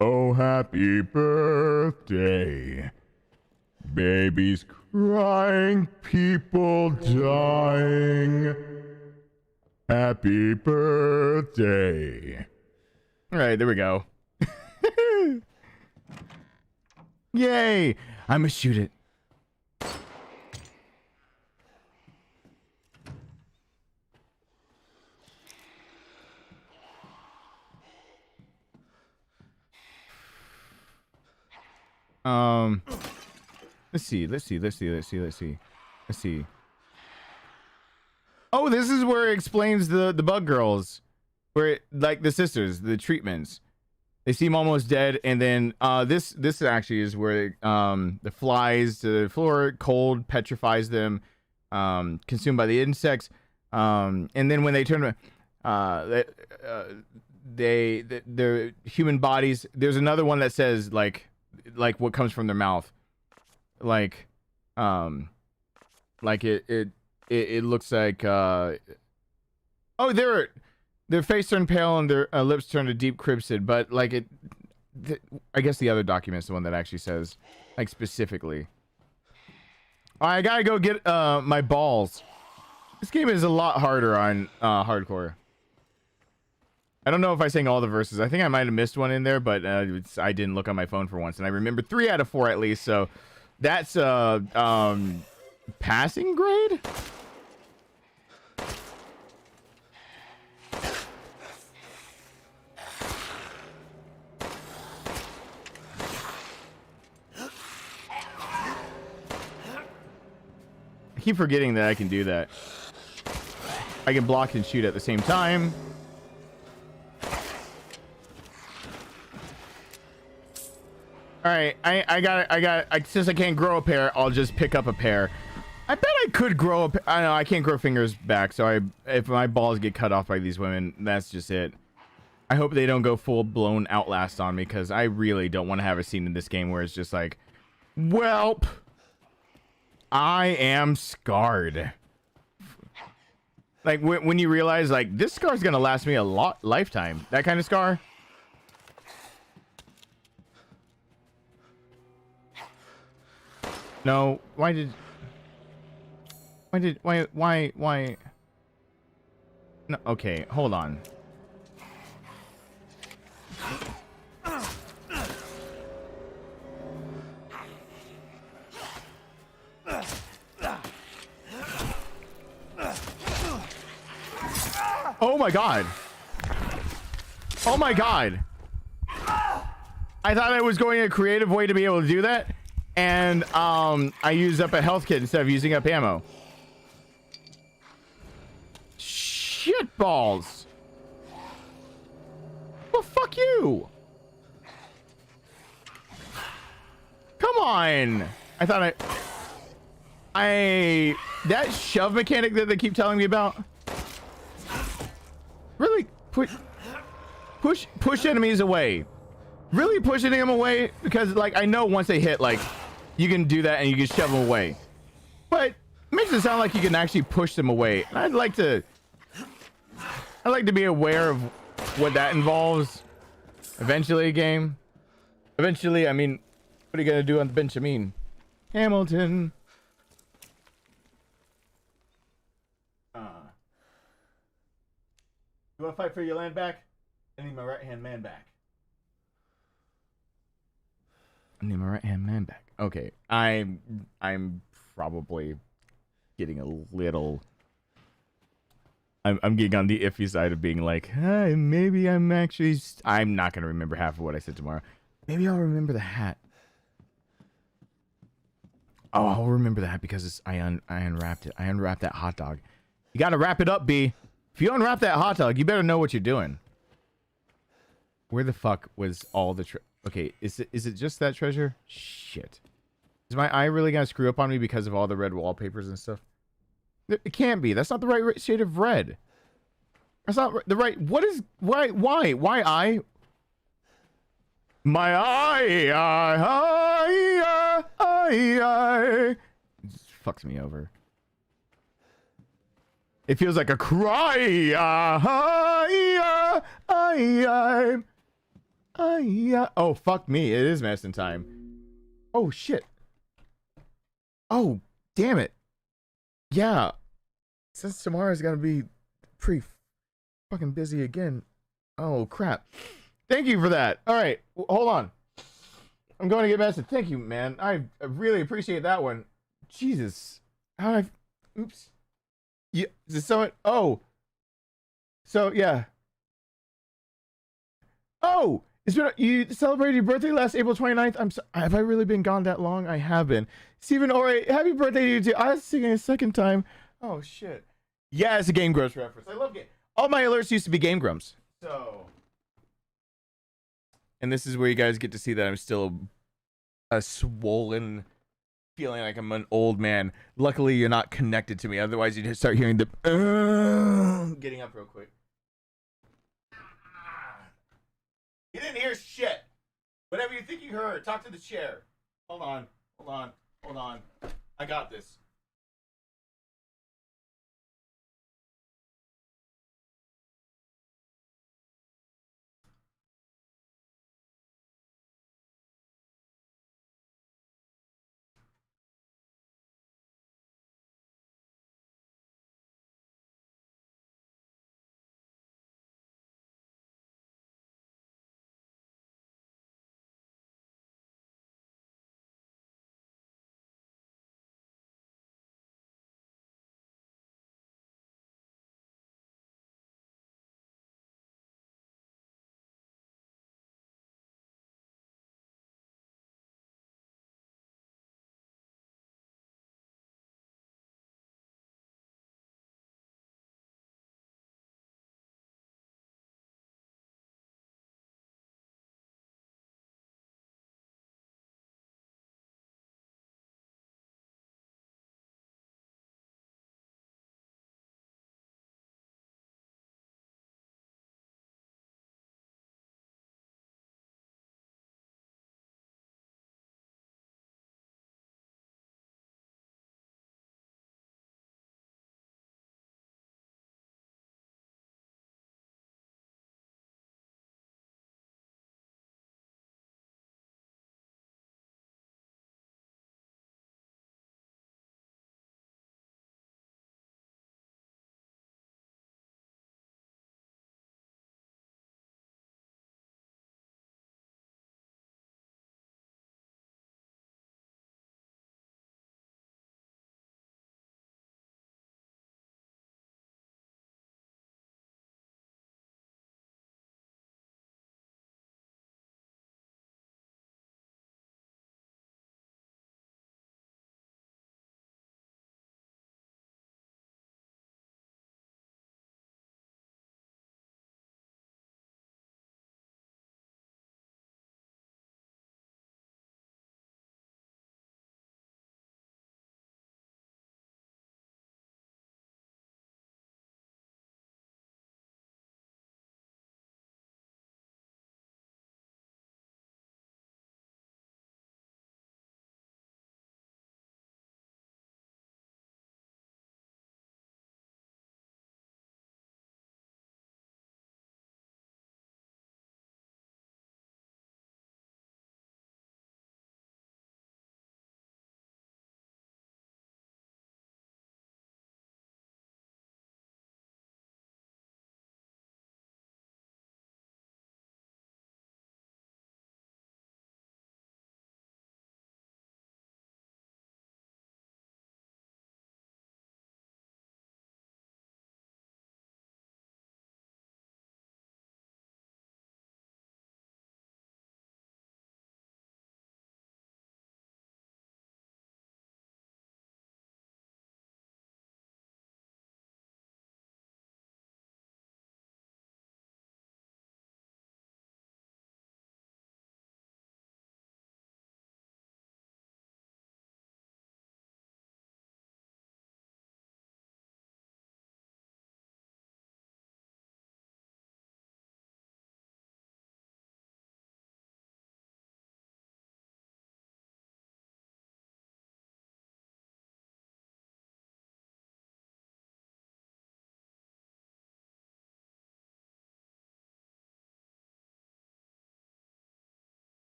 Speaker 14: Oh, happy birthday. Babies crying, people dying. Happy birthday.
Speaker 1: All right, there we go. Yay! I'm gonna shoot it. Let's see. Oh, this is where it explains the bug girls, where it, like the sisters, the treatments. They seem almost dead, and then this actually is where the flies to the floor, cold petrifies them, consumed by the insects, and then when they turn, their human bodies. There's another one that says like what comes from their mouth, like it looks like oh, their face turned pale and their lips turned a deep crimson, but like I guess the other document's the one that actually says like specifically. I gotta go get my balls. This game is a lot harder on hardcore. I don't know if I sang all the verses. I think I might have missed one in there, but I didn't look on my phone for once, and I remember 3 out of 4 at least. So that's passing grade. I keep forgetting that I can do that. I can block and shoot at the same time. All right, since I can't grow a pair, I'll just pick up a pair. I bet I could grow a pair. I know I can't grow fingers back, so if my balls get cut off by these women, that's just it. I hope they don't go full-blown Outlast on me, because I really don't want to have a scene in this game where it's just like, welp, I am scarred. Like, when you realize, like, this scar's gonna last me a lifetime. That kind of scar. No, why? No, okay, hold on. Oh my god. Oh my god. I thought I was going a creative way to be able to do that. And I used up a health kit instead of using up ammo. Shit balls. Well, fuck you. Come on. I thought that shove mechanic that they keep telling me about. Really push enemies away. Really pushing them away, because like I know once they hit, like you can do that and you can shove them away, but it makes it sound like you can actually push them away. I'd like to be aware of what that involves eventually. Game eventually, I mean, what are you gonna do on the bench? I mean, Hamilton. You want to fight for your land back? I need my right-hand man back. I need my right-hand man back. Okay, I'm probably getting a little. I'm getting on the iffy side of being like, hey, maybe I'm actually. I'm not gonna remember half of what I said tomorrow. Maybe I'll remember the hat. Oh, I'll remember the hat because I unwrapped it. I unwrapped that hot dog. You gotta wrap it up, B. If you unwrap that hot dog, you better know what you're doing. Where the fuck was all the okay, is it just that treasure? Shit. Is my eye really gonna screw up on me because of all the red wallpapers and stuff? It can't be. That's not the right shade of red. That's not the right. What is why eye? My eye. It just fucks me over. It feels like a cry. Oh, fuck me. It is medicine time. Oh, shit. Oh, damn it. Yeah. Since tomorrow's gonna be pretty fucking busy again. Oh, crap. Thank you for that. All right, hold on. I'm going to get message. Thank you, man. I really appreciate that one. Jesus. How did I... Oops. Yeah, is someone... Oh. So, yeah. Oh! It's been... You celebrated your birthday last April 29th? I'm so... Have I really been gone that long? I have been. Stephen Ore, happy birthday to you too. I was singing a second time. Oh, shit. Yeah, it's a Game Grumps reference. I love game. All my alerts used to be Game Grumps. So... And this is where you guys get to see that I'm still a swollen, feeling like I'm an old man. Luckily, you're not connected to me. Otherwise, you'd start hearing the getting up real quick. You didn't hear shit. Whatever you think you heard, talk to the chair. Hold on. Hold on. Hold on. I got this.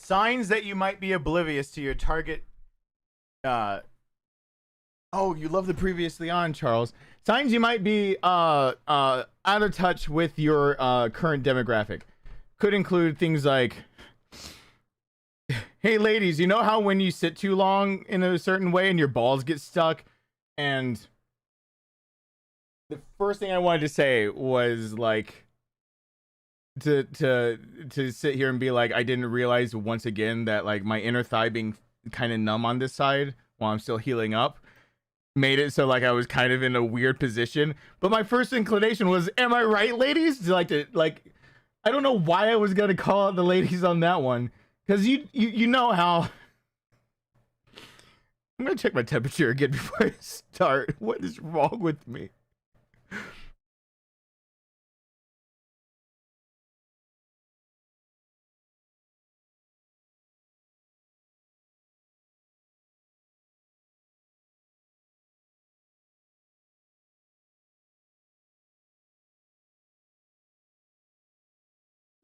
Speaker 1: Signs that you might be oblivious to your target. Oh, you love the previously on, Charles. Signs you might be out of touch with your current demographic. Could include things like, hey ladies, you know how when you sit too long in a certain way and your balls get stuck? And the first thing I wanted to say was like to sit here and be like, I didn't realize once again that like my inner thigh being kind of numb on this side while I'm still healing up made it so like I was kind of in a weird position. But my first inclination was, am I right, ladies? To I don't know why I was gonna call out the ladies on that one, because you know how. I'm gonna check my temperature again before I start. What is wrong with me?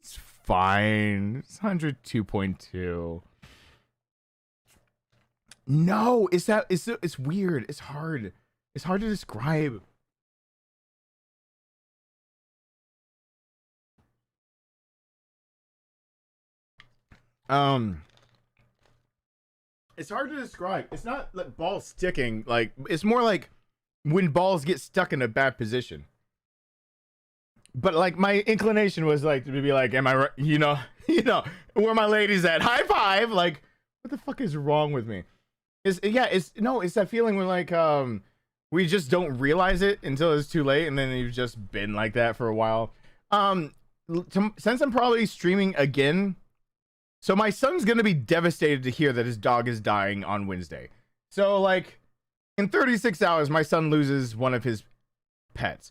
Speaker 1: It's fine. It's 102.2. No, it's weird. It's hard. It's hard to describe. It's hard to describe. It's not like balls sticking. Like, it's more like when balls get stuck in a bad position. But like my inclination was like to be like, am I right? You know, where my ladies at? High five. Like, what the fuck is wrong with me? It's that feeling where like we just don't realize it until it's too late, and then you've just been like that for a while. Since I'm probably streaming again, so my son's gonna be devastated to hear that his dog is dying on Wednesday. So like in 36 hours, my son loses one of his pets.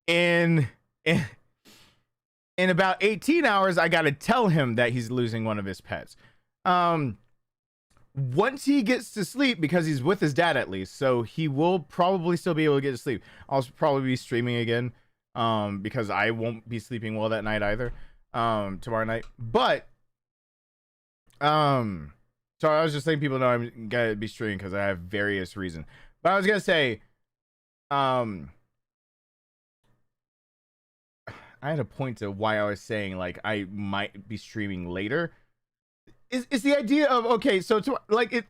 Speaker 1: In about 18 hours, I gotta tell him that he's losing one of his pets. Once he gets to sleep, because he's with his dad at least, so he will probably still be able to get to sleep. I'll probably be streaming again, because I won't be sleeping well that night either, tomorrow night. But, so I was just letting people know I'm gonna be streaming because I have various reasons. But I was gonna say, I had a point to why I was saying like I might be streaming later. It's the idea of, okay, so to like it,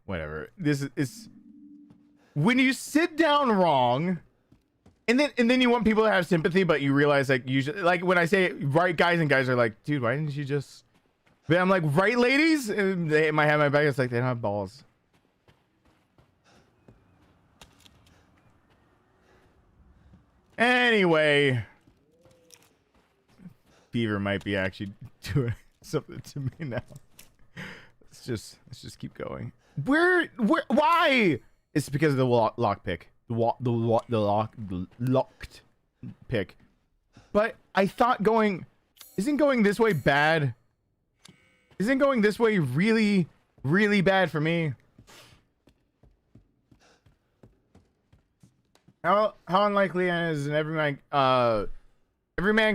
Speaker 1: whatever. This is when you sit down wrong, and then you want people to have sympathy, but you realize like usually like when I say right guys, and guys are like, dude, why didn't you just? But I'm like, right ladies, and they might have my back. It's like they don't have balls. Anyway, fever might be actually doing something to me now. Let's just keep going. Why? It's because of the lock pick. The locked pick. But I thought isn't going this way bad? Isn't going this way really, really bad for me? How unlikely is an Everyman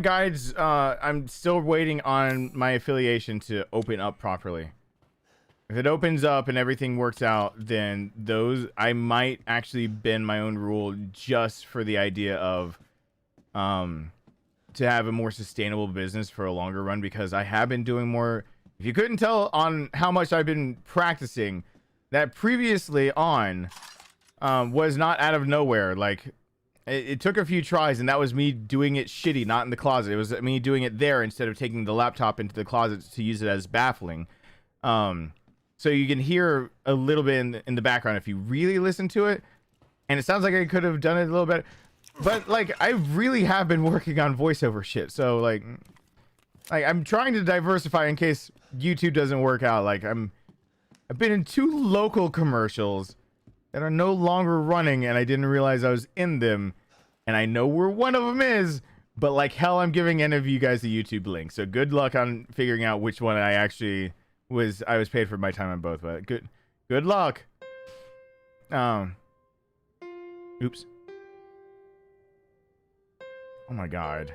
Speaker 1: guides? I'm still waiting on my affiliation to open up properly. If it opens up and everything works out, then I might actually bend my own rule just for the idea of to have a more sustainable business for a longer run, because I have been doing more. If you couldn't tell on how much I've been practicing, that previously on was not out of nowhere. Like it took a few tries, and that was me doing it shitty, not in the closet. It was me doing it there instead of taking the laptop into the closet to use it as baffling. So you can hear a little bit in the background if you really listen to it, and it sounds like I could have done it a little better. But like I really have been working on voiceover shit, so like I'm trying to diversify in case YouTube doesn't work out. Like I've been in 2 local commercials that are no longer running, and I didn't realize I was in them, and I know where one of them is, but like hell, I'm giving any of you guys the YouTube link. So good luck on figuring out which one I actually was. I was paid for my time on both, but good luck. Oops. Oh my god.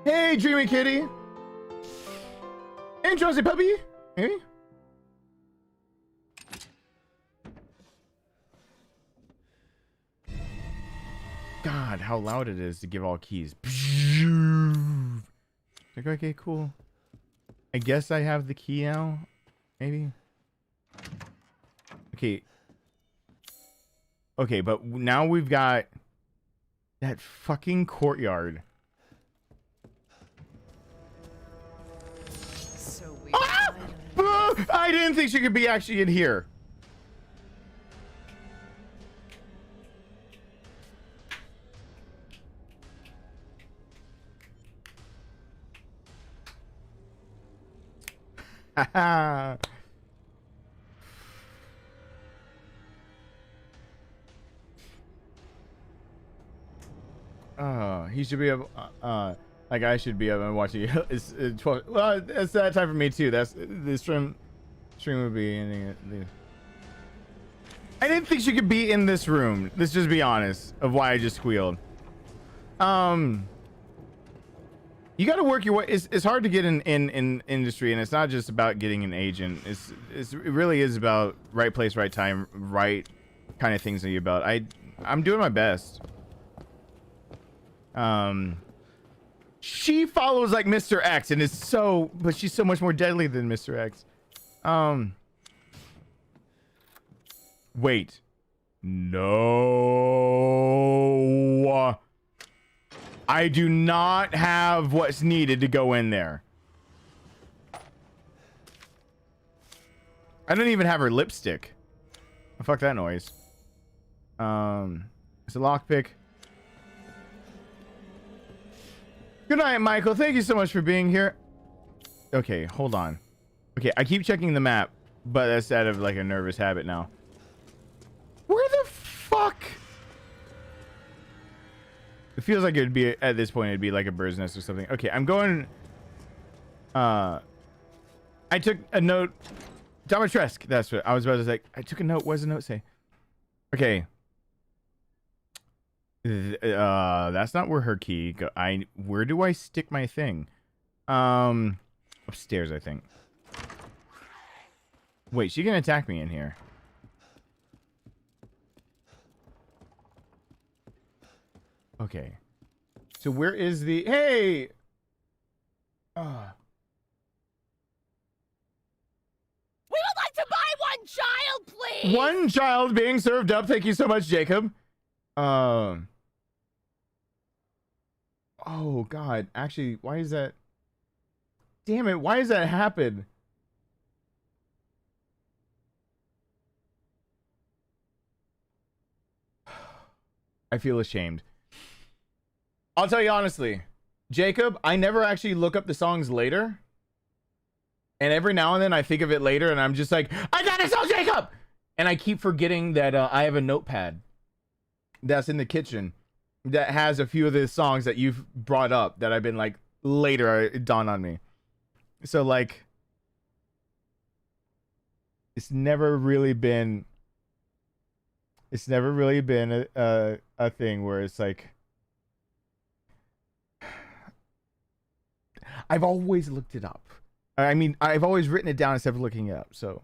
Speaker 1: Hey, Dreamy Kitty. And Josie Puppy. Maybe. God, how loud it is to give all keys. Like, okay, cool. I guess I have the key now. Maybe. Okay. Okay, but now we've got that fucking courtyard.
Speaker 13: So we
Speaker 1: I didn't think she could be actually in here. Haha. He should be able, like I should be able to watch it. It's 12. Well, it's that time for me too. That's the stream would be ending it. I didn't think she could be in this room. Let's just be honest of why I just squealed. You got to work your way. It's hard to get in industry, and it's not just about getting an agent. It really is about right place, right time, right kind of things that you about. I'm doing my best. She follows like Mr. X, and is so, but she's so much more deadly than Mr. X. Wait. No. I do not have what's needed to go in there. I don't even have her lipstick. Oh, fuck that noise. It's a lockpick. Good night, Michael. Thank you so much for being here. Okay, hold on. Okay, I keep checking the map, but that's out of like a nervous habit now. Where the fuck? It feels like it'd be, at this point, it'd be like a bird's nest or something. Okay, I'm going... I took a note... Domitresk, that's what I was about to say. I took a note. What does the note say? Okay. That's not where her key go. Where do I stick my thing? Upstairs, I think. Wait, she can attack me in here. Okay. So where is the... Hey!
Speaker 7: We would like to buy one child, please!
Speaker 1: One child being served up. Thank you so much, Jacob. Oh, God. Actually, why is that... Damn it. Why does that happen? I feel ashamed. I'll tell you honestly, Jacob, I never actually look up the songs later. And every now and then I think of it later and I'm just like, I gotta tell Jacob! And I keep forgetting that I have a notepad that's in the kitchen that has a few of the songs that you've brought up that I've been like, later it dawned on me. So like, it's never really been a thing where it's like, I've always looked it up. I mean, I've always written it down instead of looking it up. So,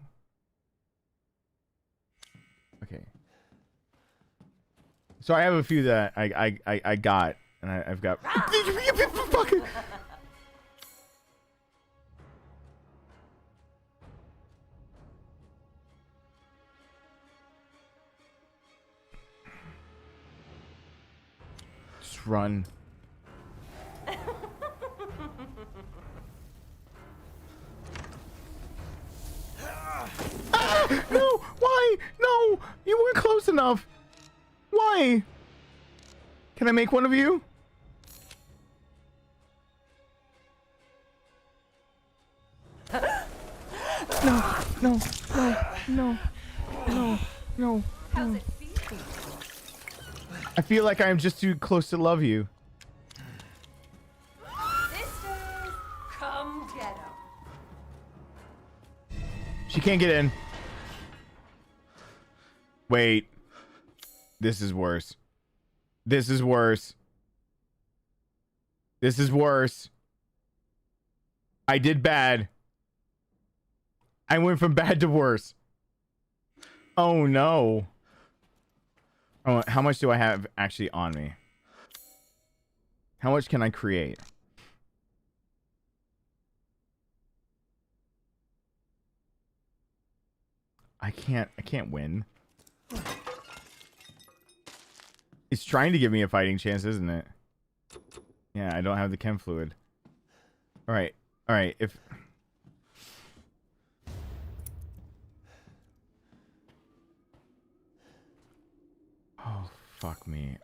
Speaker 1: okay. So I have a few that I got, and I've got. Just run. No! Why? No! You weren't close enough! Why? Can I make one of you? No, no, no, no, no, no. I feel like I'm just too close to love you.
Speaker 8: Sisters, come get 'em.
Speaker 1: She can't get in. Wait. This is worse. This is worse. This is worse. I did bad. I went from bad to worse. Oh no. Oh, how much do I have actually on me? How much can I create? I can't win. It's trying to give me a fighting chance, isn't it? Yeah, I don't have the chem fluid. All right. If oh fuck me.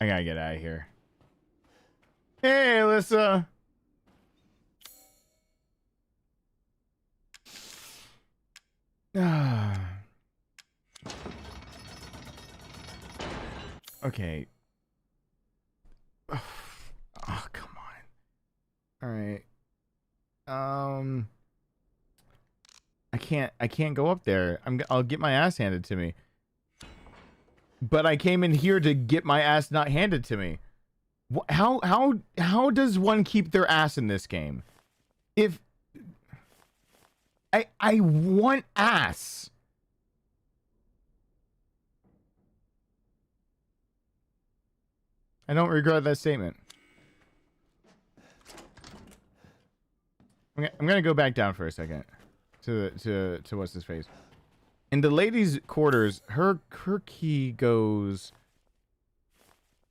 Speaker 1: I gotta get out of here. Hey, Alyssa. Okay. Oh, come on. All right. I can't go up there. I'll get my ass handed to me. But I came in here to get my ass not handed to me. How does one keep their ass in this game? If I want ass. I don't regret that statement. I'm gonna go back down for a second to what's his face. In the ladies' quarters, her key goes.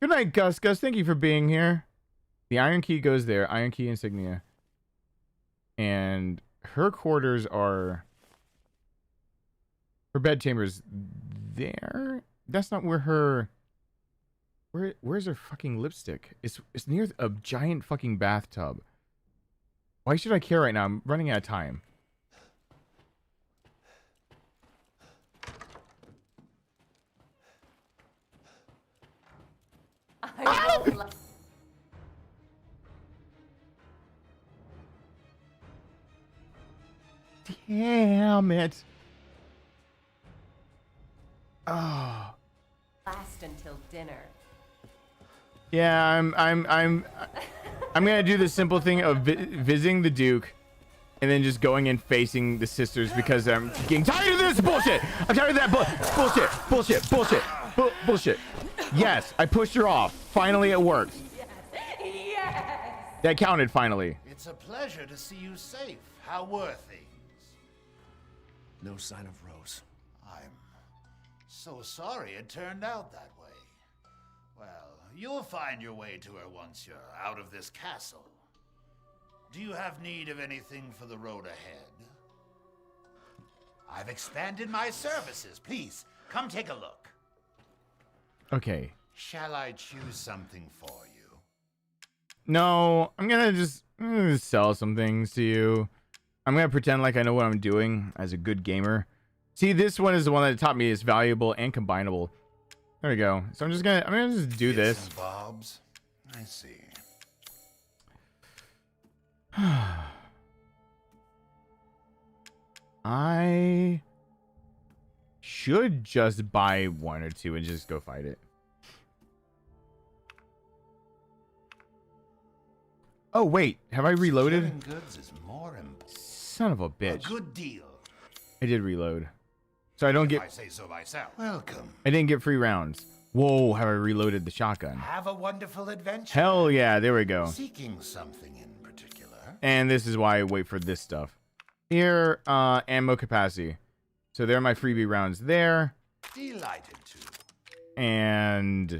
Speaker 1: Good night, Gus. Gus, thank you for being here. The iron key goes there. Iron key insignia. And her quarters are. Her bedchamber's there. That's not where her. Where's her fucking lipstick? It's near a giant fucking bathtub. Why should I care right now? I'm running out of time. Damn it. Oh.
Speaker 15: Last until dinner.
Speaker 1: Yeah, I'm gonna do the simple thing of visiting the Duke, and then just going and facing the sisters because I'm getting tired of this bullshit. I'm tired of that bullshit. Yes, I pushed her off. Finally, it worked.
Speaker 15: Yes.
Speaker 1: That counted finally.
Speaker 12: It's a pleasure to see you safe. How were things?
Speaker 5: No sign of Rose.
Speaker 12: I'm so sorry it turned out that way. Well, you'll find your way to her once you're out of this castle. Do you have need of anything for the road ahead? I've expanded my services. Please, come take a look.
Speaker 1: Okay.
Speaker 12: Shall I choose something for you?
Speaker 1: No, I'm gonna just sell some things to you. I'm gonna pretend like I know what I'm doing as a good gamer. See, this one is the one that taught me is valuable and combinable. There we go. So I'm gonna just do this.
Speaker 12: And bobs. I see.
Speaker 1: I should just buy one or two and just go fight it. Oh wait, have I reloaded?
Speaker 12: Goods is more important.
Speaker 1: Son of a bitch.
Speaker 12: A good deal.
Speaker 1: I did reload. So I don't get.
Speaker 12: If I say so myself. Welcome.
Speaker 1: I didn't get free rounds. Whoa, have I reloaded the shotgun?
Speaker 12: Have a wonderful adventure.
Speaker 1: Hell yeah, there we go.
Speaker 12: Seeking something in particular.
Speaker 1: And this is why I wait for this stuff. Here, ammo capacity. So there are my freebie rounds there.
Speaker 12: Delighted to.
Speaker 1: And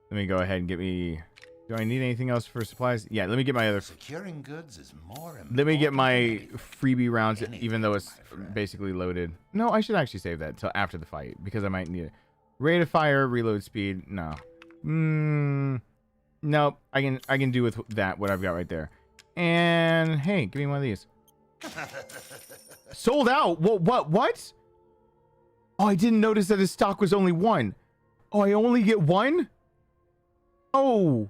Speaker 1: let me go ahead and get me. Do I need anything else for supplies? Yeah, let me get my other.
Speaker 12: Securing goods is more important.
Speaker 1: Let me get my freebie rounds, even though it's basically loaded. No, I should actually save that until after the fight because I might need it. Rate of fire, reload speed. No. Nope. I can do with that what I've got right there. And hey, give me one of these. Sold out. What? Oh, I didn't notice that his stock was only one. Oh, I only get one? Oh,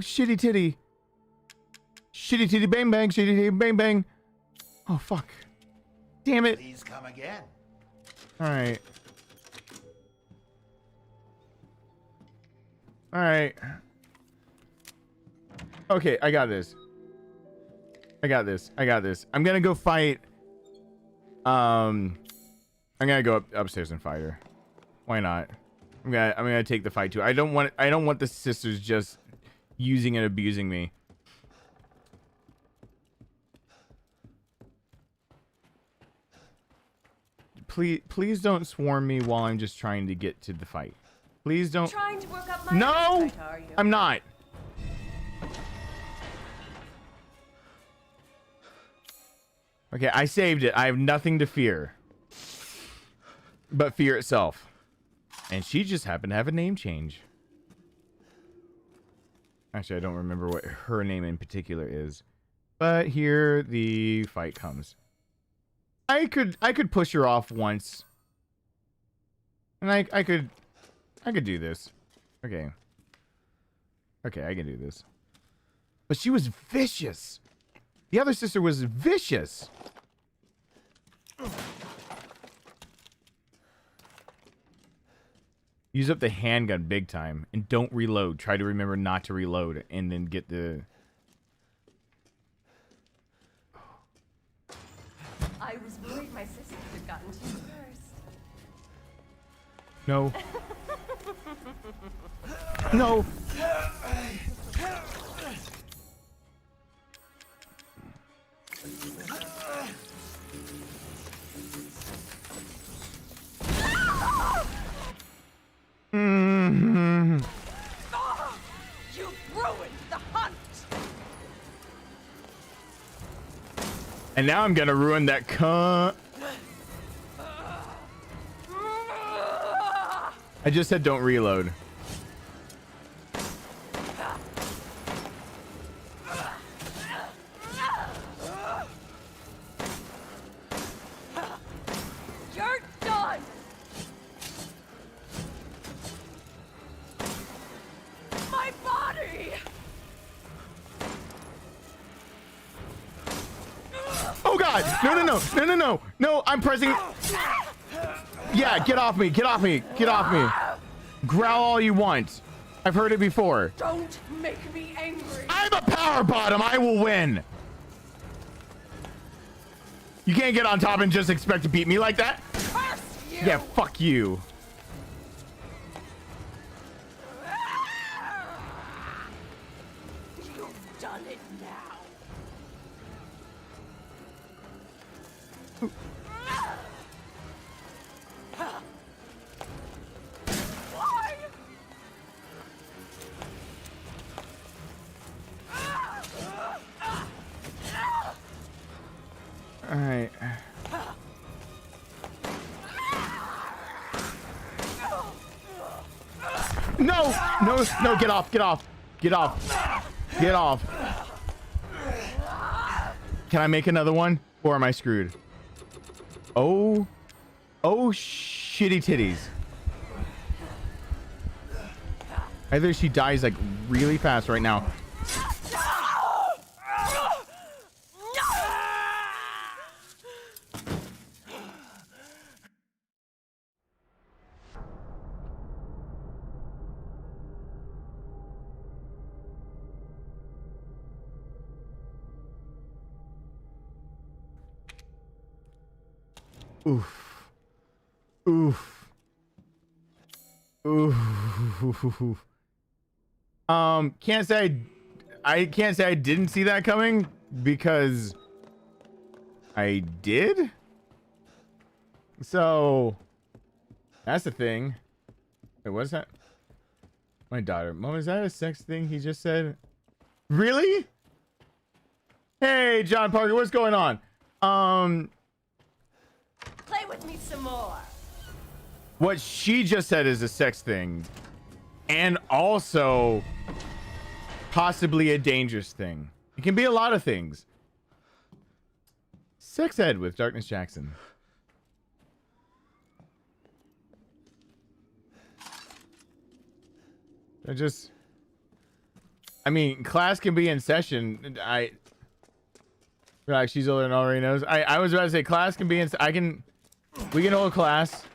Speaker 1: shitty titty. Shitty titty bang bang, shitty titty bang bang. Oh, fuck. Damn it.
Speaker 12: Please come again.
Speaker 1: Alright. Alright. Okay, I got this. I got this. I'm gonna go fight. I'm gonna go upstairs and fight her. Why not? I'm gonna take the fight too. I don't want the sisters just using and abusing me. Please don't swarm me while I'm just trying to get to the fight. Please don't.
Speaker 15: Trying to work up my
Speaker 1: No,
Speaker 15: appetite, are you?
Speaker 1: I'm not. Okay, I saved it. I have nothing to fear but fear itself. And she just happened to have a name change. Actually, I don't remember what her name in particular is. But here the fight comes. I could push her off once. And I could do this. Okay. Okay, I can do this. But she was vicious. The other sister was vicious. Use up the handgun big time. And don't reload. Try to remember not to reload. And then get the...
Speaker 15: I was worried my sister had gotten to you first.
Speaker 1: No. No. Mm-hmm.
Speaker 7: You ruined the hunt.
Speaker 1: And now I'm gonna ruin that cunt. I just said don't reload.
Speaker 7: You're done. My body.
Speaker 1: Oh god! No, no, no, no, no, no, no! I'm pressing. Yeah, get off me! Get off me! Get off me! Growl all you want. I've heard it before.
Speaker 7: Don't make me angry.
Speaker 1: I'm a power bottom. I will win. You can't get on top and just expect to beat me like that.
Speaker 7: Curse you.
Speaker 1: Yeah, fuck you.
Speaker 7: You've done it now. Why?
Speaker 1: All right. No! No! No! Get off! Get off! Get off! Get off! Can I make another one, or am I screwed? Oh! Oh, shitty titties! Either she dies like really fast right now. Oof. Oof. Oof. Can't say I can't say I didn't see that coming because I did. So that's the thing. Wait, what's that? My daughter. Mom, is that a sex thing he just said? Really? Hey, John Parker, what's going on?
Speaker 15: Play with me some more.
Speaker 1: What she just said is a sex thing. And also possibly a dangerous thing. It can be a lot of things. Sex ed with Darkness Jackson. I mean, class can be in session. Relax, she's older and already knows. I was about to say class can be we can hold class.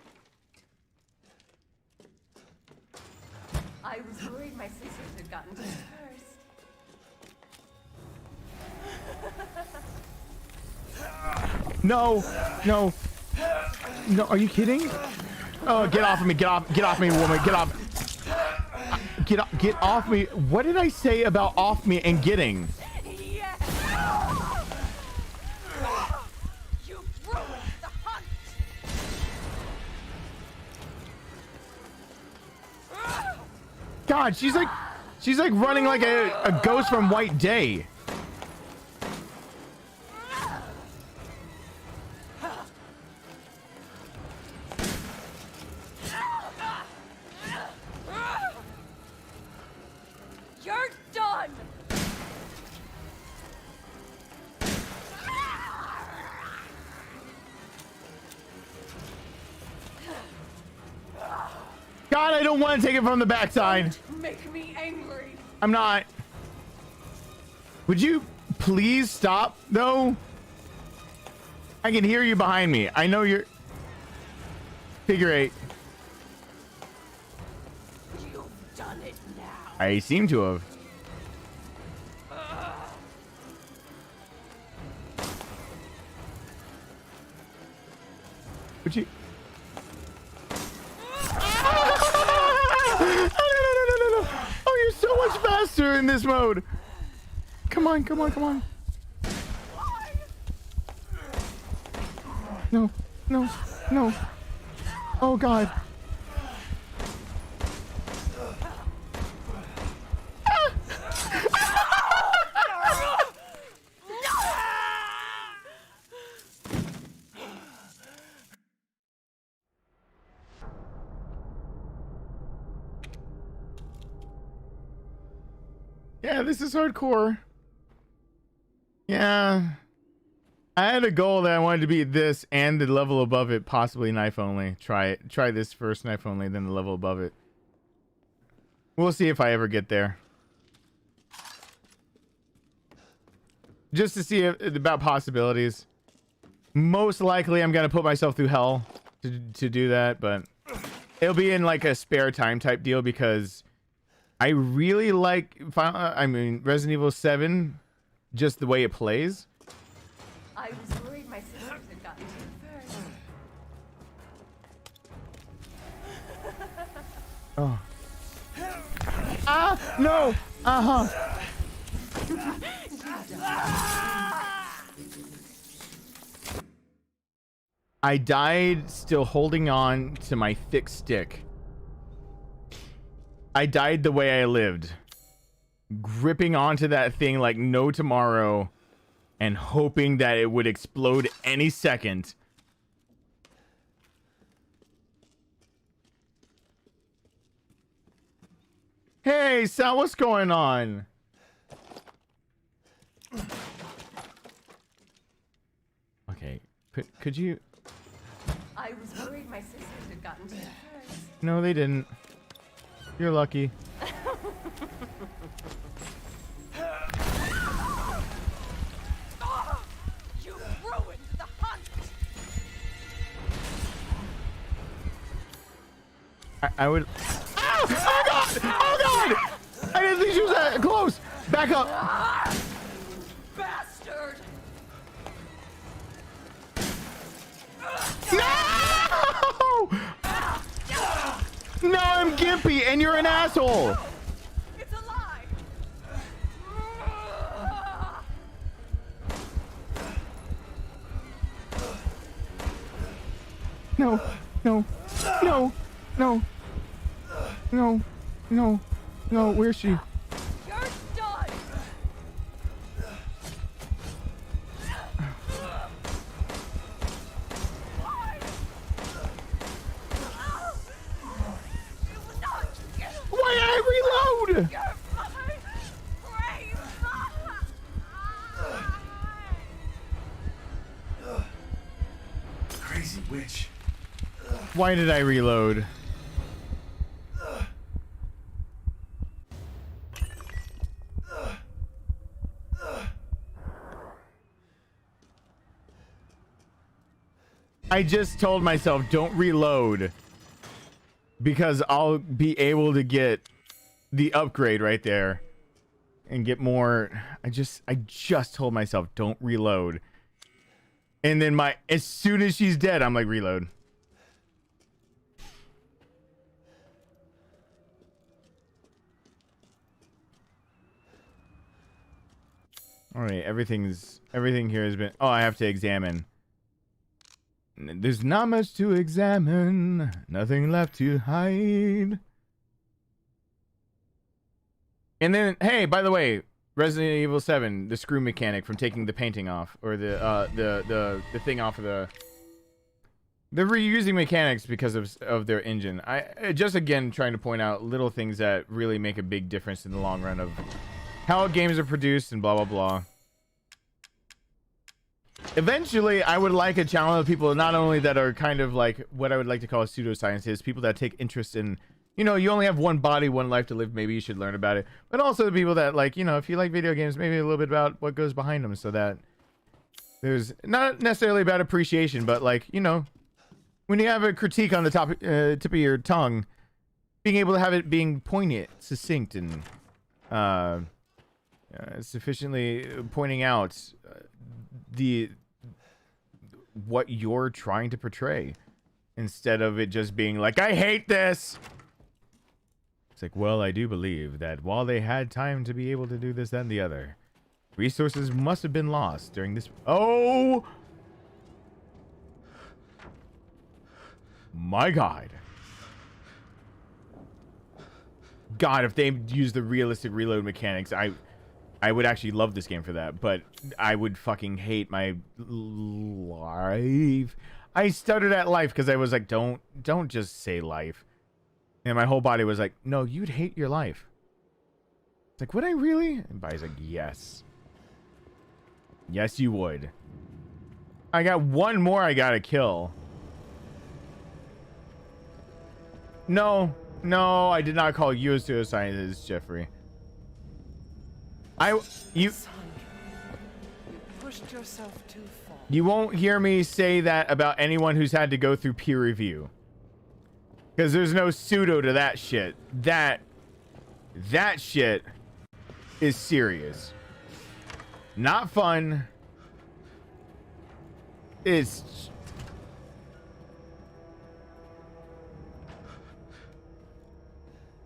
Speaker 15: I was worried my sisters had gotten to it first.
Speaker 1: No, no, no. Are you kidding? Oh, get off of me! Get off me, woman! Get off me! What did I say about off me and getting?
Speaker 7: You ruined the hunt.
Speaker 1: God, she's like running like a ghost from White Day.
Speaker 7: You're done.
Speaker 1: God, I don't want to take it from the backside.
Speaker 7: Make me angry.
Speaker 1: I'm not. Would you please stop, though? I can hear you behind me. I know you're... Figure 8.
Speaker 7: You've done it now.
Speaker 1: I seem to have. Would you... No. Oh, you're so much faster in this mode. Come on. No. Oh, God. Yeah, this is hardcore. Yeah. I had a goal that I wanted to beat this and the level above it, possibly knife only. Try this first, knife only, then the level above it. We'll see if I ever get there. Just to see about possibilities. Most likely I'm going to put myself through hell to do that, but it'll be in like a spare time type deal because I really like Resident Evil 7, just the way it plays.
Speaker 15: I was worried my sisters had gotten to it first.
Speaker 1: Oh. Ah, no. I died still holding on to my thick stick. I died the way I lived. Gripping onto that thing like no tomorrow and hoping that it would explode any second. Hey, Sal, what's going on? Okay, could you...
Speaker 15: I was worried my sisters had gotten to it first.
Speaker 1: No, they didn't. You're lucky.
Speaker 7: You ruined the hunt.
Speaker 1: I would... Oh God! Oh God! I didn't think she was that close! Back up!
Speaker 7: Bastard!
Speaker 1: No! No, I'm gimpy and you're an asshole!
Speaker 7: It's a lie!
Speaker 1: No, no, no, no, no, no, no, where's she?
Speaker 7: You're done!
Speaker 1: Why did I reload?
Speaker 5: Crazy witch.
Speaker 1: Why did I reload? I just told myself don't reload because I'll be able to get the upgrade right there and get more. I just told myself don't reload. And then as soon as she's dead, I'm like, reload. All right, everything here has been. Oh, I have to examine. There's not much to examine. Nothing left to hide. And then, hey, by the way, Resident Evil 7, the screw mechanic from taking the painting off, or the thing off of the. They're reusing mechanics because of their engine. I just again trying to point out little things that really make a big difference in the long run of how games are produced and blah blah blah. Eventually, I would like a channel of people not only that are kind of like what I would like to call pseudoscientists, people that take interest in, you know, you only have one body, one life to live. Maybe you should learn about it. But also the people that like, you know, if you like video games, maybe a little bit about what goes behind them, so that there's not necessarily about appreciation, but like, you know, when you have a critique on the tip of your tongue, being able to have it being poignant, succinct, and sufficiently pointing out what you're trying to portray, instead of it just being like, I hate this. It's like, well, I do believe that while they had time to be able to do this, that, and the other, resources must have been lost during this. Oh my God. God, if they used the realistic reload mechanics, I would actually love this game for that, but I would fucking hate my life. I stuttered at life because I was like, don't just say life. And my whole body was like, no, you'd hate your life. It's like, would I really? And body's like, yes. Yes, you would. I got one more I gotta kill. No, I did not call you a pseudoscientist, Jeffrey. You
Speaker 13: pushed yourself too far.
Speaker 1: You won't hear me say that about anyone who's had to go through peer review. Because there's no pseudo to that shit. That shit is serious. Not fun. It's...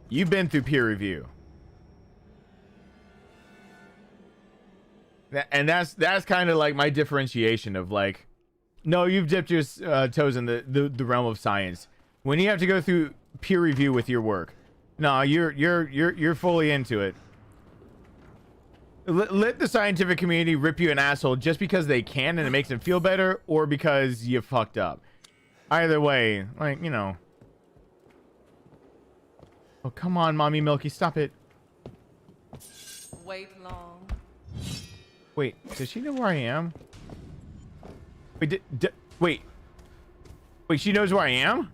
Speaker 1: You've been through peer review. And that's kind of like my differentiation of like, no, you've dipped your toes in the realm of science. When you have to go through peer review with your work, no, you're fully into it. Let the scientific community rip you an asshole just because they can and it makes them feel better, or because you fucked up. Either way, like, you know. Oh, come on, Mommy Milky, stop it.
Speaker 13: Wait long.
Speaker 1: Wait, does she know where I am? Wait, wait, she knows where I am?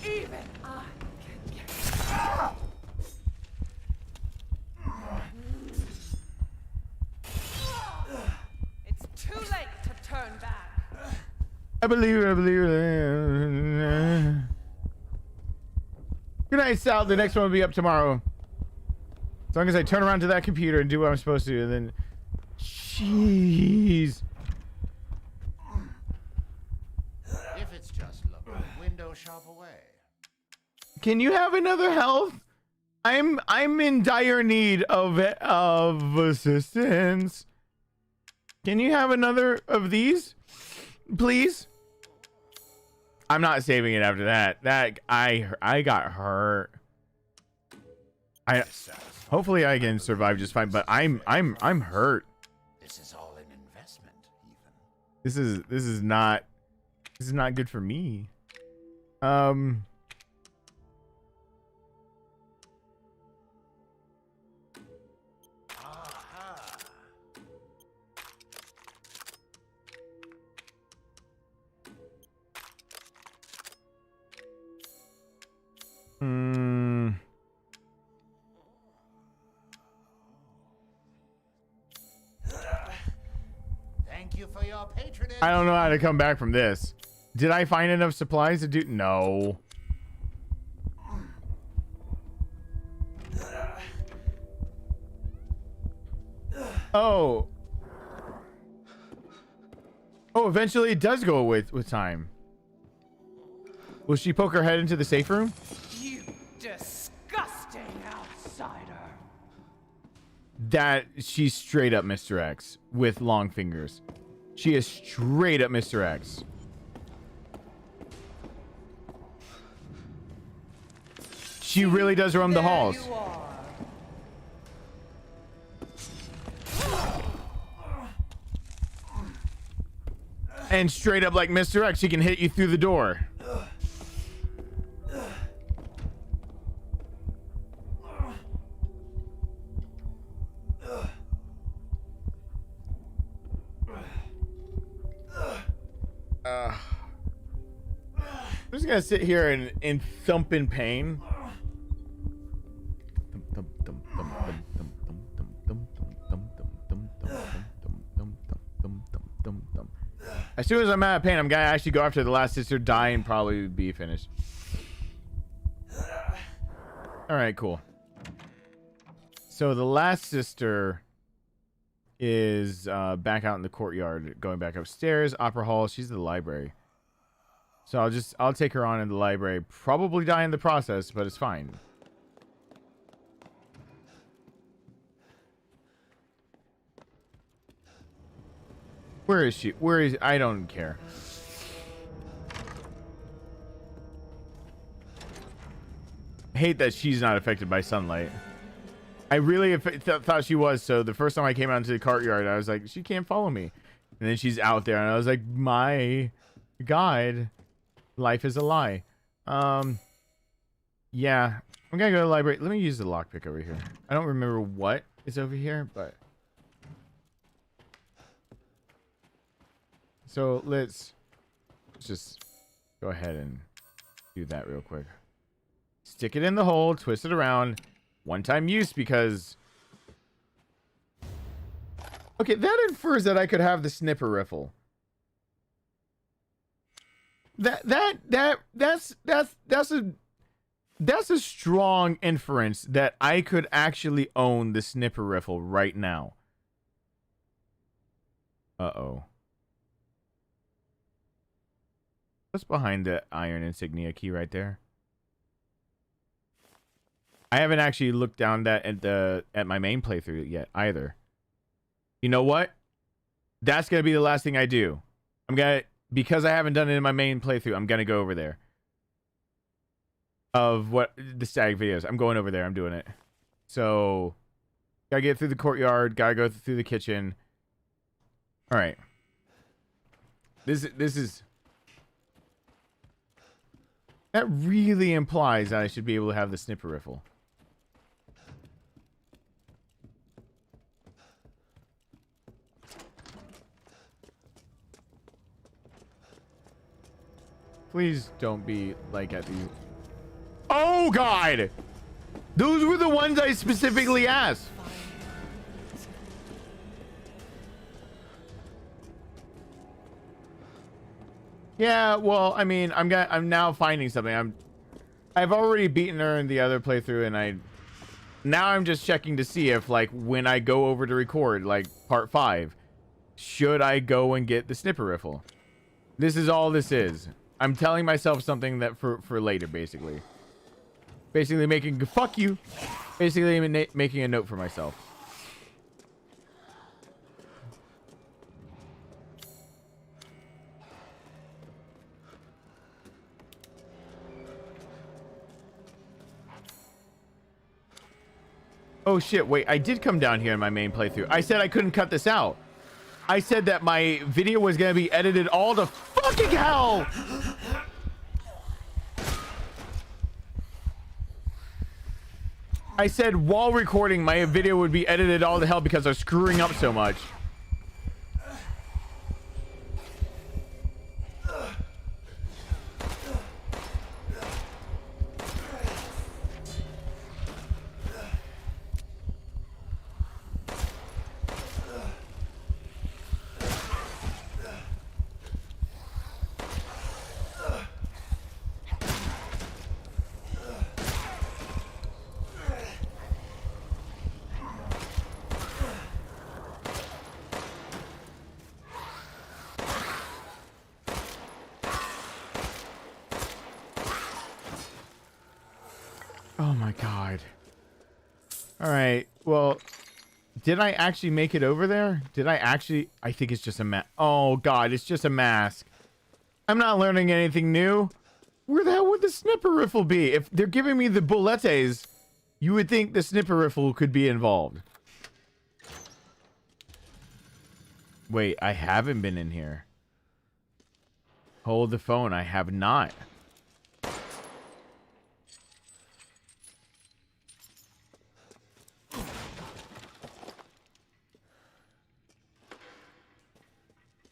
Speaker 13: Even I can get... It's too late to turn back.
Speaker 1: I believe it. Good night, Sal. The next one will be up tomorrow. As long as I turn around to that computer and do what I'm supposed to do, and then... Jeez.
Speaker 12: If it's just look, window shop away.
Speaker 1: Can you have another health? I'm in dire need of assistance. Can you have another of these, please? I'm not saving it after that. That I got hurt. Hopefully I can survive just fine, but I'm hurt.
Speaker 12: This is all an investment, even.
Speaker 1: This is not good for me.
Speaker 12: Thank you you for your patronage.
Speaker 1: I don't know how to come back from this. Did I find enough supplies to do? No. Oh. Oh, eventually it does go with time. Will she poke her head into the safe room?
Speaker 8: You disgusting outsider.
Speaker 1: That she's straight up Mr. X with long fingers. She is straight up Mr. X. She really does roam the halls. And straight up like Mr. X, she can hit you through the door. I'm just gonna sit here and thump in pain. As soon as I'm out of pain, I'm gonna actually go after the last sister, die, and probably be finished. Alright, cool. So the last sister is back out in the courtyard, going back upstairs. Opera Hall, she's in the library. So I'll take her on in the library. Probably die in the process, but it's fine. Where is she? Where is... I don't care. I hate that she's not affected by sunlight. I really thought she was, so the first time I came out into the courtyard, I was like, she can't follow me. And then she's out there, and I was like, my God, life is a lie. Yeah, I'm gonna go to the library. Let me use the lockpick over here. I don't remember what is over here, but... So let's just go ahead and do that real quick. Stick it in the hole, twist it around. One-time use because... Okay, that infers that I could have the snipper rifle. That's a strong inference that I could actually own the snipper rifle right now. Uh-oh. What's behind the iron insignia key right there? I haven't actually looked down that at my main playthrough yet either. You know what? That's gonna be the last thing I do. Because I haven't done it in my main playthrough, I'm gonna go over there. Of what the static videos. I'm going over there, I'm doing it. So gotta get through the courtyard, gotta go through the kitchen. Alright. This is that really implies that I should be able to have the snipper rifle. Please don't be like at these. Oh God! Those were the ones I specifically asked. Yeah, well, I mean, I'm now finding something. I've already beaten her in the other playthrough, and now I'm just checking to see if, like, when I go over to record, like, part 5, should I go and get the snipper rifle? This is all this is. I'm telling myself something that for later, basically. Basically making fuck you. Basically making a note for myself. Oh shit, wait, I did come down here in my main playthrough. I said I couldn't cut this out. I said that my video was gonna be edited all to fucking hell! I said while recording my video would be edited all to hell because I was screwing up so much. Oh my god. Alright, well, did I actually make it over there? Did I actually? I think it's just a mask. Oh god, it's just a mask. I'm not learning anything new. Where the hell would the snipper riffle be? If they're giving me the bulletes, you would think the snipper riffle could be involved. Wait, I haven't been in here. Hold the phone, I have not.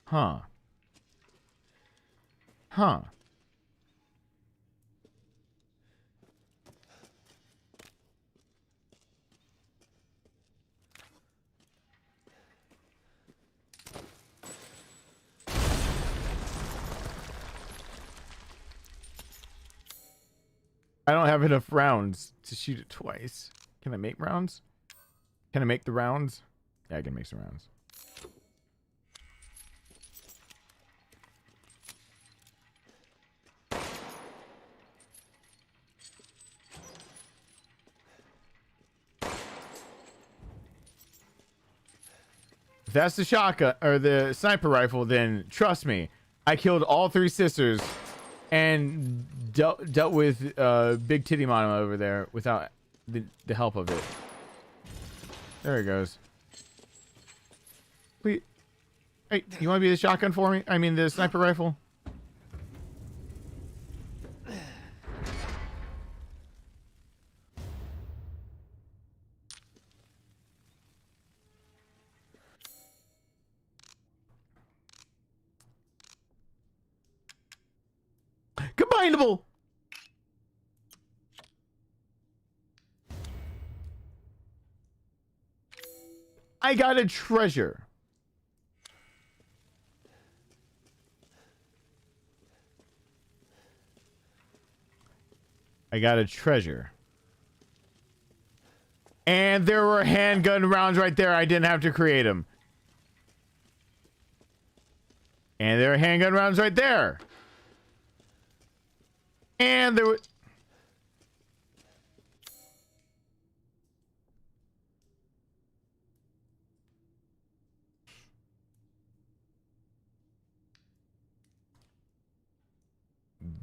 Speaker 1: Huh. Huh. I don't have enough rounds to shoot it twice. Can I make rounds? Can I make the rounds? Yeah, I can make some rounds. If that's the shotgun or the sniper rifle, then trust me, I killed all 3 sisters and dealt with big titty mama over there without the help of it. There it goes. Please, hey, you want to be the shotgun for me? I mean the sniper rifle. Combinable. I got a treasure. I got a treasure. And there were handgun rounds right there. I didn't have to create them. And there are handgun rounds right there. And there were...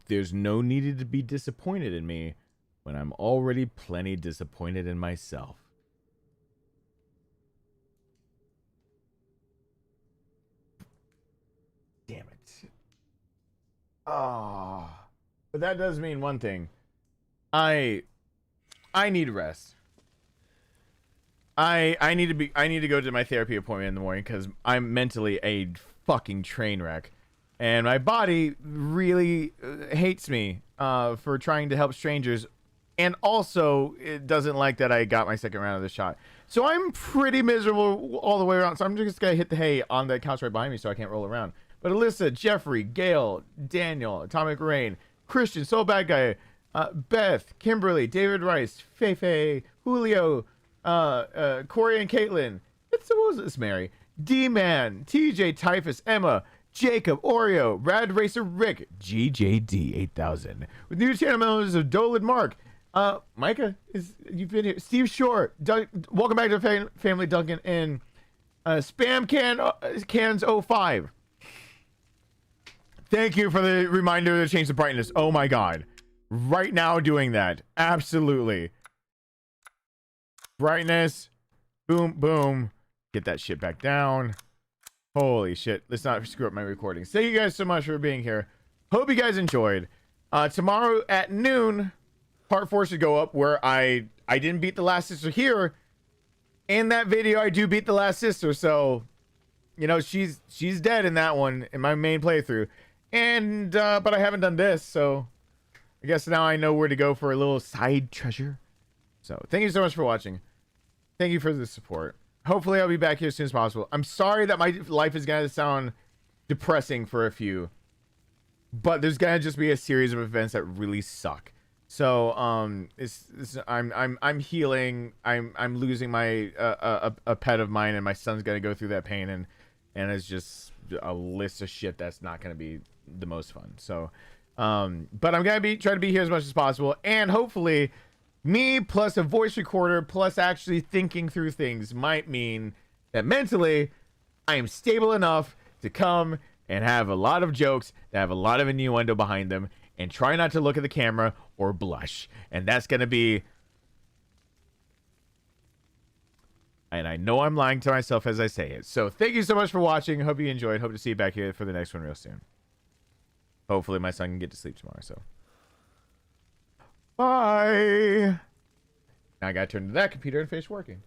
Speaker 1: There's no need to be disappointed in me when I'm already plenty disappointed in myself. Damn it. Ah. But that does mean one thing. I need rest. I need to go to my therapy appointment in the morning because I'm mentally a fucking train wreck. And my body really hates me for trying to help strangers. And also, it doesn't like that I got my second round of the shot. So I'm pretty miserable all the way around. So I'm just going to hit the hay on the couch right behind me so I can't roll around. But Alyssa, Jeffrey, Gail, Daniel, Atomic Rain, Christian, So Bad Guy, Beth, Kimberly, David Rice, Feifei, Julio, Corey and Caitlin. What was this, Mary? D-Man, TJ, Typhus, Emma, Jacob, Oreo, Rad Racer Rick, GJD 8000. With new channel members of Dolan Mark, Micah, you've been here. Steve Shore, welcome back to Family Duncan, and Spam Cans 05. Thank you for the reminder to change the brightness. Oh my god. Right now doing that. Absolutely. Brightness. Boom, boom. Get that shit back down. Holy shit. Let's not screw up my recordings. Thank you guys so much for being here. Hope you guys enjoyed. Tomorrow at noon, part 4 should go up where I didn't beat the last sister here. In that video, I do beat the last sister. So, you know, she's dead in that one in my main playthrough. And, but I haven't done this, so I guess now I know where to go for a little side treasure. So, thank you so much for watching. Thank you for the support. Hopefully, I'll be back here as soon as possible. I'm sorry that my life is going to sound depressing for a few, but there's going to just be a series of events that really suck. So, I'm healing. I'm losing my, a pet of mine, and my son's going to go through that pain, and it's just a list of shit that's not going to be the most fun. So but I'm gonna try to be here as much as possible, and hopefully Me plus a voice recorder plus actually thinking through things might mean that mentally I am stable enough to come and have a lot of jokes that have a lot of innuendo behind them and try not to look at the camera or blush. And that's going to be... And I know I'm lying to myself as I say it. So thank you so much for watching. Hope you enjoyed. Hope to see you back here for the next one real soon. Hopefully my son can get to sleep tomorrow. So bye. Now I got to turn to that computer and finish working.